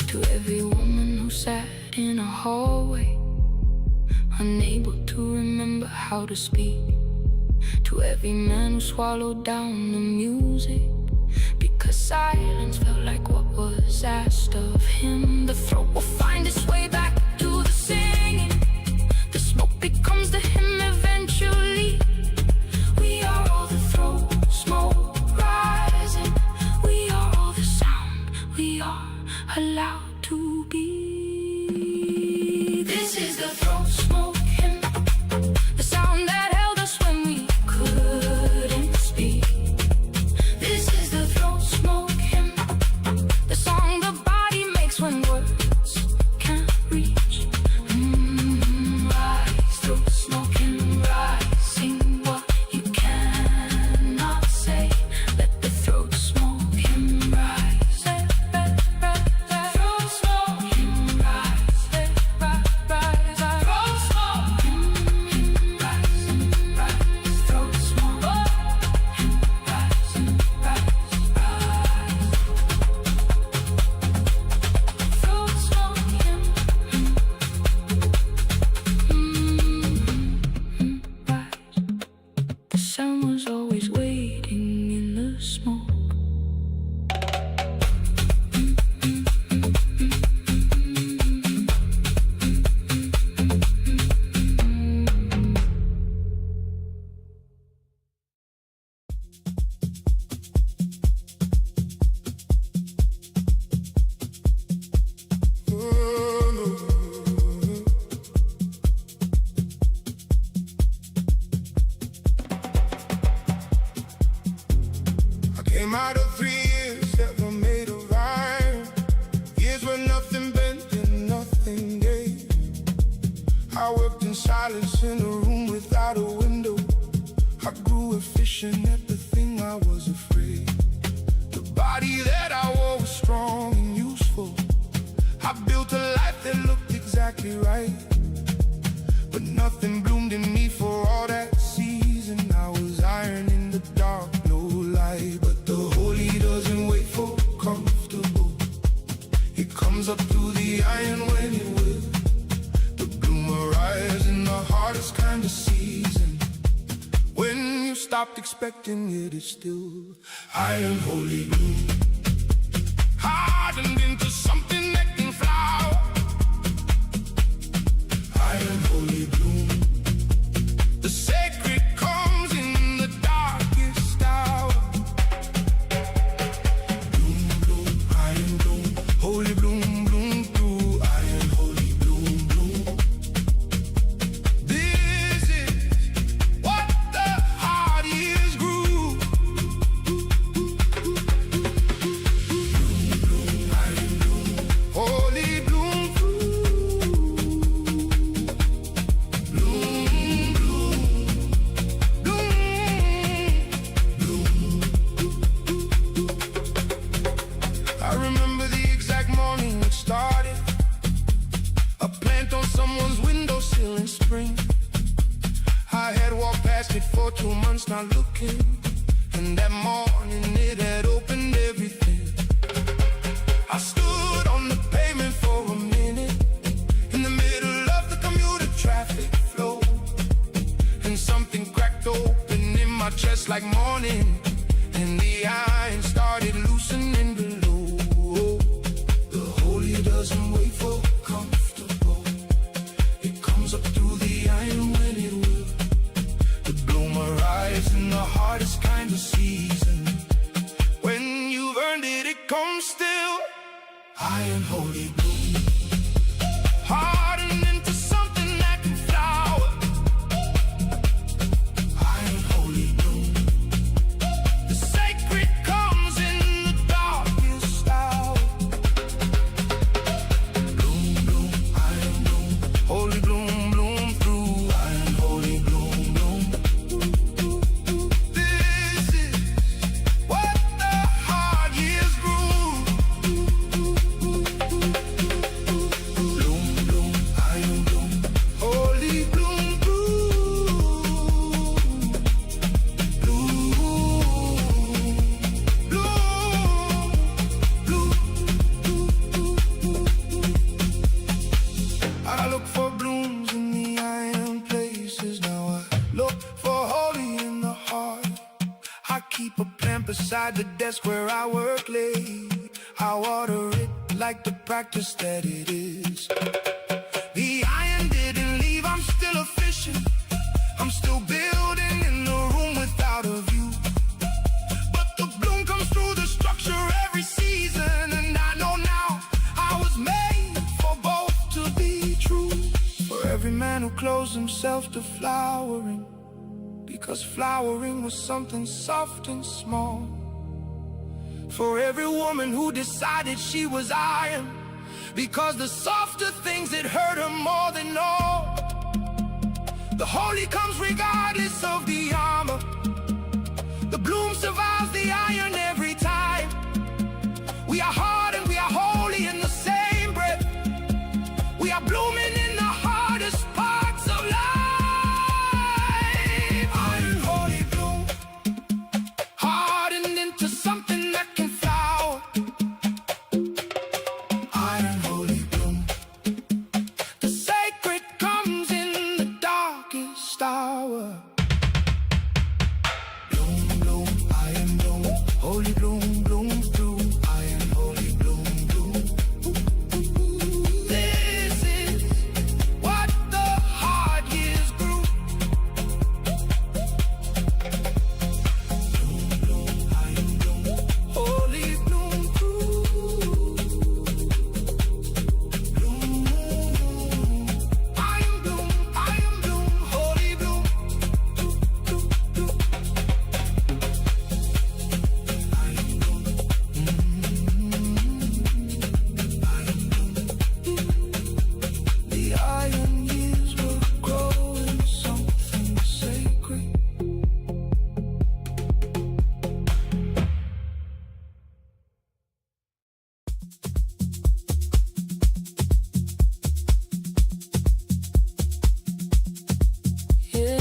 To every woman who sat in a hallway, unable to remember how to speak. To every man who swallowed down the music, because silence felt like what was asked of him. The throat will find its way back to the singing. The smoke becomes the hymn eventually. We are all the throat, smoke rising. We are all the sound we are allowed to be. This is the throat smoke hymn, the sound that held us when we couldn't speak. This is the throat smoke hymn, the song the body makes when words can't reach. Rise, throat smoke hymn, rise, sing what you cannot say. Let the throat smoke hymn rise. Throat smoke hymn rise. Throat smoke hymn rise. Throat smoke hymn rise. Throat smoke hymn rise. The sound was always waiting in the smoke. I came out of 3 years that were made of iron, years where nothing bent and nothing gave. I worked in silence in a room without a window. I grew efficient at the thing I was afraid. The body that I wore was strong and useful. I built a life that looked exactly right, but nothing bloomed in me for all that season. I was iron in the dark, no light. But the holy doesn't wait for comfortable. It comes up through the iron when it will. The bloom arrives in the hardest kind of season. When you stopped expecting it, it's still iron holy bloom, hardened into something that can flower. Iron holy bloom, the sacred comes in the darkest hour. Bloom, bloom, iron bloom, holy bloom, bloom through iron holy bloom, bloom. This is what the hard years grew. Bloom, bloom, iron bloom, holy bloom through. Bloom, bloom, bloom, bloom. I remember the exact morning it started. A plant on someone's windowsill in spring. I had walked past it for 2 months not looking, and that morning it had opened everything. I stood on the pavement for a minute, in the middle of the commuter traffic flow, and something cracked open in my chest like morning, and the iron started loosening below. The holy doesn't wait for comfortable. It comes up through the iron when it will. The bloom arrives in the hardest kind of season. When you've earned it, it comes still. Iron holy bloom, hardened into something that can flower. Iron holy bloom, the sacred comes in the dark. beside the desk where I work late. I water it like the practice that it is. The iron didn't leave, I'm still efficient. I'm still building in the room without a view. But the bloom comes through the structure every season. And I know now I was made for both to be true. For every man who closed himself to flowering, because flowering was something soft and small. For every woman who decided she was iron, because the softer things that hurt her more than all. The holy comes regardless of the armor. The bloom survives the iron every time. We are hard and we are holy in the same breath. We are blooming in the hardest parts of life. Iron, holy bloom, hardened into something that can flower. Iron, holy bloom, the sacred comes in the darkest hour. Bloom, bloom, iron bloom, holy bloom, bloom through. Iron, holy bloom, bloom. This is what the hard years grew. Bloom, bloom, iron bloom, holy bloom through. Bloom, iron bloom, holy bloom. The iron years were growing something sacred. Yeah.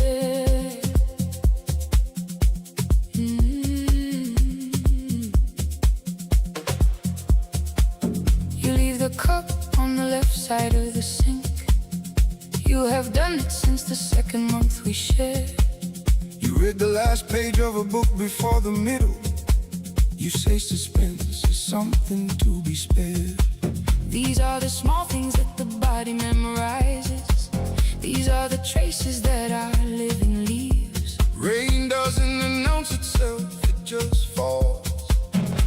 You leave the cup on the left side of the sink. You have done it since the second month we shared. You read the last page of a book before the middle. You say suspense is something to be spared. These are the small things that the body memorizes. These are the traces that our living leaves. Rain doesn't announce itself, it just falls.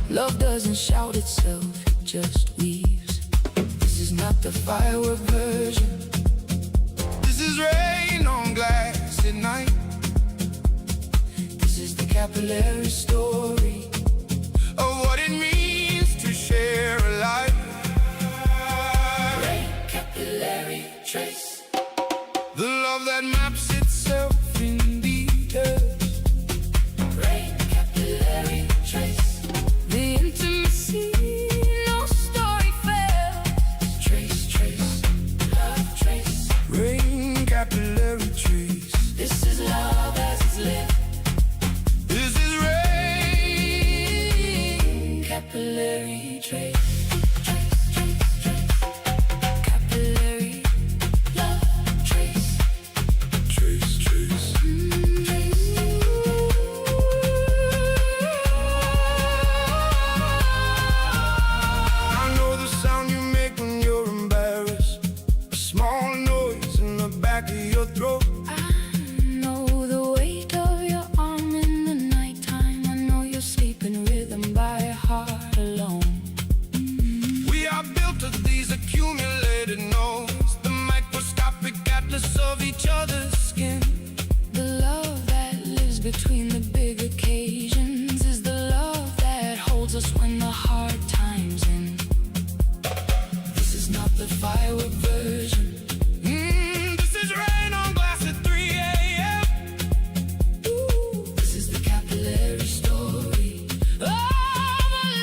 Love doesn't shout itself, it just weaves. This is not the firework version. This is rain on glass at night. This is the capillary story. Of what it means to share a life. Rain, capillary trace. The love that maps itself in the earth. Rain, capillary trace. The intimacy, no story fails. Trace, trace, love trace. Rain, capillary trace. This is love as it's lived. This is rain. Capillary trace. Trace, trace, trace. Capillary love trace. Trace, trace. I know the sound you make when you're embarrassed. A small noise in the back of your throat. I know the weight of your arm in the nighttime. I know your sleeping rhythm by heart alone. We are built of these accumulated notes. The microscopic atlas of each other's skin. The love that lives between the big occasions is the love that holds us when the hard times end. This is not the firework version. This is rain on glass at 3 a.m. This is the capillary story of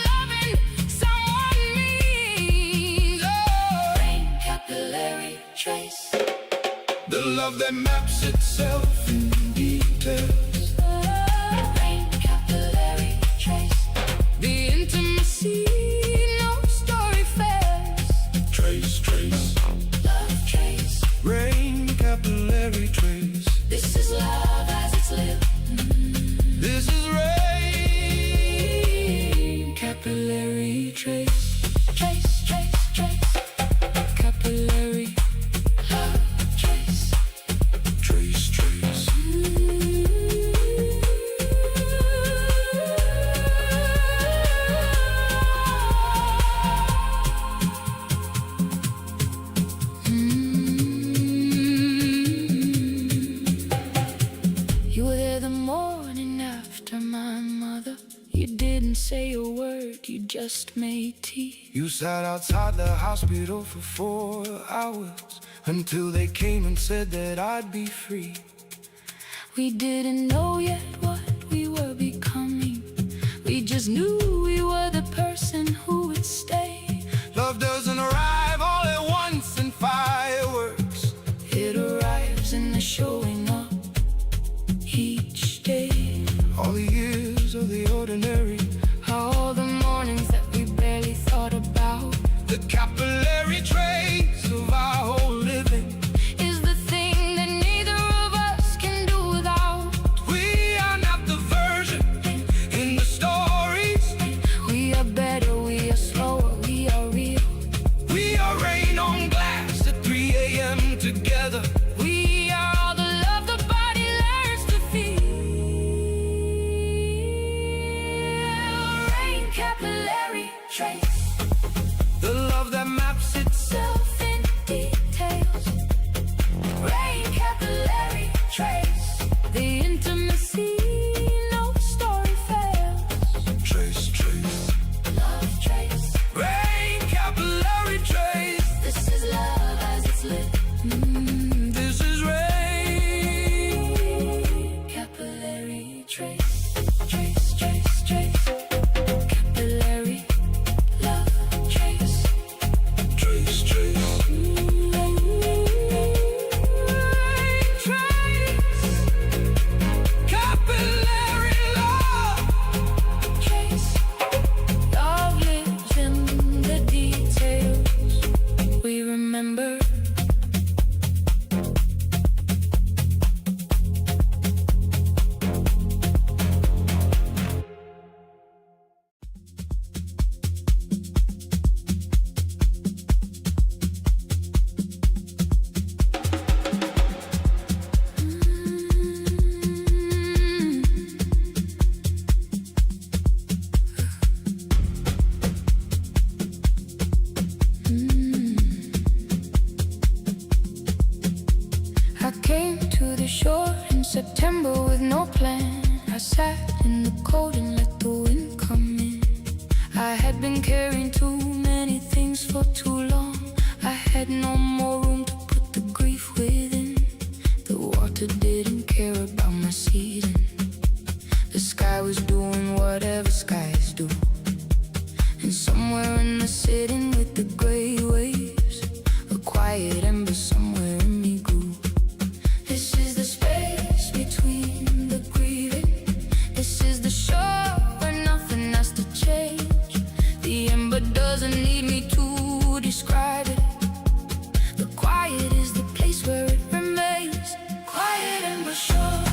loving someone means. Oh, rain, capillary trace. The love that maps itself in details. Rain, capillary trace. The intimacy, no story fails. Trace, trace. Love trace. Rain, capillary trace. This is love as it's lived. This is rain. just made tea. You sat outside the hospital for 4 hours until they came and said that I'd be free. We didn't know yet what we were becoming. We just knew we were the person who would stay. Love doesn't arrive all at once in fireworks. It arrives in the showing up each day. All the years of the ordinary, All the mornings that we barely thought about, the capillary trace of our whole living. is the thing that neither of us can do without. We are not the version in the stories. We are better, we are slower, we are real. We are rain on glass at 3 a.m. together. We are all the love the body learns to feel. Rain, capillary trace, The love that maps itself. self in details. Rain, capillary trace, the intimacy, no story fails. Trace, trace. Love trace, Rain, capillary trace. this is love as it's lit. This is rain. Capillary trace, trace, trace, trace. Capillary love trace. Trace, trace. Capillary love. Trace. Love lives in the details. We remember. I came to the shore in September with no plan. I sat in the cold and let the wind come in. I had been carrying too many things for too long. I had no more room to put the grief within. The water didn't care about my season. The sky was doing whatever skies do. And somewhere in the sitting with the gray waves, a quiet ember somewhere in me grew. This is the space between the grieving. This is the shore where nothing has to change. The ember doesn't need me to describe it. The quiet is the place where it remains. Quiet ember shore,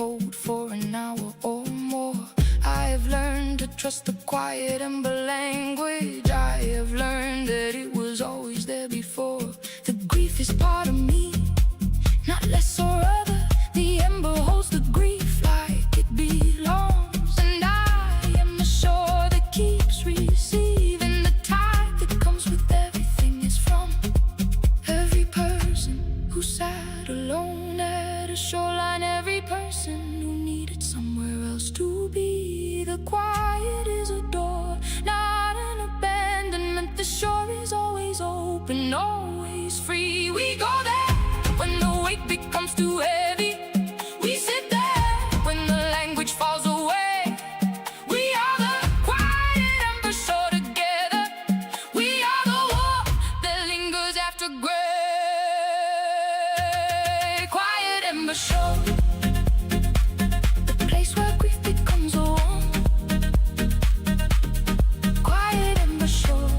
code for an hour or more. I have learned to trust the quiet ember language. I have learned that it was always there before. The grief is part of me, not less or other. The ember holds the grief like it belongs, and I am the shore that keeps receiving. The tide that comes with everything is from every person who sat alone at a shoreline, every person who needed somewhere else to be. The quiet is a door, not an abandonment. The shore is always open, always free. We go there when the weight becomes too heavy. We sit there when the language falls away. We are the quiet ember shore together. We are the warmth that lingers after gray. Quiet ember shore, the place where grief becomes a warmth. Quiet ember shore,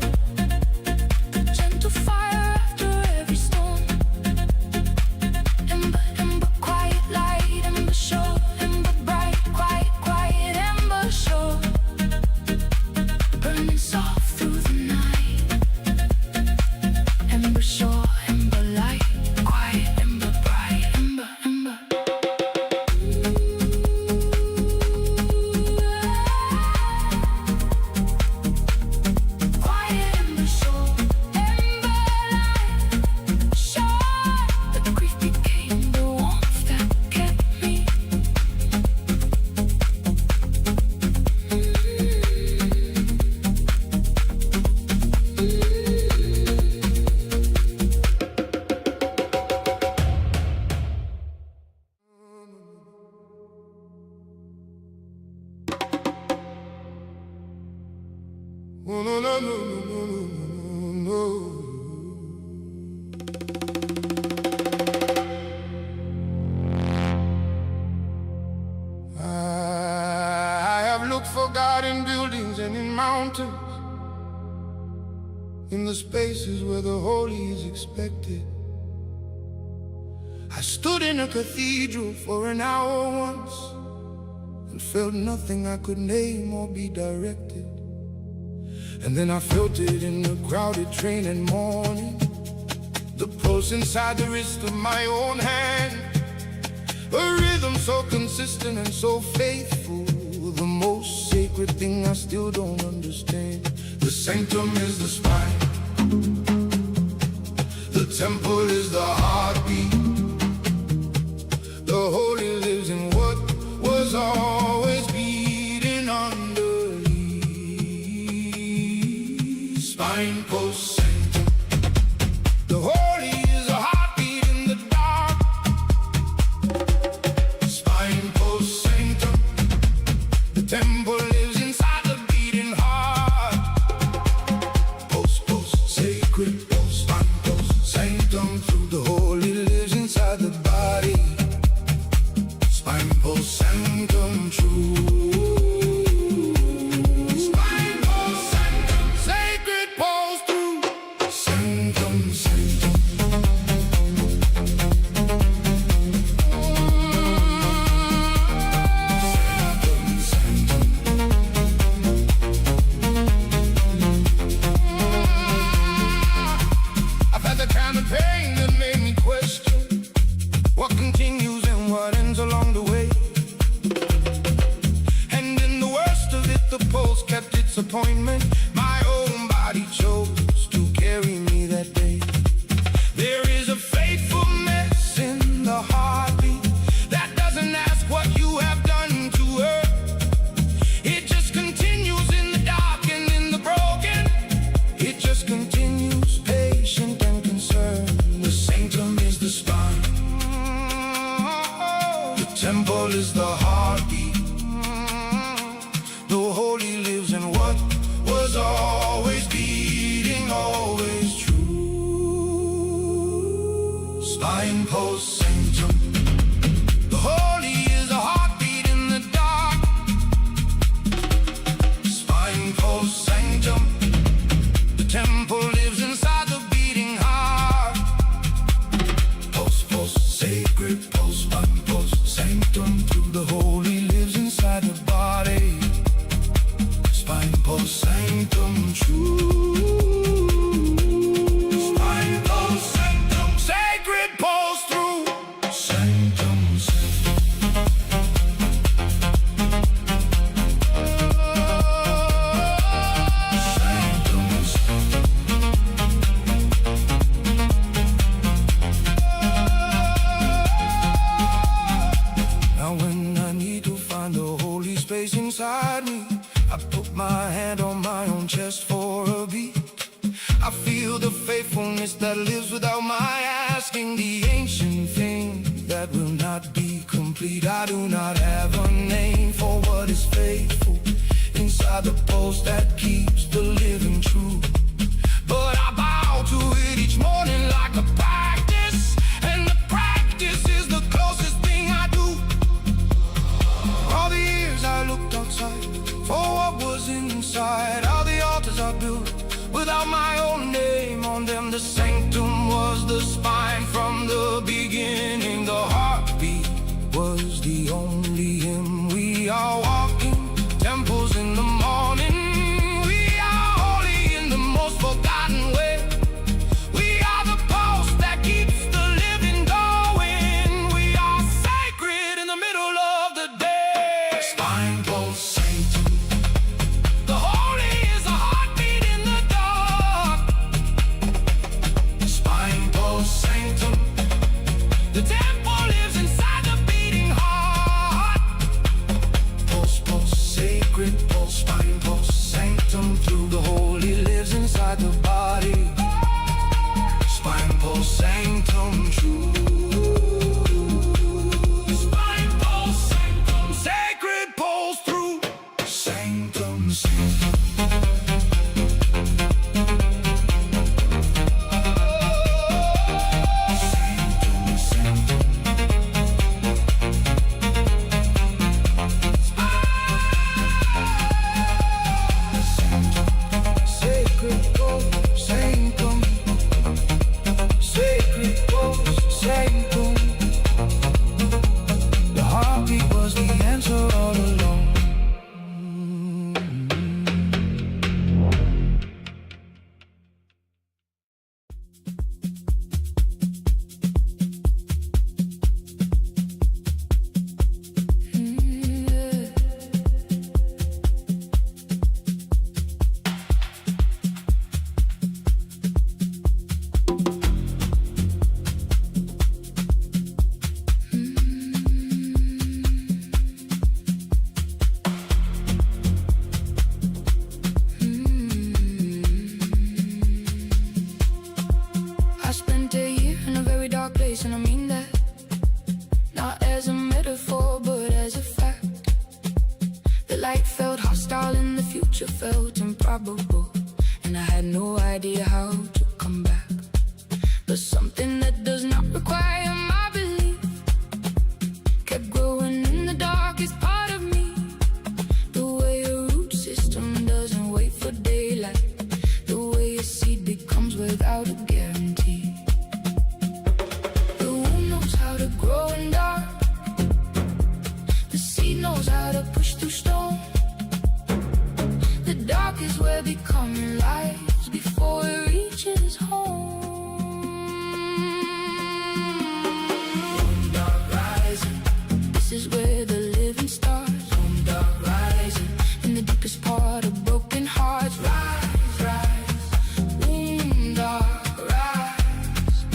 the gentle fire after every storm. Ember, ember, quiet light, ember shore, ember bright, quiet, quiet ember shore, burning soft through the night. Ember shore, ember light, quiet, ember bright, ember, ember. Quiet ember shore, ember light, shore. The grief became the warmth that kept me. Oh, no, no, no, no, no, no, no. I have looked for God in buildings and in mountains, in the spaces where the holy is expected. I stood in a cathedral for an hour once and felt nothing I could name or be directed. And then I felt it in the crowded train and morning, the pulse inside the wrist of my own hand, a rhythm so consistent and so faithful, the most sacred thing I still don't understand. The sanctum is the spine, the temple is the heartbeat, the holy lives in what was always beating underneath. Spine post sanctum, the holy is a heartbeat in the dark. Spine post sanctum, the temple lives inside the beating heart. Post sacred post, spine post sanctum, through the holy lives inside the body. Spine post sanctum, true. Spine post sanctum, sacred post through sanctum, sanctum. Sanctum, sanctum. I've had the kind of pain that made me question what continues and what ends along the way. And in the worst of it, the pulse kept its appointment. My own body chose to carry me that day. There is a faithfulness in the heartbeat that doesn't ask what you have done to her. It just continues in the dark and in the broken. It just continues, patient and concerned. The sanctum is the spine, the temple is the heartbeat, the holy lives in what was sanctum true. Spinal sanctum, sacred pulse through. Sanctum, now when I need to find the holy space inside me, I put my hand on my own chest for a beat. I feel the faithfulness that lives without my asking, the ancient thing that will not be complete. I do not have a name for what is faithful inside the pulse that keeps the living true. But I bow to it each morning like a practice, and the practice is the closest thing I do. All the years I looked outside for what was inside, all the altars I built without my own name on them. The sanctum was the spine from the beginning. The heartbeat was the only hymn. We are walking temples in the morning. We are holy in the most forgotten way. We are the pulse that keeps the living going. We are sacred in the middle of the day. Spine pulse sanctum. The holy is a heartbeat in the dark. Spine pulse sanctum. The temple lives inside the beating heart. Pulse, pulse, sacred pulse, spine pulse, sanctum through. The holy lives inside the body. Spine pulse, sanctum true. Spine pulse, sanctum, sacred pulse through. Sanctum, sanctum. Sacred pulse, sanctum. Sacred pulse, sanctum. The heartbeat was the answer all along. I spent a year in a very dark place, and I mean that not as a metaphor, but as a fact. The light felt hostile and the future felt improbable, and I had no idea how to come back. But something that does not require my belief kept growing in the darkest part of me. The way a root system doesn't wait for daylight, the way a seed becomes without a guarantee. The womb knows how to grow in dark, the seed knows how to push through storm. The dark is where becoming lies before it reaches home. One dark rising, this is where the living starts. One dark rising, in the deepest part of broken hearts. Rise, rise, womb dark rise.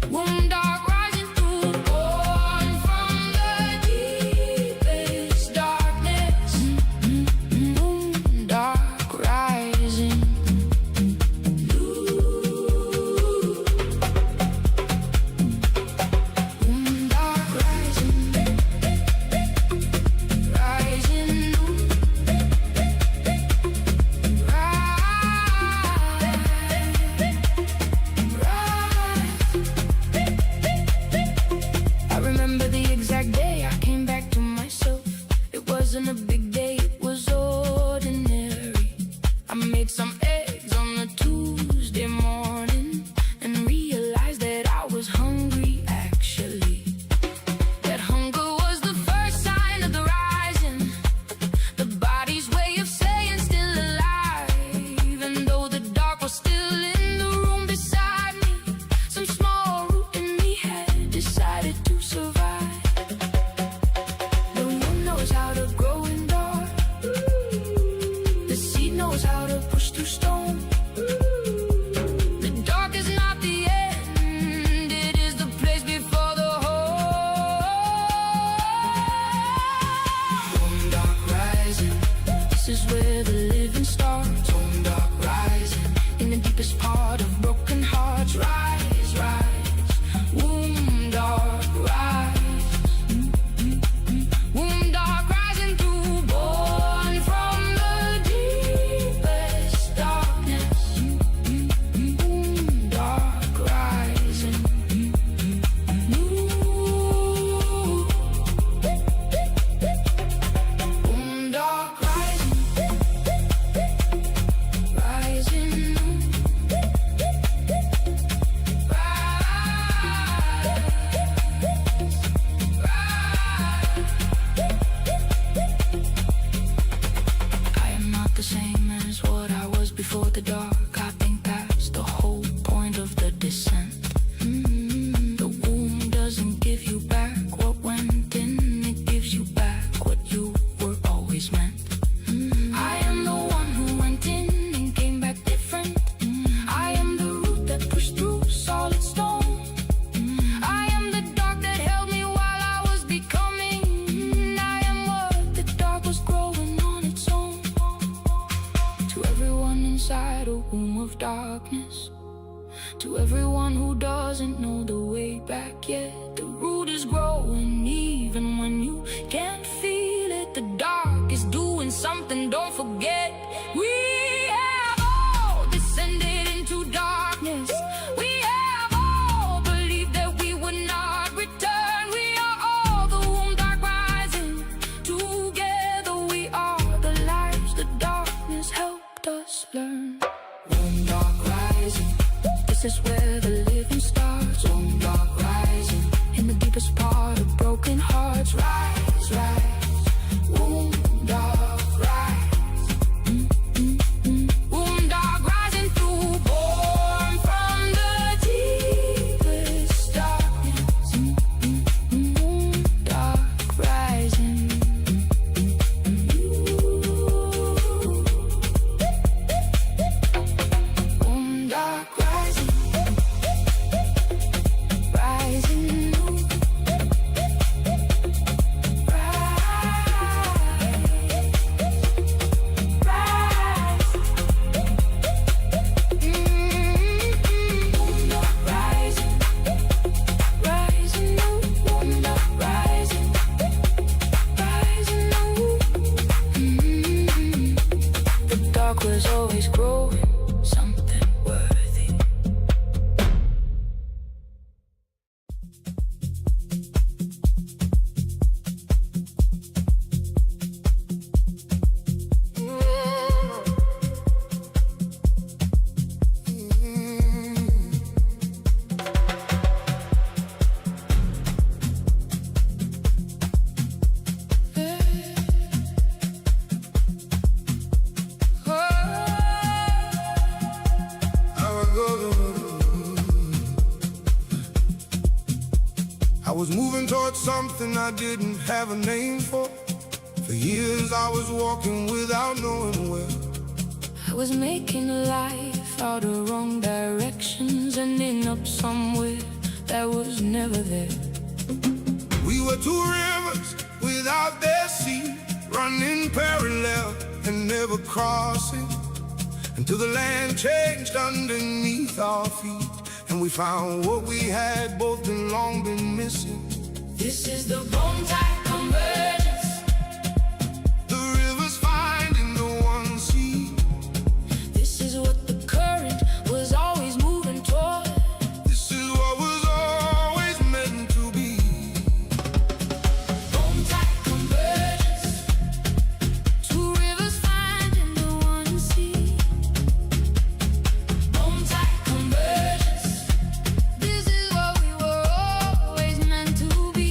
Womb dark rising through, born from the deepest darkness. Womb dark rising. Womb dark rising. Rising. I remember the exact day I came back to myself. It wasn't a big day, it was ordinary. I made some eggs on a Tuesday morning and realized that I was hungry actually. That hunger was the first sign of the rising, the body's way of saying This is where the living starts. Womb dark rising in the deepest part of broken hearts. Rise, rise, womb dark rise. Womb dark rising through, born from the deepest darkness. Womb dark rising. Womb dark rising. Rising. I am not the same as what I was before the dark. I think that's the whole point of the descent. The womb doesn't give you back what went in, it gives you back what you were always meant. I am the one who went in and came back different. I am the root that pushed through solid stone. I am the dark that held me while I was becoming. I am what the dark was growing on its own. To everyone inside a womb of darkness, to everyone who doesn't know the way back yet, the root is growing even when you can't feel it. The dark is doing something, don't forget. We have all descended into darkness. We have all believed that we would not return. We are all the womb dark rising. Together we are the lives the darkness helped us learn. Womb dark rising. This is where the living starts. Womb dark rising in the deepest part of broken hearts. Rise, rise, womb dark rise. Womb dark rising through, born from the deepest darkness. Womb dark rising. Womb dark rising. Rising. Was always growing something worthy. I was moving towards something I didn't have a name for. For years I was walking without knowing where. I was making life out of wrong directions, ending up somewhere that was never there. We were two rivers without their sea, running parallel and never crossing, until the land changed underneath our feet, and we found what we had both been long been missing. This is the bone-tight convergence. The rivers finding the one sea. This is what the current was always moving toward. This is what was always meant to be. Bone-tight convergence. Two rivers finding the one sea. Bone-tight convergence. This is what we were always meant to be.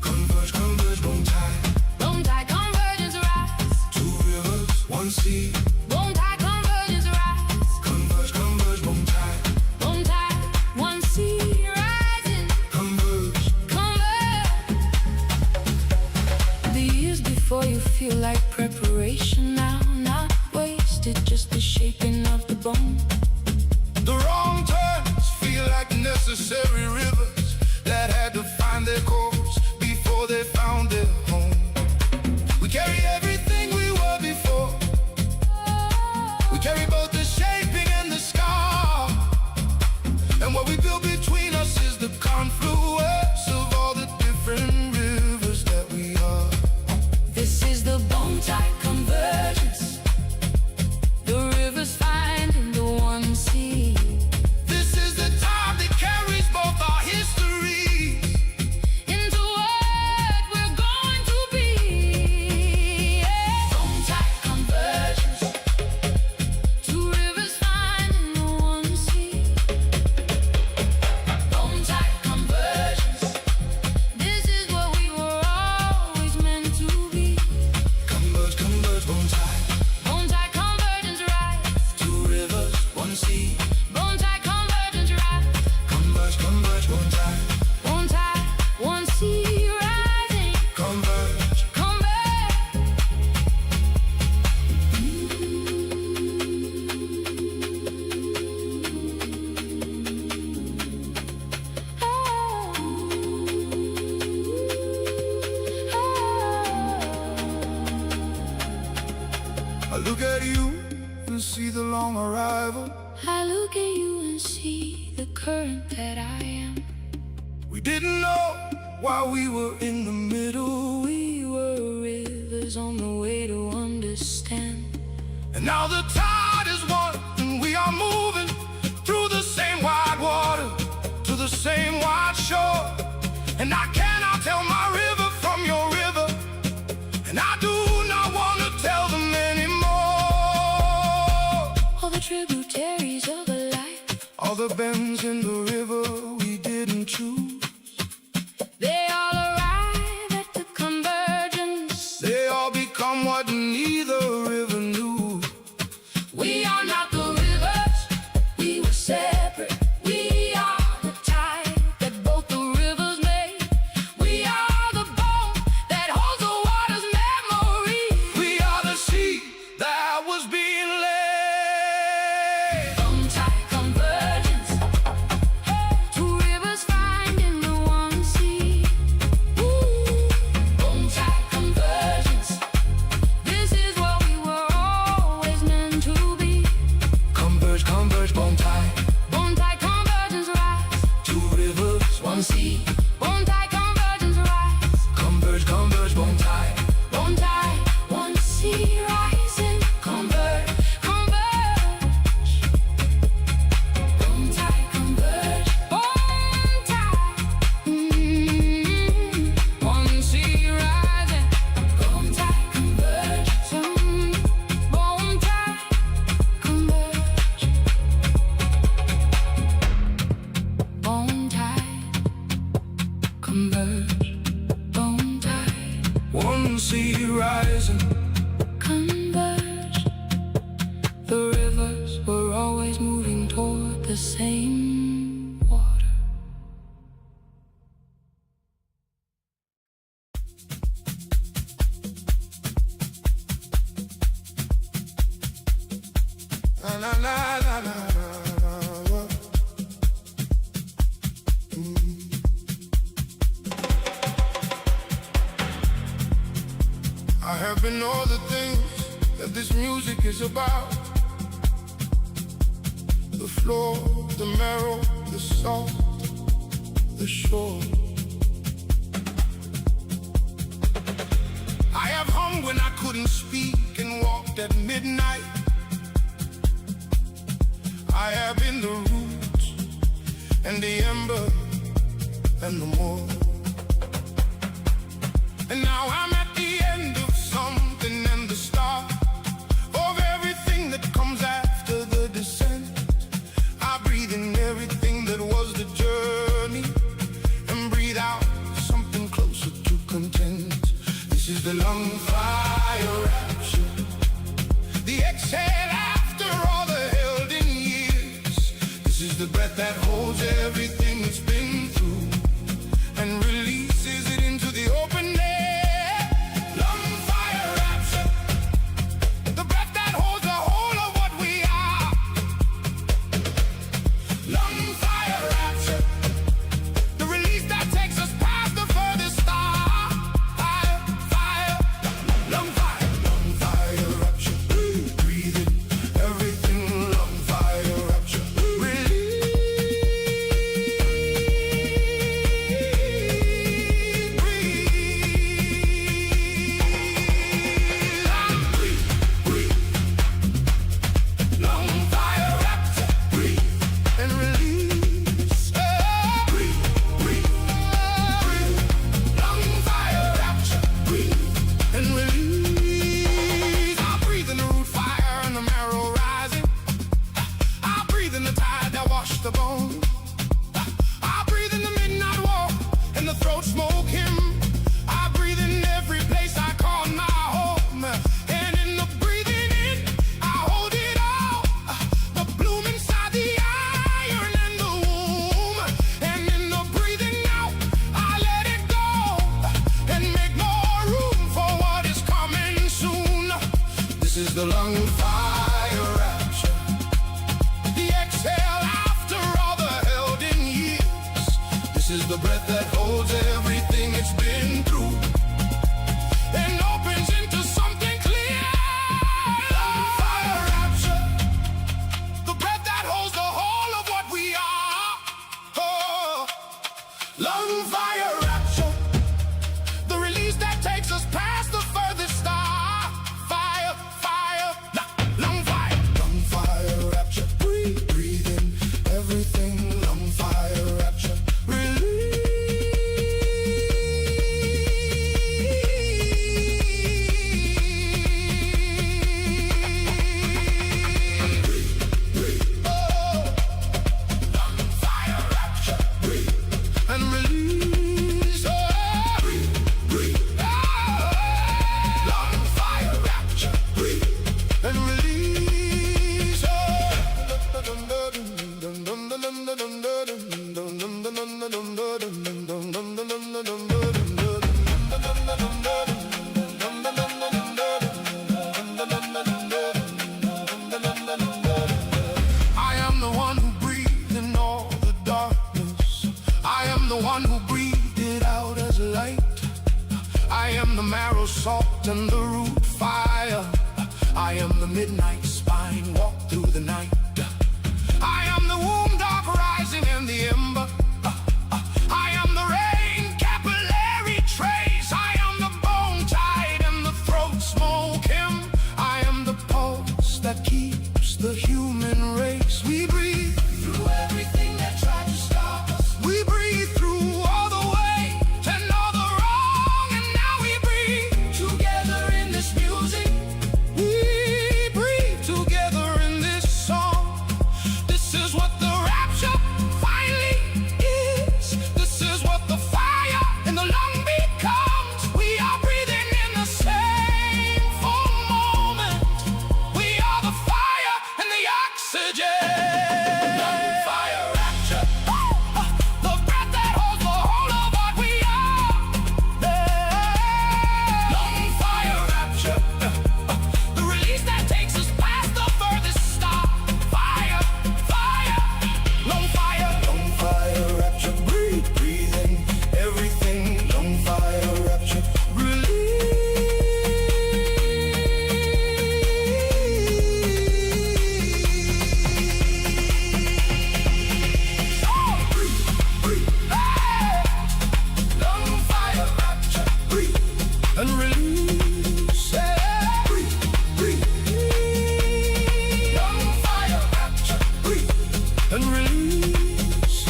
Converge, converge, bone-tight. Bone-tight convergence rise. Two rivers, one sea. Bone-tight convergence rise. Converge, converge, bone-tight. Bone-tight, one sea rising. Converge. Converge. The years before you feel like preparation now, not wasted, just the shaping of the bone. The wrong turns feel like necessary rivers that had to find their course before they found their home. We carry everything we were before, I look at you and see the long arrival. I look at you and see the current that I am. We didn't know while we were in the middle. We were rivers on the way to understand. And now the tide is one, and we are moving through the same wide water to the same wide shore. And I cannot tell my river from your river, and I do not want to tell them anymore. All the tributaries of a life, all the bends in the river we didn't choose, they all arrive at the convergence. they all become what neither river knew. We are not the rivers, we were separate. We are the tide that both the rivers made. We are the bone that holds the water's memory. We are the seed that was being laid. Bone tide convergence, two rivers finding the one sea. Bone tide convergence, this is what we were always meant to be. Converge, converge, bone tide. Bone tide convergence rise, Two rivers, one sea. Bone tide convergence rise, converge, converge, bone tide. bone tide, one sea rising. Converge, converge. Bone tide converge, bone tide. One sea rising. Bone tide converge, bone tide converge. Bone tide converge, bone tide One sea rising. converge. The rivers were always moving toward the same water. Na na na na na na. I have been all the things that this music is about. The floor, the marrow, the salt, the shore. I have hung when I couldn't speak and walked at midnight. I have been the roots and the ember and the more. And now I'm at the end of something and the start of everything that comes after the descent. I breathe in everything that was the journey and breathe out something closer to content. This is the lung fire rapture, the exhale after all the held in years. This is the breath that holds everything it's been through and releases it into the open air. Lung fire rapture, the breath that holds the whole of what we are. Lung fire rapture, the release that takes us past the furthest star. Fire, fire, lung fire rapture. Breathe in everything, lung fire rapture. The bone. I breathe in the midnight walk and the throat smoke him. I breathe in every place I call my home. And in the breathing in, I hold it all. The bloom inside the iron and the womb. And in the breathing out, I let it go and make more room for what is coming soon. This is the lung fire rapture, the exhale after all the held in years. This is the breath that holds everything it's been through and opens into something clear. salt and the root fire. I am the midnight spine, walk through the night. I am the womb dark rising in the ember. I am the rain capillary trace. I am the bone tide and the throat smoke him. I am the pulse that keeps the human race. We breathe through everything that tried to stop us. We breathe through all the weight and all the wrong, and now we breathe together in this music. We breathe together in this song. This is what the rapture finally is. This is what the fire in the lung becomes. We are breathing in the same full moment. We are the fire and the oxygen. Lung fire rapture. The breath that holds the whole of what we are. Lung fire rapture. The release that takes us past the furthest star. Fire, fire, lung fire rapture. Breathe, breathing everything. Lung fire rapture. Release. Breathe, breathe. Hey! Lung fire rapture. Breathe and release. Hey! Breathe, breathe. Lung fire rapture. Breathe and release.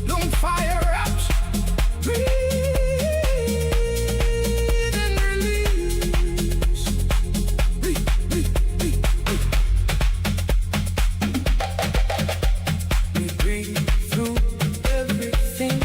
Lung fire rapture. Breathe and release. Breathe, breathe, breathe, breathe. We breathe through everything.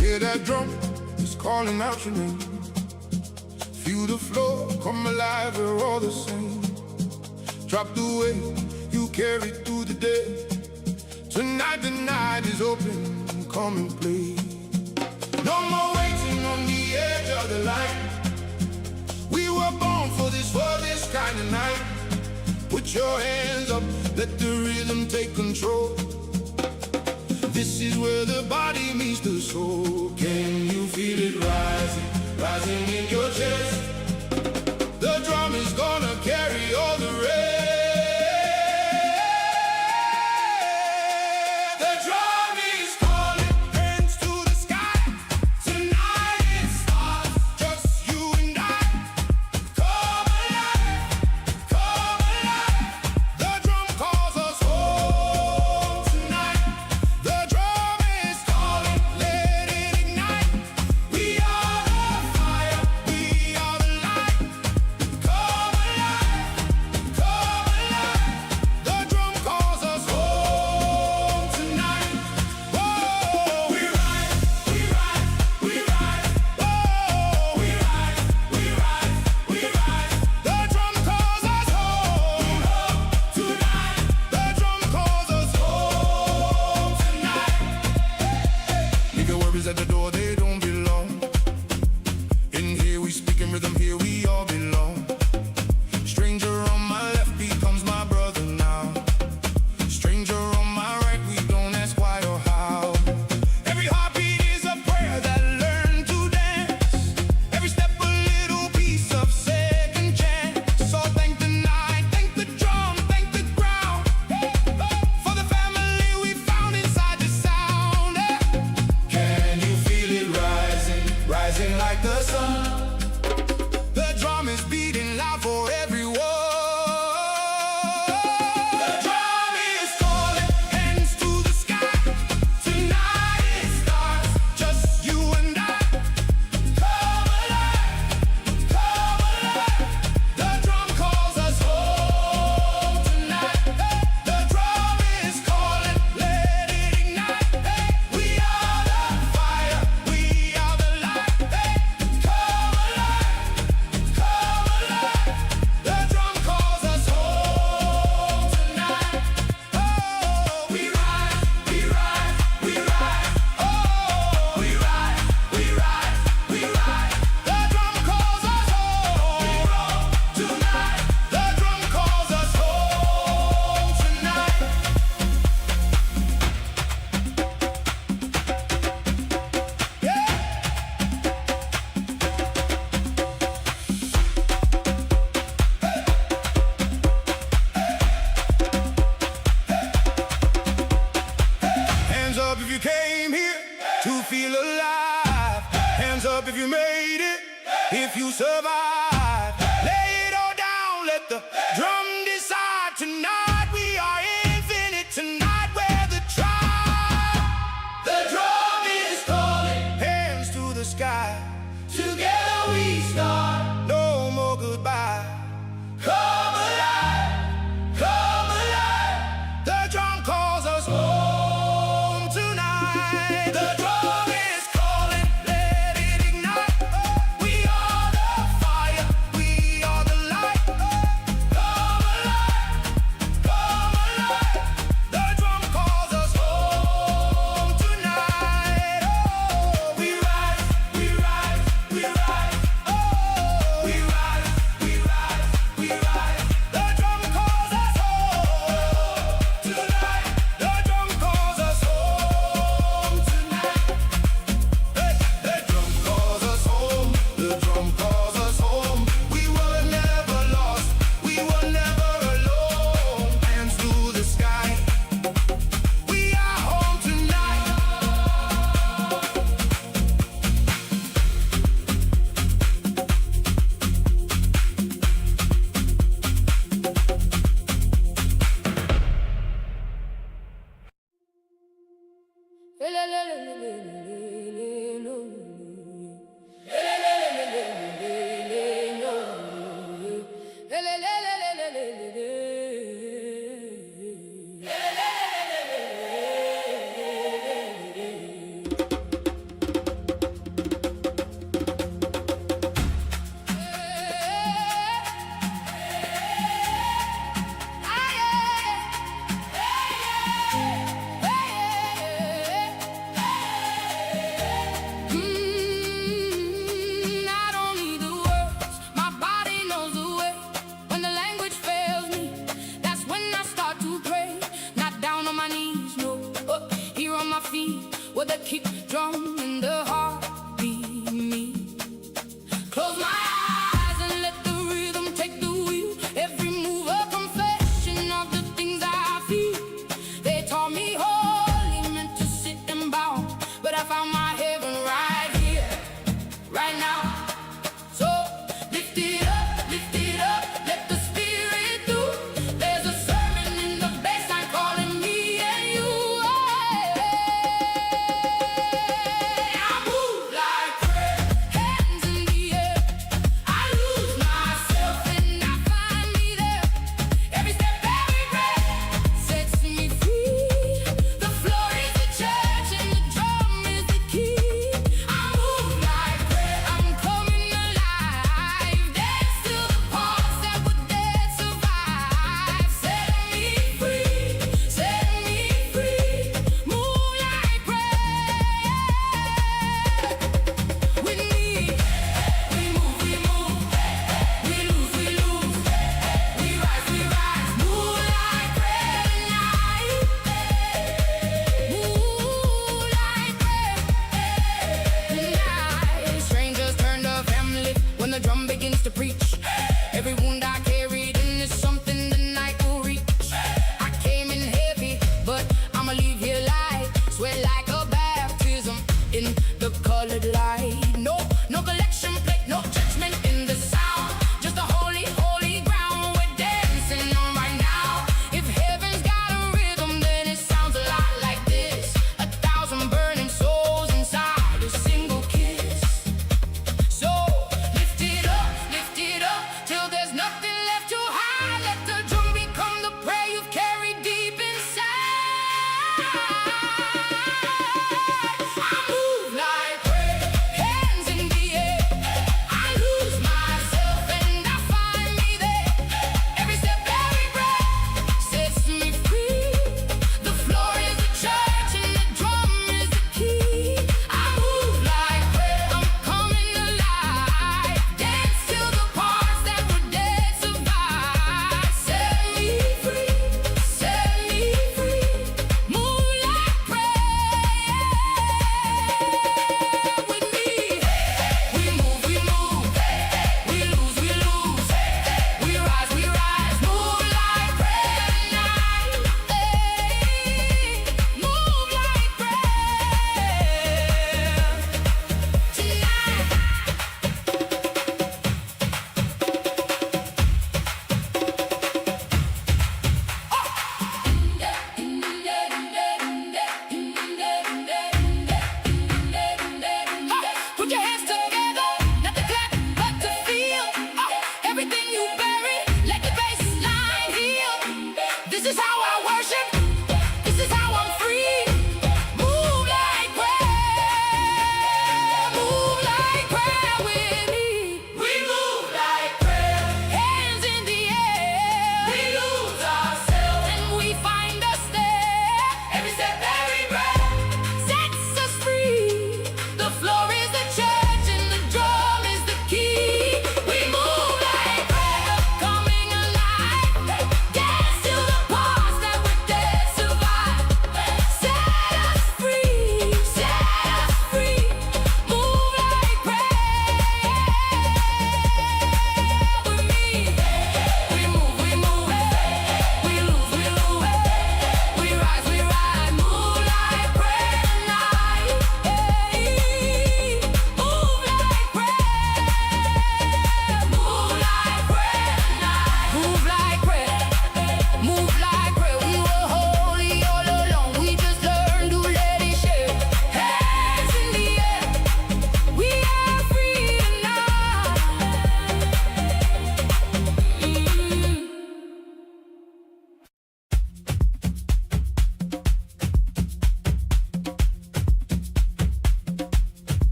Hear that drum, it's calling out your name. Feel the floor come alive, we're all the same. Drop the weight you carry through the day. Tonight the night is open, come and play. No more waiting on the edge of the light. We were born for this kind of night. Put your hands up, let the rhythm take control. This is where the body meets the soul. Can you feel it rising, rising in your chest? The drum is gonna carry all the rest. The drum is calling, hands to the sky. Tonight it starts, just you and I. Come alive, come alive. The drum calls us home tonight. The drum is calling, let it ignite. We are the fire, we are the light. Come alive, come alive. The drum calls us home tonight. Whoa, we ride, we ride, we ride. Whoa, we ride, we ride, we ride. The drum calls us home tonight. The drum calls us home tonight. Leave your worries at the door, they don't belong. In here we speak in rhythm, here we all belong. Stranger on my left becomes my brother now. Stranger on my right, we don't ask why or how. Every heartbeat is a prayer that learned to dance. Every step a little piece of second chance. So thank the night, thank the drum, thank the ground. For the family we found inside the sound. Can you feel it rising, rising like the sun? The drum is beating loud for everyone. The drum is calling, hands to the sky. Tonight hands up if you made it, if you survive. Lay it all down, let the drum decide. Tonight we are infinite, tonight we're the tribe. The drum is calling, Hands to the sky, together we start. no more goodbye. Come alive, come alive. The drum calls us home tonight. The drum is calling, let it ignite. We are the fire.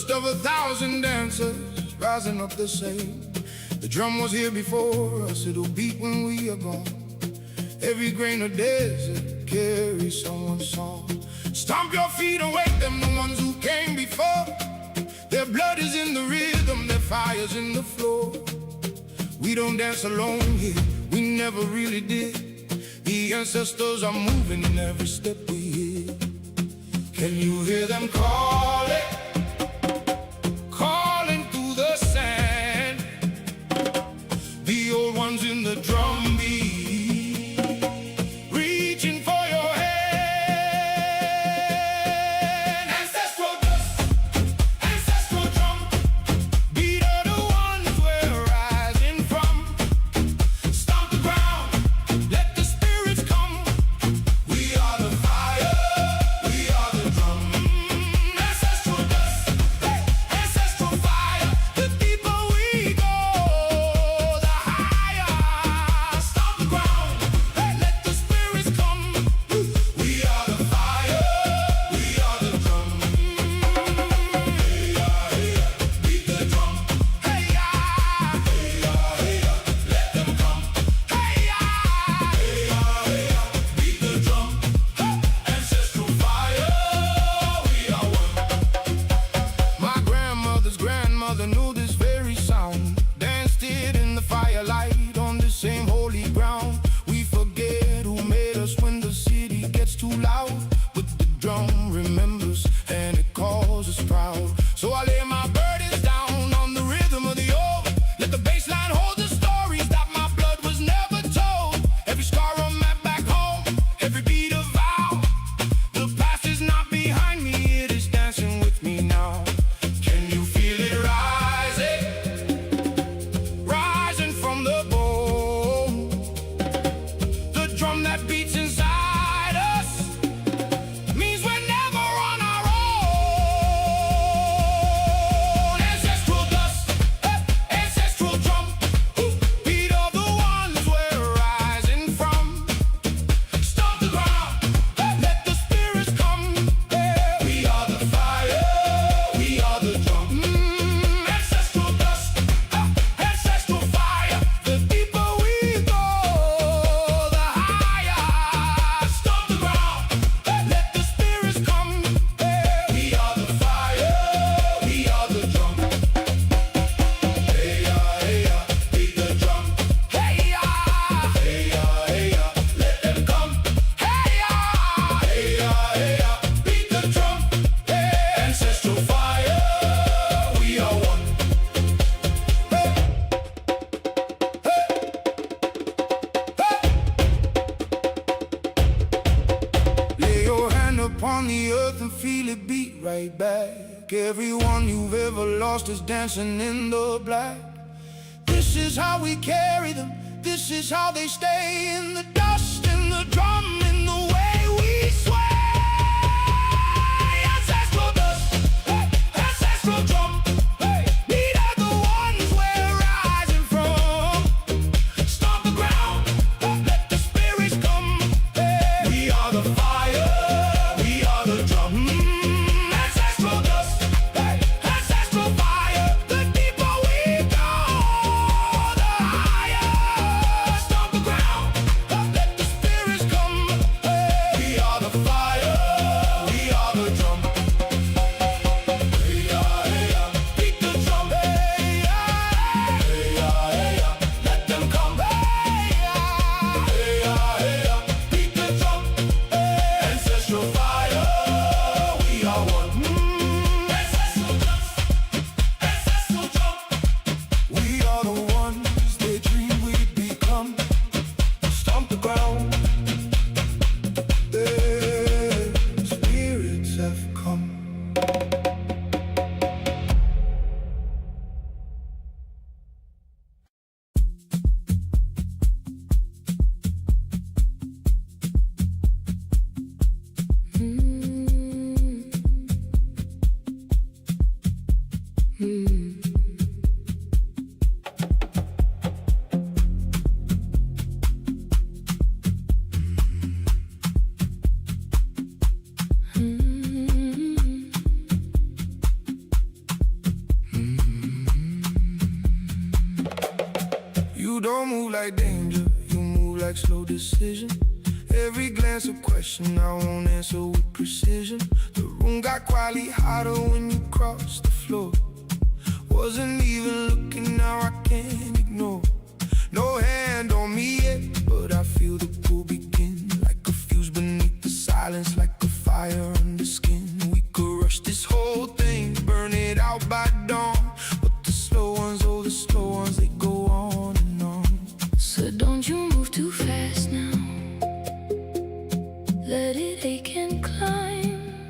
first of 1,000 dancers rising up the same. The drum was here before us, it'll beat when we are gone. Every grain of desert carries someone's song. Stomp your feet and wake them, the ones who came before. Their blood is in the rhythm, their fire's in the floor. We don't dance alone here, we never really did. The ancestors are moving in every step we hear. Can you hear them calling? Calling through the sand. The old ones in the drum beat, reaching for your hand. Ancestral dust, ancestral drum, beat of the ones we're rising from. Stomp the ground, let the spirits come. We are the fire, we are the drum. Ancestral dust, ancestral fire. The deeper we go, the higher. Stomp the ground, let the spirits come. We are the fire, we are the drum. Hey ya, beat the drum. Hey ya, let them come. Hey ya, beat the drum. Ancestral fire, we are one. My grandmother's grandmother knew this very sound. Danced it in the firelight on the same holy ground. We forget who made us when the city gets too loud, but the drum remembers and it calls us proud. So I lay my burdens down on the rhythm of the old. Let the bass line hold the stories that my blood was never told. Every scar on my back home, every beat a vow. The past is not behind me, it is dancing with me now. Can you feel it rising? Rising from the bone. The drum that beats inside us means we're never on our own. Ancestral dust, ancestral drum, beat of the ones we're rising from. Stomp the ground, let the spirits come. We are the fire, we are the drum. Ancestral dust, ancestral fire. The deeper we go, the higher. Stomp the ground, let the spirits come. We are the fire, we are the drum. Hey ya, beat the drum. Hey ya, let them come. Hey ya, beat the drum. Ancestral fire, we are one. Lay your hand upon the earth and feel it beat right back. Everyone you've ever lost is dancing in the black. This is how we carry them, this is how they stay in the dust, in the drum, in the way we sway. Ancestral dust, ancestral drum, beat of the ones we're rising from. Stomp the ground, let the spirits come. We are the fire, we are the drum. Ancestral dust, ancestral fire. The deeper we go, the higher. Stomp the ground, let the spirits come. You don't move like danger, you move like slow decision. Every glance a question, I won't answer with precision. The room got quietly hotter when you crossed the floor. Wasn't even looking, now I can't ignore. No hand on me yet, but I feel the pull begin. Like a fuse beneath the silence, like a fire under skin. We could rush this whole thing, burn it out by dawn. But the slow ones, oh the slow ones, they go on and on. So don't you move too fast now. Let it ache and climb.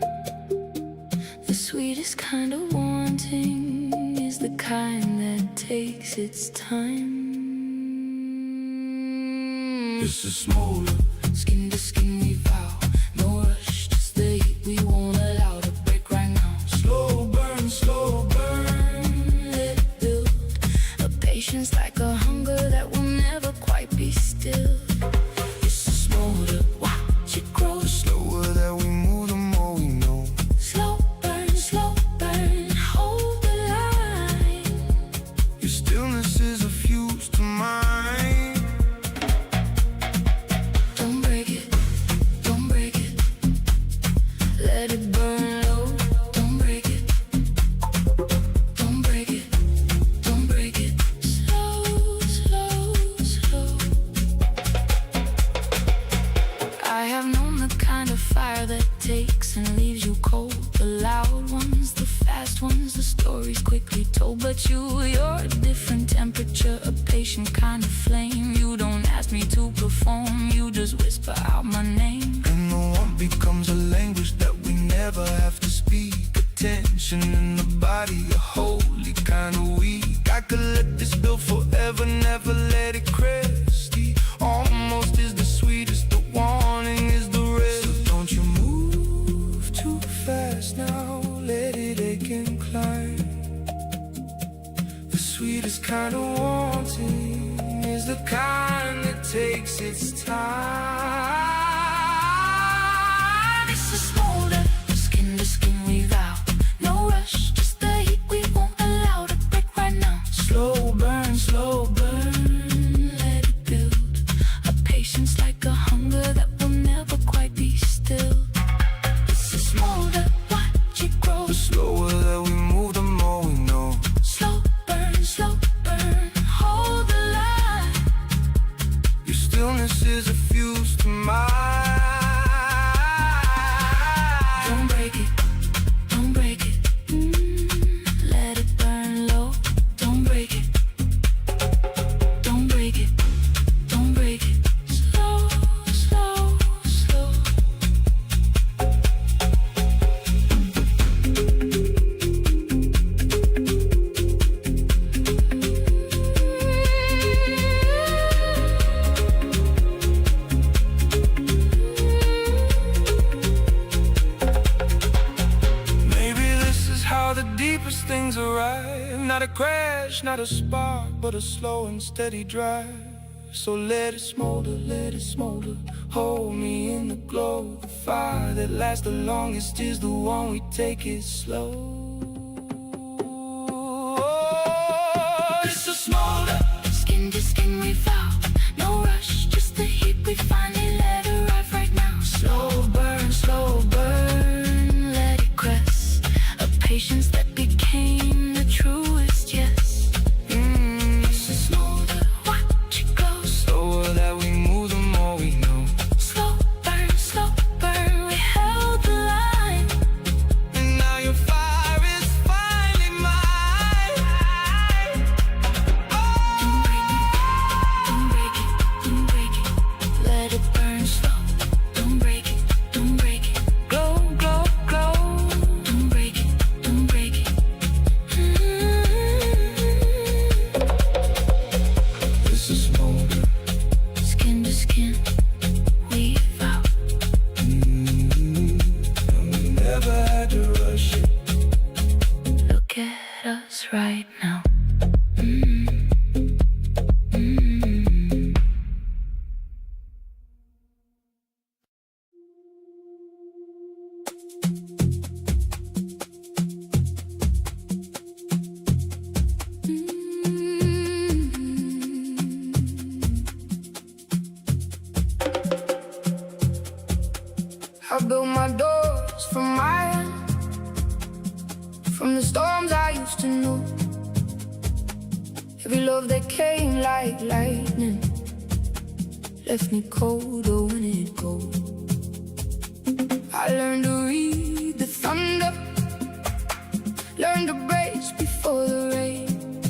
The sweetest kind of wanting is the kind that takes its time. This is smaller. Skin to skin we vow. No rush, just the heat we won't allow to break right now. Slow burn, slow burn. Let it build a patience like a hunger that will never quite be still. This is smoother, watch it grow. The slower that we move, the more we know. Slow burn, hold the line. Your stillness is a fuse to mine. Don't break it, let it burn low. Don't break it, slow. I have known the kind of fire that takes and leaves you cold. The loud ones, the fast ones, the stories quickly told. But you're a different temperature, a patient kind of flame. You don't ask me to perform, you just whisper out my name. And the one becomes a language that we never have to speak. Attention in the body, a holy kind of weak. I could let this build forever, never let it crest. The almost is the sweetest, the wanting is the rest. So don't you move too fast now, let it ache and climb. The sweetest kind of wanting is the kind that takes its time. This is smolder, skin to skin we vow. No rush, just the heat we won't allow to break right now. Slow burn, Let it build a patience like a hunger that will never quite be still. This is smolder, watch it grow. the slower that we move, the more we know. Slow burn, hold the line. Your stillness is a fuse to mine. Don't break it, let it burn low. Don't break it, slow. Maybe this is how the deepest things arrive. Not a crash, not a spark, but a slow and steady drive. So let it smolder, hold me in the glow. The fire that lasts the longest is the one we take it slow. This is smolder. Skin to skin we vow. No rush, just the heat we finally let arrive right now. Slow burn, let it crest. A patience that became the truest yes. This is smolder, watch it glow. Slower that we move, the more we know. Slow burn, we held the line. And now your fire is finally mine. Don't break it, let it burn slow. Don't break it, glow. Don't break it. This is smolder. Skin to skin, we vow. And we never had to rush it. Look at us right now. I built my doors from iron, from the storms I used to know. Every love that came like lightning left me colder when it goes. I learned to read the thunder, learned to brace before the rain,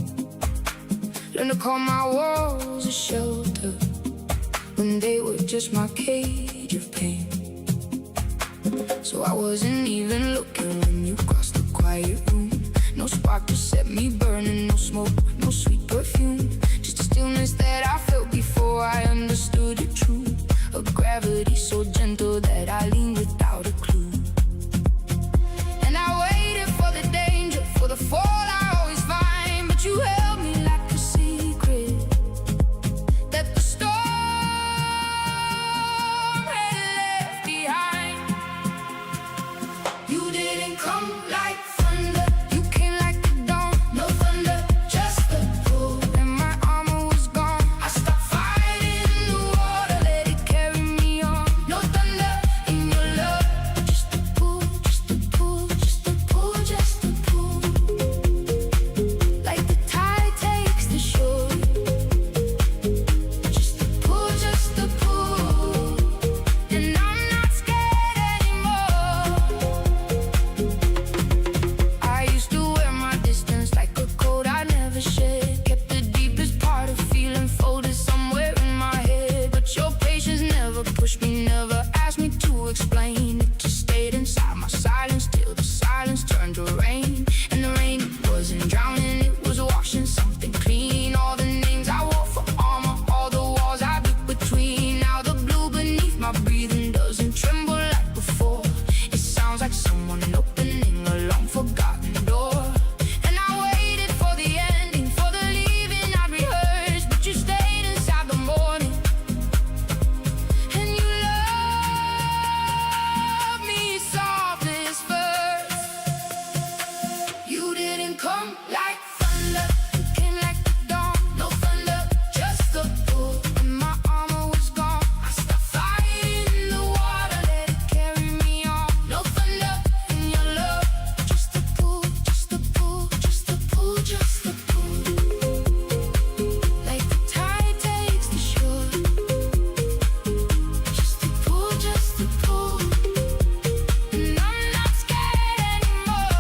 learned to call my walls a shelter when they were just my cage of pain. So I wasn't even looking when you crossed the quiet room. No spark to set me burning, no smoke, no sweet perfume, just a stillness that I felt before I understood it true. A gravity so gentle that I leaned without a clue. And I waited for the danger, for the fall I always find, but you held me like a secret that the storm had left behind. You didn't come like thunder, you came like the dawn. No thunder, just the pull, and my armor was gone. I stopped fighting in the water, let it carry me on. No thunder in your love, just the pull, just the pull, just the pull, just the pull. Like the tide takes the shore, just the pull, just the pull. And I'm not scared anymore. I used to wear my distance like a coat I never shed, kept the deepest part of feeling folded somewhere in my head. But your patience never pushed me, never asked me to explain. It just stayed inside my silence till the silence turned to rain. And the rain wasn't drowning, it was washing something clean. All the names I wore for armor, all the walls I built between. Now the blue beneath my breathing doesn't tremble like before. It sounds like someone opening a long forgotten door. And I waited for the ending, for the leaving I'd rehearsed, but you stayed inside the morning. And you loved me softest first. You didn't come like thunder, you came like the dawn. No thunder, just the pull, and my armor was gone. I stopped fighting in the water, let it carry me on. No thunder in your love, just the pull, just the pull, just the pull, just the pull. Like the tide takes the shore, just the pull, just the pull. And I'm not scared anymore.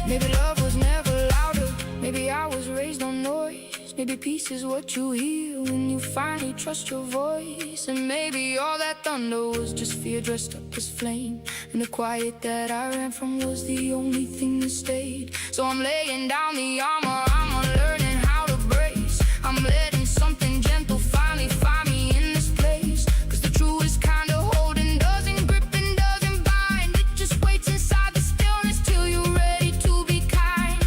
Maybe love was never louder, maybe I was raised on noise. Maybe peace is what you hear when you finally trust your voice. And maybe all that thunder was just fear dressed up as flame, and the quiet that I ran from was the only thing that stayed. So I'm laying down the armor, I'm unlearning how to brace. I'm letting something gentle finally find me in this place. Cause the truest kind of holding doesn't grip and doesn't bind. It just waits inside the stillness till you're ready to be kind.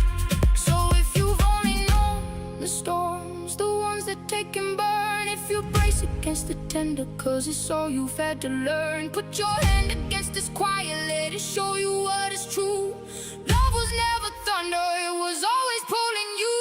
So if you've only known the storms, the ones that take and burn, if you brace against the tender, cause it's all you've had to learn. Put your hand against this quiet, let it show you what is true. Love was never thunder, it was always pulling you.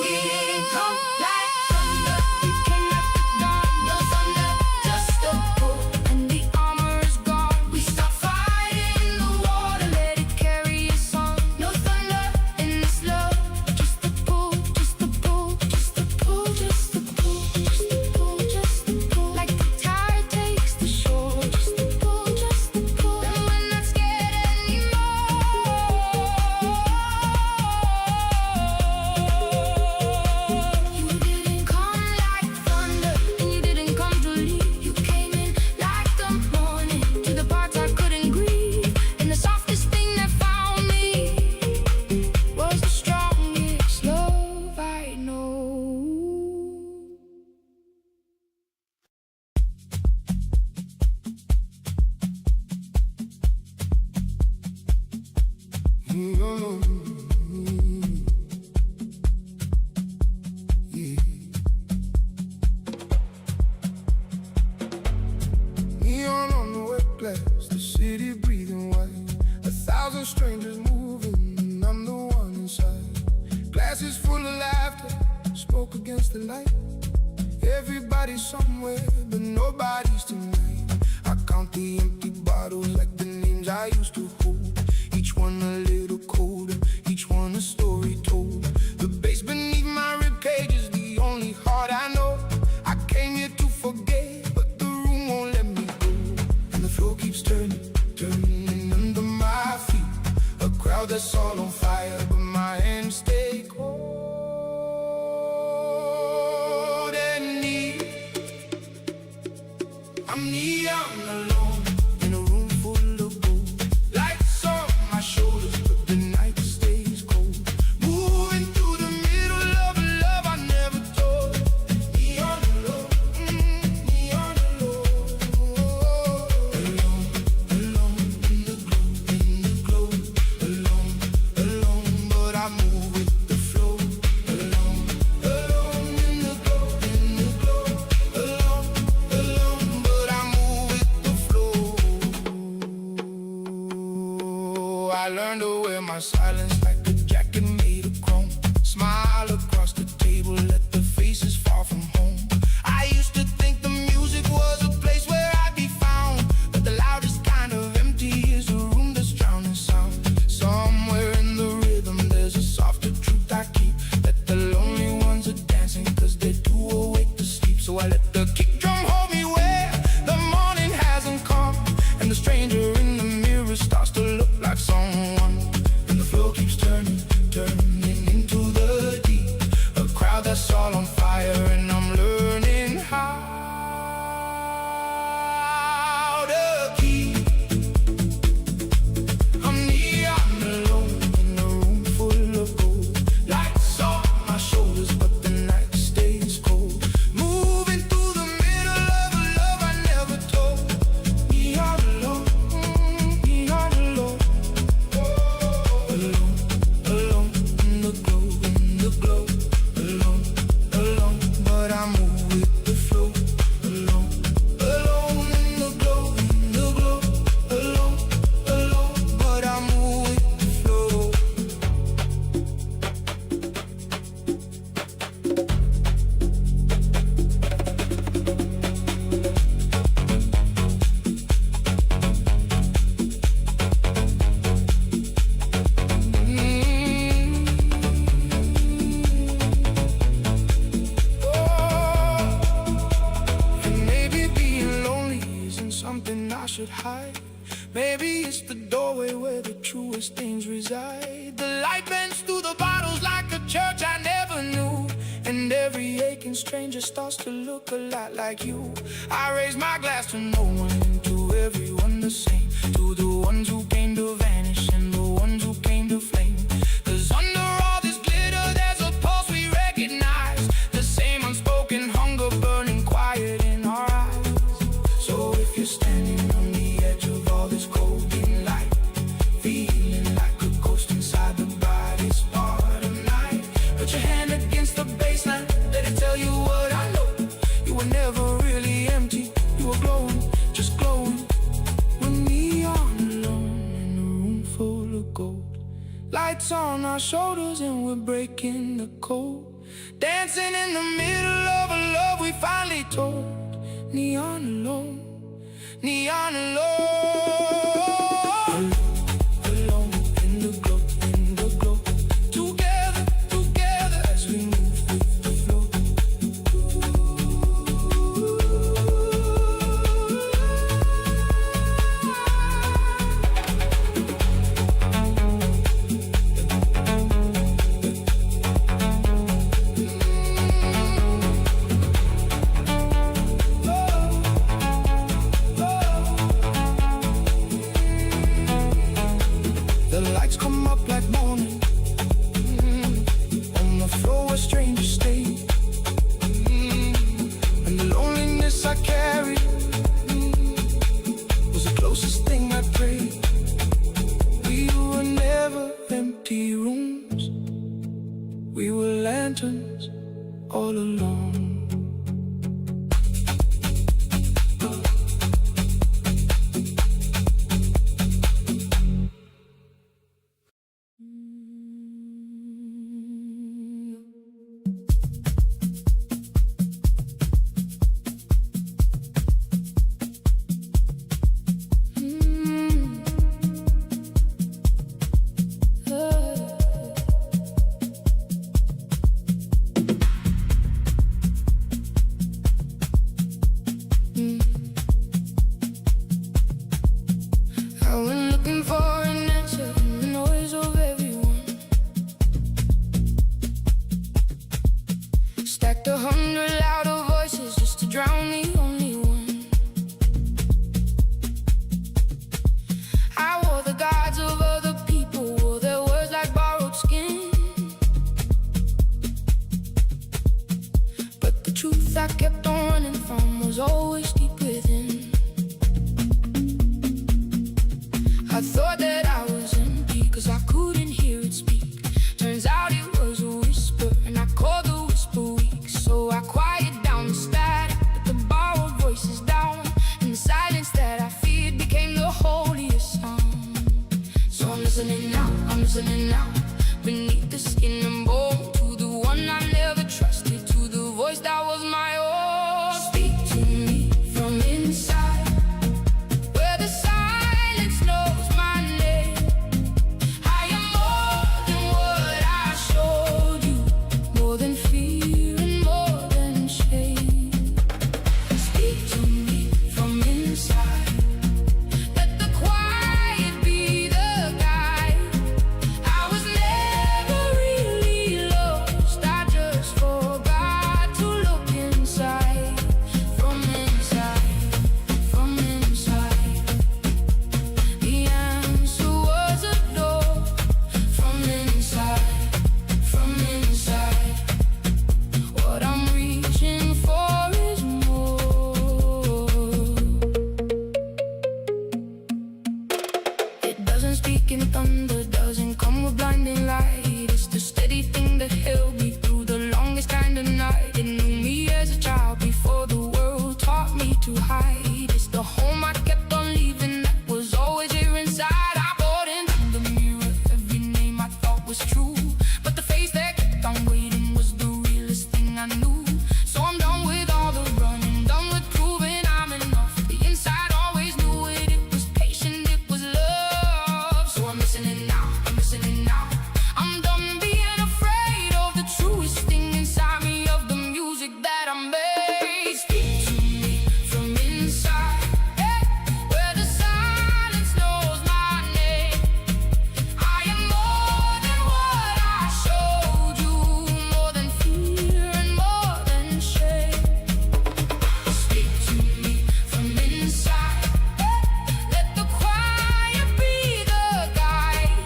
We didn't come like thunder, we came like the dawn. No thunder, just a pull, and the armor is gone. We stopped fighting in the water, let it carry us on. No thunder in this love, just the pull, just the pull, just the pull, just the pull, just the pull, just the pull. Like the tide takes the shore, just the pull, just the pull. And we're not scared anymore. You didn't come like thunder, and you didn't come to leave. You came in like the morning, to the parts I couldn't grieve. And the softest thing that found me was the strongest love I know. glass, the city breathing white. 1,000 strangers moving, and I'm the one inside. Glasses full of laughter, smoke against the light. Everybody's somewhere, but nobody's tonight. I count the empty bottles like the names I used to hold. Each one a little colder, each one a story told. The bass beneath my ribcage is the only heart I know. I came here to forget, but the room won't let me go. And the floor keeps turning, turning under my feet. A crowd that's all on fire, but my hands stay cold. I'm neon alone in a room full of gold. Lights on my shoulders, but the night stays cold. Moving through the middle of a love I never told. Neon alone, neon alone. Alone, alone in the glow, alone, alone, but I move with the flow. Alone, alone in the glow, alone, alone. I learned to wear my silence like a jacket made of chrome. Smile across the table, let the faces fall from home. I used to think the music was a place where I'd be found, but the loudest kind of empty is a room that's drowning sound. Somewhere in the rhythm there's a softer truth I keep, that the lonely ones are dancing cause they're too awake to sleep. So I let the kick drum hold me where the morning hasn't come, and the stranger in the mirror starts to look like someone. And the floor keeps turning, turning into the deep. A crowd that's all on fire, and I'm learning how to keep. I'm neon alone in a room full of gold. Lights on my shoulders, but the night stays cold. Moving through the middle of a love I never told. Neon alone, neon alone. Alone, alone in the glow, alone, alone, but I move with the flow. Alone, alone in the glow, alone, alone, but I move with the flow. And maybe being lonely isn't something I should hide. Maybe it's the doorway where the truest things reside. The light bends through the bottles like a church I never knew, and every aching stranger starts to look a lot like you. I raise my glass to no one and to everyone the same, to the ones who came to vanish and the ones who came to flame. 'Cause under all this glitter there's a pulse we recognize, the same unspoken hunger burning quiet in our eyes. So if you're standing on the edge of all this golden light, feeling like a ghost inside the brightest part of night, put your hand against the baseline, let it tell you what I know. You were never really empty, you were glowing, just glowing. We're neon alone in a room full of gold. Lights on our shoulders and we're breaking the code. Dancing in the middle of a love we finally told. Neon alone, neon alone. Alone in the glow, together, together as we move with the flow. I thought that I was empty, cause I couldn't hear it speak. Turns out it was a whisper, and I called the whisper weak. So I quieted down the static, but the borrowed voices down, and the silence that I feared became the holiest sound. So I'm listening now, beneath the skin and bone, to the one I never trusted, to the voice that was my own. Speak to me from inside, where the silence knows my name. I am more than what I showed you, more than fear and more than shame. Speak to me from inside, let the quiet be the guide. I was never really lost, I just forgot to look inside. From inside, from inside, the answer was a door. From inside, what I'm reaching for is more. It doesn't speak in thunder, doesn't come with blinding light. It's the steady thing that held me through the longest kind of night. It knew me as a child before the world taught me to hide. It's the home I kept on leaving that was always here inside. I bought into the mirror every name I thought was true, but the face that kept on waiting was the realest thing I knew. So I'm done with all the running, done with proving I'm enough. The inside always knew it, it was patient, it was love. So I'm listening now, I'm done being afraid of the truest thing inside me, of the music that I made. Speak to me from inside, hey, where the silence knows my name. I am more than what I showed you, more than fear and more than shame. Speak to me from inside, hey, let the quiet be the guide.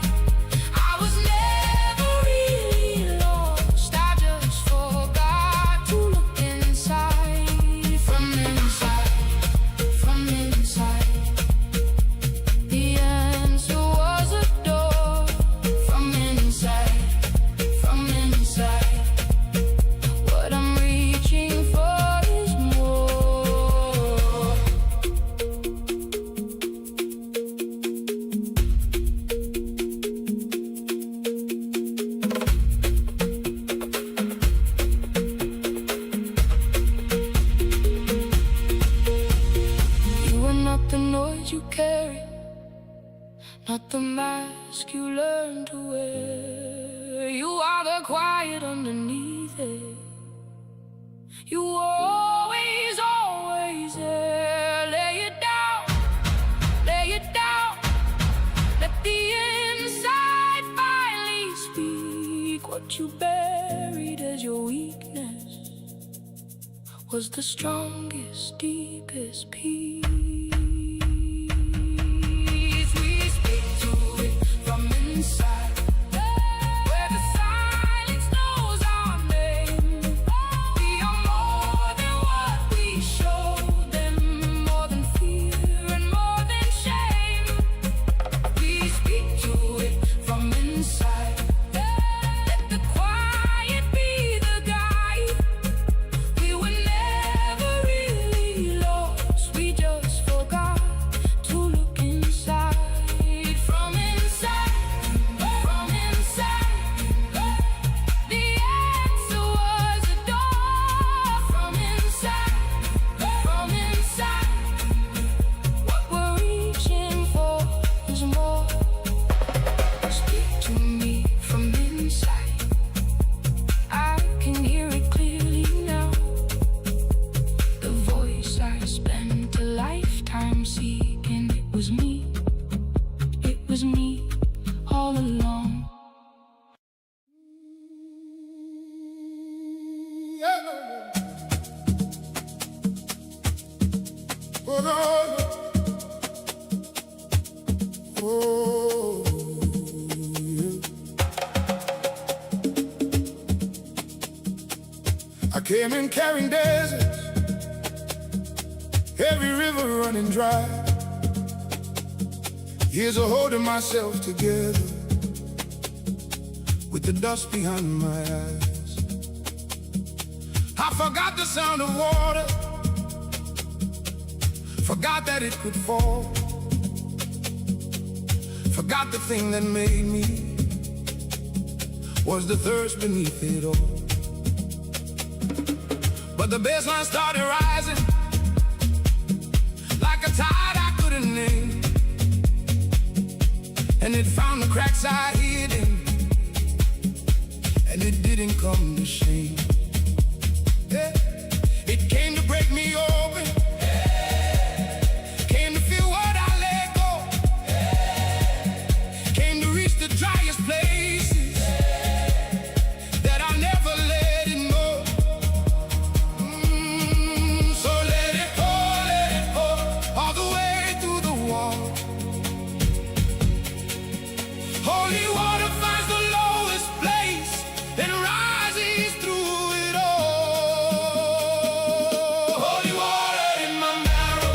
I was never really lost, I just forgot to look inside. From inside, the answer was a door. From inside, what I'm reaching for is more. You are not the noise you carry, not the mask you learn to wear. You are the quiet underneath it. You were always there. Lay it down, let the inside finally speak. What you buried as your weakness was the strongest, deepest peace. We speak to it from inside, where the silence knows our name. We are more than what we show them, more than fear and more than shame. We speak to it from inside, let the quiet be the guide. We were never really lost, we just forgot to look inside. From inside, the answer was a door. From inside, what we're reaching for is more. Speak to me from inside, I can hear it clearly now. The voice I spent a lifetime seeking, it was me all along. I came in carrying deserts, every river running dry. Years of holding myself together with the dust behind my eyes. I forgot the sound of water, forgot that it could fall, forgot the thing that made me was the thirst beneath it all. But the baseline started rising like a tide I couldn't name, and it found the cracks I hid in, and it didn't come to shame. Yeah. It came to break me open, came to feel what I let go, came to reach the driest places that I never let it know. So let it pour all the way through the wall. Holy water finds the lowest place and rises through it all. Holy water in my marrow,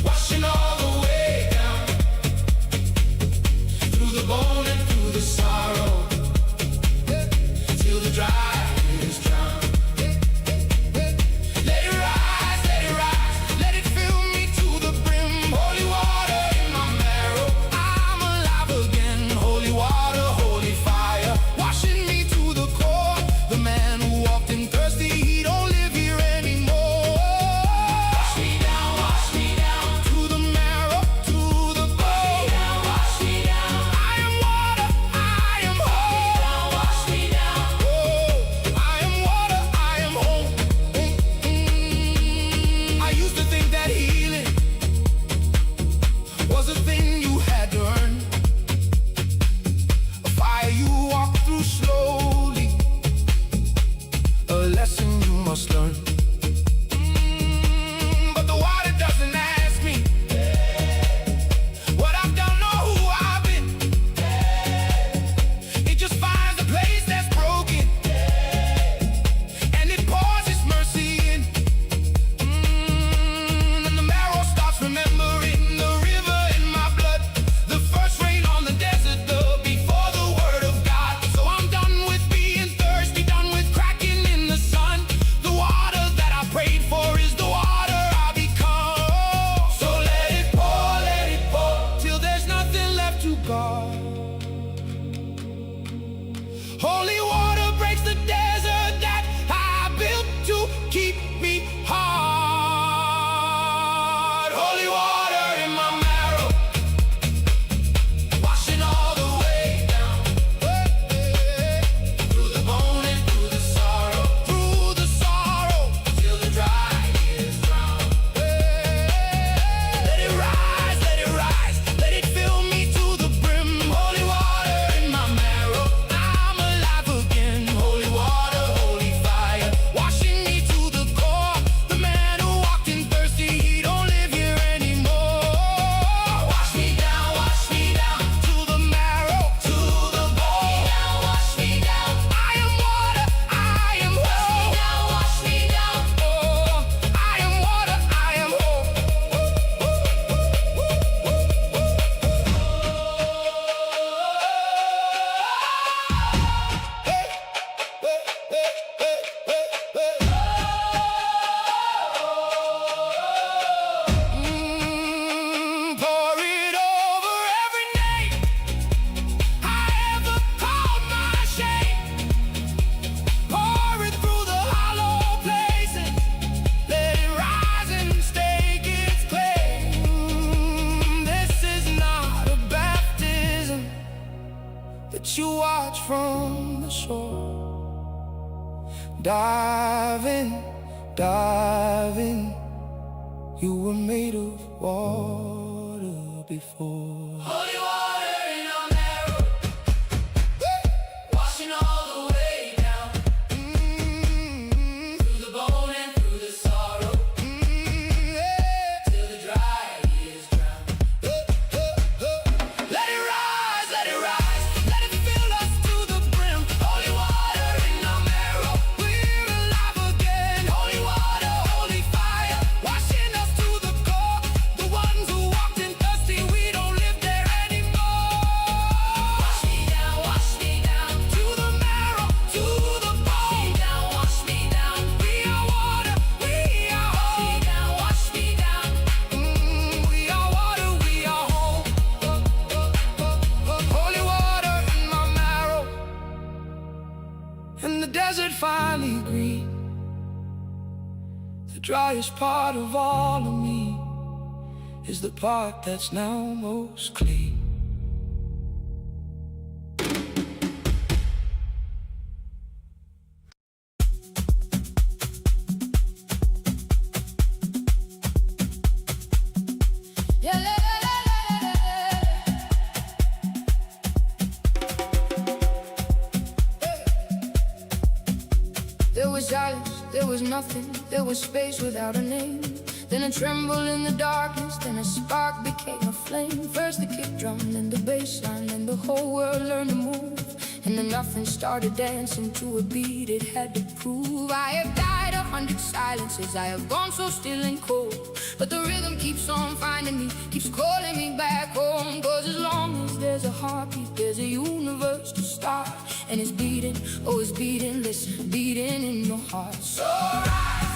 washing all the way down, through the bone and through the sorrow, till the dry is drowned. Let it rise, let it fill me to the brim. Holy water in my marrow, I'm alive again. Holy water, holy fire, washing me to the core. The man who walked in thirsty, he don't live here anymore. Wash me down, to the marrow, to the bone. Wash me down, I am water, I am whole. Wash me down, oh, I am water, I am whole. I used to think that healing was a thing you had to earn, a fire you walk through slowly, a lesson you must learn. But the water doesn't ask me what I've done or who I've been. It just finds a place that's broken, and it pours its mercy in. And the marrow starts remembering the river in my blood, the first rain on the desert, the before the word of God. So I'm done with being thirsty, done with cracking in the sun. The water that I prayed for is the water I become. So let it pour, till there's nothing left to guard. Holy water breaks the desert that I built to keep me hard. Holy water in my marrow, washing all the way down, through the bone and through the sorrow, till the dry is drowned. Let it rise, let it fill me to the brim. Holy water in my marrow, I'm alive again. Holy water, holy fire, washing me to the core. The man who walked in thirsty, he don't live here anymore. Wash me down, to the marrow, to the bone. Wash me down, I am water, I am whole. Wash me down, oh, I am water, I am whole. Pour it over every name I ever called my shame. Pour it through the hollow places, let it rise and stake its claim. This is not a baptism that you watch from the shore. Dive in, you were made of water before. Holy water in our marrow, washing all the way down, through the bone and through the sorrow, till the dry is drowned. Let it rise, let it fill us to the brim. Holy water in our marrow, we're alive again. Holy water, holy fire, washing us to the core. The ones who walked in thirsty driest part of all of me is the part that's now most clean. There was silence, there was nothing, there was space without a name. Then a tremble in the darkness, then a spark became a flame. First the kick drum, then the bass line, then the whole world learned to move. And then nothing started dancing to a beat it had to prove. I have died 100 silences, I have gone so still and cold. But the rhythm keeps on finding me, keeps calling me back home. Cause as long as there's a heartbeat, there's a universe to start. And it's beating, oh it's beating, listen, beating in your heart. So rise,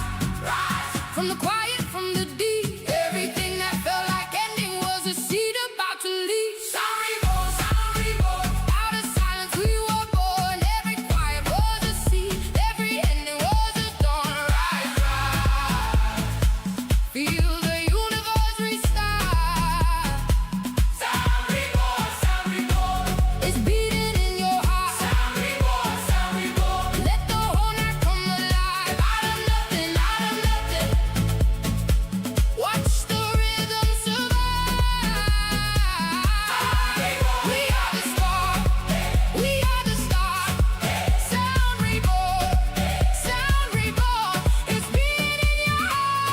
rise, from the quiet, from the deep. Everything that felt like ending was a seed about to leave. Sound reborn, sound reborn. Out of silence we were born. Every quiet was a seed, every ending was a dawn. Rise, rise, feel the universe restart. Sound reborn, sound reborn. It's beating in your heart. Sound reborn, sound reborn. Let the whole night come alive. Out of nothing, out of nothing. Watch the rhythm survive. We are the spark, we are the star. Sound reborn, it's beating in your heart.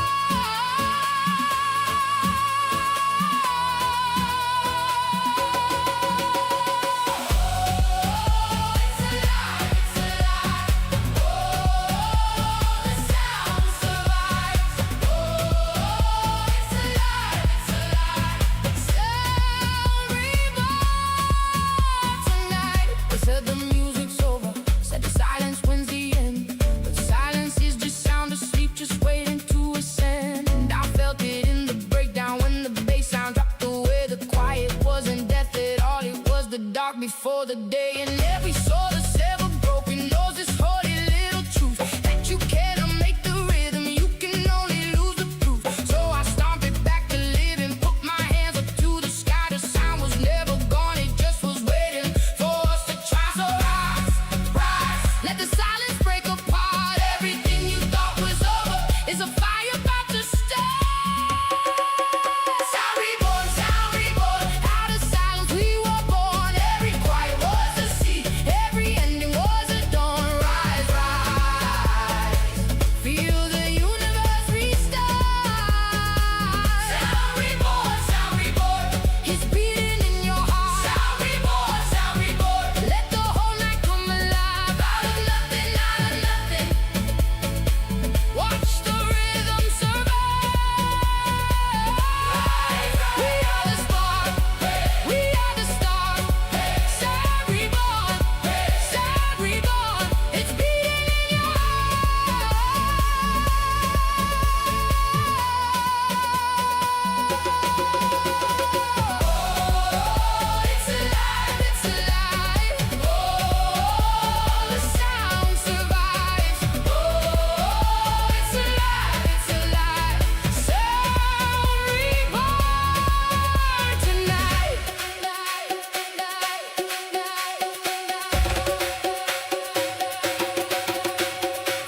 It's alive, it's alive. Oh, the sound survives. Oh, it's alive, it's alive. Sound reborn tonight. They said the music's over, said the silence wins the end. But silence is just sound asleep, just waiting to ascend. And I felt it in the breakdown when the bass sound dropped away. The quiet wasn't death at all, it was the dark before the day. And every soul that's ever broken knows this holy little truth, that you cannot make the rhythm, you can only lose the proof. So I stomped it back to live and put my hands up to the sky. The sound was never gone, it just was waiting for us to try. So rise, rise, let the silence break apart. Everything you thought was over is a fire about to start. Sound reborn, out of silence we were born. Every quiet was a seed, every ending was a dawn. Rise, rise, feel the universe restart. Sound reborn, it's beating in your heart. Sound reborn, let the whole night come alive. Out of nothing, out of nothing. Watch the rhythm survive. We are the spark, we are the star. Sound reborn, it's beating in your heart. It's alive, it's alive. Oh, the sound survives. Oh, it's alive, it's alive. Sound reborn tonight.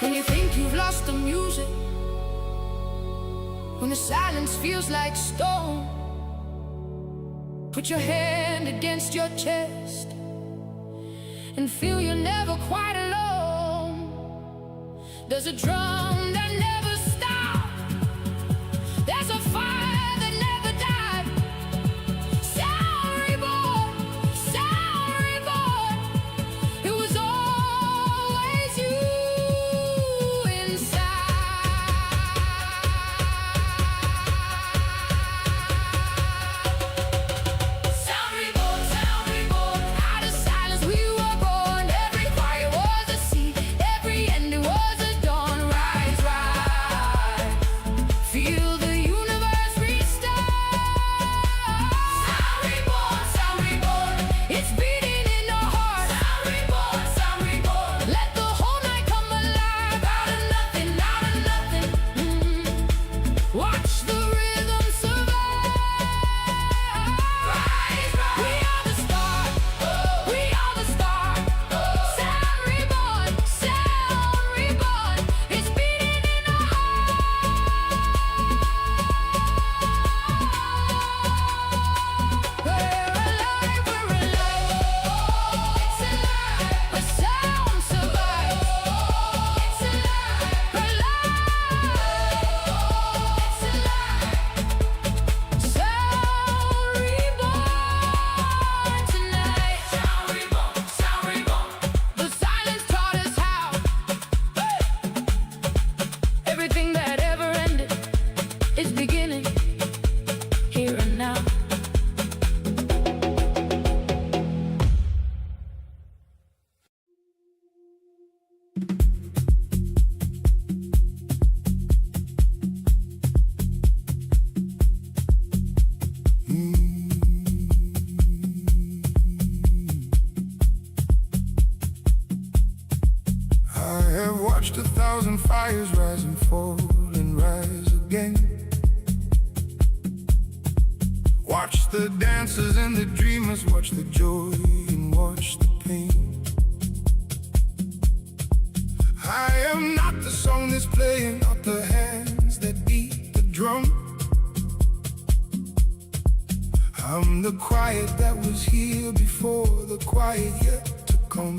When you think you've lost the music, when the silence feels like stone, put your hand against your chest and feel you're never quite alone. There's a drum that never stops, there's a fire that never died. Sound reborn, it was always you inside. Sound reborn, out of silence we were born. Every quiet was a seed, every ending was a dawn. Rise, rise. I have watched 1,000 fires rise and fall and rise again. Watch the dancers and the dreamers, watch the joy and watch the pain. I am not the song that's playing, not the hands that beat the drum. I'm the quiet that was here before the quiet yet to come.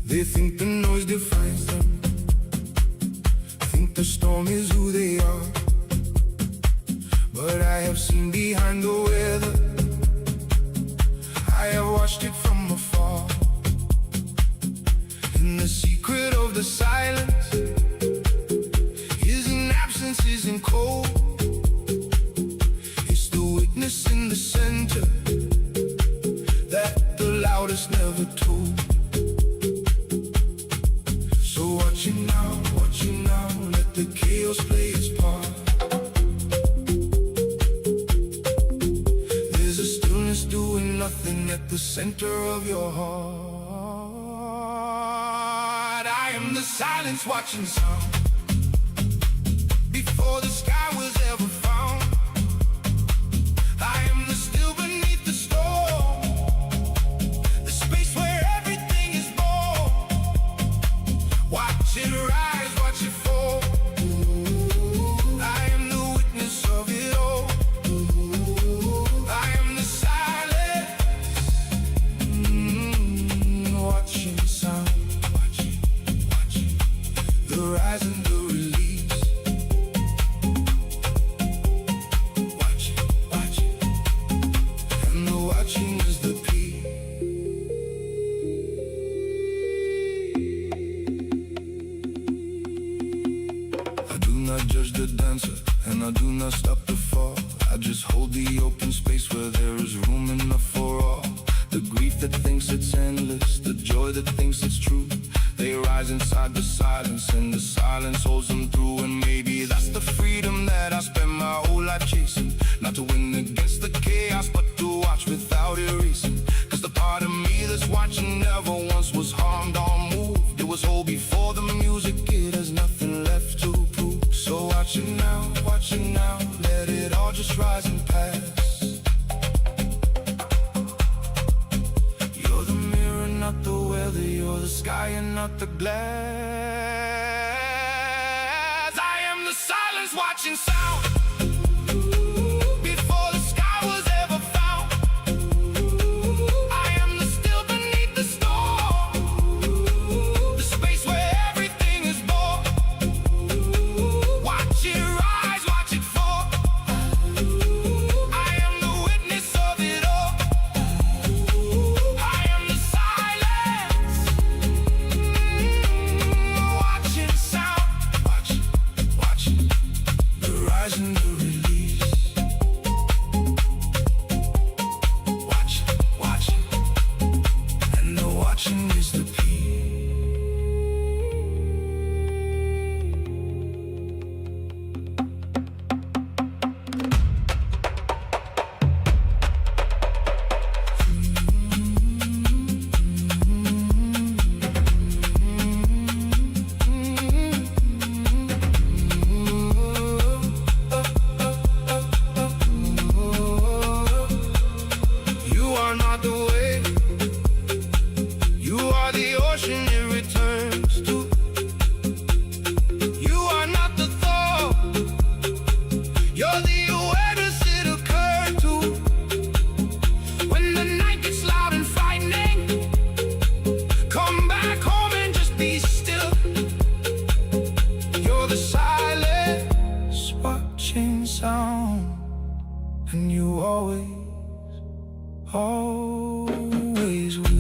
They think the noise defines them, think the storm is who they are. But I have seen behind the weather, I have watched it from afar. And the secret of the silence isn't absence, isn't cold. It's the witness in the center that the loudest never told. So watch it now, let the chaos play its part. There's a stillness doing nothing at the center of your heart. I am the silence watching sound before the sky was ever found. I am the still beneath the storm, the space where everything is born. Watch it rise, watch it fall. I am the witness of it all. I am the silence, watching sound, watching, the rise and the release. Watching, and the watching is the peace. I do not judge the dancer, and I do not stop the fall. I just hold the open space where there is room enough for all. The grief that thinks it's endless, the joy that thinks it's true. They rise inside the silence, and the silence holds them through. And maybe that's the freedom that I spent my whole life chasing. Not to win against the chaos, but to watch without erasing. Cause the part of me that's watching never once was harmed or moved. It was all before the music, it has nothing left to prove. So watch it now, let it all just rise and pass. You're the mirror, not the weather, you're the sky and not the glass. I am the silence watching sound before the sky was ever found. I am the still beneath the storm, the space where everything is born. Watch it rise, watch it fall. I am the witness of it all. I am the silence, watching sound, watching, the rise and the release. Watching, and the watching is the peace. You are not the wave, you are the ocean it returns to. You are not the thought, you're the awareness it occurred to. When the night gets loud and frightening, come back home and just be still. You're the silence watching sound, and you always will.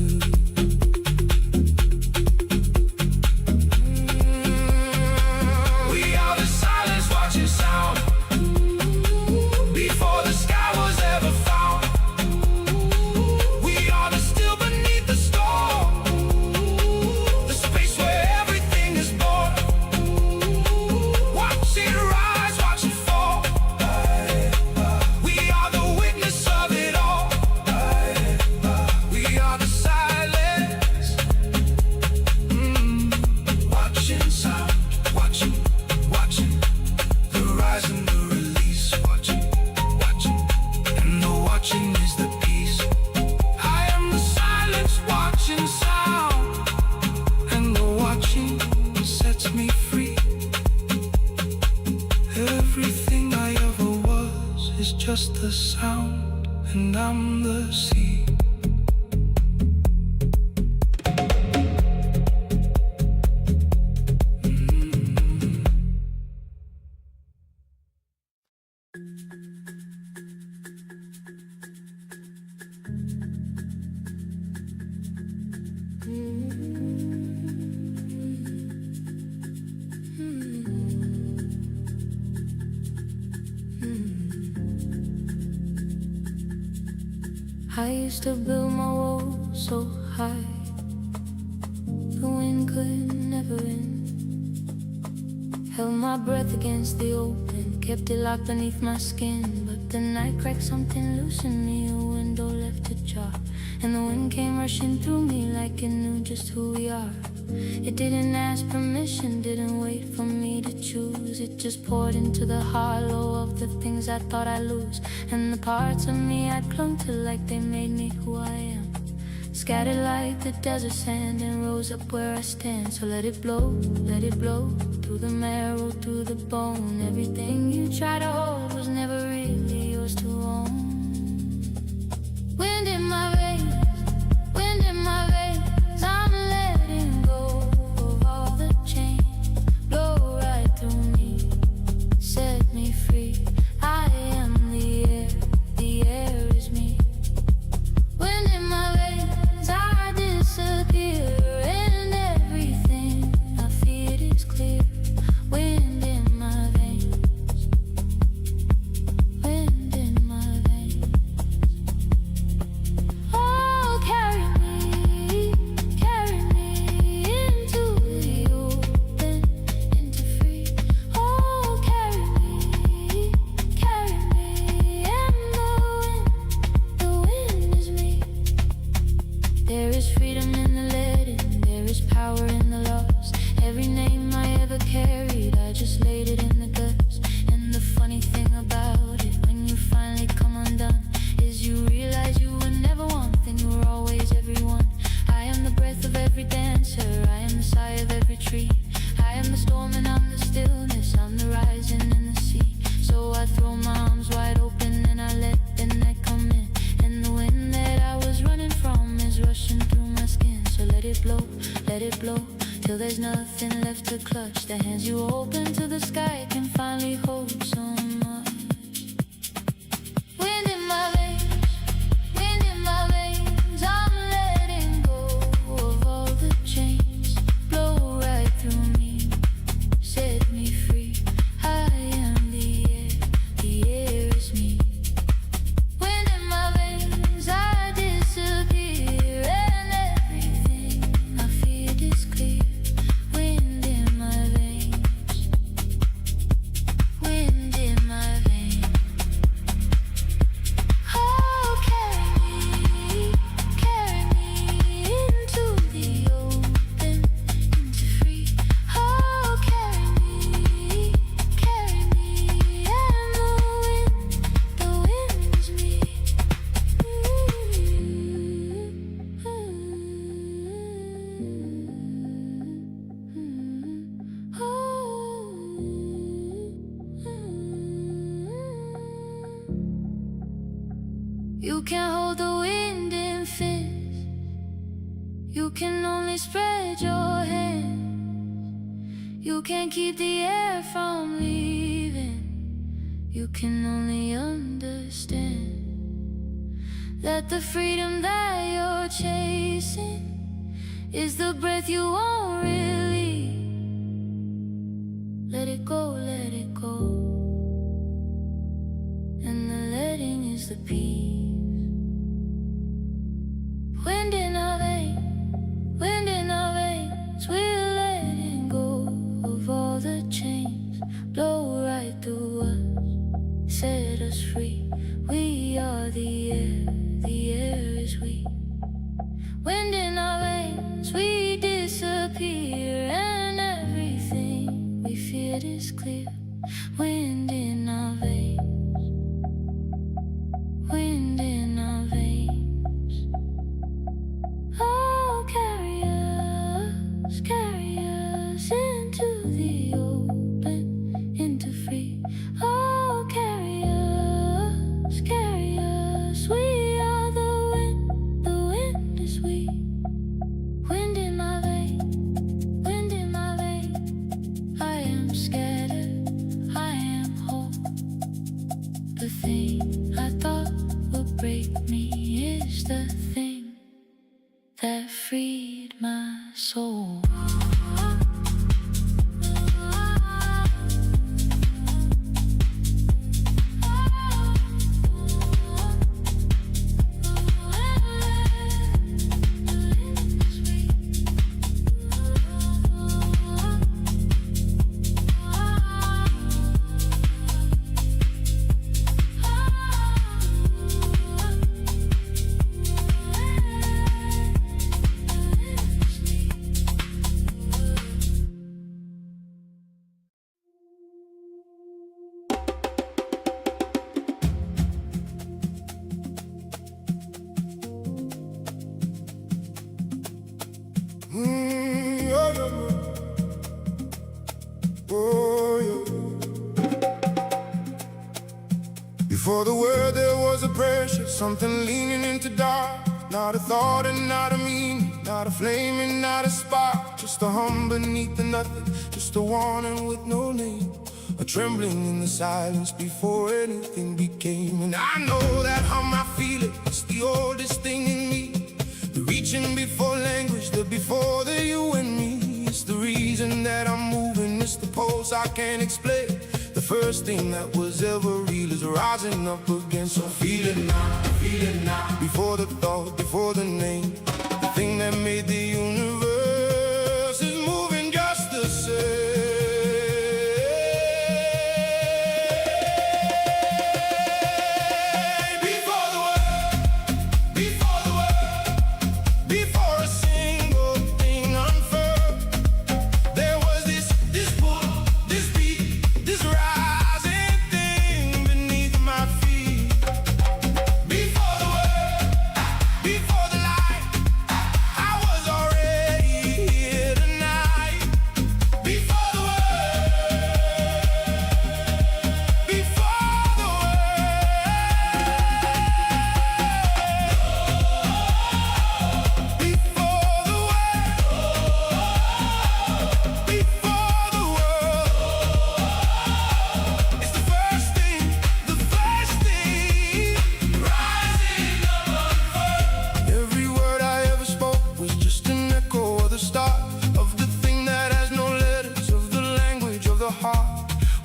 We are the silence watching sound before the sky was ever found. We are the still beneath the storm, the space where everything is born. Watch it rise, watch it fall. is just the sound, and I'm the sea. I used to build my walls so high the wind could never end. Held my breath against the open, kept it locked beneath my skin. But the night cracked something loose in me, a window left ajar, and the wind came rushing through me like it knew just who we are. It didn't ask permission, didn't wait for me to choose. It just poured into the hollow of the things I thought I'd lose, and the parts of me I'd clung to like they made me who I am. Scattered like the desert sand and rose up where I stand. So let it blow, through the marrow, through the bone. Everything you try to hold was never really yours to own. Wind in my veins, wind in my veins, I'm letting go of all the chains. Blow right through me, set me free. I am the air is me. Wind in my veins, I disappear, and everything I feel is clear. Wind in my veins, wind in my veins. Oh, carry me into the open, into free. Oh, carry me, and the wind is me. There is freedom in the letting, there is power in the loss. Every name I ever carried, I just laid it in the guts. And the funny thing about it, when you finally come undone, is you realize you were never one thing, you were always everyone. I am the breath of every dancer, I am the sigh of every tree. I am the storm and I'm the stillness, I'm the rising in the sea. So I throw my arms wide open and I let the night come in. And the wind that I was running from is rushing through my skin. So let it blow, till there's nothing left to clutch. The hands you open to the sky can finally hold so much. Wind in my veins, wind in my veins, I'm letting go of all the chains. Blow right through me, set me free. I am the air is me. Wind in my veins, I disappear, and everything I feel is clear. Wind in my veins, wind in my veins. Oh, carry me into the open, into free. Oh, carry me, and the wind is me. You can't hold the wind in fists, you can only spread your hands. You can't keep the air from leaving, you can only understand that the freedom that you're chasing is the breath you won't release. Let it go, and the letting is the peace. Wind in our veins, we're letting go of all the chains. Blow right through us, set us free. We are the air is we. Wind in our veins, we disappear, and everything we feared is clear. Wind in our veins, wind in our veins. Oh, carry us into the open, into free. Oh, carry us thing I thought would break me is the thing that freed my soul. Before the word there was a pressure, something leaning into dark. Not a thought and not a meaning, not a flame and not a spark. Just a hum beneath the nothing, just a warning with no name. A trembling in the silence before anything became. And I know that hum, I feel it, it's the oldest thing in me. The reaching before language, the before the you and me. It's the reason that I'm moving, it's the pulse I can't explain. The first thing that was ever real is rising up again. So feel it now, feel it now. Before the thought, before the name. The thing that made the universe is moving just the same. Before the word, before the word, before a single thing unfurled, there was this pull, this beat, this rise.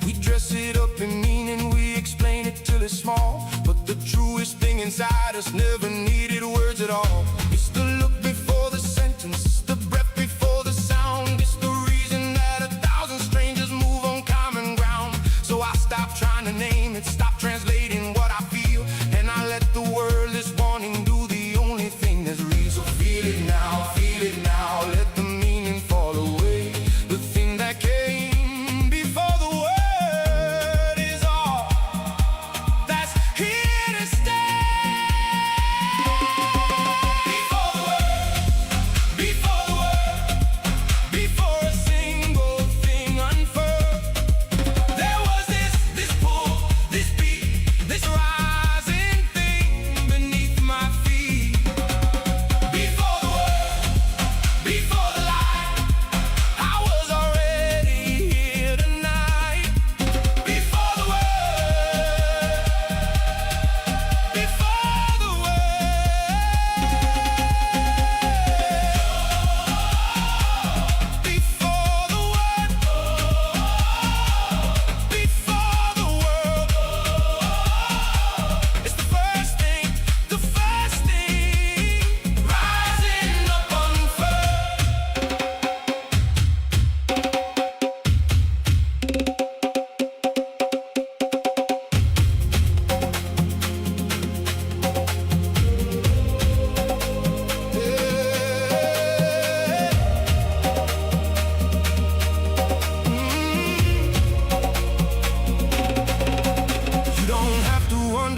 We dress it up in meaning, we explain it till it's small. But the truest thing inside us never needed words at all. It's the look before the sentence, it's the breath before the sound. It's the reason that 1,000 strangers move on common ground. So I stop trying to name it, stop translating what I feel, and I let the word this morning do the only thing that's real. So feel it now, let the meaning fall away. The thing that came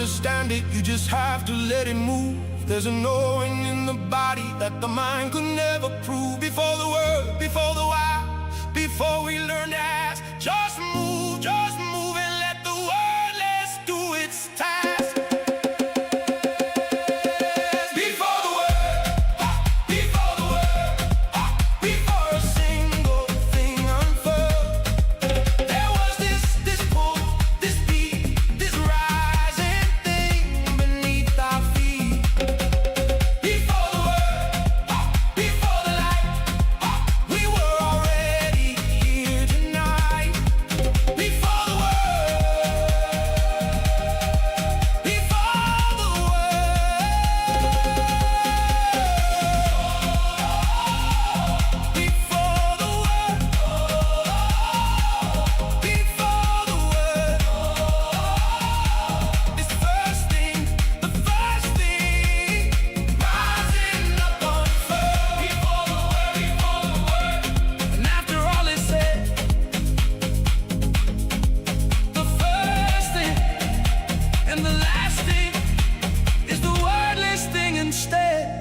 understand it, you just have to let it move. There's a knowing in the body that the mind could never prove. Before the word, before the why, before we learn to ask, just move and let the wordless do its task. Before the word, before a single thing unfurled, there was this pull, this beat, this rising lasting is the wordless thing instead.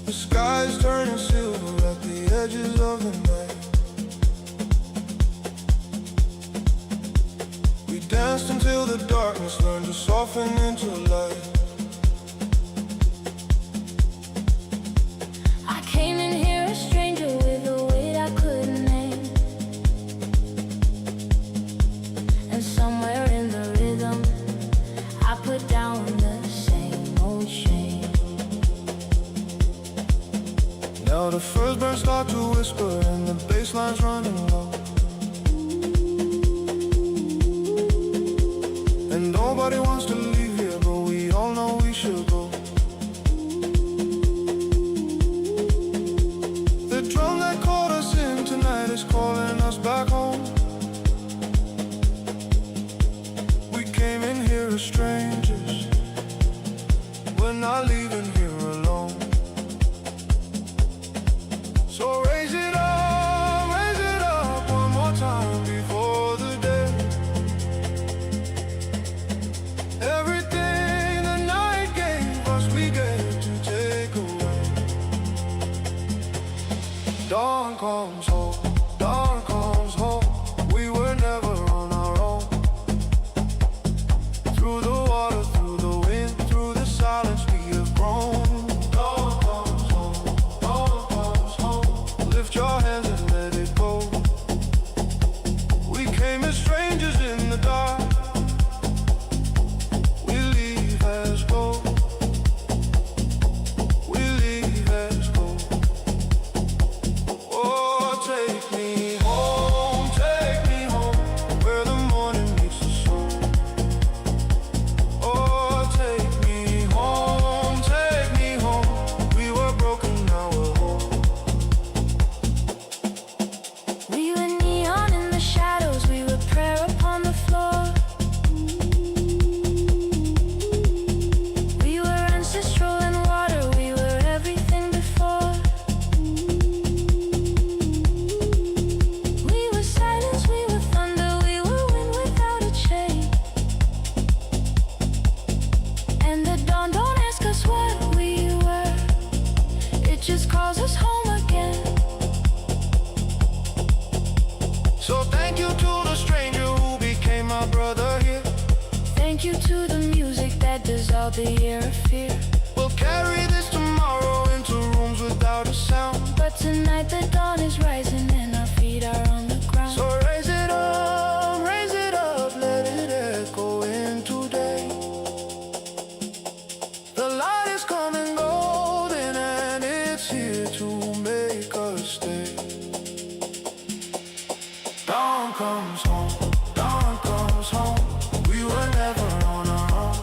The sky's turning silver at the edges of the night. We danced until the darkness learned to soften into light. I came in here a stranger with a weight I couldn't name, and somewhere in the rhythm I put down the same old shame. Now the first birds start to whisper and the bass line's running low, and nobody wants to leave here, but we all know we should go. The drum that called us in tonight is calling us back home. We came in here as strangers, we're not leaving here alone. So raise it up one more time before the day. Everything the night gave us, we get to take away. Dawn comes home, dawn comes home. We were never on our own. Through the water, through the wind, through the silence, we have grown. Dawn comes home, dawn comes home. Lift your hands and let it go. We came as strangers in the dark. We leave as gold. We leave as gold. Oh, take me home, where the morning meets the sun. Oh, take me home, we were broken, now we're whole. We were neon in the shadows, we were prayer upon the floor. We were ancestral in water, we were everything before. We were silence, we were thunder, we were wind without a chain. And the dawn don't ask us what we were, it just calls us home again. So thank you to the stranger who became my brother here. Thank you to the music that dissolved the air of fear. We'll carry this tomorrow into rooms without a sound. But tonight the dawn is rising and our feet are on the ground. So raise it up, let it echo in today. The light is coming golden and it's here to make us stay. Dawn comes home, we were never on our own.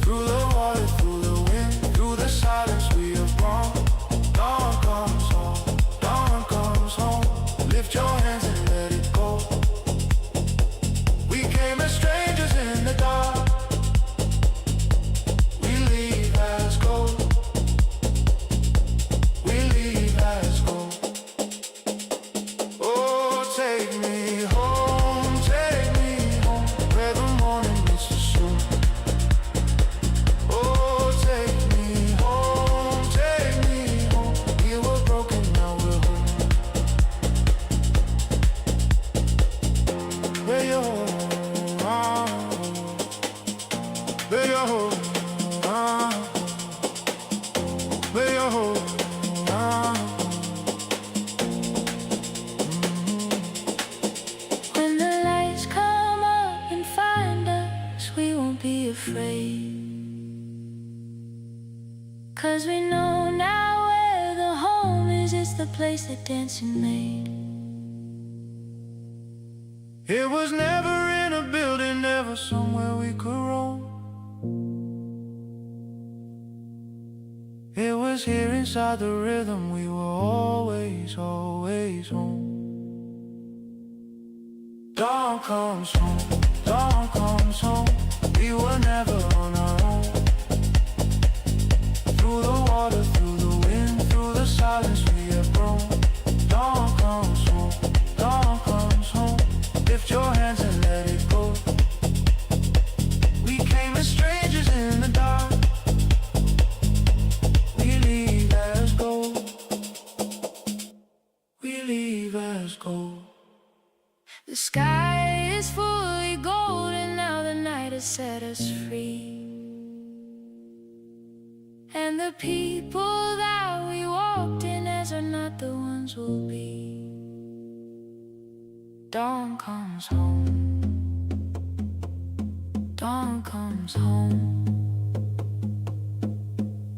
Through the water, through the wind, through the silence, we have grown. Dawn comes home, lift your hands and let it go. We came as strangers in the dark. We leave as gold. We leave as gold. Oh, take me home, where the morning meets the sun. Oh, take me home, we were broken, now we're home. Where you home, where you home, where you home. When the lights come up and find us, we won't be afraid. 'Cause we know now where the home is, it's the place that dancing made. It was never in a building, never somewhere we could roam. It was here inside the rhythm, we were always, always home. Dawn comes home, dawn comes home. We were never on our own. Through the water, through the wind, through the silence we have grown. Dawn comes home, dawn comes home. Lift your hands and let it go. We came as strangers in the dark. We leave as gold. We leave as gold. The sky is fully gold, and now the night has set us free. And the people that we walked in as are not the ones we'll be. Dawn comes home. Dawn comes home.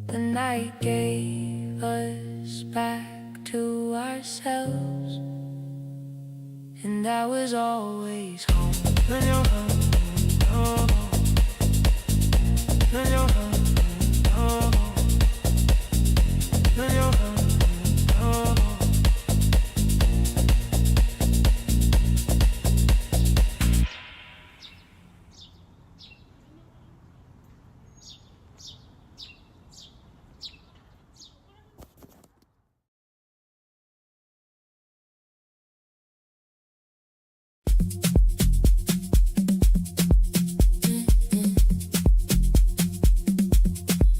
The night gave us back to ourselves, and that was always home. When you're home, oh, when you're home, oh, when you're home, oh.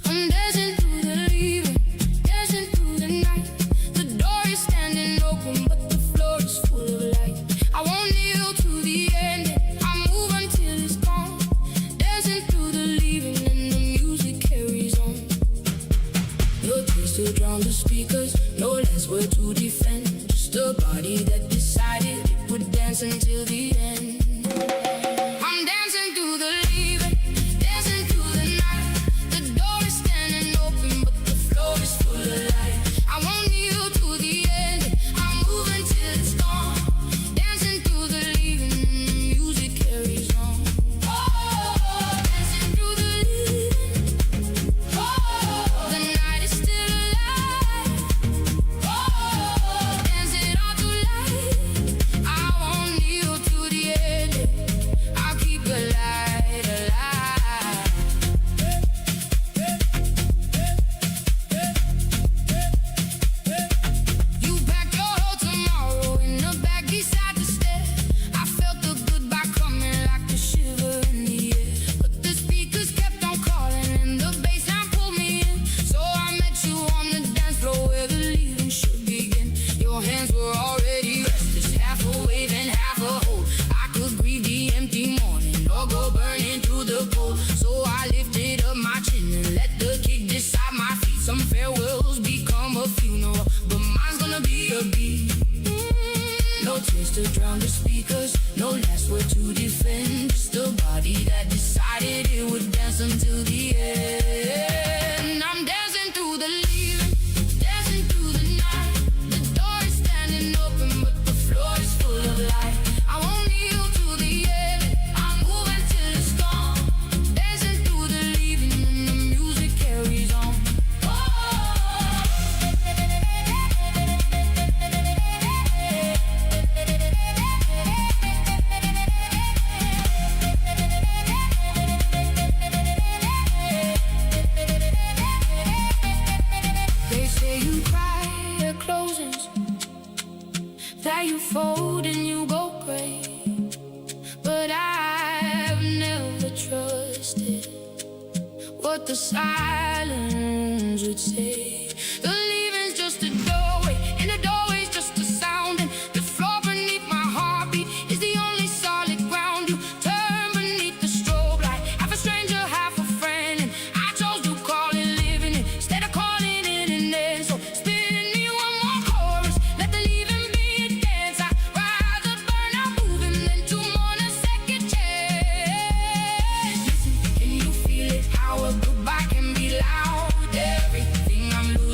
I'm dancing through the leaving, dancing through the night. The door is standing open, but the floor is full of light. I won't kneel to the end, I move until it's gone. Dancing through the leaving, and the music carries on. Your taste to drown the speakers, no less word to defend. Just a body that decided it would dance until the end. I'm dancing through the leaving, dancing through the night. The door is standing open, but the floor is full of light. I won't kneel to the end, I move until it's gone. Dancing through the leaving, and the music carries on. Oh, dancing through the leaving. Oh, the night is still alive. Oh, dancing all through life. I won't kneel to the end, I'll keep the light alive. You packed your whole tomorrow in a bag beside the stairs. I felt the goodbye coming like a shiver in the air. But the speakers kept on calling and the bass line pulled me in. So I met you on the dance floor where the leaving should begin. Your hands were already restless, half a wave and half a hold. I could grieve the empty morning or go burning through the cold. So I lifted up my chin and let the kick decide my feet. Some farewells become a funeral, but mine's gonna be a beat. No tears to drown the speakers, no last word to defend. Just a body that decided it would dance until the end. I'm dancing through the leaving, dancing through the night. The door is standing open, but the floor is full of light. I won't kneel to the end, I'll move until it's gone. Dancing through the leaving, and the music carries on. They say you cry at closings, that you fold and you go gray. But I've never trusted what the silence would say. The leaving's just a doorway, and the doorway's just a sound, and the floor beneath my heartbeat is the only solid ground. You turn beneath the strobe light, half a stranger, half a friend, and I chose to call it living instead of calling it an end. So spin me one more chorus, let the leaving be a dance. I'd rather burn out moving than to mourn a second chance. Listen, can you feel it? How a goodbye can be loud. Everything I'm losing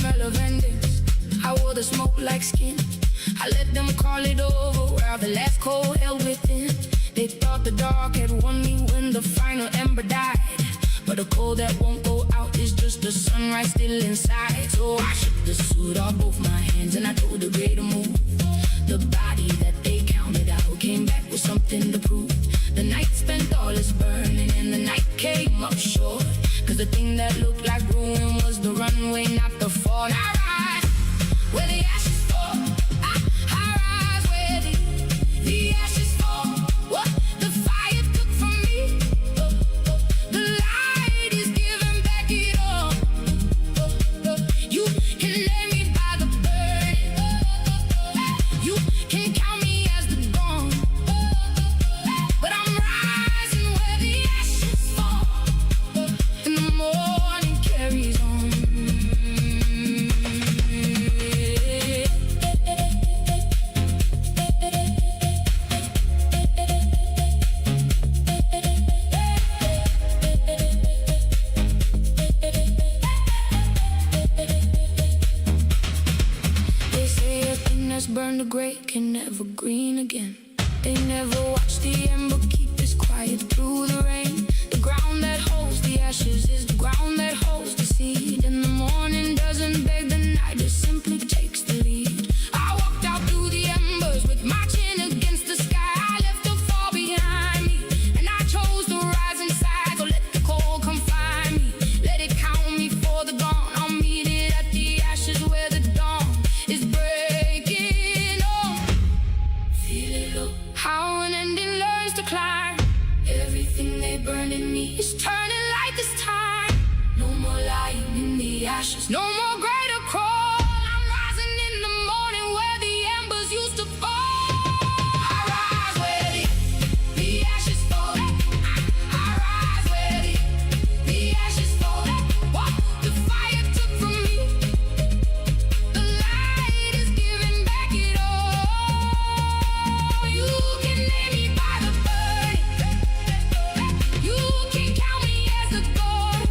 smell of endings. I wore the smoke like skin. I let them call it over while the last cold held within. They thought the dark had won me when the final ember died. But a cold that won't go out is just the sunrise still inside. So I shook the suit off both my hands and I told the gray to move. The body that they counted out came back with something to prove. The night spent all its burning and the night came up short. Cause the thing that looked like ruin was the runway, not the fall. I rise where the ashes fall. I rise where the ashes fall. What the fire took from me, the light is giving back it all. You can lay me by the burning. You can count me as the gone. But I'm rising where the ashes fall. And the morning carries on. They say a thing that's burned to gray can never green again. They never watch the ember keep its quiet through the rain. The ground that holds the ashes is the ground that holds the seed. And the morning doesn't beg the night, it simply takes the lead. I walked out through the embers with my chin against the sky. I left the fall behind me and I chose to rise inside. So let the cold come find me, let it count me for the gone. I'll meet it at the ashes where the dawn is breaking on. Feel it low, how an ending learns to climb. Everything they burned in me is turning light this time. No more lying in the ashes, no more greater crawl. I'm rising in the morning where the embers used to fall. I rise where the ashes fall. I rise where the ashes fall. What the fire took from me, the light is giving back it all. You can lay me by the burning. You can count me as the gold.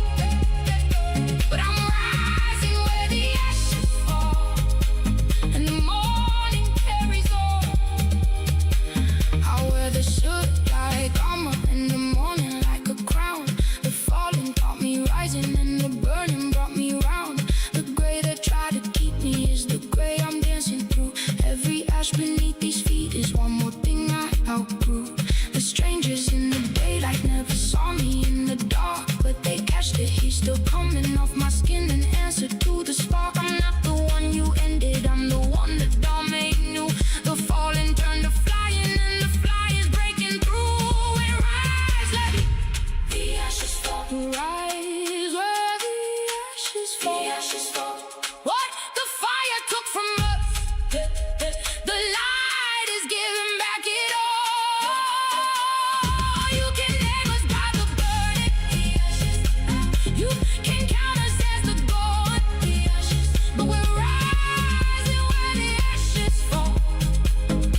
But I'm rising where the ashes fall. And the morning carries on. I wear the soot like armor in the morning like a crown. The falling taught me rising and the burning brought me round. The gray that tried to keep me is the gray I'm dancing through. Every ash beneath these feet is one more thing I outgrew. The strangers in the daylight never saw me in the dark, but they catch the heat still coming off my skin and answer to the spark. I'm not the one you ended, I'm the one that dawn made new. The falling turned to flying and the flying's breaking through. And rise, let the ashes fall. Rise where the ashes fall. The ashes fall. What the fire took from us, the light is giving back it all. You can name us by the burning. You can count us as the gold. But we're rising where the ashes fall.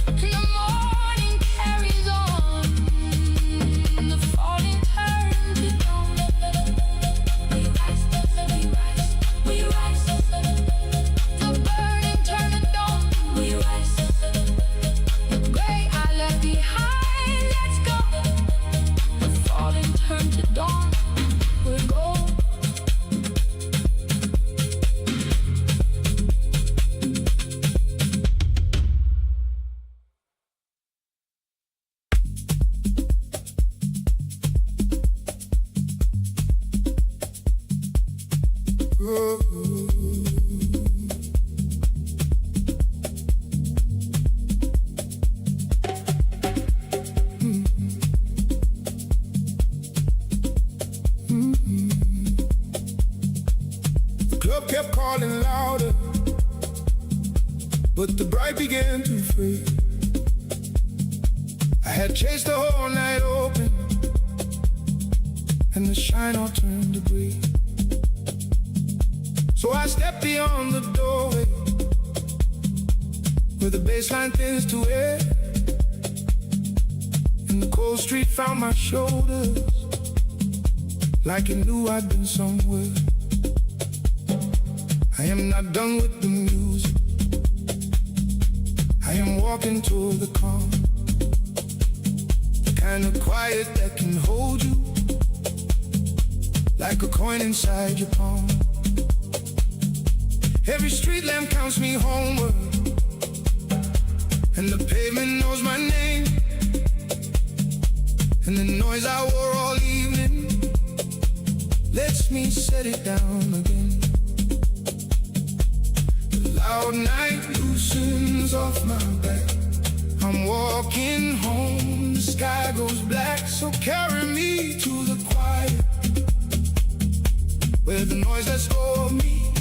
And the morning carries on. The falling turns to dawn. We rise, we rise, we rise. The burning turn to dawn. We rise. The gray I left behind, let's go. The falling turn to dawn. We're gold. The club kept calling louder, but the bright began to fade. I had chased the whole night open, and the shine all turned to gray. So I stepped beyond the doorway, where the baseline thins to air, and the cold street found my shoulders, like it knew I'd been somewhere. I am not done with the music. I am walking toward the calm, the kind of quiet that can hold you like a coin inside your palm. Every street lamp counts me homeward, and the pavement knows my name. And the noise I wore all evening lets me set it down again. The loud night loosens off my back. I'm walking home, the sky goes black. So carry me to the quiet, where the noise lets go of me.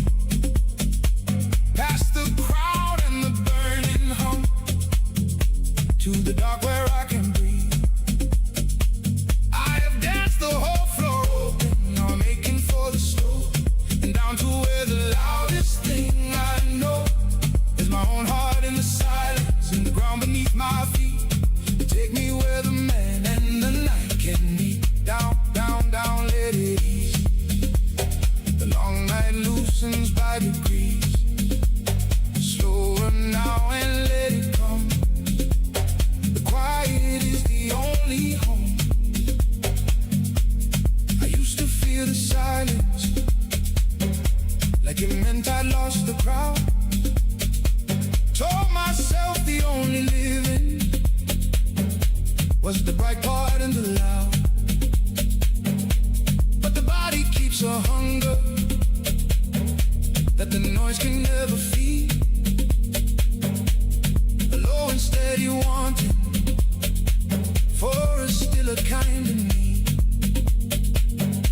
Past the crowd and the burning hum, to the dark where I can breathe. I have danced the whole floor open, now I'm aching for the slow, and down to where the loudest thing I know is my own heart in the silence, in the ground beneath my feet. Take me where the man and the night can meet. Down, down, down, let it ease. The long night loosens by degrees. Slower now and let it come. The quiet is the only home. I used to feel the silence, like it meant I lost the crowd. Told myself the only living was the bright part and the loud. But the body keeps a hunger that the noise can never feed. A low and steady wanting for a stiller kind of need.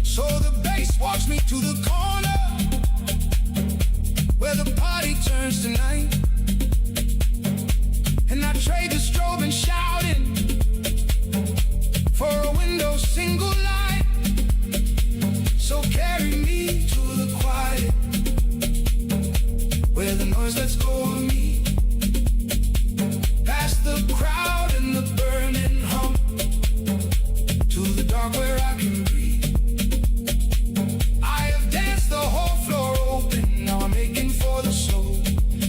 So the bass walks me to the corner where the party turns to night, and I trade the strobe and shouting for a window single light. So carry me to the quiet, where the noise lets go of me. Past the crowd and the burning hum, to the dark where I can breathe. I have danced the whole floor open, now I'm aching for the soul,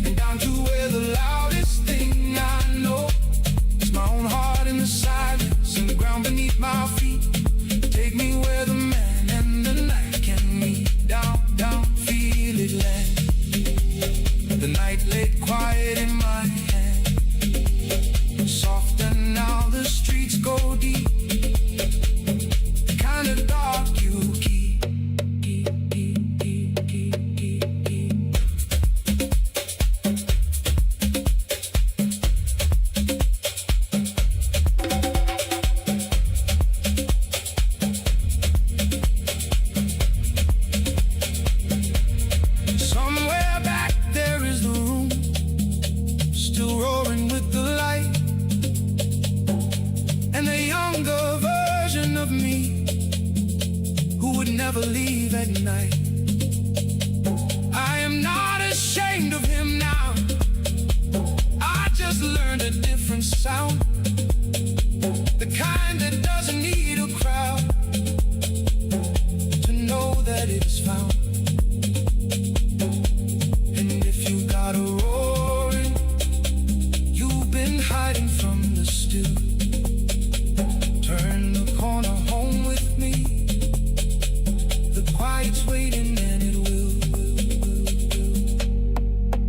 and down to where the loudest thing I know is my own heart in the silence, in the ground beneath my feet. Take me where the man and the night can meet. Down, down, feel it land. The night laid quiet in my hand, softer now the streets go deep. The kind of dark you keep. Somewhere back there is the room, still roaring with the light, and the younger version of me who would never leave at night. I am not ashamed of him now, I just learned a different sound, the kind that doesn't need a crowd to know that it is found. And if you got a roaring, you've been hiding from the stew. Turn the corner home with me, the quiet's waiting and it will.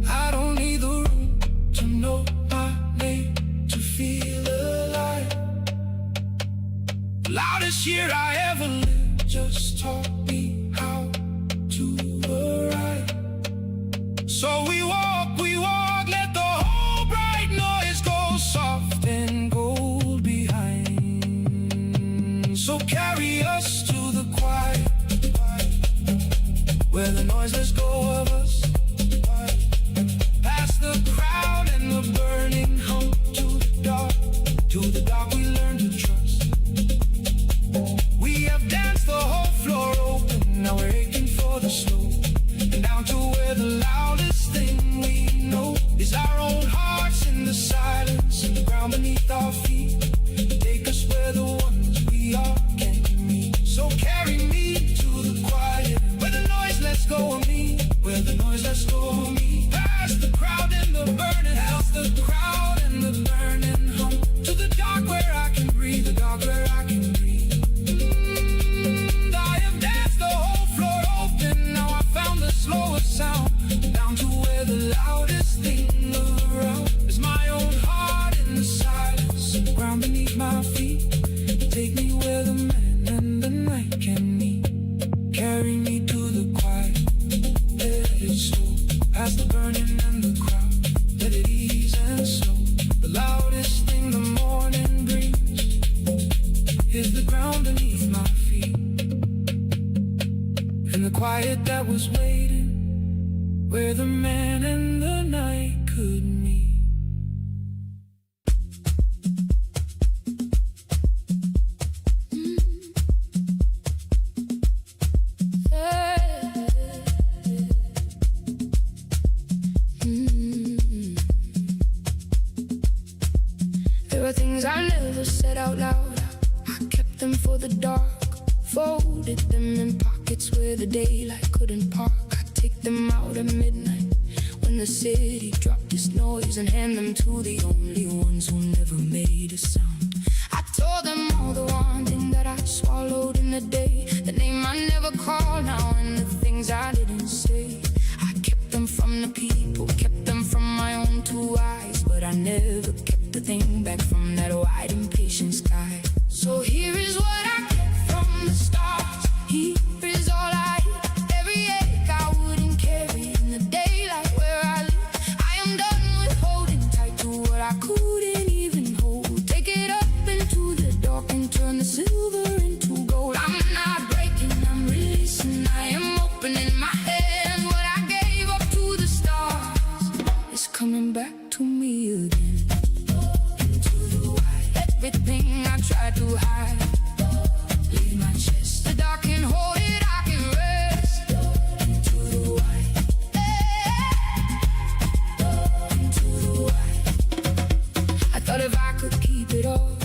I don't need the room to know my name, to feel alive. The loudest year I ever lived just taught me how to arrive. So we walk, let the whole bright noise go soft and gold behind. So carry us to the quiet, where the noise lets go of us. Past the crowd and the burning hum, to the dark we learn to trust. We have danced the whole floor open, now we're aching for the slow, and down to where the loudest thing we know is our own hearts in the silence, in the ground beneath our feet. Take us where the ones we are can meet. So carry me to the quiet, where the noise lets go of me. that stormy. Past the crowd and the burning, past the crowd and the burning hum. To the dark where I can breathe, the dark where I can breathe. I have danced the whole floor open. Now I found the slowest sound. Down to where the loudest thing around is my own heart in the silence. The ground beneath my feet. Take me where the man and the night can meet. Carry me to the quiet. Let it slow. Past the burning and the crowd. Let it ease and slow. The loudest thing the morning brings is the ground beneath my feet. And the quiet that was waiting where the man and the night could meet. There are things I never said out loud. I kept them for the dark, folded them in pockets where the daylight couldn't park. I take them out at midnight when the city dropped its noise and hand them to the only ones who never made a sound. I told them all the wanting that I swallowed in the day, the name I never called now and the things I didn't say. I kept them from the people, kept them from my own two eyes, but I never kept the thing back from that wide impatient sky. So here is what I kept from the stars. Here is all I hid. Every ache I wouldn't carry in the daylight where I live. I am done with holding tight to what I couldn't even hold. Take it up into the dark and turn the silver into gold. I'm not breaking, I'm releasing. I am opening my hand. What I gave up to the stars is coming back to me again. Everything I tried to hide, leave my chest. The dark can hold it, I can rest. Into the white, into the white. I thought if I could keep it all,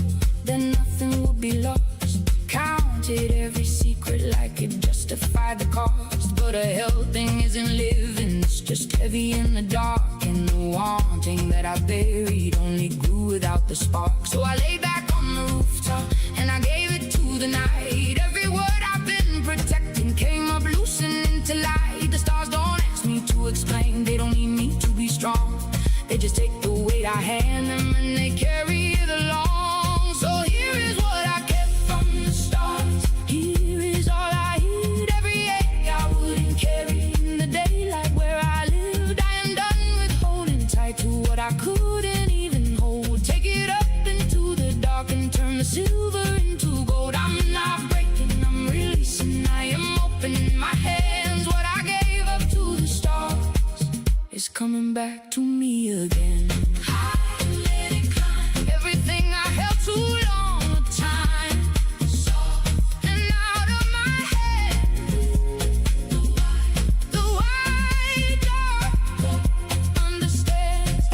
then nothing would be lost. Counted every secret like it justified the cost. But a hell thing isn't living, it's just heavy in the dark. And the wanting that I buried only grew without the spark. So I lay back on the rooftop and I gave it to the night. Every word I've been protecting came up loosened into light. The stars don't ask me to explain, they don't need me to be strong. They just take the weight I hand them and they carry it along. So here is what I kept from the stars. Here is all I hid. Every ache I wouldn't carry in the daylight where I lived. I am done with holding tight to what I couldn't even hold. Take it up into the dark and turn the silver into gold. I'm not breaking, I'm releasing. I am opening my hands. What I gave up to the stars is coming back to me again. I let it climb. Everything I held too long a time, and out of my head, the white dark understands.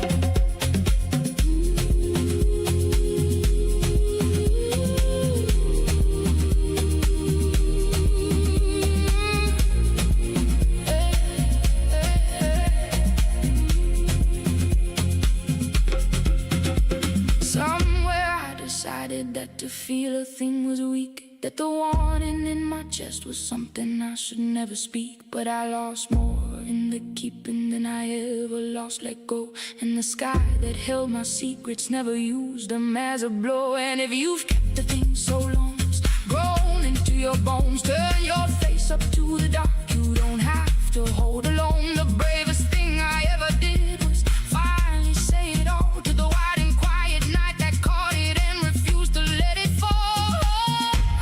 Somewhere I decided that to feel a thing was weak, that the warning in my chest was something I should never speak. But I lost more in the keeping than I ever lost let go. And the sky that held my secrets never used them as a blow. And if you've kept the thing so long, it's grown into your bones. Turn your face up to the dark, you don't have to hold alone. The bravest thing I ever did was finally say it all to the wide and quiet night that caught it and refused to let it fall.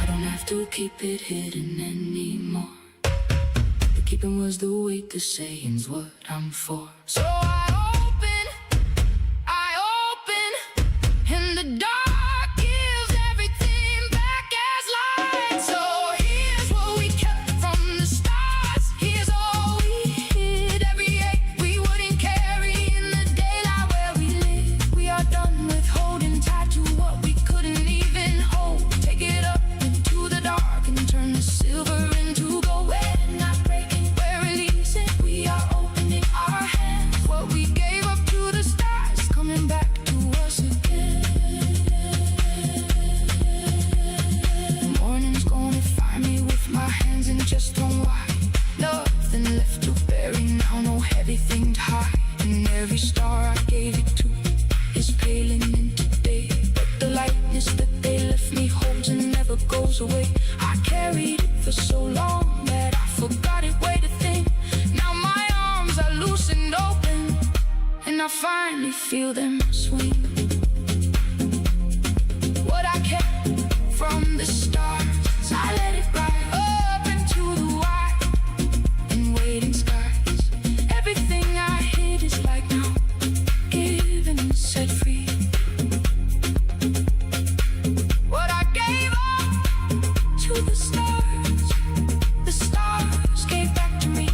I don't have to keep it hidden anymore. The keeping was the weight, the saying's what I'm for. So I open, and the dark gives everything back as light. So here's what we kept from the stars. Here's all we hid. Every ache we wouldn't carry in the daylight where we live. We are done with holding tight to what we couldn't even hold. Take it up into the dark and turn the silver into gold. We're not breaking, we're releasing. We are opening aimed high, and every star I gave it to is paling into day. But the lightness that they left me holds and never goes away. I carried it for so long that I forgot it way to think. Now my arms are loose and open, and I finally feel them swing. What I kept from the stars, I let it ride up into the wide and waiting skies. Everything I hid is like now given and set free. What I gave up to the stars gave back to me.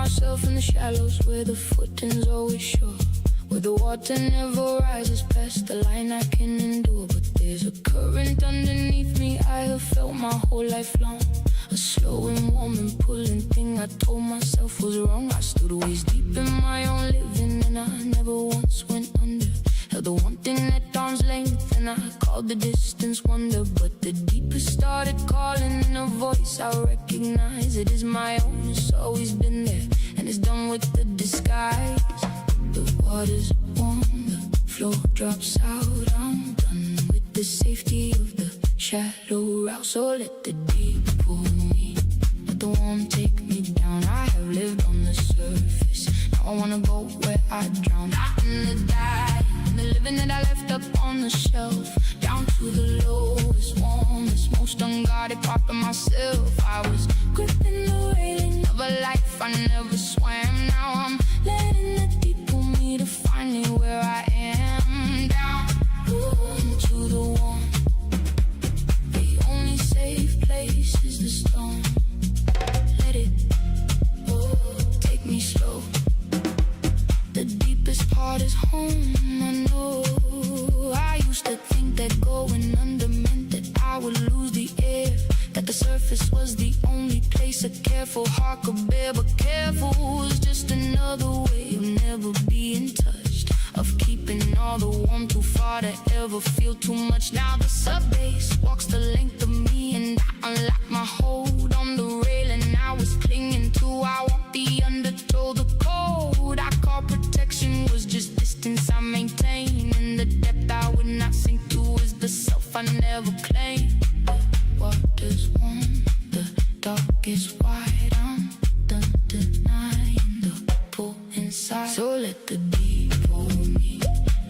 Myself in the shallows where the footing's always sure, where the water never rises past the line I can endure. But there's a current underneath me I have felt my whole life long, a slow and warm and pulling thing I told myself was wrong. I stood waist deep in my own living and I never once went under. Held the one thing at arm's length and I called the distance wonder. But the deepest started calling in a voice I recognize. It is my own, it's always been there and it's done with the disguise. The water's warm, the floor drops out. I'm done with the safety of the shallow route. So let the deep pull me, let the warm take me down. I have lived on the surface, now I wanna go where I drown. Out in the dive, the living that I left up on the shelf, down to the lowest, warmest, most unguarded part of myself. I was gripping the railing of a life I never swam. Now I'm letting the deep pull me to finally where I am. Down to the warm, the only safe place is the storm. Let it take me slow. The deepest part is home, I know. I used to think that going under meant that I would lose the air, that the surface was the only place a careful heart could bear. But careful is just another way of never being touched, of keeping all the warmth too far to ever feel too much. Now the sub-bass walks the length of me and I unlock my hold on the railing I was clinging to. I want the undertow, the code I call protection was just distance I maintain, and the depth I would not sink to is the self I never claimed. The water's warm, the dark is wide, I'm done denying the pull inside. So let the deep pull me,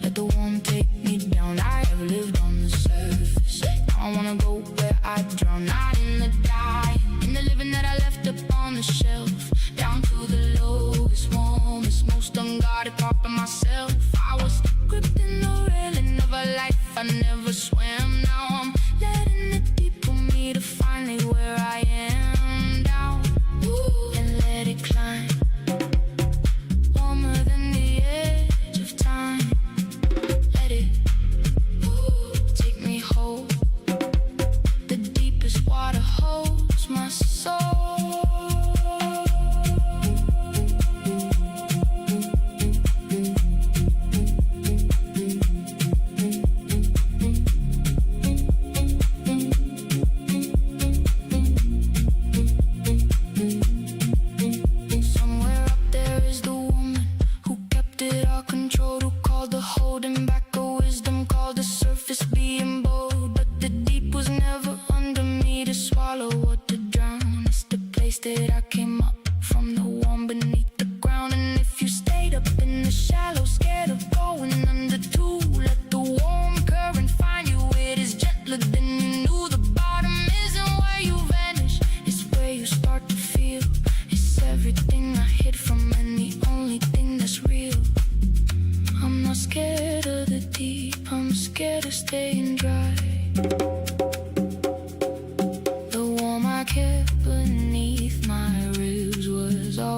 let the warm take me down. I have lived on the surface, now I wanna go where I drown. Not in the dive, in the living that I left up on the shelf, down to the lowest, warmest, most unguarded part of myself. I was gripped in the railing of a life I never swam. Now I'm letting the deep pull me to finally where I am. Down and let it climb, warmer than the edge of time. Let it take me whole. The deepest water holds my soul.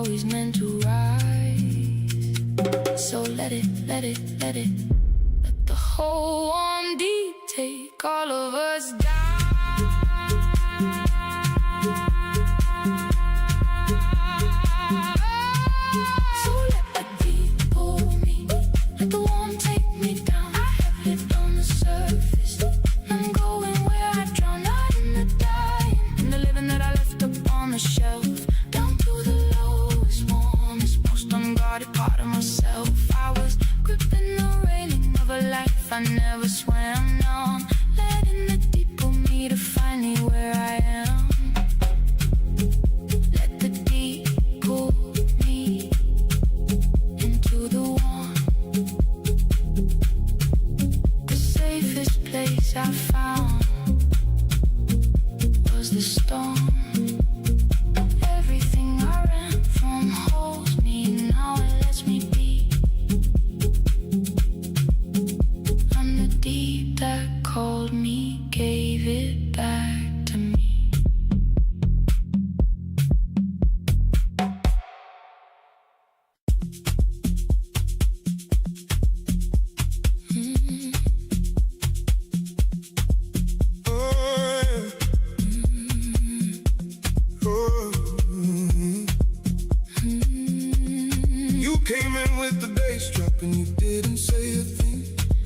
always meant to rise. So let it, let the whole warm deep take all of us down. So let the deep pull me, let the warm take me down. I have lived on the surface, I'm going where I drown. Not in the dying, in the living that I left up on the shelf. Down to the lowest, warmest, most unguarded part of myself. I was gripping the railing of a life I never swam on, letting the deep pull me to find me where I am. Let the deep pull me into the warm. The safest place I found was the storm. Everything I ran from holds me, now it lets me be. And the deep that called me gave it back to me. You came in with the bass drop and you didn't say a thing.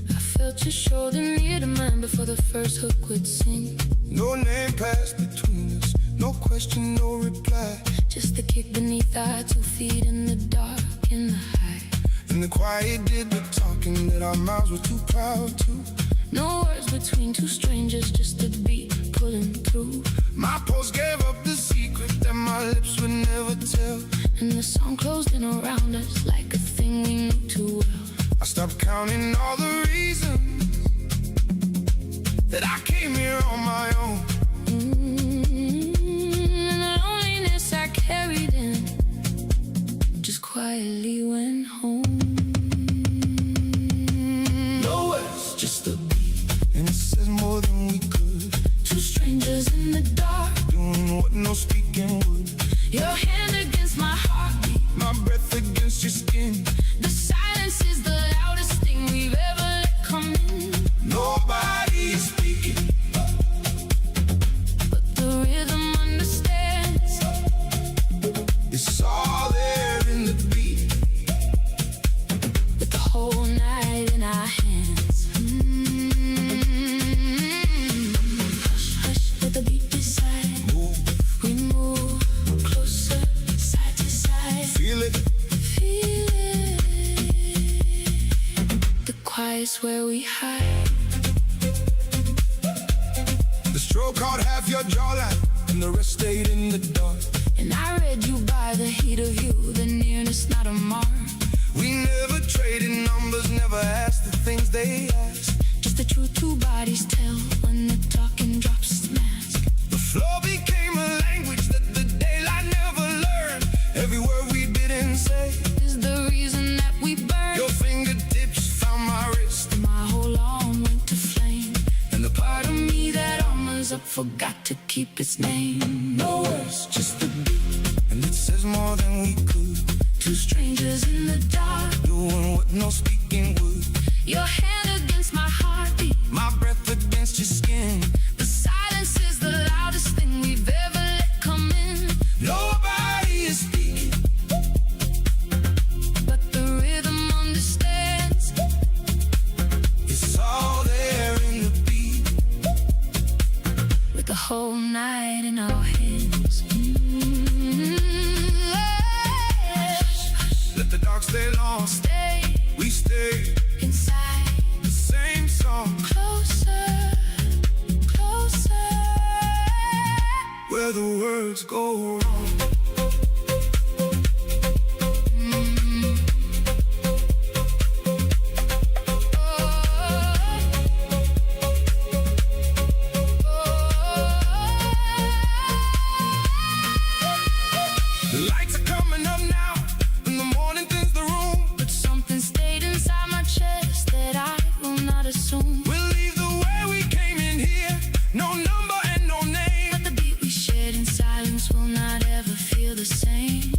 I felt your shoulder near to mine before the first hook would sing. No name passed between us, no question, no reply. Just the kick beneath our 2 feet in the dark, in the high. And the quiet did the talking that our mouths were too proud to. No words between 2 strangers, just a beat pulling through. My pulse gave up the secret that my lips would never tell. And the song closed in around us like a thing we knew too well. I stopped counting all the reasons that I came here on my own. And the loneliness I carried in just quietly went home. No words, just a beat, and it says more than we could. 2 strangers in the dark, Doing what no speaking would. your hand against my heartbeat. My breath against your skin. The silence is the loudest thing we've ever let come in. Nobody is speaking, But the rhythm understands. it's all there in the beat. With the whole night in our hands. Hush, hush, let the beat decide. Move, We move closer, side to side. feel it. Feel it. The quiet's where we hide. The stroke caught half your jawline, and the rest stayed in the dark. And I read you by the heat of you, the nearness, not a mark. We never traded numbers, never asked the things they asked. Just the truth 2 bodies tell when the talking drops its mask. The floor became a language that the daylight never learned. Every word we didn't say, Is the reason that we burn. your fingertips found my wrist. My whole arm went to flame. And the part of me that armors up forgot to keep its name. No words, just the beat, and it says more than we could. 2 strangers in the dark, Doing what no speaking would. your hand against my heartbeat. My breath against your skin. The silence is the loudest thing we've ever let come in. Nobody is speaking, But the rhythm understands. it's all there in the beat. With the whole night in our hands. Let the dark stay long, Stay we stay. inside. The same song, Closer, closer. where the words go wrong. The lights are coming up now, and the morning thins the room. But something stayed inside my chest that I will not assume. We'll leave the way we came in here, no number and no name. But the beat we shared in silence will not ever feel the same.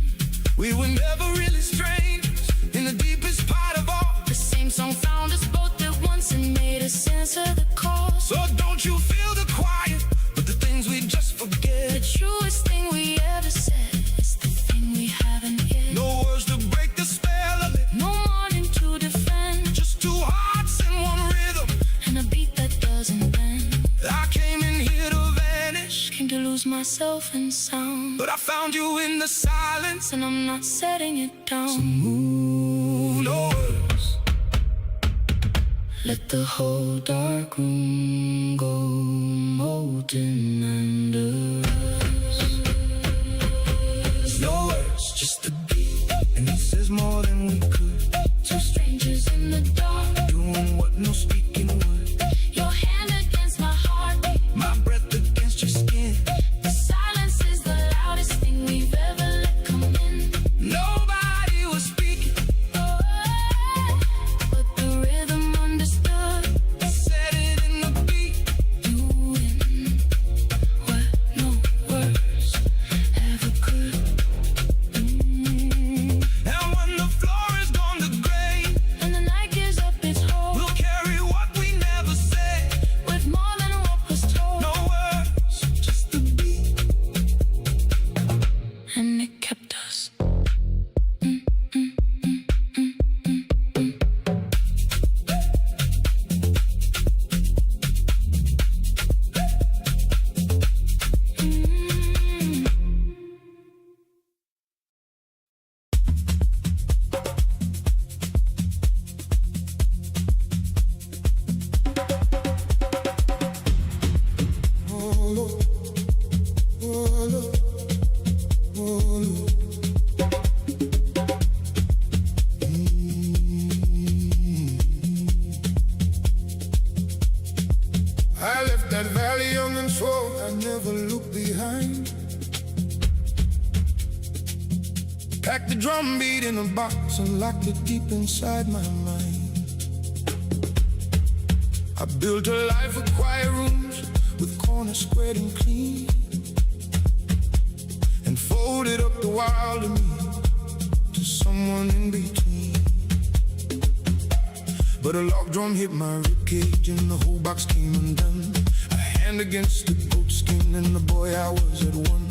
We were never really strangers in the deepest part of all. The same song found us both at once and made us answer the call. So don't you feel the quiet, but the things we just forget. The truest thing we ever said is the thing we haven't yet. No words to break the spell of it. No morning to defend. Just two hearts in one rhythm, and a beat that doesn't bend. I came in here to vanish, Came to lose myself in sound. but I found you in the silence. And I'm not setting it down. Move, no words. Let the whole dark room go molten under us. No words, just a beat, and he says more than we could. Two strangers in the dark, Doing what no speaking would. your hand against my heartbeat. My breath against your skin. The silence is the loudest thing we've ever let come in. Nobody was speaking, But the rhythm understood. said it in the beat. Doing what no words ever could. And when the floor is gone to gray, And the night gives up its hold we'll carry what we never said. with more than what was told. No words, just a beat. And it kept us. I left that valley young and swole, I never looked behind. Packed the drum beat in a box and locked it deep inside my mind. I built a life of quiet rooms with corners squared and clean, and folded up the wild of me to someone in between. But a locked drum hit my ribcage and the whole box came undone. A hand against the goat skin and the boy I was at one.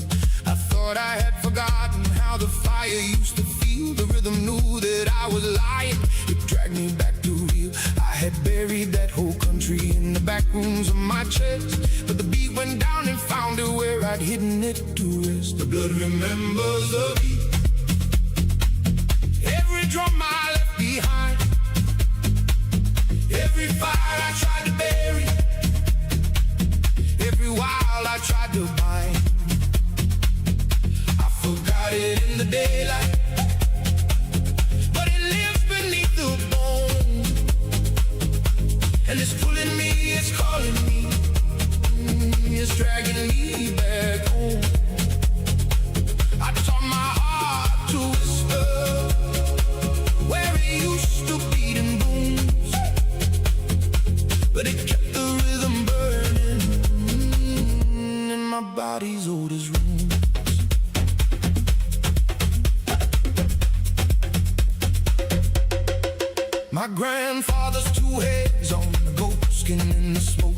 I thought I had forgotten how the fire used to feel. The rhythm knew that I was lying. It dragged me back to real. I had buried that whole country in the back rooms of my chest, but the beat went down and found it where I'd hidden it to rest. The blood remembers the beat. Every drum I left behind, every fire I tried to bury, every wild I tried to bind. I forgot it in the daylight, but it lives beneath the bone, and it's pulling me, it's calling me, it's dragging me back home. I taught my heart to whisper where it used to beat in booms, but it kept the rhythm burning in my body's oldest rooms. My grandfather's two heads on the goat skin in the smoke.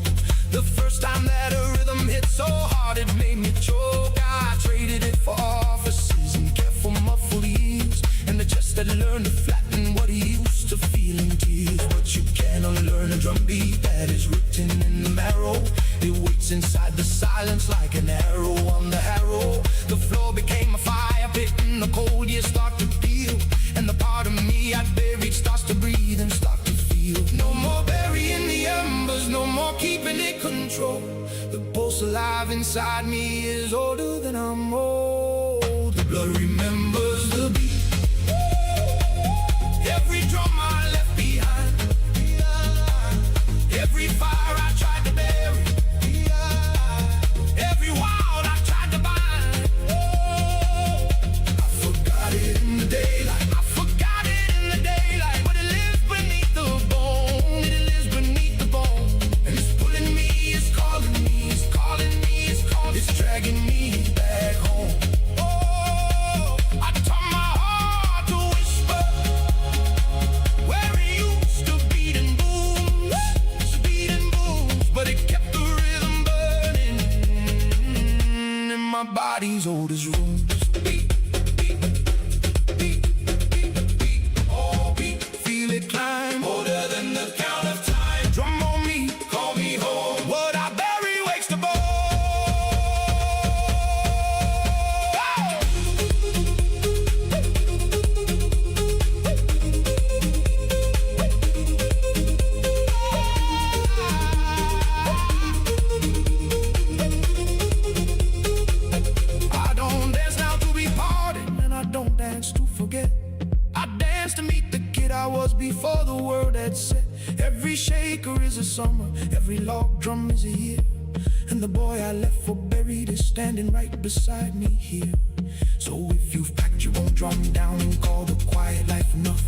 The first time that a rhythm hit so hard it made me choke. I traded it for offices and careful muffled ears, and the chest that learned to flatten what he used to feel in tears. But you can't unlearn a drum beat that is written in the marrow. It waits inside the silence like an arrow on the harrow. The floor became a fire pit and the cold years start to peel, and the part of me I'd buried starts to breathe and start to feel. No more burying the embers, no more keeping it control. The pulse alive inside me is older than I'm old. The blood remembers the beat. Every drum I left behind, every fire I tried to bury, every wild I tried to bind. I forgot it in the daylight, I forgot it in the daylight, but it lives beneath the bone, it lives beneath the bone, and it's pulling me, it's calling me, it's calling me, it's calling, it's dragging me back home. Oh, was before the world had set. Every shaker is a summer, every log drum is a year. And the boy I left for buried is standing right beside me here. So if you've packed your own drum down and called the quiet life enough,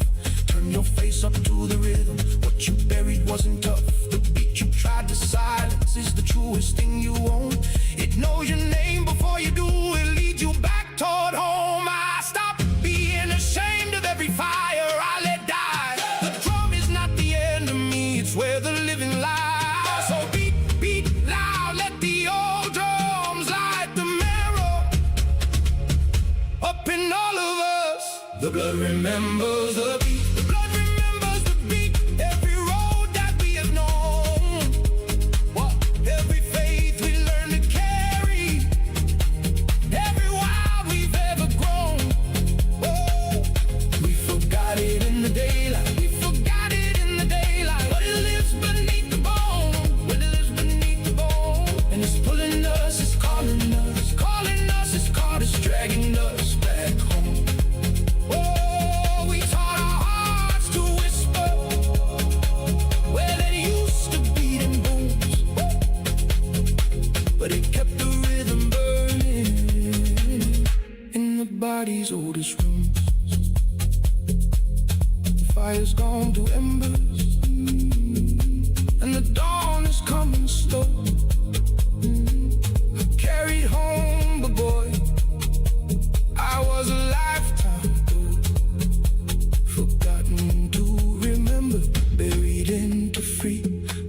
turn your face up to the rhythm. What you buried wasn't tough. The beat you tried to silence is the truest thing you own. It knows your name before you do. It leads you back toward home. I stop being ashamed of every fire I let die. The drum is not the end of me, it's where the living lies. So beat, beat loud, let the old drums light the marrow up in all of us. The blood remembers the beat. The blood remembers the beat. Every road that we have known, every faith we learn to carry, every wild we've ever grown. Oh, we forgot it in the daylight. We forgot it in the daylight. But it lives beneath the bone. But it lives beneath the bone. And it's pulling us, it's calling us, calling us, it's caught us, dragging us back home. Oh, we taught our hearts to whisper where they used to beat in booms. But it kept the rhythm burning in the body's oldest rooms. The fire's gone to embers, and the dawn is coming slow. I carried home the boy I was a lifetime ago, forgotten to remember, buried into free.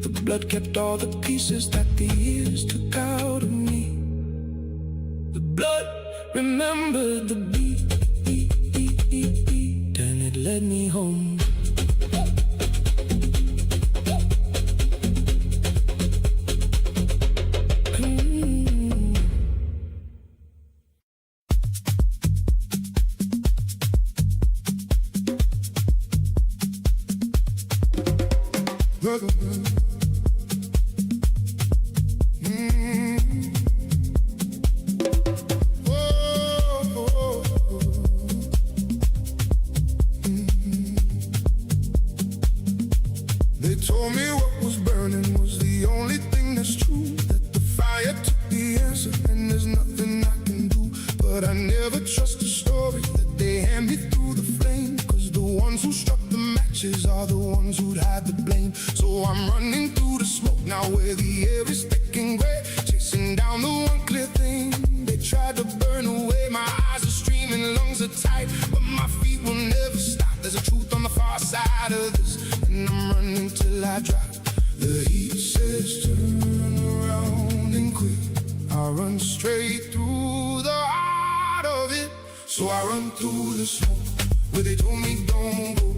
The blood kept all the pieces that the years took out of me. The blood remembered the beat, and it led me home. They told me what was burning was the only thing that's true, that the fire took the answer and there's nothing I can do. But I never trust the story that they hand me through the flame, cause the ones who struck the matches are the ones who'd had the blame. So I'm running through the smoke now where the air is thick and gray, chasing down the one clear thing. They tried to burn away, my eyes are streaming, lungs are tight, but my feet will never stop. There's a truth on the far side of this, and I'm running till I drop. The heat says turn around and quit. I run straight through the heart of it. So I run through the smoke where they told me don't go,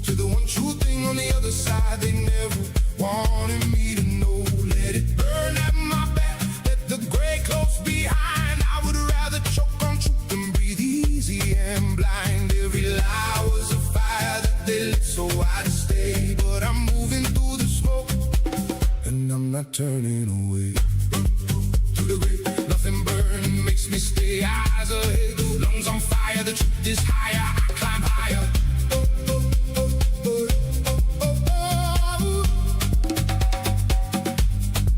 to the one true thing on the other side they never wanted me to know. Let it burn at my back, let the gray close behind. I would rather choke on truth than breathe easy and blind. Every lie was a fire that they lit so I'd stay. But I'm moving through the smoke, and I'm not turning away. Through the grave, nothing burn makes me stay. Eyes ahead, lungs on fire, the truth is higher, I climb higher.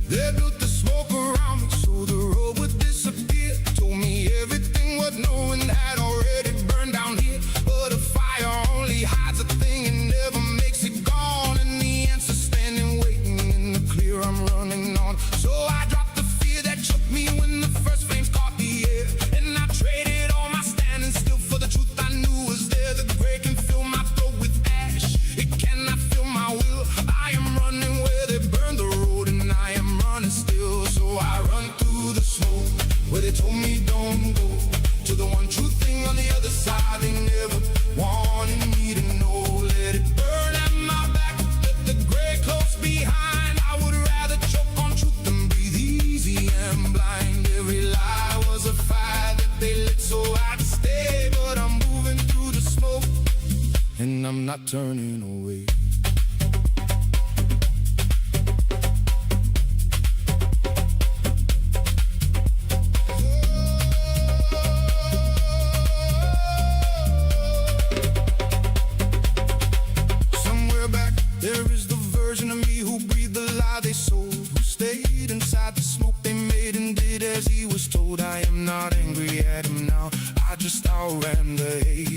They built the smoke around me so the road would disappear. Told me everything worth knowing had already burned down here. But a fire only hides a thing and never makes it gone. And the answer's standing waiting in the clear, I'm running on. So I dropped the fear that shook me when the first flames caught the air. And I traded all my standing still for the truth I knew was there. The gray can fill my throat with ash, it cannot fill my will. I am running where they burned the road, and I am running still. So I run through the smoke where they told me don't go, to the one true thing on the other side they never wanted me to know. Let it burn at my back, let the gray close behind. I would rather choke on truth than breathe easy and blind. Every lie was a fire that they lit so I'd stay. But I'm moving through the smoke, and I'm not turning away.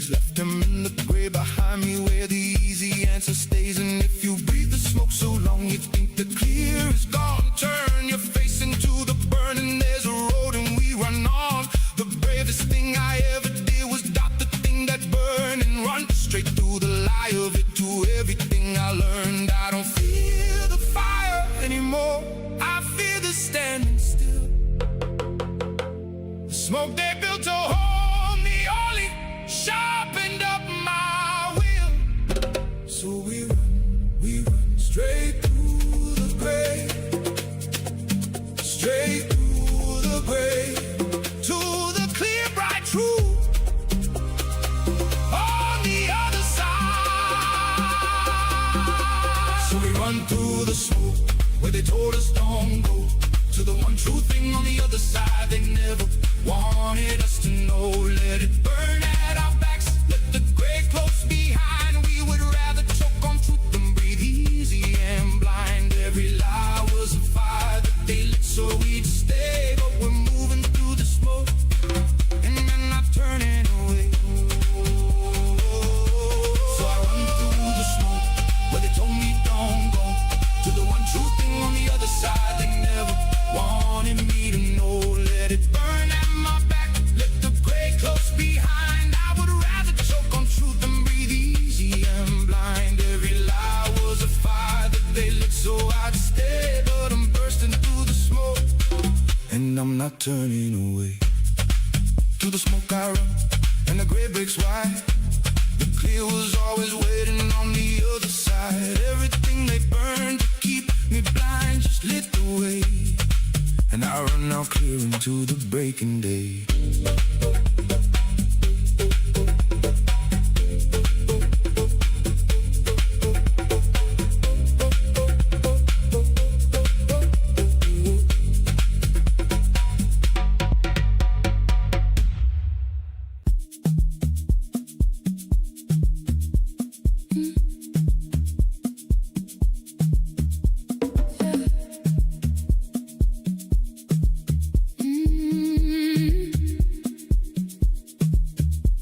days left him in the grave behind me, where the easy answer stays. And if you breathe the smoke so long you think the clear is gone, turn your face into the burning. There's a road and we run on. The bravest thing I ever did was dot the thing that burned and run straight through the lie of it to everything I learned. I don't fear the fire anymore, I fear the standing still. The smoke they built to hold me only sharpened up my will. So we run straight through the grave, straight through the grave, to the clear bright truth on the other side. So we run through the smoke where they told us don't go, to the one true thing on the other side they never wanted us to know. Let it burn at our backs, let the grave close behind. We would rather choke on truth than breathe easy and blind. Every lie was a fire that they lit so we'd stay, but we're moving through the smoke and we're not turning away. So I run through the smoke where they told me don't go, to the one true thing on the other side they never wanted me to know. Let it burn at my back, let the gray close behind. I would rather choke on truth than breathe easy and blind. Every lie was a fire that they lit so I'd stay, but I'm bursting through the smoke and I'm not turning away. Through the smoke I run and the gray breaks wide. The clear was always waiting on the other side. Everything they burned to keep me blind just lit the way, and I run out clear into the breaking day.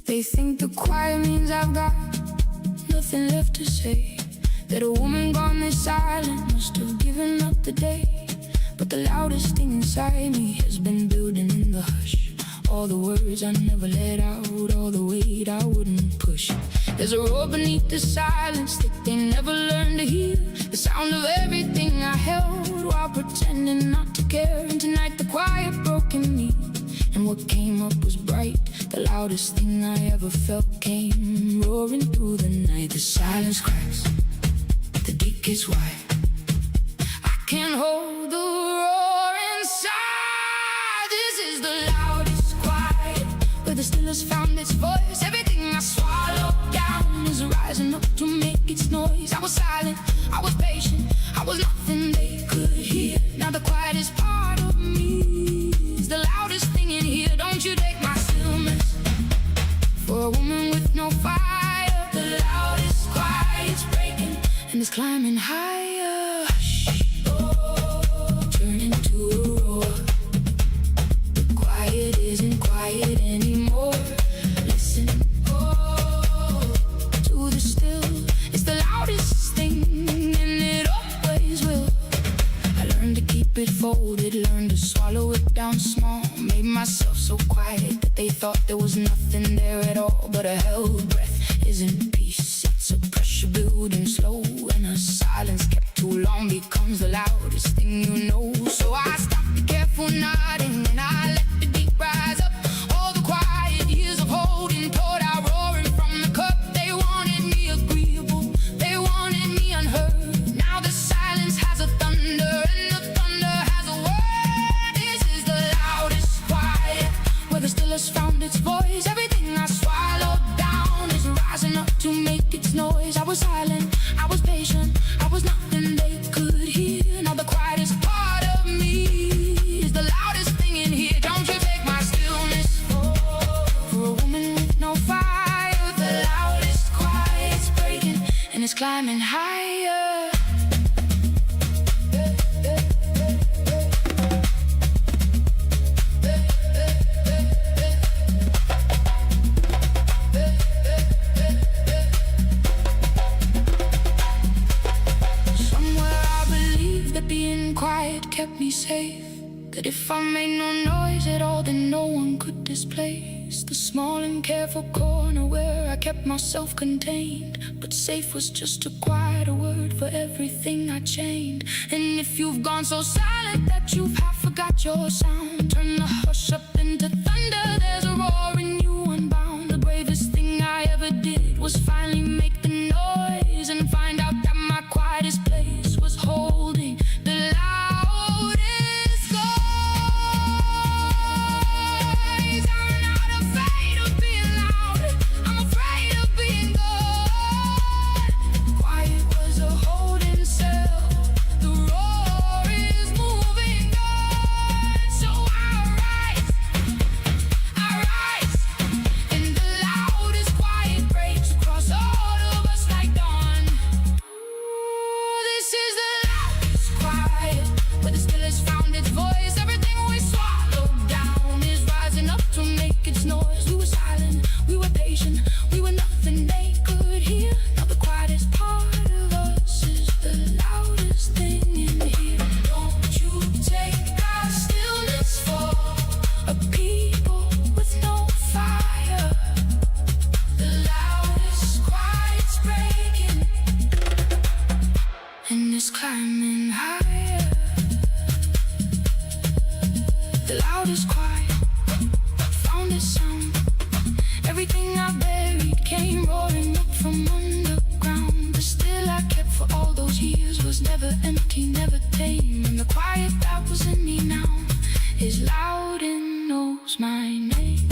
They think the quiet means I've got nothing left to say, that a woman gone this silent must have given up the day. But the loudest thing inside me has been building in the hush, all the words I never let out, all the weight I wouldn't push. There's a roar beneath the silence that they never learned to hear, the sound of everything I held while pretending not to care. And tonight the quiet broke in me, and what came up was bright. The loudest thing I ever felt came roaring through the night. The silence cracks, the beat gets wide. I can't hold the roar inside. This is the loudest quiet, where the stillest found its voice. Everything I swallowed down is rising up to make its noise. I was silent, I was patient, I was nothing they could hear. Now the quietest part of me is the loudest thing in here. Don't you take my stillness for a woman with no fire. The loudest quiet's breaking and it's climbing higher. Oh, turning to a roar. The quiet isn't quiet anymore. Listen, oh, to the still. It's the loudest thing and it always will. I learned to keep it folded, learned to swallow it down small. Made myself so quiet that they thought there was nothing there at all. But a held breath isn't peace, it's a pressure building slow. And a silence kept too long becomes the loudest thing you know. So I stopped, be careful nodding, and I let the deep rise up. All the quiet years of holding poured out roaring from the cup. They wanted me agreeable, they wanted me unheard. Now the silence has a thunder, and the thunder has a word. This is the loudest quiet, where the stillest found its voice. Everything I swallowed down is rising up to make its noise. I was silent, I was patient, I was nothing they could hear. Now the quietest part of me is the loudest thing in here. Don't you take my stillness for a woman with no fire. The loudest quiet's breaking and it's climbing higher. kept me safe. That if I made no noise at all, then no one could displace the small and careful corner where I kept myself contained. But safe was just a quieter word for everything I chained. And if you've gone so silent that you've half forgot your sound, turn the hush up into thunder, there's a roar in you unbound. The bravest thing I ever did was finally make the noise and find out that my quietest place was holding the loudest noise. I'm not afraid of being loud, I'm afraid of being gone. Quiet was a holding cell, the roar is moving on. So I rise, and the loudest quiet breaks across all of us like dawn. Ooh, this is the loudest quiet, but it still has found its voice. Everything we swallowed down is rising up to make its noise. We were silent, we were patient, we were nothing they could hear. Now the quietest part of us is the loudest thing in here. Don't you take our stillness for a people with no fire. The loudest quiet's breaking, and it's climbing higher. The loudest quiet found its sound. Everything I buried came roaring up from underground. The still I kept for all those years was never empty, never tame. And the quiet that was in me now is loud and knows my name.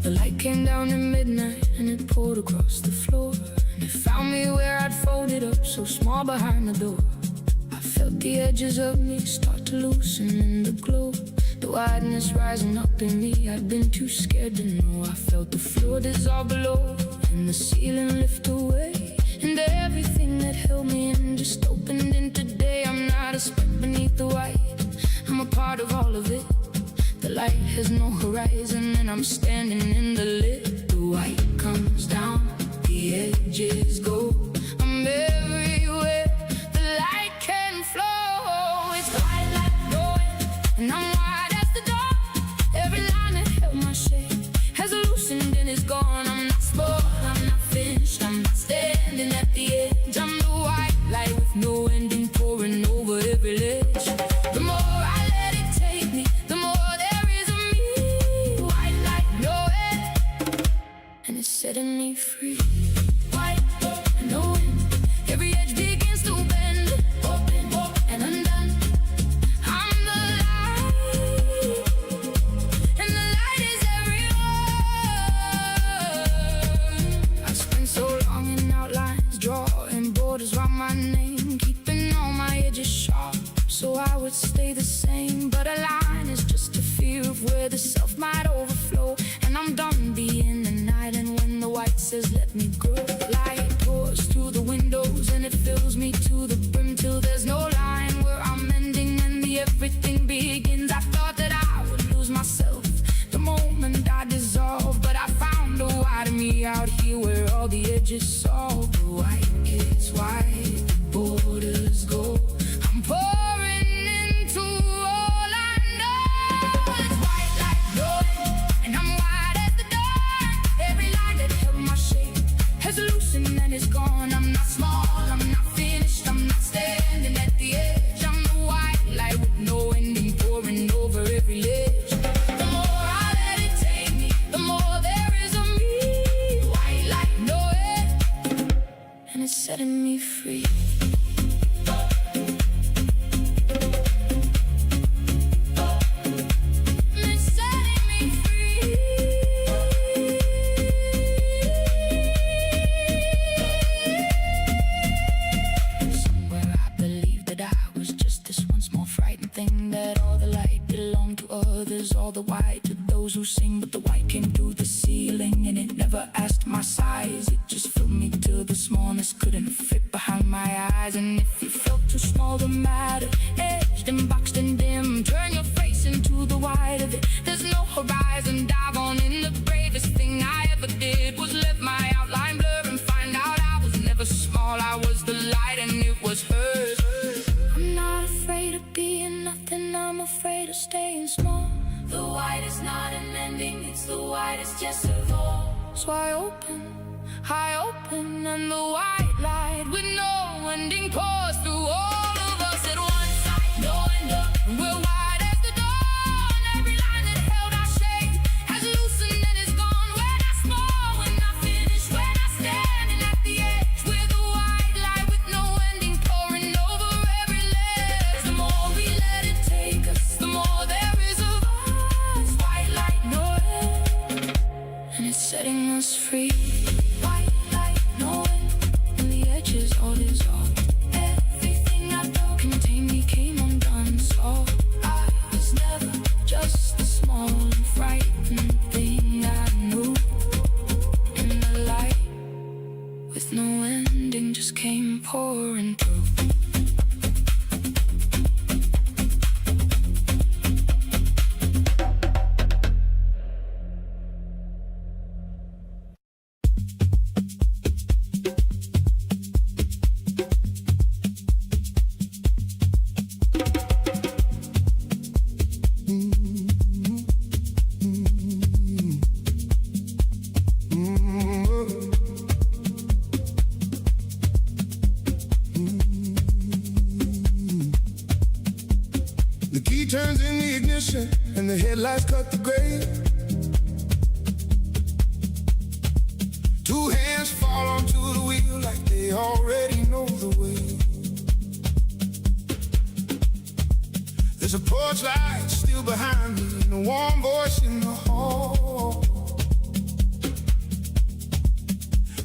The light came down at midnight and it poured across the floor, and it found me where I'd folded up so small behind the door. I felt the edges of me start to loosen in the glow. The wideness rising up in me, I'd been too scared to know. I felt the floor dissolve below and the ceiling lift away, and everything that held me in just opened into day. I'm not a speck beneath the white, I'm a part of all of it. The light has no horizon and I'm standing in the lit. The white comes down, the edges go, I'm everywhere the light can flow. It's white like going, and I'm wide as the dawn. Every line that held my shape has loosened and is gone. I'm not spoiled, I'm not finished, I'm not standing at the edge. I'm the white light with no ending pouring over every ledge. The more I let it take me, the more there is of me. White light, no end, and it's setting me free. White, no end, every edge begins to bend, open and undone. I'm the light, and the light is everyone. I spent so long in outlines, drawing borders around my name, keeping all my edges sharp so I would stay the same. But a line is just a fear of where the self might overflow, and I'm done being the night. And when the white says let me grow, light pours through the windows and it fills me to the brim till there's no line where I'm ending and the everything begins. I thought that I would lose myself the moment I dissolve, but I found a wider me out here where all the edges solve. The white gets white, the borders go, I'm pouring into all I know. It's white like going, and I'm wide as the dawn. Every line that held my shape has loosened and is gone. I'm not small, I'm not finished, I'm not standing at the edge. I'm the white light with no ending pouring over every ledge. The more I let it take me, the more there is of me. White light, no end, never asked my size. It just filled me till the smallness couldn't fit behind my eyes. And if you felt too small to matter, edged and boxed and dim, turn your face into the white of it. There's no horizon, dive on in. The bravest thing I ever did was let my outline blur and find out I was never small. I was the light and it was hers. I'm not afraid of being nothing, I'm afraid of staying small. The white is not an ending, it's the widest just of all. So I open, and the white light with no ending pours through all of us at once. No end up, and we're wide as the dawn. Every line that held our shape has loosened and is gone. We're not small, we're not finished, we're not standing at the edge. We're the white light with no ending pouring over every ledge. The more we let it take us, the more there is of us. White light, no end, and it's setting us free. White light, no end, and the edges all dissolve. Everything I thought contained became undone. So I was never just a small and frightened thing I knew. And the light with no ending just came pouring through. The key turns in the ignition and the headlights cut the gray. Two hands fall onto the wheel like they already know the way. There's a porch light still behind me and a warm voice in the hall.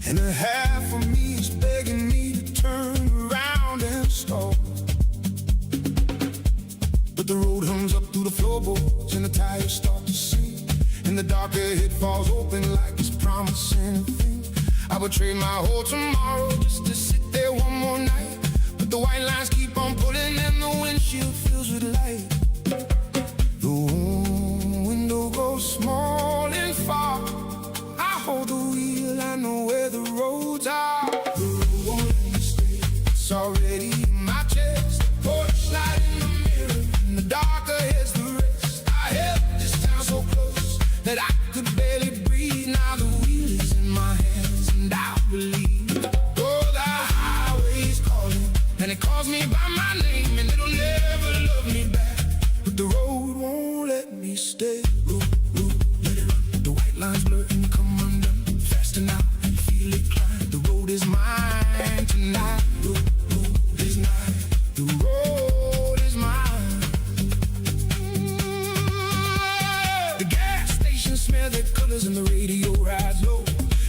And a half of me is begging me to turn around and stall. But the road hums up through the floorboards and the tires start to sing. And the dark ahead falls open like it's promising a thing. I would trade my whole tomorrow just to sit there one more night. But the white lines keep on pulling and the windshield fills with light. The window goes small and far. I hold the wheel, I know where the roads are. The road won't let me stay, it's already in my chest. Porch light in the mirror, and the dark ahead's the rest. I held this town so close that I could barely breathe. Now the wheel is in my hands and I believe. Oh, the highway's calling, and it calls me by my name, and it'll never love me back. But the road won't let me stay. Let it run. The white lines blur and come undone. Faster now, and feel it climb. The road is mine tonight. Road is mine. The road is mine. The gas station smell their colors and the radio rides low.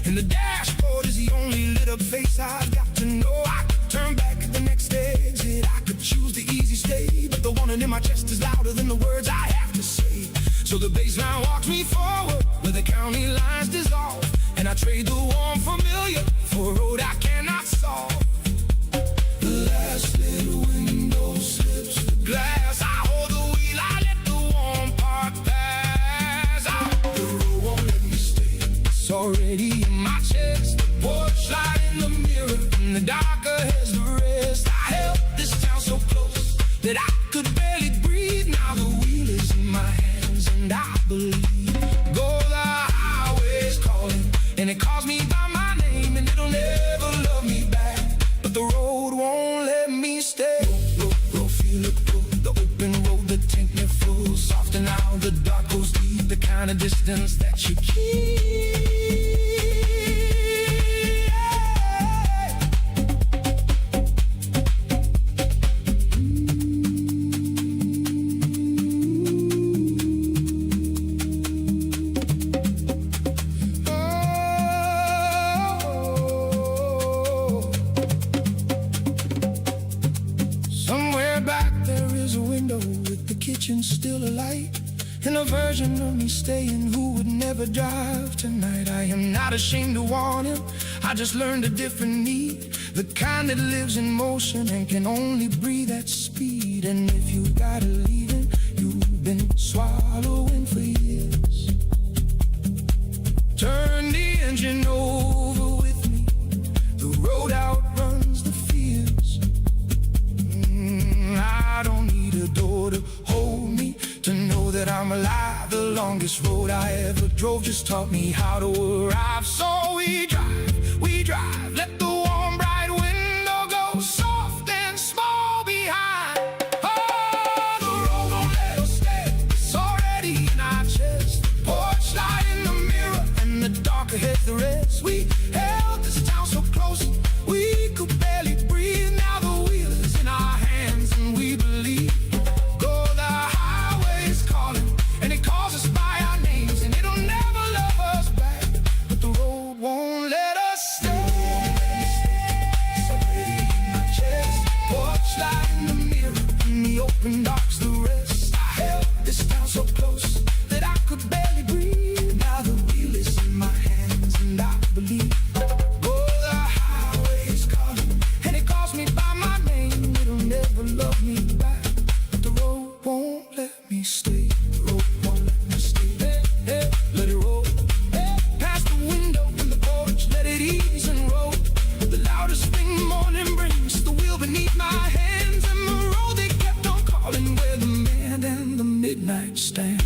And the dashboard is the only lit up face I've got to know. I could turn back at the next exit, I could choose the easy stay. But the warning in my chest is louder than the words I have to say. So the baseline walks me forward where the county lines dissolve. And I trade the warm familiar for a road I cannot solve. The last little window slips the glass. I hold the wheel, I let the warm part pass. The road won't let me stay, it's already in my chest. The porch light in the mirror, and the dark ahead's the rest. I held this town so close that I could barely breathe. Now the wheel is in my hands and I believe. Go, the highway's calling, and it calls me by my name, and it'll never love me back. But the road won't let me stay. Roll, feel it pull. The open road, the tank near full. Softer now, the dark goes deep. The kind of distance that you keep. Somewhere back there is a window with the kitchen still alight. and a version of me staying who would never drive tonight. I am not ashamed to want him, I just learned a different need, the kind that lives in motion and can only breathe at speed. And if you gotta leave him, you've been swallowing for years. Turn the engine over with me, the road outruns the fears. I don't need a door to hold me to know that I'm alive. The longest road I ever drove just taught me how to arrive. So we drive, let the warm bright window go soft and small behind. Oh, the road won't let us stay, it's already in our chest. Porch light in the mirror and the dark ahead the rest. We held this town so close, we could barely breathe. Now the wheel is in our hands and we believe. Go, the highway's calling and it calls us by our names, and it'll never love us back, but the road won't let us stay. It's already in my chest. Porch light in the mirror and the open dark's the rest. I held this town so close that I could barely breathe. Now the wheel is in my hands and I believe. Go, the highway's calling and it calls me by my name. It'll never love me back, but the road won't let me stay. The road won't let me stay. Hey, hey, let it roll. Hey, past the window and the porch, let it ease and roll. The loudest thing the morning brings, the wheel beneath my hands, and the road they kept on calling, where the man and the midnight stand.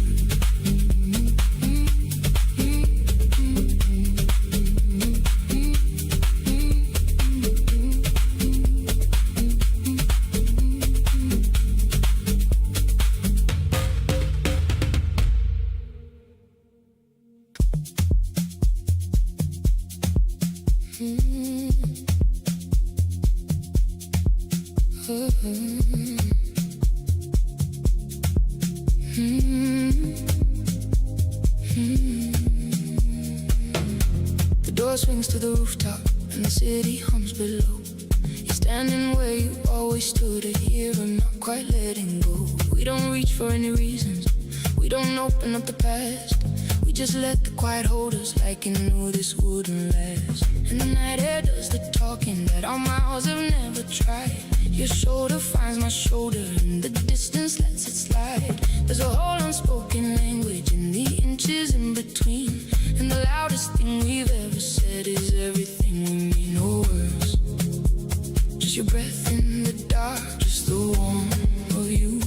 The door swings to the rooftop and the city hums below. You're standing where you always stood, a hero not quite letting go. We don't reach for any reasons, we don't open up the past. We just let the quiet hold us like you knew this wouldn't last. And the night air does the talking that our mouths have never tried. Your shoulder finds my shoulder and the distance lets it slide. There's a whole unspoken language in the inches in between, and the loudest thing we've ever said is everything we mean. No words, just your breath in the dark, just the warmth of you.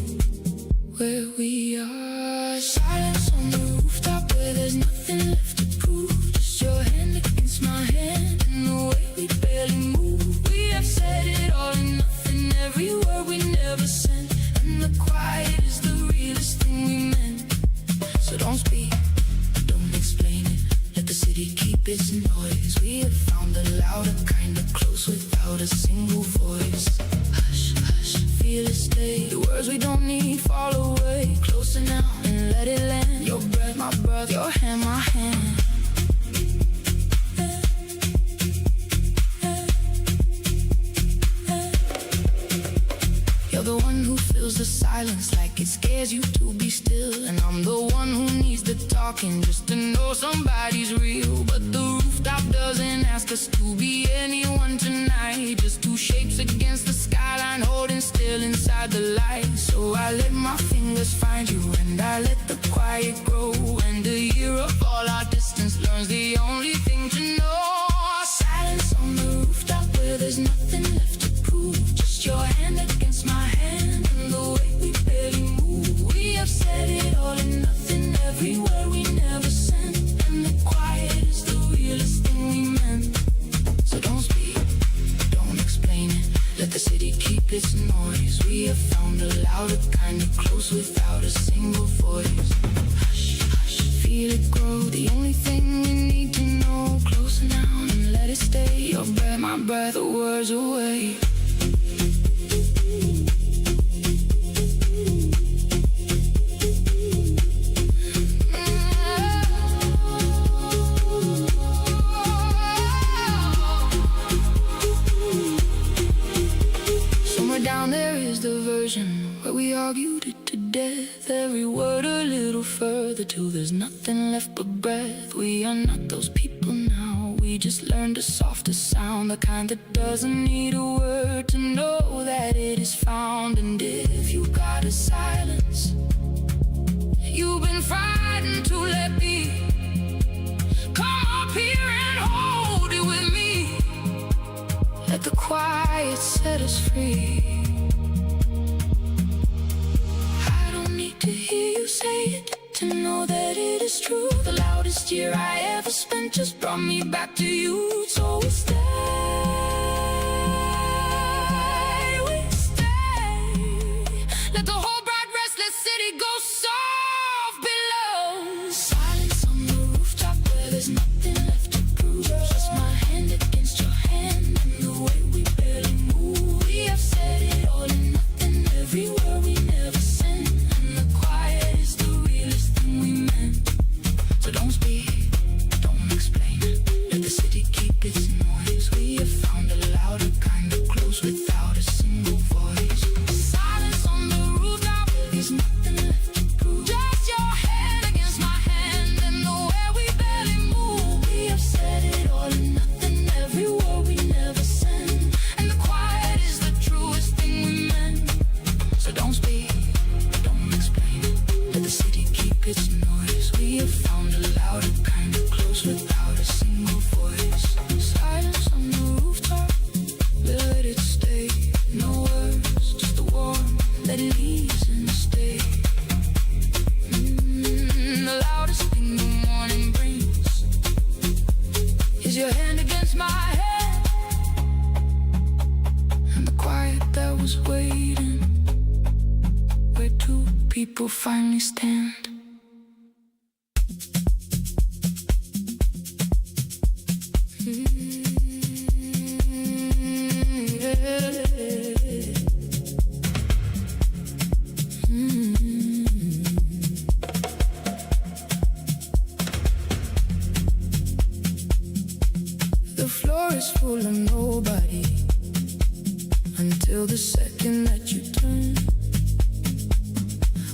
Where we are, silence on the rooftop where there's nothing left to prove. Just your hand against my hand and the way we barely move. We have said it all and nothing, every word we never sent, and the quiet is the realest thing we meant. So don't speak, don't explain it, let the city keep its noise. We have found the louder kind of close without a single voice. Hush, hush, feel it stay, the words we don't need fall away. Closer now and let it land, your breath, my breath, your hand, my hand. You're the one who fills the silence like it scares you to be still, and I'm the one who needs the talking just to know somebody's real. But the rooftop doesn't ask us to be anyone tonight, just two shapes against the skyline holding still inside the light. So I let my fingers find you and I let the quiet grow, and a year of all our distance learns the only thing to know. Silence on the rooftop where there's nothing left to prove. Just your hand against my hand and the way we barely move. We have said it all and nothing, every word we never sent, and the quiet is the realest thing we meant. So don't speak, don't explain it, let the city keep its noise. We have found a louder kind of close without a single voice. Hush, hush, feel it grow, the only thing we need to know. Closer now and let it stay, your breath, my breath, the words away. Down there is the version where we argued it to death, every word a little further. further till there's nothing left but breath. We are not those people now. We just learned a softer sound, the kind that doesn't need a word to know that it is found. And if you got a silence you've been frightened to let be, come up here and hold it with me. Let the quiet set us free. I don't need to hear you say it to know that it is true. The loudest year I ever spent just brought me back to you. So we stay, we stay. Let the whole bright restless city go soft below. Silence on the rooftop where there's nothing left to prove. Just my hand against your hand and the way we barely move. We have said it all and nothing, every word we never sent. And the quiet is the realest thing we meant. So don't speak, don't explain, let the city keep its noise. We have found a louder kind of close without a single voice. Silence on the rooftop, there's nothing left to prove. Just your hand against my hand and the way we barely move. We have said it all and nothing, every word we never sent. And the quiet is the truest thing we meant. So don't speak, don't explain, let the city keep its noise. We have found a louder kind of close without a single voice. Silence on the rooftop, let it stay. No words, just the warmth that leaves and stay. The loudest thing the morning brings is your hand against my hand, and the quiet that was waiting where two people finally stand. The floor is full of nobody until the second that you turn.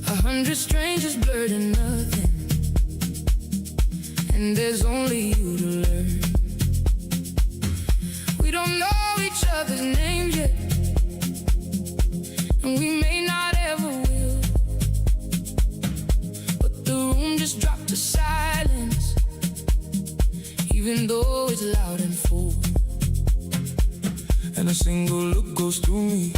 100 strangers blurred in nothing, and there's only you to learn. We don't know each other's names yet, and we may not ever will, but the room just dropped to silence, even though it's loud and full. And a single look goes through me.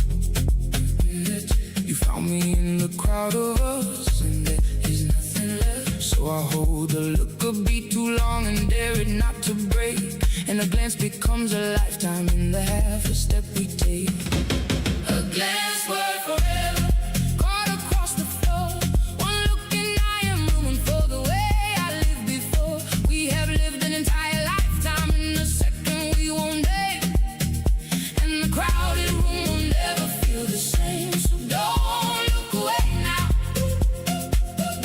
You found me in the crowd of us, and there is nothing left. So I hold the look a beat too long and dare it not to break. And a glance becomes a lifetime in the half a step we take. A glance worth forever, caught across the floor. One look and I am ruined for the way I lived before. We have lived an entire lifetime in a second we won't dare. And the crowded room will never feel the same. So don't look away now,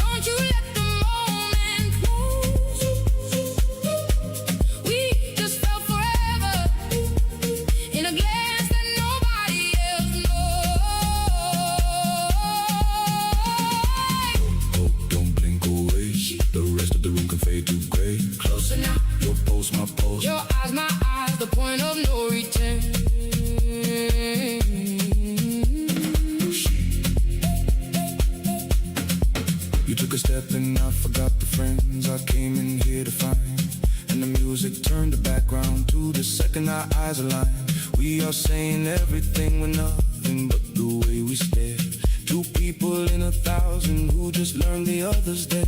don't you let the moment close. We just felt forever in a glance that nobody else knows. Oh, don't blink away, the rest of the room can fade to gray. Closer now, Your pose, my pose. your eyes, my eyes, the point of no return. You took a step and I forgot the friends I came in here to find. And the music turned the background to the second our eyes aligned. We are saying everything with nothing but the way we stare. Two people in 1,000 who just learned the others there.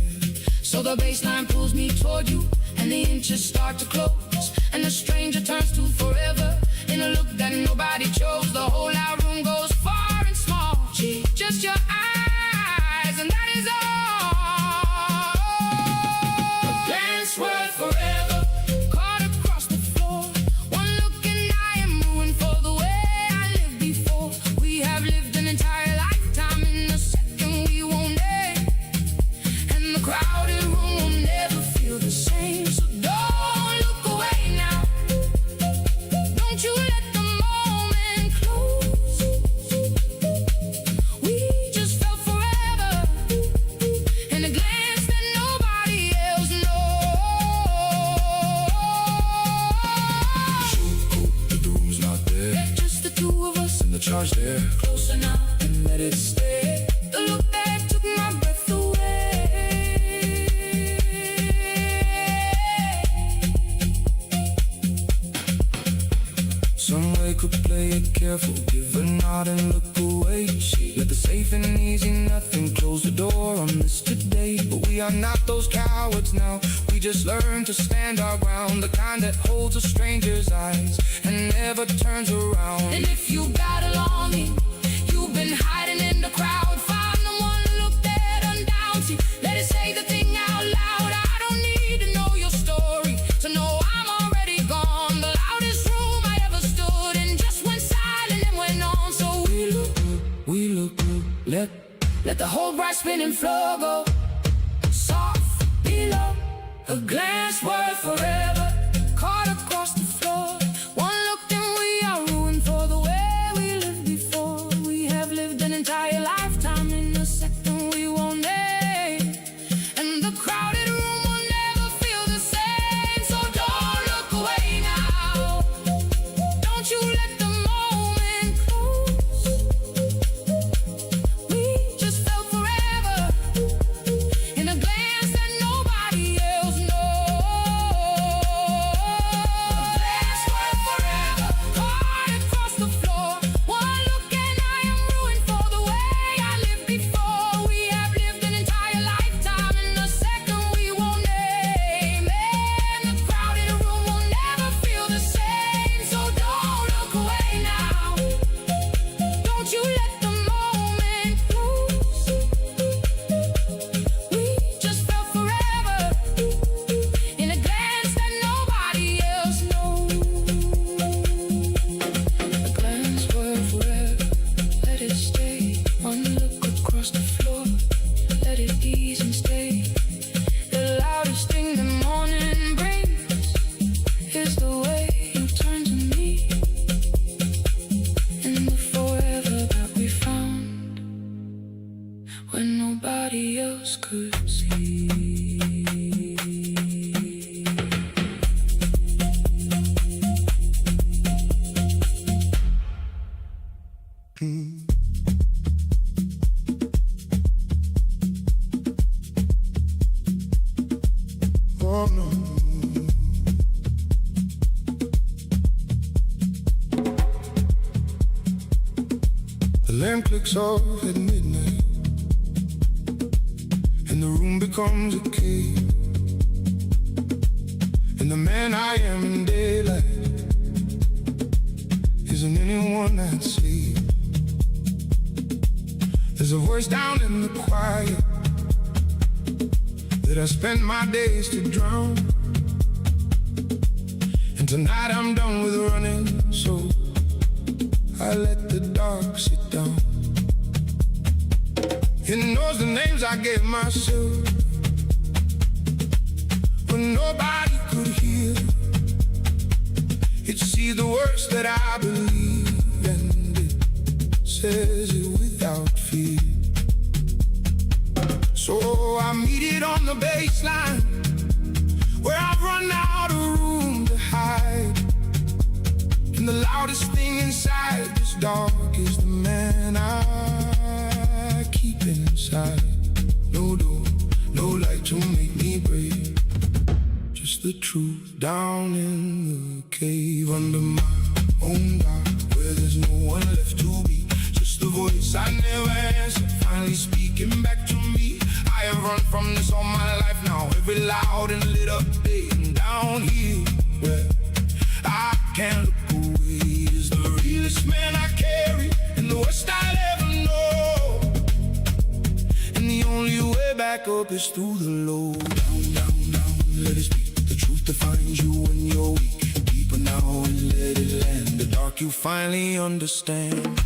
So the baseline pulls me toward you, and the inches start to close, and the stranger turns to forever in a look that nobody chose. The whole loud room goes far and small, just your eyes, and that is all. A glance worth forever, caught across the floor. One look and I am ruined for the way I lived before. We have lived an entire lifetime in a second we won't dare. And the crowded room will never feel the same. So don't look away now, don't you let the moment close. We just felt forever in a glance that massage there. Close enough And let it stay. The look that took my breath away. Some way could play it careful, give a nod and look away. She got the safe and easy, nothing, close the door on this today. But we are not those cowards now, we just learn to stand our ground. The kind that holds a stranger's eyes and never turns around. And if you got a longing, you've been hiding in the crowd, find the one look that undoubts you. Let it say the thing out loud. I don't need to know your story to know I'm already gone. The loudest room I ever stood in just went silent and went on. So We look good, let the whole bright spinning floor go soft below. A glance worth forever, caught across the floor. One look and we are ruined for the way we lived before. We have lived an entire lifetime in a second we won't name. And the crowded room will never feel the same. So don't look away now, don't you let the moment close. We just felt forever in a glance that nobody else knows. A glance worth forever, caught across the floor. One look and I am ruined for the way I lived before. We have lived an entire lifetime in a second we won't name. And the crowded room will never feel the same. So don't look away now, don't you let the moment close. We just felt forever in a glance that nobody else knows. A glance worth forever, let it stay. One look across the floor, let it ease and stay. The loudest thing the morning brings is the way you turn to me. And the forever that we found when nobody else could see. Oh no. The lamp clicks off at midnight, and the room becomes a cave. And the man I am in daylight isn't anyone I'd see. There's a voice down in the quiet that I spend my days to drown. And tonight I'm done with running, so I let the dark sit down. It knows the names I gave myself when nobody could hear. It sees the worst that I believe, and it says it without fear. So I meet it on the baseline, where I've run out of room to hide. And the loudest thing inside this dark is the man I keep inside. No door, no light to make me brave, just the truth down in the cave under my own dark, where there's no one left to be. Just the voice I never answered, finally speaking back to me. I have run from this all my life now, every loud and lit up day. And down here, where I can't look away, is the realest man I carry and the worst I'll ever know. And the only way back up is through the low. Down, down, down, let it speak. The truth defines you when you're weak. Deeper now and let it land. The dark you finally understand.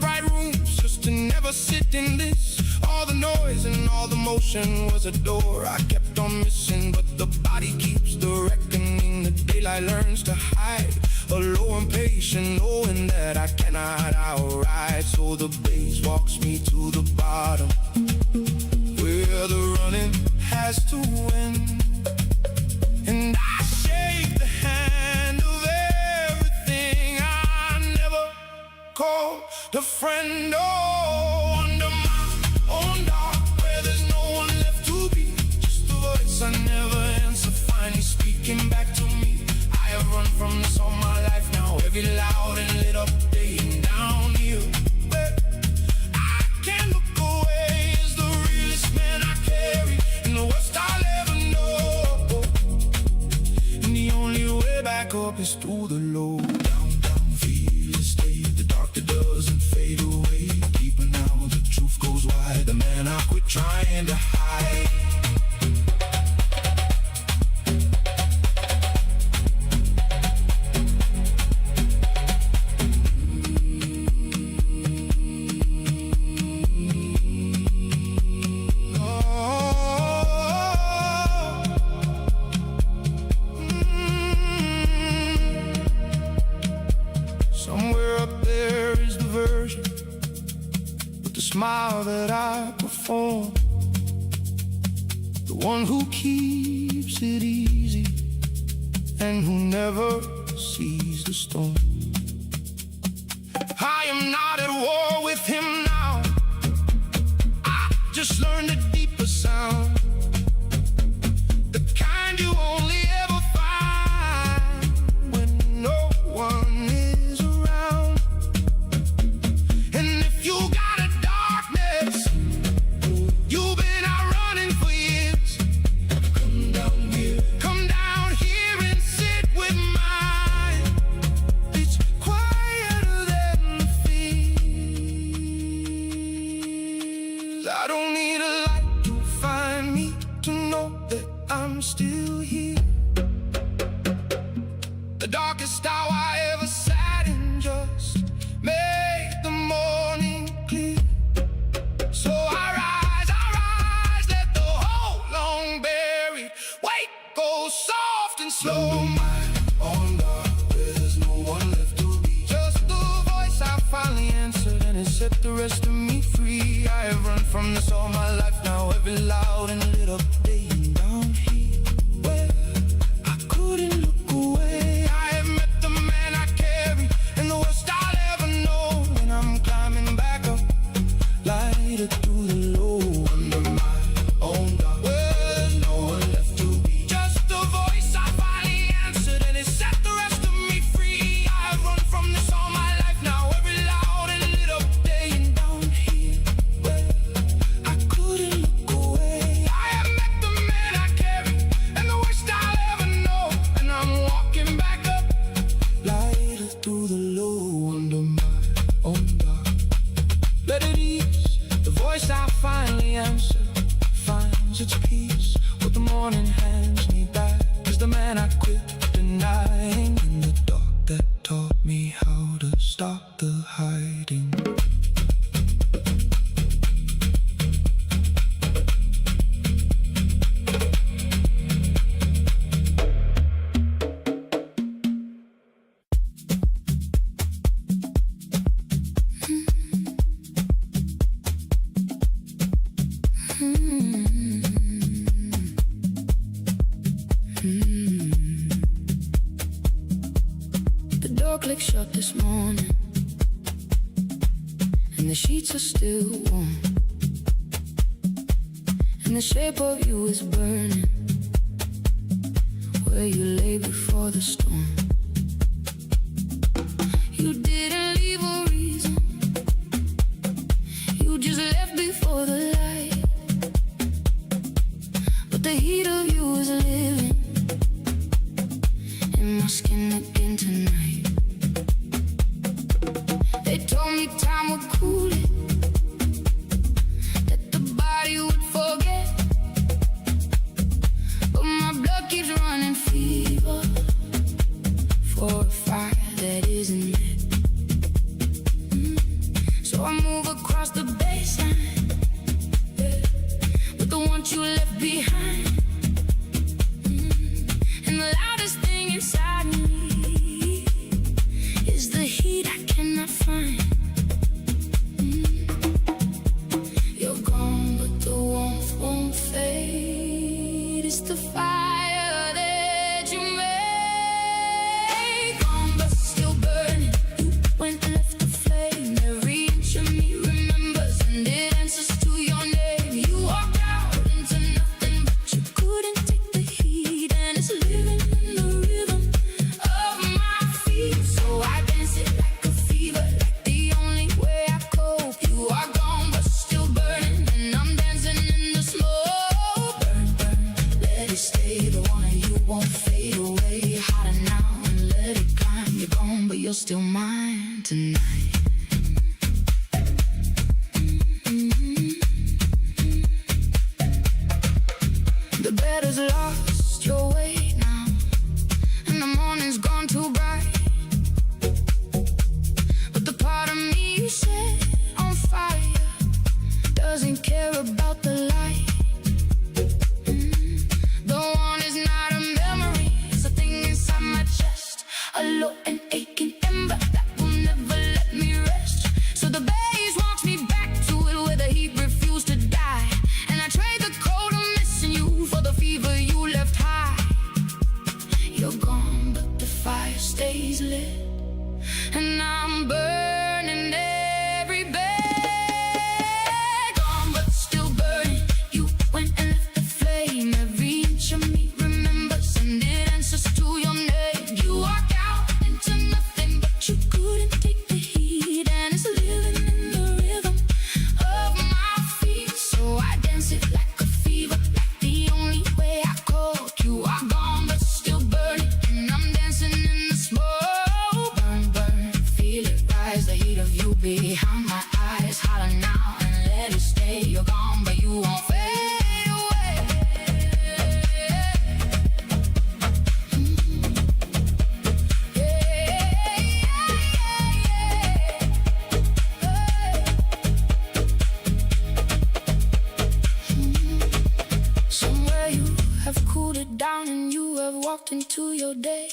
Bright rooms just to never sit in this. All the noise and all the motion was a door I kept on missing, but the body keeps the reckoning. The daylight learns to hide a low impatient, knowing that I cannot outride. So the bass walks me to the bottom, where where the running has to end. And I shake the hand of everything I never called a friend. Oh, under my own dark, where there's no one left to be, just a voice I never answer, finally speaking back to me. I have run from this all my life now, every loud and lit up day and down here. But I can't look away as the realest man I carry, and the worst I'll ever know. And the only way back up is through the low. Down, down, feel it, stay. The dark that doesn't fade away. Deeper now, the truth goes wide. The man I quit trying to hide. Smile that I perform, the one who keeps it easy and who never sees the storm. I am not at war with him now, I just learned a deeper sound, the kind you only ever find when no one is around. And if you got I don't need a light to find me, to know that I'm still here. The darkest hour I ever sat in just made the morning clear. So I rise, let the whole long buried weight go soft and slow. My own dark, there's no one left to be. Just the voice I finally answered, and it set the rest of me free. I have run from this all my life now, every loud and lit up day and down here where I couldn't look away. I have met the man I carry, and the worst I'll ever know. When I'm climbing back up, lighter through the low. Under my own dark, where there's no one left to be. Just the voice I finally answered, and it set the rest of me free. I have run from this all my life now, every loud and lit up day and down here where I couldn't look away. I have met the man I carry, and the worst I'll ever know. And I'm walking back up, lighter through the low. Under my own dark, let it ease. The voice I finally answer finds its peace. What the morning hands me back is the man I quit denying. In the dark that taught me how to stop the hiding. The door clicked shut this morning, and the sheets are still warm, and the shape of you is burning where you lay before the storm. You didn't leave a reason, you just left before the light. But the heat of you is living in my skin again tonight. They told me time would cool it, that the body would forget, but my blood keeps running fever for a fire that isn't lit. So I move across the baseline with the ones you left behind. And the loudest thing inside me is the heat I cannot find. You're gone, but the warmth won't to stay. You're gone, but you won't fade away. Somewhere you have cooled it down and you have walked into your day.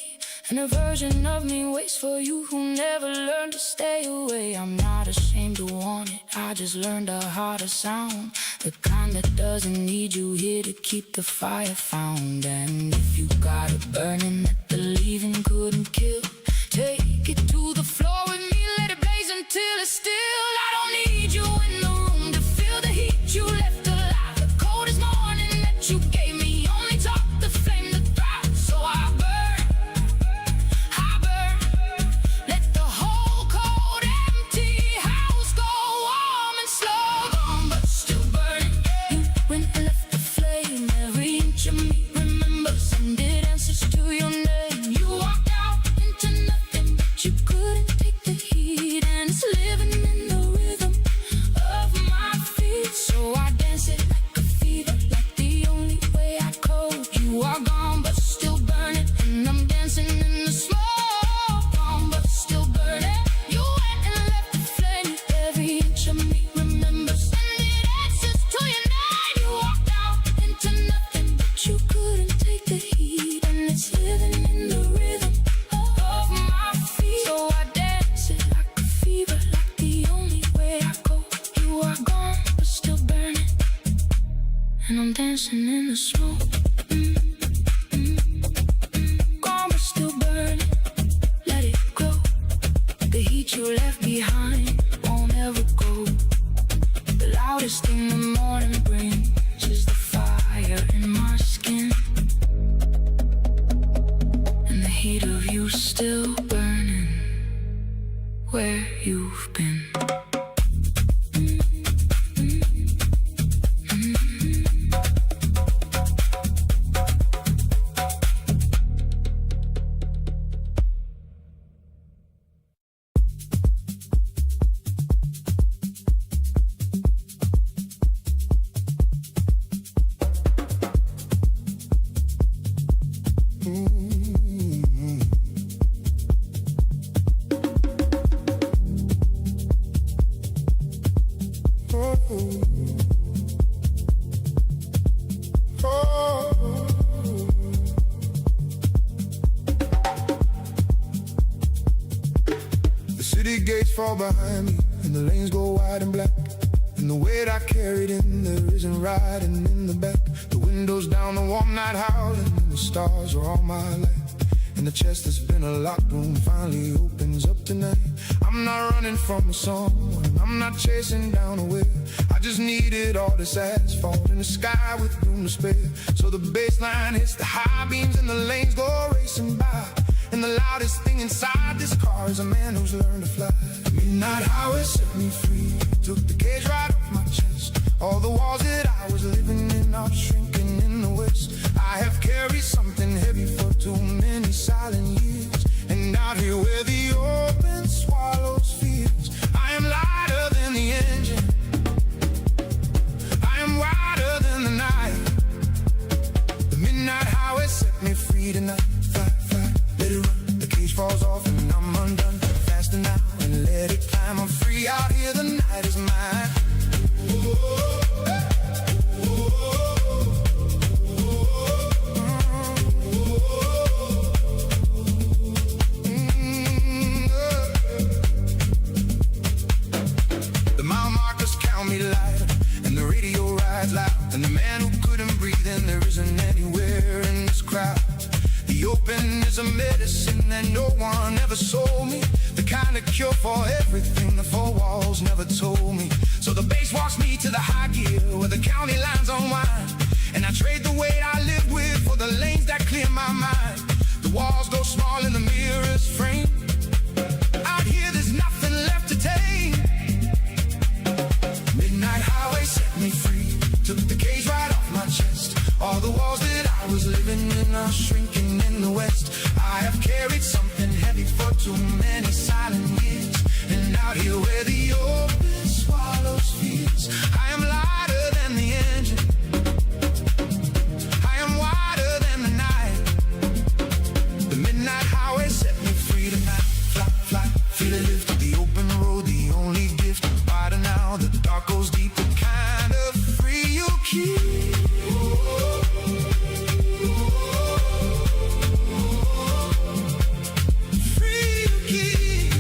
And a version of me waits for you who never learned to stay away. I'm not ashamed to want it, I just learned a harder sound. The kind that doesn't need you here to keep the fire found. And if you got it burning that the leaving couldn't kill, take it to the floor with me, let it blaze until it's still. I don't need you in the room to feel the heat you left alive. The coldest morning that you gave me only taught the flame to thrive. So I burn. Let the whole cold empty house go warm and slow. Gone but still burning. You went and left the flame. Every inch of me remembers and did answers to your name. You walked out into nothing, but you couldn't take the heat. And it's living in the rhythm of my feet. So I dance it like a fever, like the only way I cope. You are gone but still burning, and I'm dancing in the smoke. Gone but still burning. You went and left the flame. Every inch of me remembers and it answers to your name. You walked out into nothing, but you couldn't take the heat. And it's living in the rhythm of my feet. So I dance it like a fever, like the only way I go. You are gone but still burning, and I'm dancing in the smoke. Gone but still burning. Let it go. The heat you left behind won't ever go. The loudest thing the morning brings is the fire in my skin, and the heat of you still burning where you've been. Gates fall behind me, and the lanes go wide and black. And the weight I carried in there isn't riding in the back. The windows down, the warm night howling, and the stars are all my life. And the chest that's been a locked room finally opens up tonight. I'm not running from a song, and I'm not chasing down a wave. I just needed all this asphalt in the sky with room to spare. So the bass line hits the high beams and the lanes go racing by. And the loudest thing inside this car is a man who's learned to fly. Midnight highway set me free, took the cage right off my chest. All the walls that I was living in are shrinking in the west. I have carried something heavy for too many silent years. And out here where the open swallows fears, I am lighter than the engine, I am wider than the night. The midnight highway set me free tonight. Fly, fly, let it run, the cage falls off and I'm undone. Faster now and let it climb, I'm free out here, the night is mine. The mile markers count me lighter, and the radio rides loud. And the man who couldn't breathe, and there isn't anywhere in this crowd. The open is a medicine that no one ever sold me, the kind of cure for everything the four walls never told me. So the bass walks me to the high gear where the county lines unwind, and I trade the weight I live with for the lanes that clear my mind. The walls go small and the mirrors frame. Out here there's nothing left to take. Midnight highway set me free, took the cage right off my chest. All the walls that I was living in are shrinking in the west. I have carried something heavy for too many silent years. And out here where the open swallows fears, I am heart goes deep, the kind of free you keep. Free you keep.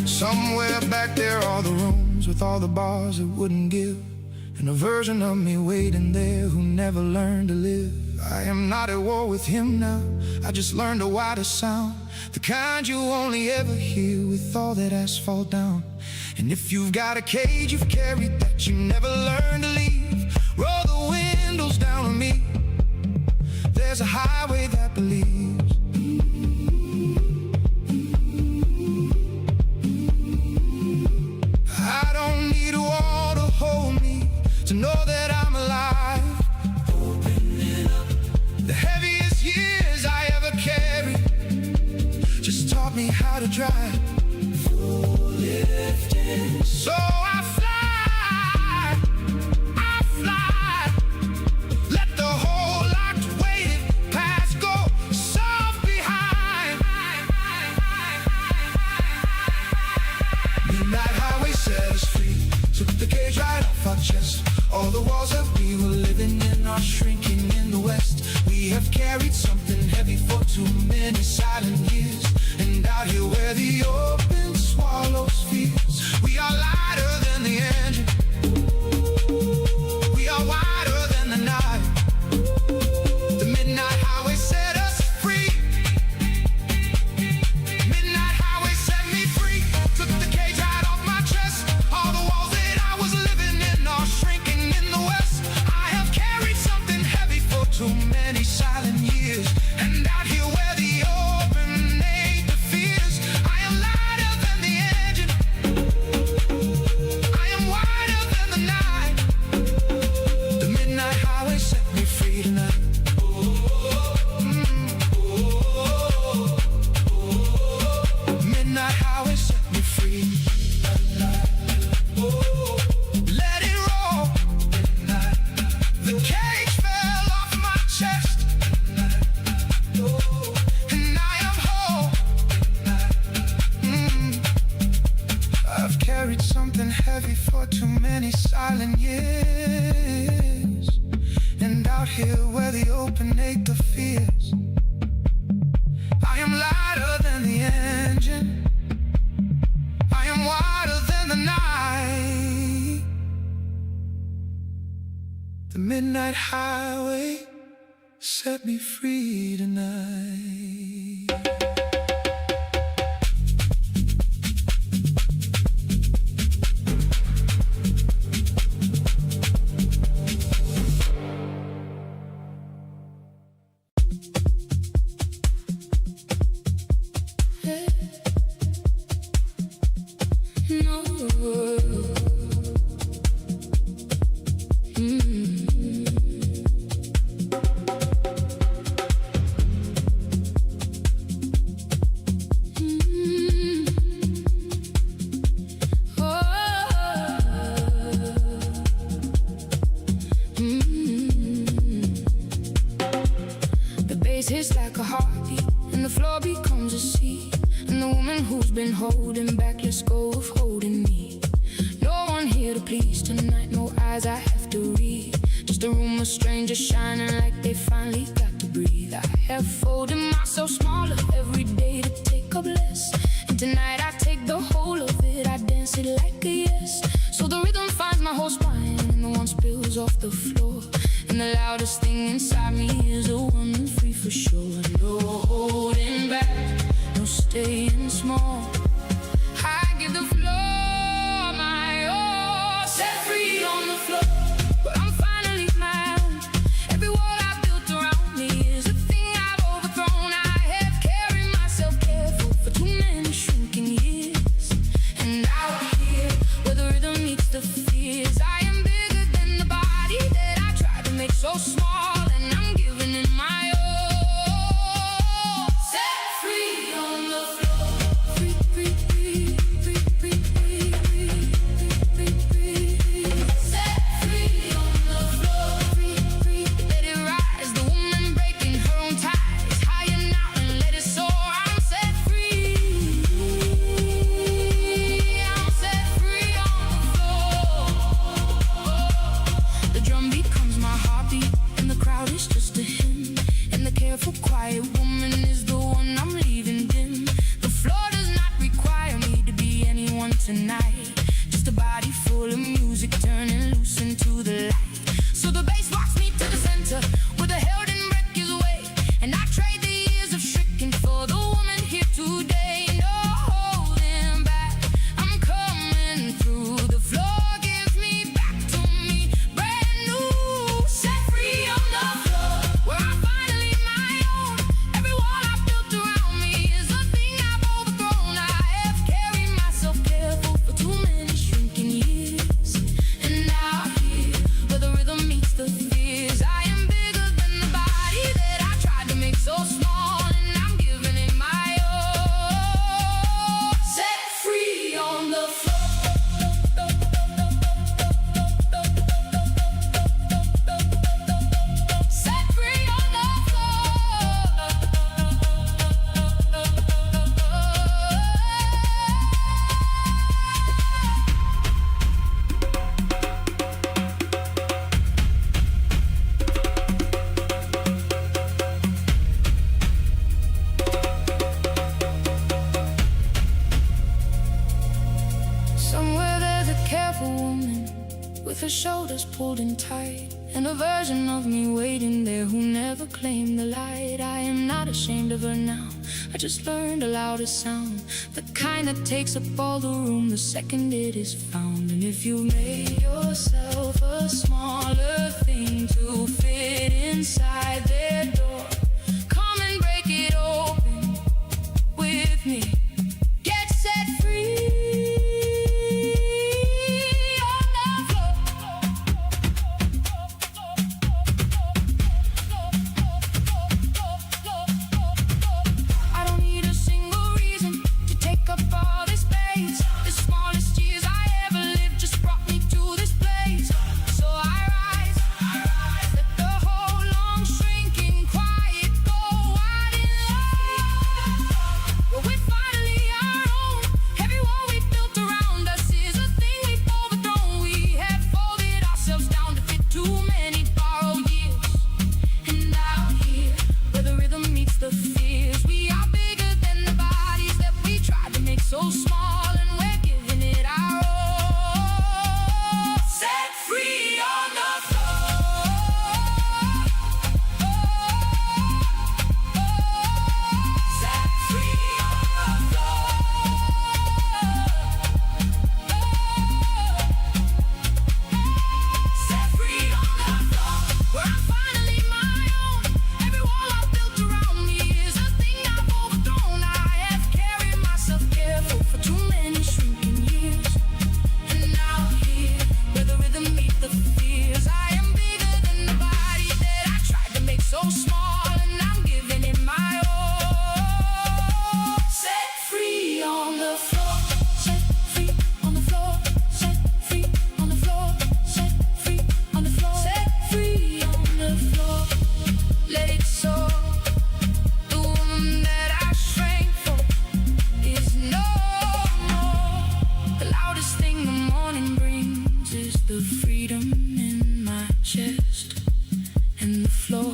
Somewhere back there are the rooms with all the bars that wouldn't give, and a version of me waiting there who never learned to live. I am not at war with him now, I just learned a wider sound, the kind you only ever hear with all that asphalt down. And if you've got a cage you've carried that you never learned to leave, roll the windows down on me, there's a highway that believes. I don't need a wall to hold me, to know that I'm alive. Open it up. The heaviest years I ever carried just taught me how to drive. Full lifting. So I fly, let the whole locked weighted past go soft behind. Midnight highway set us free, took the cage right off our chest. All the walls that we were living in are shrinking in the west. We have carried something heavy for too many silent years, and out here where the open swallows fears, we are lighter than the engine, we are wider than the night. The midnight highway set us free. Midnight highway set me free, took the cage right off my chest. All the walls that I was living in are shrinking in the west. I have carried something heavy for too many silent years, and out here where the open ate the fears, I am lighter than the engine, I am wider than the night. The midnight highway set me free tonight. Midnight highway set me free. Let it roll. The cage fell off my chest, and I am whole. I've carried something heavy for too many silent years, and out here where the open ate the fears, I am lighter than the engine, I am wider than the night. The midnight highway set me free tonight. No. The bass hits like a heartbeat, and the floor becomes a sea, and the woman who's been holding back lets go of holding me. No one here to please tonight, no eyes I have to read, just a room of strangers shining like they finally got to breathe. I have folded myself smaller every day to take up less, and tonight I take the whole of it, I dance it like a yes. So the rhythm finds my whole spine, and the one spills off the floor, and the loudest thing inside me is a woman free for sure. No holding back, no staying small, I give the floor my all. Set free on the floor, but I'm finally mine. Every wall I built around me is a thing I've overthrown. I have carried myself careful for too many shrinking years, and out here where the rhythm meets the fears, I am bigger than the body that I tried to make so small, and I'm giving it my all. Set free on the floor. tonight. Just a body full of music turning loose into the light. So the bass rocks me to the center where the hell didn't break his way. And I trade the years of shrinking for the woman here today. No holding back, I'm coming through. The floor gives me back to me, brand new, set free on the floor, where I'm finally my own. Every wall I built around me is a thing I've overthrown. I have carried myself careful for too many shrinking years. And now here, where the rhythm meets the fears, I am bigger than the body that I tried to make so small. And I'm giving it my all. Set free on the floor. Set free on the floor. Somewhere there's a careful woman with her shoulders pulled in tight, and a version of me waiting there who never claimed the light. I am not ashamed of her now, I just learned a louder sound, the kind that takes up all the room the second it is found. And if you made yourself a smaller thing to fit inside their door, come and break it open with me. Get set free on the floor. I don't need a single reason to take up all this space. The smallest years I ever lived just brought me to this place. So I rise, let the whole long shrinking quiet go wide in love. Well, we're finally our own. Everyone we built around us is a thing we've overthrown. We have folded ourselves down to fit too many borrowed years. And out here, where the rhythm meets the fears, we are bigger than the bodies that we tried to make so small, and we're giving it our all. Set free on the floor. Set free on the floor. Set free on the floor, where I'm finally my own. Every wall I built around me is a thing I've overthrown. I have carried myself careful for too many shrinking years. And now here, where the rhythm meets the fears, I am bigger than the body that I tried to make so small, and I'm giving it my all. Set free on the floor. Set free on the floor. Set free on the floor. Set free on the floor. Set free on the floor. Let it soar. The woman that I shrank for is no more. The loudest thing the morning brings is the freedom in my chest and the floor.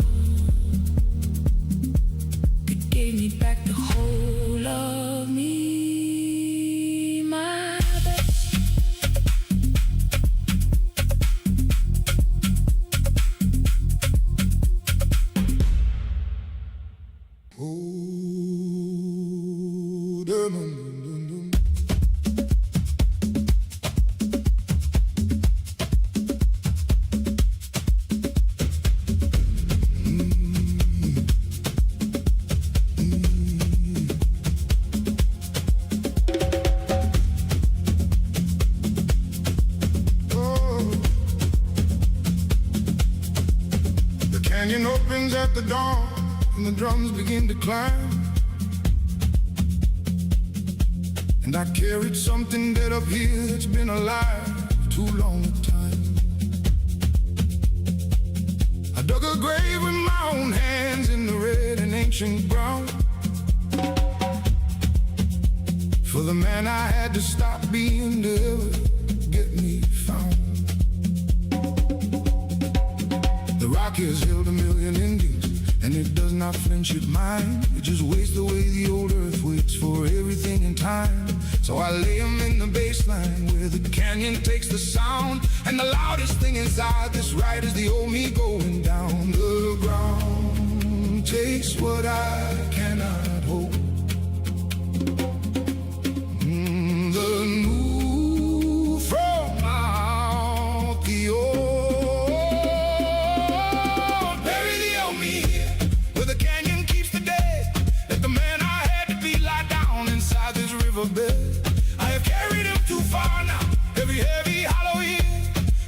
It gave me back the whole of me, my best. Oh, dum, dum, dum, dum. Oh. The canyon opens at the dawn, and the drums begin to climb. And I carried something dead up here that's been alive too long a time. I dug a grave with my own hands in the red and ancient ground, for the man I had to stop being to ever get me found. The Rockies held 1,000,000 Indians, and and it does not flinch at mine. It just waits the way the old earth waits for everything in time. So I lay him in the baseline where the canyon takes the sound, and the loudest thing inside this ride is the old me going down. The ground takes what I cannot hold. The new from out the old. Bury the old me here where the canyon keeps the dead. Let the man I had to be lie down inside this riverbed. I have carried him too far now, every heavy hollow year.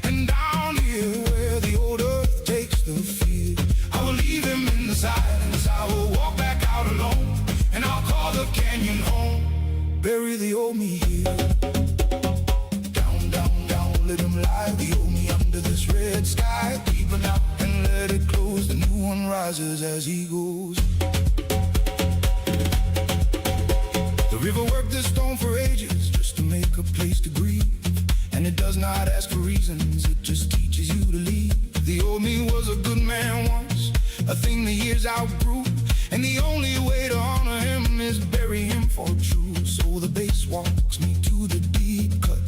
And down here where the old earth takes the field, I will leave him in the silence. I will walk back out alone, and I'll call the canyon home. Bury the old me here. Down, down, down, let him lie. The old me under this red sky. Deepen out and let it close. The new one rises as he goes. The river worked this stone for ages just to make a place to grieve. And it does not ask for reasons, it just teaches you to leave. The old me was a good man once, a thing the years outgrew. And the only way to honor him is bury him for true. So the bass walks me to the deep cut,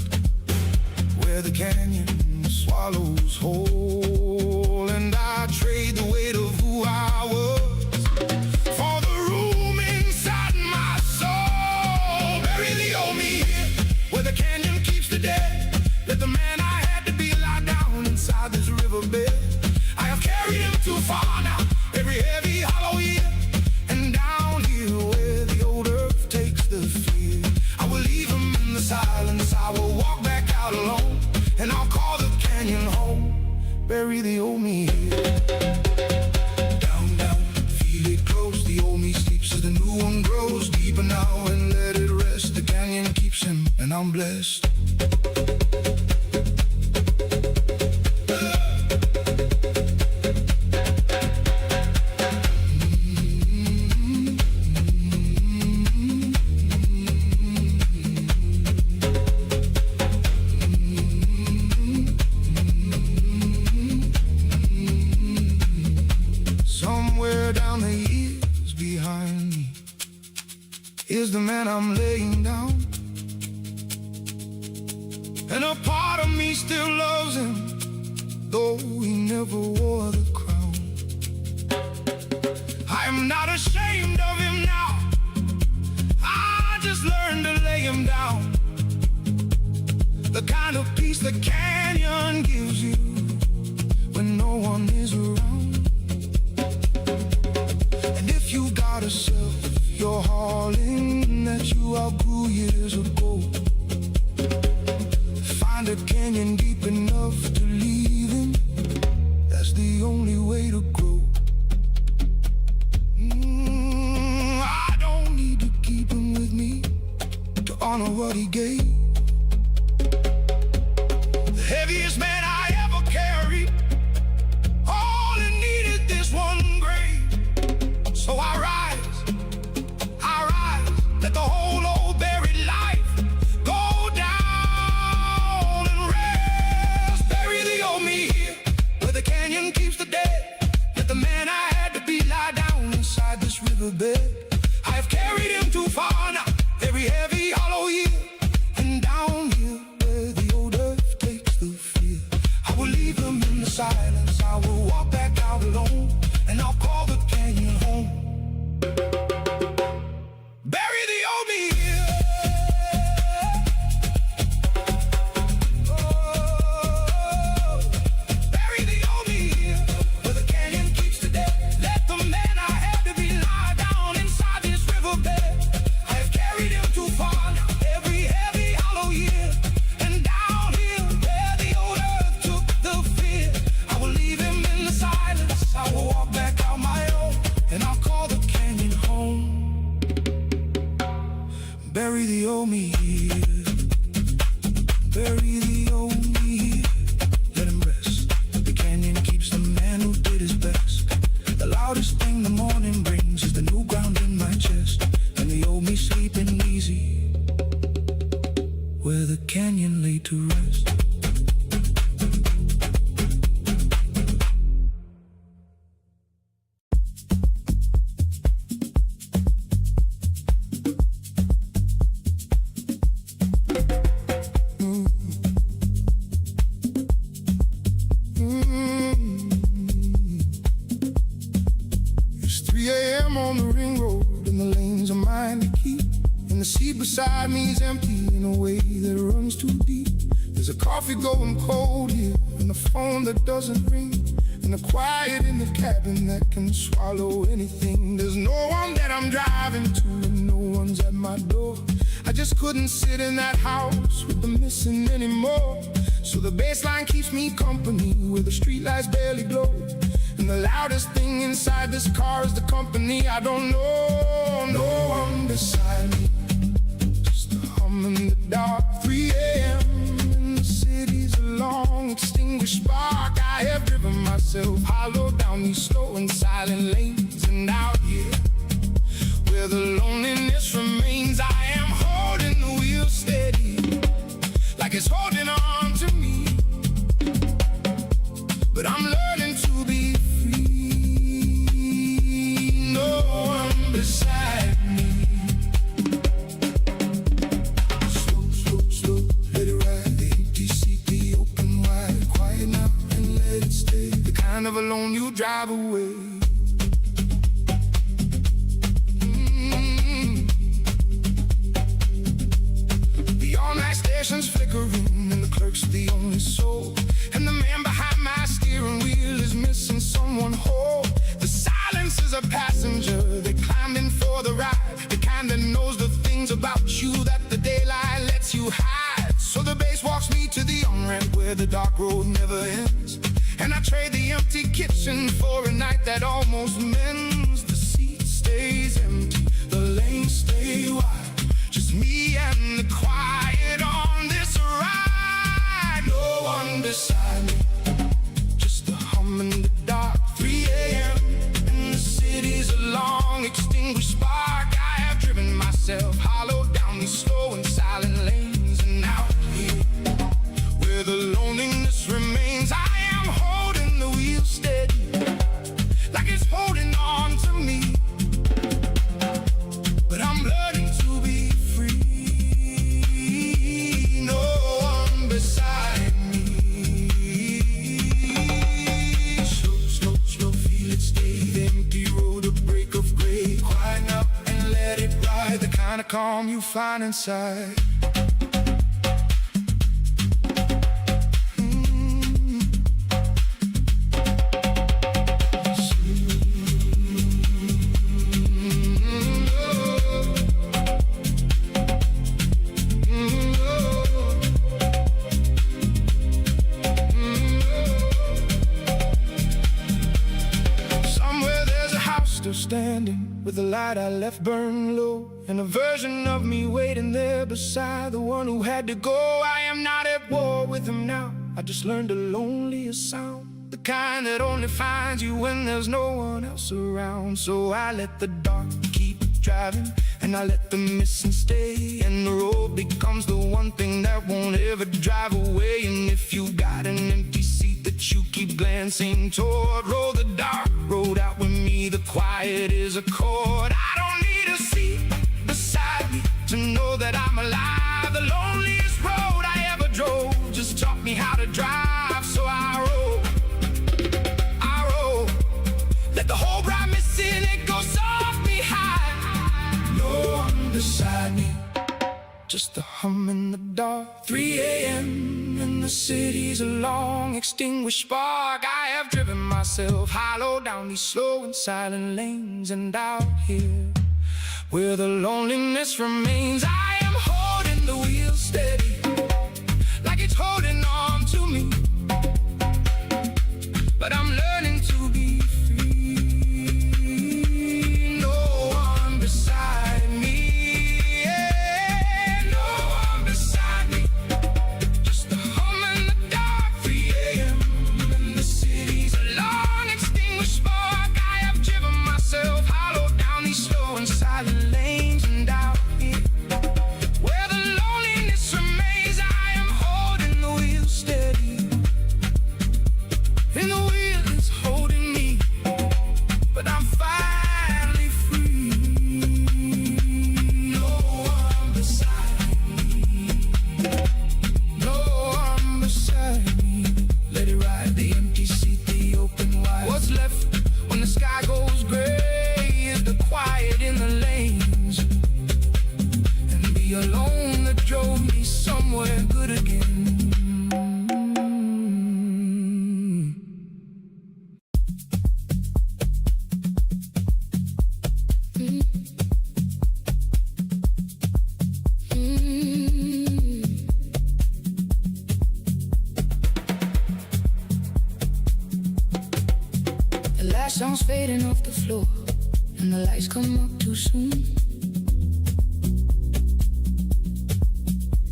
where the canyon swallows whole. And I trade the weight of who I was for the room inside my soul. Bury the old me here, where the canyon keeps the dead. Let the man I had to be lie down inside this riverbed. I have carried him too far now, every heavy hollow year. And down here where the old earth takes the field, I will leave him in the silence. I will walk back out alone, and I'll call the canyon home. Bury the old me here. Down, down, feel it close. The old me sleeps as the new one grows. Deeper now and let it rest. The canyon keeps him, and I'm blessed. Down the years behind me is the man I'm laying down, and a part of me still loves him, though he never wore the crown. I am not ashamed of him now, I just learned to lay him down. The kind of peace the canyon gives you when no one is around. If you got a self you're hauling that you outgrew years ago, find a canyon deep enough to leave him. That's the only way to grow. I don't need to keep him with me to honor what he gave. The heaviest man I ever carried, all he needed this one grave. So I rise, let the whole old buried life go down and rest. Bury the old me here, where the canyon keeps the dead. Let the man I had to be lie down inside this riverbed. I have carried him too far now, every heavy hollow year. And down here where the old earth takes the field, I will leave him in the silence. I will walk back out alone, and I'll call the canyon home. Bury the old me here. Oh, bury the old me here, where the canyon keeps the dead. Let the man I had to be lie down inside this riverbed. I have carried him too far now, every heavy hollow year. And down here where the old earth took the field, I will leave him in the silence. I will walk back out my own, and I'll call the canyon home. Bury the old me here. Bury the old me here. Let him rest. The canyon keeps the man who did his best. The loudest thing the morning brings is the new ground in my chest, and the old me sleeping easy where the canyon lay to rest. beside me is empty in a way that runs too deep. There's a coffee going cold here, and a phone that doesn't ring, and a quiet in the cabin that can swallow anything. There's no one that I'm driving to, and no one's at my door. I just couldn't sit in that house with the missing anymore. So the bass line keeps me company where the streetlights barely glow. And the loudest thing inside this car is the company I don't know. No one beside me, just a hum in the dark. 3 a.m. and the city's a long extinguished spark. I have driven myself hollow down these slow and silent lanes. And out here, where the loneliness remains, I am holding the wheel steady, like it's holding on to me. But I'm learning to be free. No one beside me. Slow, slow, slow, let it ride. The empty seat, the open wide. Quiet now and let it stay. The kind of alone you drive away. Stations flickering and the clerk's the only soul, and the man behind my steering wheel is missing someone whole. The silence is a passenger that climbed in for the ride, the kind that knows the things about you that the daylight lets you hide. So the bass walks me to the on-ramp where the dark road never ends, and I trade the empty kitchen for a night that almost mends. The seat stays empty, the lanes stay wide, just me and the quiet on this ride. No one beside me, just a hum in the dark. 3 a.m. and the city's a long extinguished spark. I have driven myself hollow down these slow and silent lanes. And out here, where the loneliness remains, I am holding the wheel steady, like it's holding on to me. But I'm learning to be free. No one beside me. Slow, slow, slow, feel it stay. The empty road, a break of gray. Quiet now and let it ride. The kind of calm you find inside. Standing with the light I left burn low, and a version of me waiting there beside the one who had to go. I am not at war with him now, I just learned the loneliest sound, the kind that only finds you when there's no one else around. So I let the dark keep driving, and I let the missing stay, and the road becomes the one thing that won't ever drive away. And if you got an empty seat that you keep glancing toward, roll the dark road out with me, the quiet is a chord. I don't need a seat beside me to know that I'm alive. The loneliest road I ever drove just taught me how to drive. So I roll, let the whole ride missing it go softly high. No one beside me, just a hum in the dark. 3 a.m. and the city's a long extinguished spark. I have driven myself hollow down these slow and silent lanes. And out here, where the loneliness remains, I am holding the wheel steady, like it's holding on to me. But I'm learning to be free. No one beside me. somewhere good again. The last song's fading off the floor, and the lights come up too soon,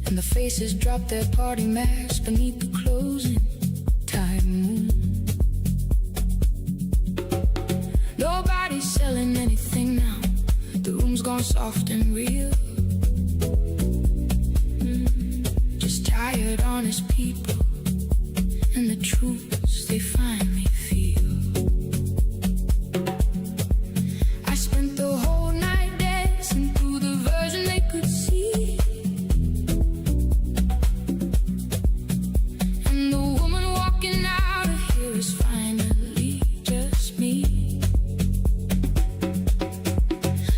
and the faces drop their party masks beneath the closing time moon. Nobody's selling anything now. The room's gone soft and real. Just tired, honest people, and the truths they finally feel. I spent the whole night dancing through the version they could see, and the woman walking out of here is finally just me.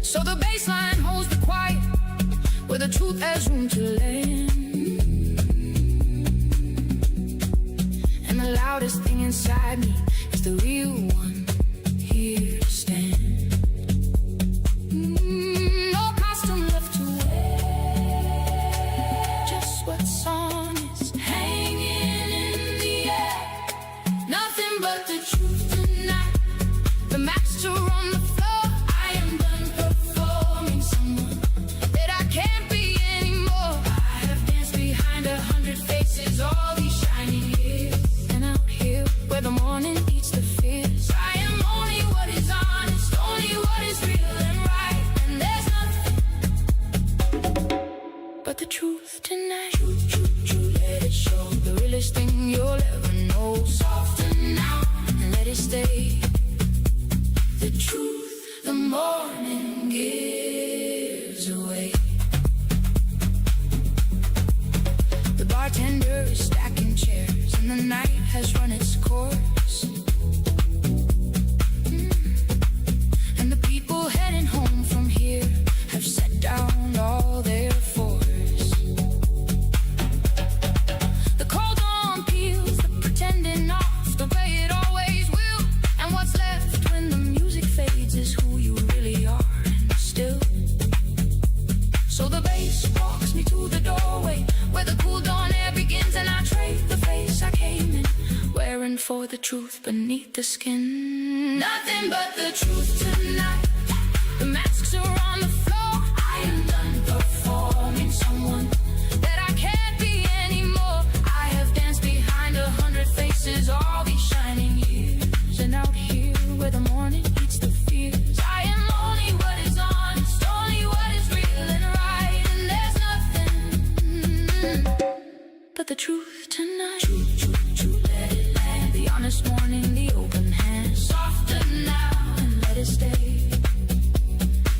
So the bass line holds the quiet where the truth has room to land, and the loudest thing inside me is the real one here to stand. No costume left to wear, just what's on is hanging in the air. Nothing but the truth tonight. The masks are on the floor. I am done performing someone that I can't be anymore. I have danced behind 100 faces all these shining years, and out here where the morning eats the fears, I am only what is honest, only what is real and right, and there's nothing but the truth tonight. Truth, truth, truth, let it show. The realest thing you'll ever know. Soften now and let it stay. The truth the morning gives away. The bartender is stacking chairs, and the night has run its course, and the people heading home from here have set down all their force. The cold dawn peels the pretending off the way it always will, and what's left when the music fades is who you really are, and still. So the bass walks me to the doorway where the cool dawn air begins, and I trade the face I came in wearing for the truth beneath the skin. Nothing but the truth tonight. The masks are on the floor. I am done performing someone that I can't be anymore. I have danced behind 100 faces all these shining years, and out here where the morning eats the fears, I am only what is honest, only what is real and right, and there's nothing but the truth tonight. Truth, truth, truth, let it land. The honest morning, the open hand. Soften now and let it stay.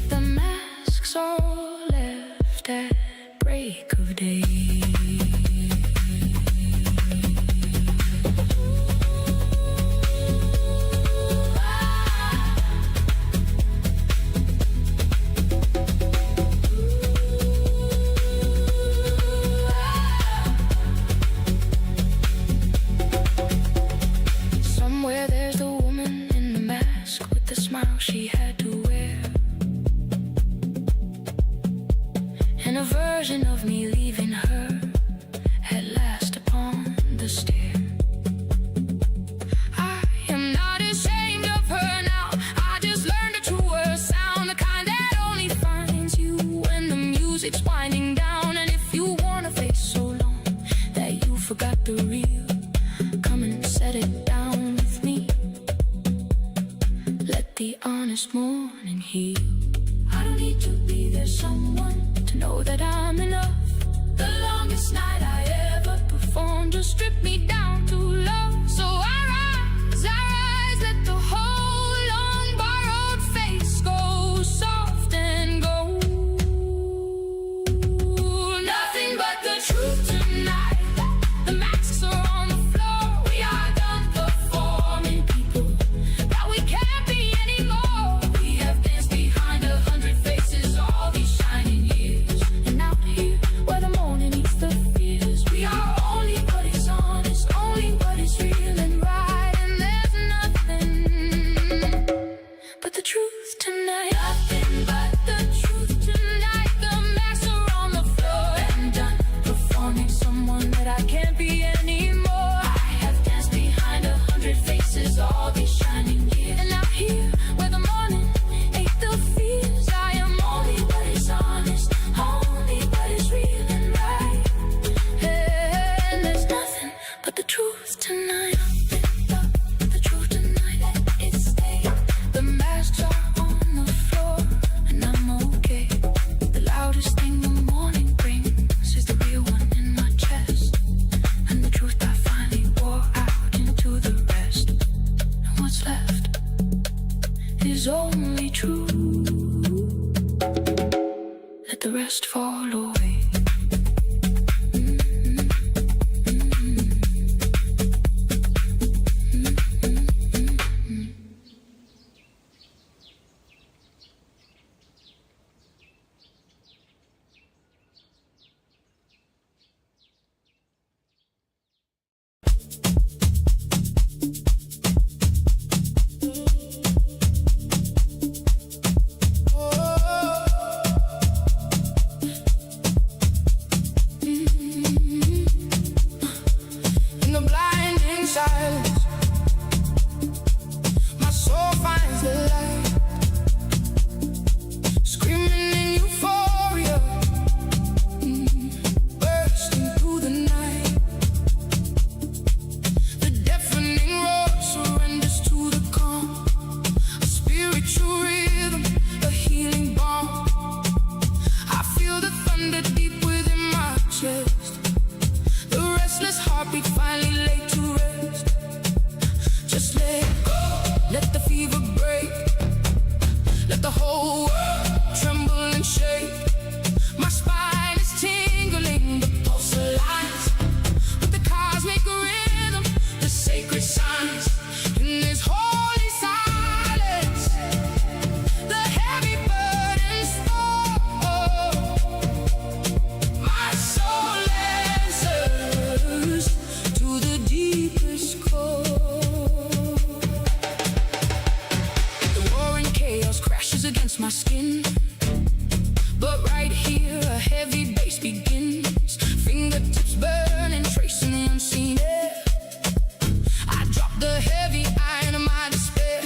The masks are left at break of day. Somewhere there's the woman in the mask with the smile she had to wear, and a version of me leaving her at last upon the stair. I am not ashamed of her now. I just learned a truer sound, the kind that only finds you when the music's winding down. And if you want a face so long that you forgot the real, come and set it down with me. Let the honest morning heal. I don't need to be there someone to know that I'm enough. The longest night I ever performed just stripped me down to love. So I rise, let the whole unborrowed face go soft and go. Nothing but the truth tonight. The masks are on the floor. We are done performing people that we can't be anymore. We have danced behind what is real and right. And there's nothing but the truth tonight. The truth tonight, let it stay. The masks are on the floor, and I'm okay. The loudest thing the morning brings is the real one in my chest, and the truth I finally wore out into the rest. And what's left is only truth. Let the rest fall away. In the blinding silence, my soul finds the light, screaming in euphoria, bursting through the night. The deafening roar surrenders to the calm, a spiritual rhythm, a healing balm. I feel the thunder deep within my chest, the restless heartbeat finally laid to rest. Just let go, let the fever break, let the whole world tremble and shake. My spine is tingling, the pulse aligns with the cosmic rhythm, the sacred signs. In this holy silence, the heavy burdens fall. My soul answers to the deepest call. The roaring chaos crashes against my skin, but right here a heavy bass begins. Fingertips burning, tracing the unseen air. I drop the heavy iron of my despair.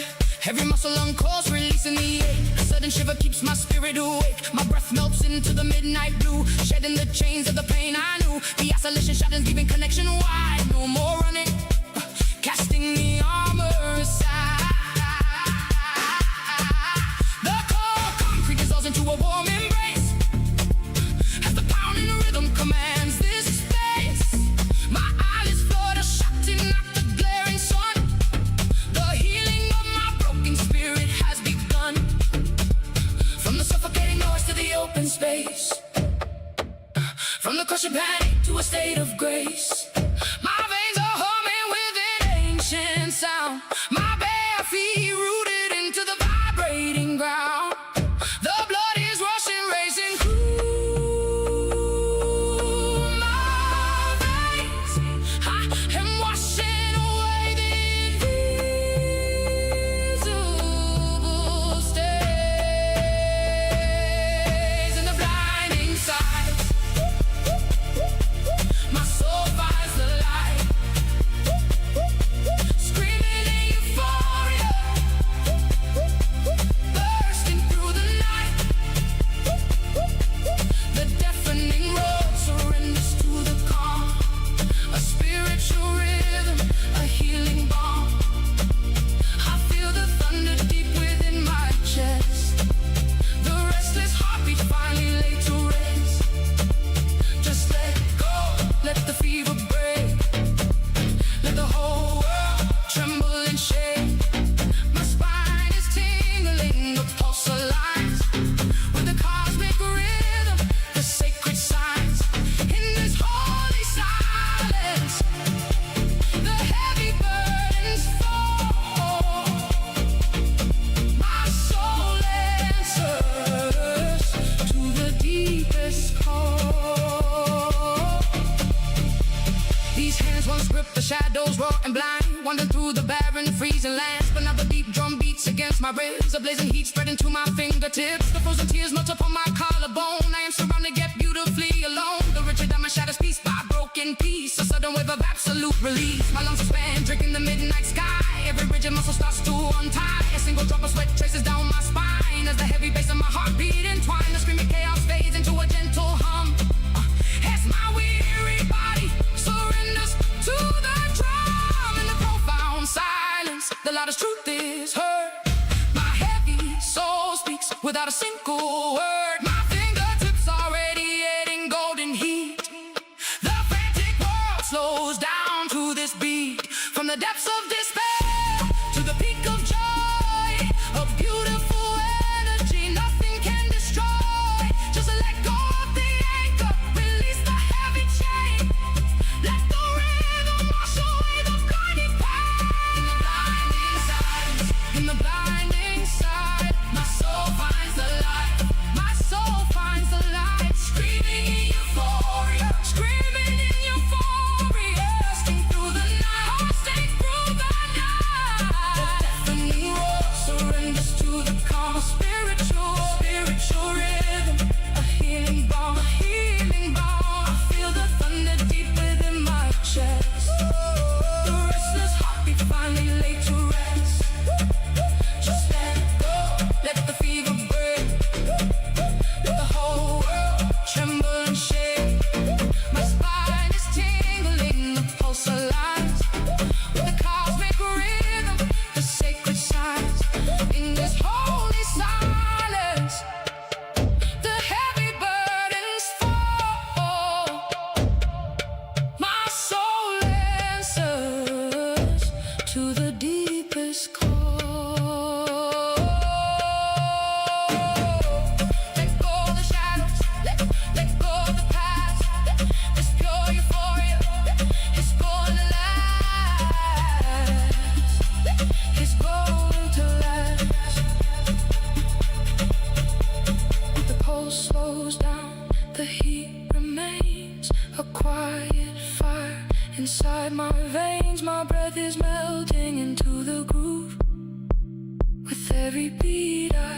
Every muscle on course, releasing the ache. A sudden shiver keeps my spirit awake. My breath melts into the midnight blue, shedding the chains of the pain I knew. The isolation shatters, leaving connection wide. No more running, casting the armor aside. The cold concrete dissolves into a warm embrace as the pounding rhythm commands this space. My eyelids flutter, shutting out the glaring sun. The healing of my broken spirit has begun. From the suffocating noise to the open space, from the crushing panic to a state of grace. My veins are humming with an ancient sound, my bare feet rooted into the vibrating ground. The blood is rushing, racing through my veins. I am washing away the invisible stains. In the blinding sight, my soul finds the light, screaming in euphoria, bursting through the night. The deafening roar surrenders to the calm, a spiritual rhythm, a healing balm. I feel the thunder deep within my chest, the restless heartbeat finally laid to rest. Just let go, let the fever break, let the whole world tremble and shake. My spine is tingling, the pulse aligns with the cosmic rhythm, the sacred signs. In this holy silence, the heavy burdens fall. My soul answers to the deepest call. These hands once gripped the shadows, raw and blind, wandering through the barren, freezing lands. But now the deep drum beats against my ribs, a blazing heat spreading to my fingertips. The frozen tears melt upon my collarbone. I am surrounded yet beautifully alone. The richer diamond shatters piece by broken piece, a sudden wave of absolute release. My lungs expand, drinking the midnight sky. Every rigid muscle starts to untie. A single drop of sweat traces down my spine as the heavy bass of my heart beat entwine. The screaming chaos fades into a gentle hum. without a single word. My fingertips are radiating golden heat. The frantic world slows down to this beat. From the depths of despair to the peak of joy, a beautiful energy nothing can destroy. Just let go of the anchor, release the heavy chain. Let the rhythm wash away the blinding pain. In the blinding silence, my soul finds the light. My soul finds the light. Screaming in euphoria, screaming in euphoria. Bursting through the night, bursting through the night. The deafening roar surrenders to the calm of spiritual rhythm. A healing balm, a healing balm. I feel the thunder deep within my chest. The restless heartbeat finally laid to rest. Just let go, let the fever break. Let the whole world tremble and shake. My spine is tingling, the pulse aligns with the cosmic rhythm, the sacred signs. In this holy silence, the heavy burdens fall. My soul answers to the deepest call. Let go of the shadows, let go of the past. This pure euphoria is going to last. It's going to last. The pulse slows down, the heat remains. A quiet fire inside my veins. My breath is melting into the groove. With every beat I